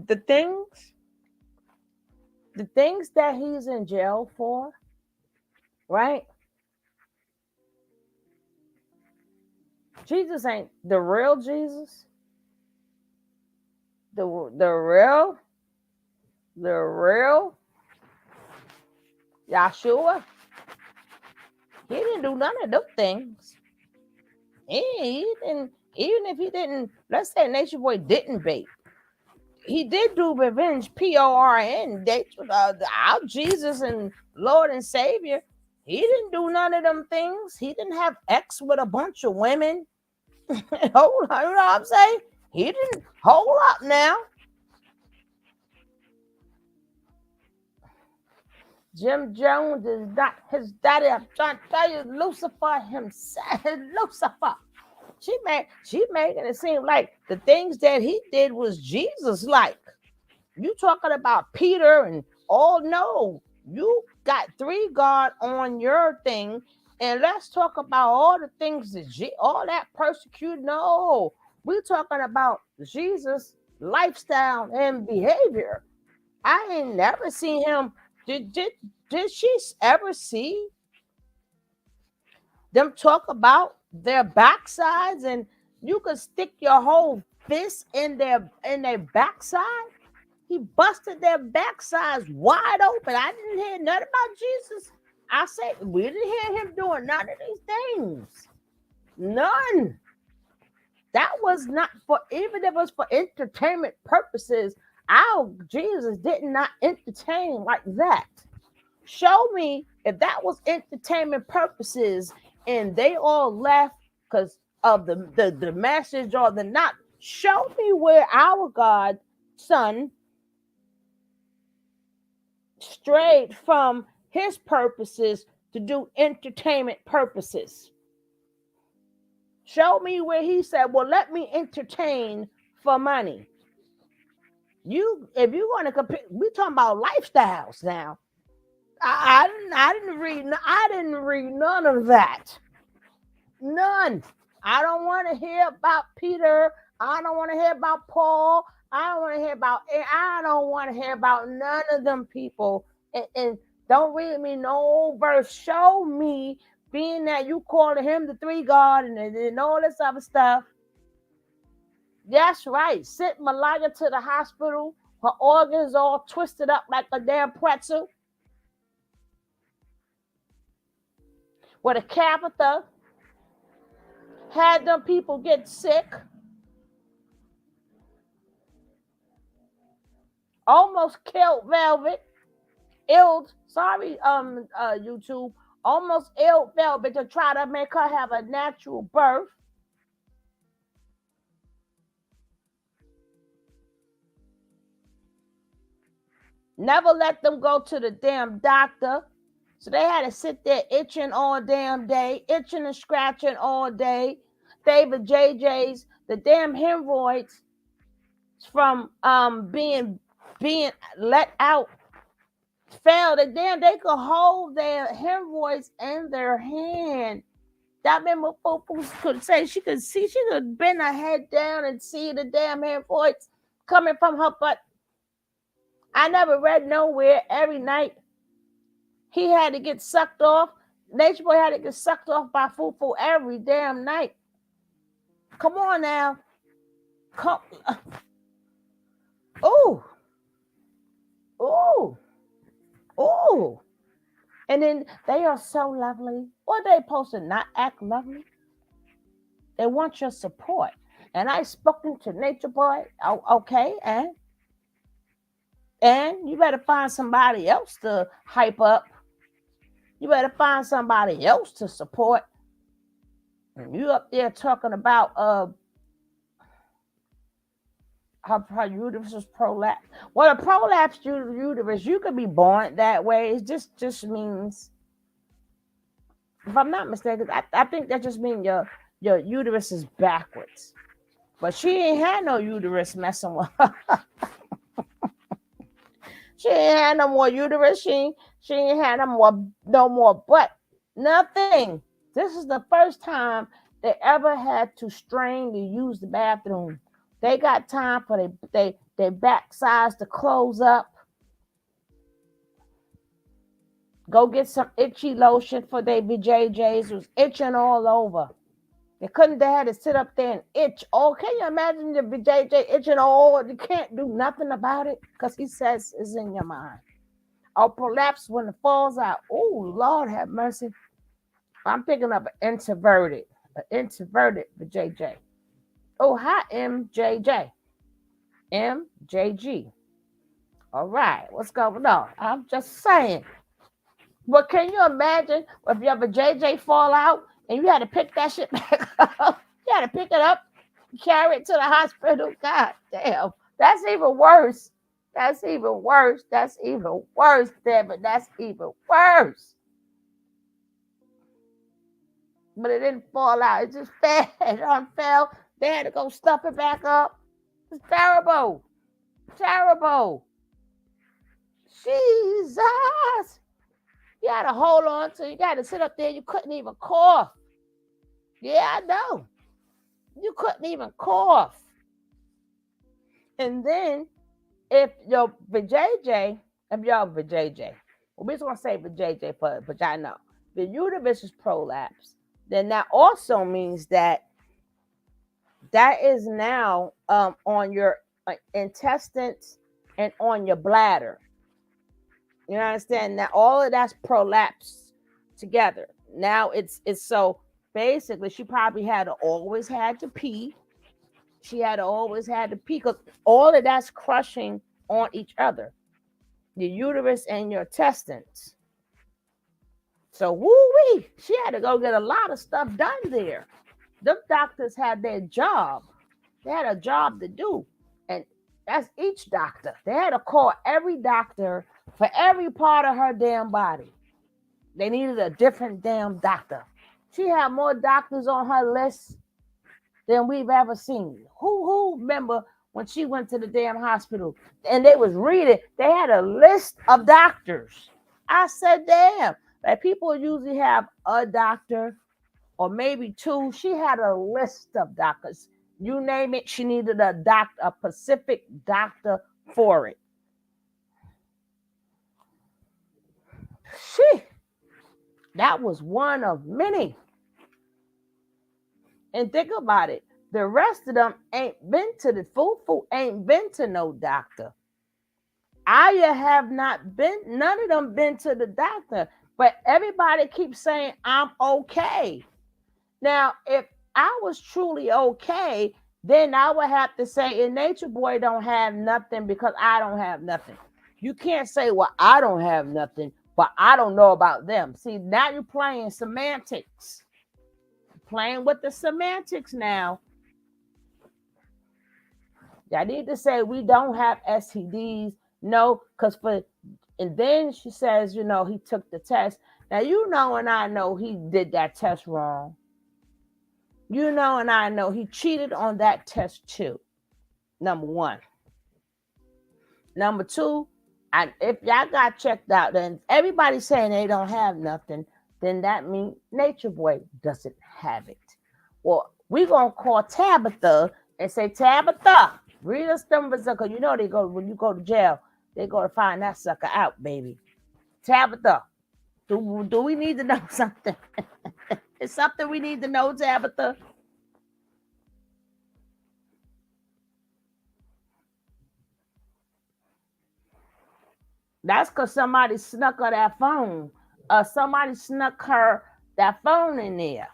the things the things that he's in jail for, right? Jesus ain't the real Jesus. The real Yahshua. He didn't do none of those things. He didn't. Even if he didn't, let's say Nature Boy didn't bait. He did do revenge, PORN. Our Jesus and Lord and Savior. He didn't do none of them things. He didn't have X with a bunch of women. Hold on, you know what I'm saying? He didn't hold up now. Jim Jones is not his daddy. I'm trying to tell you, Lucifer himself. Lucifer. She making it seem like the things that he did was Jesus like. You talking about Peter and no, you got three God on your thing, and let's talk about all the things that all that persecute. No, we're talking about Jesus' lifestyle and behavior. I ain't never seen him. Did she ever see them talk about their backsides and you could stick your whole fist in their backside? He busted their backsides wide open. I didn't hear nothing about Jesus. I say we didn't hear him doing none of these things. None. That was not for even if it was for entertainment purposes. Our Jesus did not entertain like that. Show me if that was entertainment purposes and they all left because of the message or the not. Show me where our God son strayed from his purposes to do entertainment purposes. Show me where he said, well, let me entertain for money. If you're going to compare, we're talking about lifestyles now. I didn't read none of that. None. I don't want to hear about Peter. I don't want to hear about Paul. I don't want to hear about none of them people. And don't read me no verse. Show me being that you calling him the three God and all this other stuff. That's right. Sent Malaya to the hospital. Her organs all twisted up like a damn pretzel. With a catheter. Had them people get sick. Almost killed Velvet. YouTube. Almost ill Velvet to try to make her have a natural birth. Never let them go to the damn doctor. So they had to sit there itching all damn day, itching and scratching all day. David JJ's, the damn hemorrhoids from being let out failed. And then they could hold their hemorrhoids in their hand. That remember folks could say she could see, she could bend her head down and see the damn hemorrhoids coming from her butt. I never read nowhere every night he had to get sucked off. Nature Boy had to get sucked off by Fufu every damn night. Come on now. Come. Ooh. Ooh. Ooh. And then they are so lovely. Or they supposed to not act lovely. They want your support. And I spoken to Nature Boy. Oh, okay, and you better find somebody else to hype up. You better find somebody else to support. And you up there talking about her uterus is prolapse. Well, a prolapsed uterus, you could be born that way. It just means, if I'm not mistaken, I think that just means your uterus is backwards. But she ain't had no uterus messing with her. She ain't had no more uterus. She ain't had no more butt. Nothing. This is the first time they ever had to strain to use the bathroom. They got time for they backsides to close up. Go get some itchy lotion for their BJJs. It was itching all over. They had to sit up there and itch. Oh, can you imagine the BJJ itching all over? You can't do nothing about it because he says it's in your mind. Or prolapse when it falls out. Oh, Lord have mercy. I'm thinking of an introverted BJJ. Oh, hi, MJJ. MJG. All right, what's going on? I'm just saying. But can you imagine if you have a JJ fall out and you had to pick that shit back up? You had to pick it up, carry it to the hospital. God damn. That's even worse. That's even worse. That's even worse, David. That's even worse. But it didn't fall out. It just fell. It fell. They had to go stuff it back up. It's terrible. Terrible. Jesus. You had to hold on to. You got to sit up there. You couldn't even cough. Yeah, I know. You couldn't even cough. And then if your vajayjay, well, we just want to say vajayjay for vagina, the uterus is prolapse, then that also means that is now on your intestines and on your bladder. You understand? Now all of that's prolapsed together. Now it's so basically she probably always had to pee. She had always had to pee because all of that's crushing on each other. Your uterus and your intestines. So woo-wee, she had to go get a lot of stuff done there. Them doctors had their job. They had a job to do. And that's each doctor. They had to call every doctor for every part of her damn body. They needed a different damn doctor. She had more doctors on her list than we've ever seen. Who remember when she went to the damn hospital and they was reading, they had a list of doctors. I said, damn, like people usually have a doctor or maybe two. She had a list of doctors. You name it, she needed a specific doctor for it. That was one of many. And think about it. The rest of them ain't been to the Fufu, ain't been to no doctor. Aya have not been, none of them been to the doctor. But everybody keeps saying, I'm okay. Now, if I was truly okay, then I would have to say, and Nature Boy don't have nothing because I don't have nothing. You can't say, well, I don't have nothing, but I don't know about them. See, now you're playing semantics. Playing with the semantics now. I need to say we don't have STDs. No, because and then she says, he took the test. Now, and I know he did that test wrong. And I know he cheated on that test too. Number one. Number two, And if y'all got checked out, then everybody's saying they don't have nothing, then that means Nature Boy doesn't have it. Well, we gonna call Tabitha and say, Tabitha, read us numbers, because you know they go when you go to jail, they go to find that sucker out, baby. Tabitha, do we need to know something? It's something we need to know, Tabitha. That's because somebody snuck her that phone. Somebody snuck her that phone in there.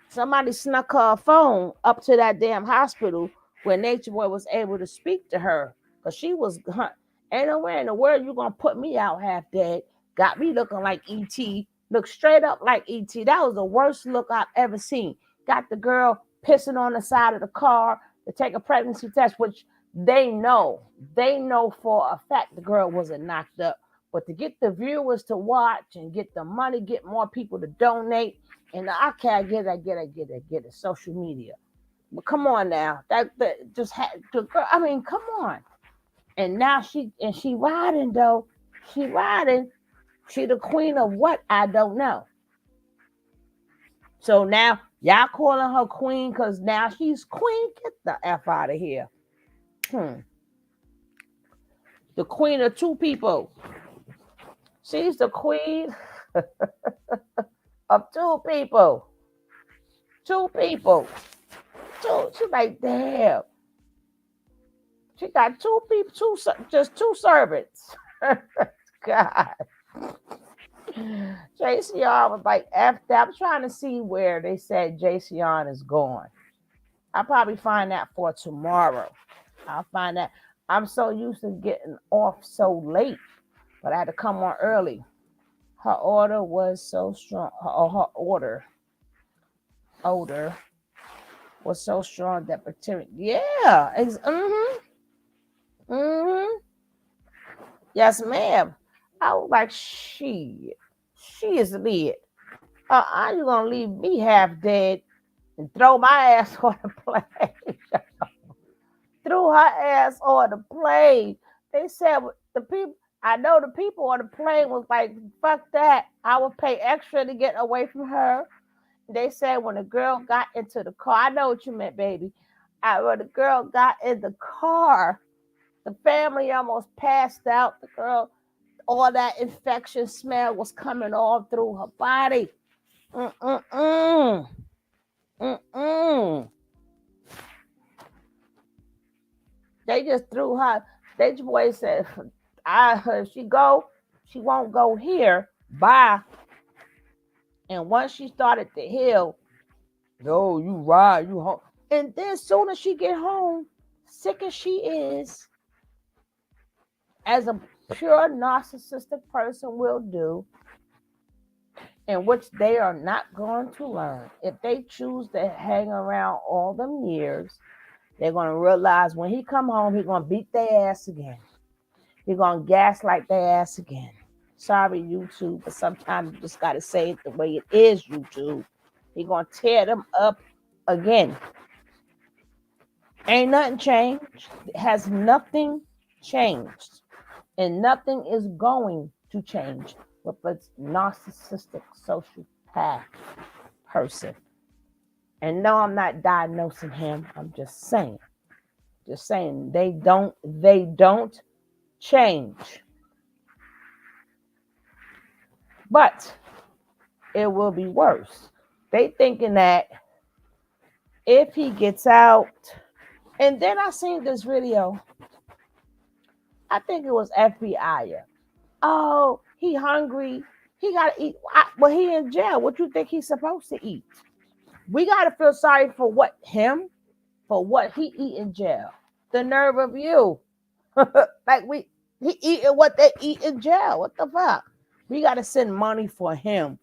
Somebody snuck her phone up to that damn hospital where Nature Boy was able to speak to her. Because she was, ain't nowhere in the world you going to put me out half dead. Got me looking like E.T. Look straight up like E.T. That was the worst look I've ever seen. Got the girl pissing on the side of the car to take a pregnancy test, which they know. They know for a fact the girl wasn't knocked up. But to get the viewers to watch and get the money, get more people to donate, and I can't get it. Social media. But come on now. That just had the girl. I mean, come on. And now she riding though. She riding. She the queen of what? I don't know. So now y'all calling her queen because now she's queen. Get the F out of here. The queen of two people. She's the queen of two people. Two people. Two. She's like, damn. She got two people, just two servants. God. JCR was like, F that. I'm trying to see where they said JCR is going. I'll probably find that for tomorrow. I'll find that. I'm so used to getting off so late, but I had to come on early. Her order was so strong. Her odor was so strong that bacteria. Yeah. Yes, ma'am. I was like, she is lit. You gonna leave me half dead and throw my ass on the plane? Threw her ass on the plane. They said the people. I know the people on the plane was like, fuck that. I would pay extra to get away from her. They said when the girl got into the car, I know what you meant, baby. When the girl got in the car, the family almost passed out. The girl, all that infection smell was coming all through her body. Mm-mm-mm. Mm-mm. They just threw her. They boy said, if she won't go here. Bye. And once she started to heal, no, you ride, you home. And then soon as she get home, sick as she is, as a pure narcissistic person will do, in which they are not going to learn. If they choose to hang around all them years, they're going to realize when he come home, he's going to beat their ass again. He's going to gaslight their ass again. Sorry, YouTube, but sometimes you just got to say it the way it is, YouTube. He's going to tear them up again. Ain't nothing changed. It has nothing changed. And nothing is going to change with a narcissistic social path person. And no, I'm not diagnosing him. I'm just saying. They don't change. But it will be worse. They thinking that if he gets out, and then I seen this video. I think it was FBI. Oh, he hungry. He gotta eat. Well, he in jail. What you think he's supposed to eat? We gotta feel sorry for what he eat in jail. The nerve of you. Like he eating what they eat in jail. What the fuck? We gotta send money for him.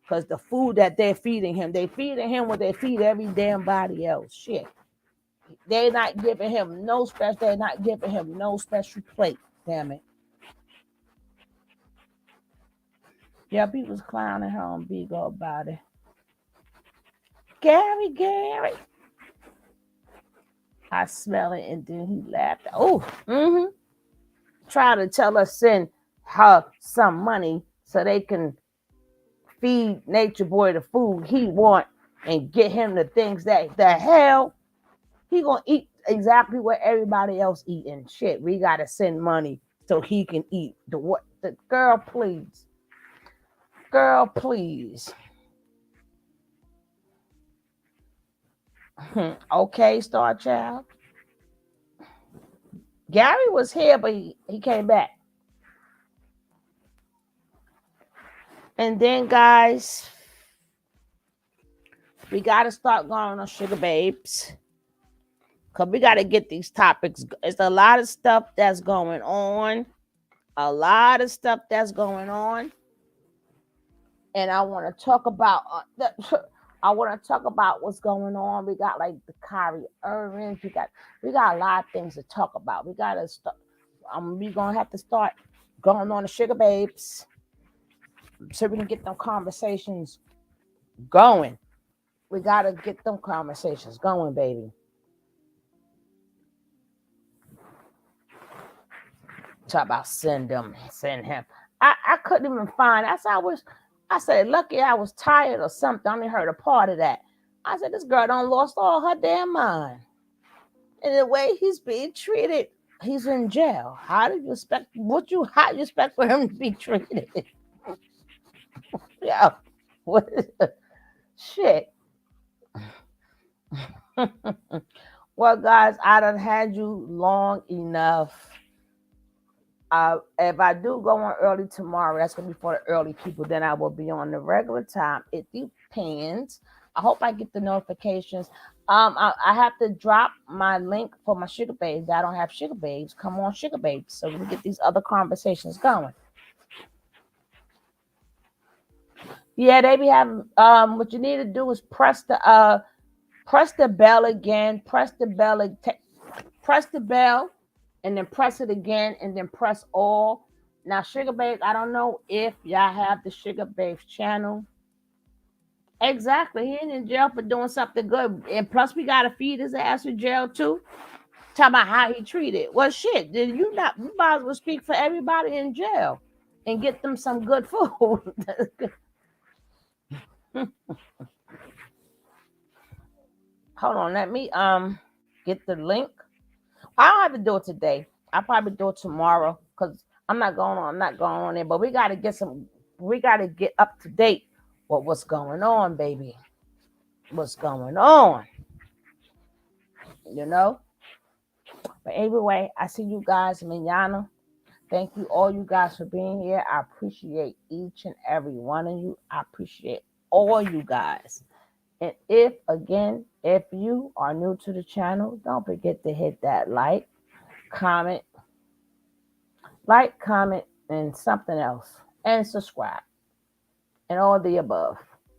Because the food that they're feeding him, they feeding him what they feed every damn body else. Shit. They're not giving him no special plate. Damn it. Yeah, people's clowning her on Bigo about it. Gary. I smell it, and then he laughed. Oh, try to tell us send her some money so they can feed Nature Boy the food he want and get him the things that the hell he gonna eat exactly what everybody else eating. Shit, we gotta send money so he can eat the what the girl, please. Girl, please. Okay, Star Child. Gary was here, but he came back. And then, guys, we got to start going on Sugar Babes. Because we got to get these topics. It's a lot of stuff that's going on. A lot of stuff that's going on. And I want to talk about I want to talk about what's going on. We got like the Kyrie Irving. We got a lot of things to talk about. We got to start. We gonna have to start going on the Sugar Babes so we can get them conversations going. We gotta get them conversations going, baby. Talk about send him. I couldn't even find. I said, lucky I was tired or something. I only heard a part of that. I said, this girl done lost all her damn mind. And the way he's being treated, he's in jail. How do you expect how you expect for him to be treated? Yeah. What is it? Shit. Well, guys, I done had you long enough. If I do go on early tomorrow, that's gonna be for the early people. Then I will be on the regular time. It depends. I hope I get the notifications. I have to drop my link for my Sugar Babes. I don't have Sugar Babes. Come on, Sugar Babes, so we can get these other conversations going. Yeah, they be having. What you need to do is press the bell again. Press the bell. Press the bell and then press it again and then press all. Now, Sugar Babes, I don't know if y'all have the Sugar Babes channel. Exactly. He ain't in jail for doing something good. And plus, we got to feed his ass in jail, too. Talking about how he treated. Well, shit, then you might as well speak for everybody in jail and get them some good food. Hold on, let me get the link. I don't have to do it today. I'll probably do it tomorrow because I'm not going on there. But we gotta get up to date with what's going on, baby. What's going on? You know? But anyway, I see you guys manana. Thank you all you guys for being here. I appreciate each and every one of you. I appreciate all you guys. And if you are new to the channel, don't forget to hit that comment, and something else, and subscribe, and all the above.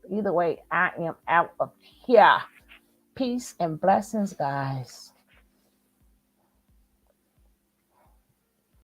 Either way, I am out of here. Peace and blessings, guys.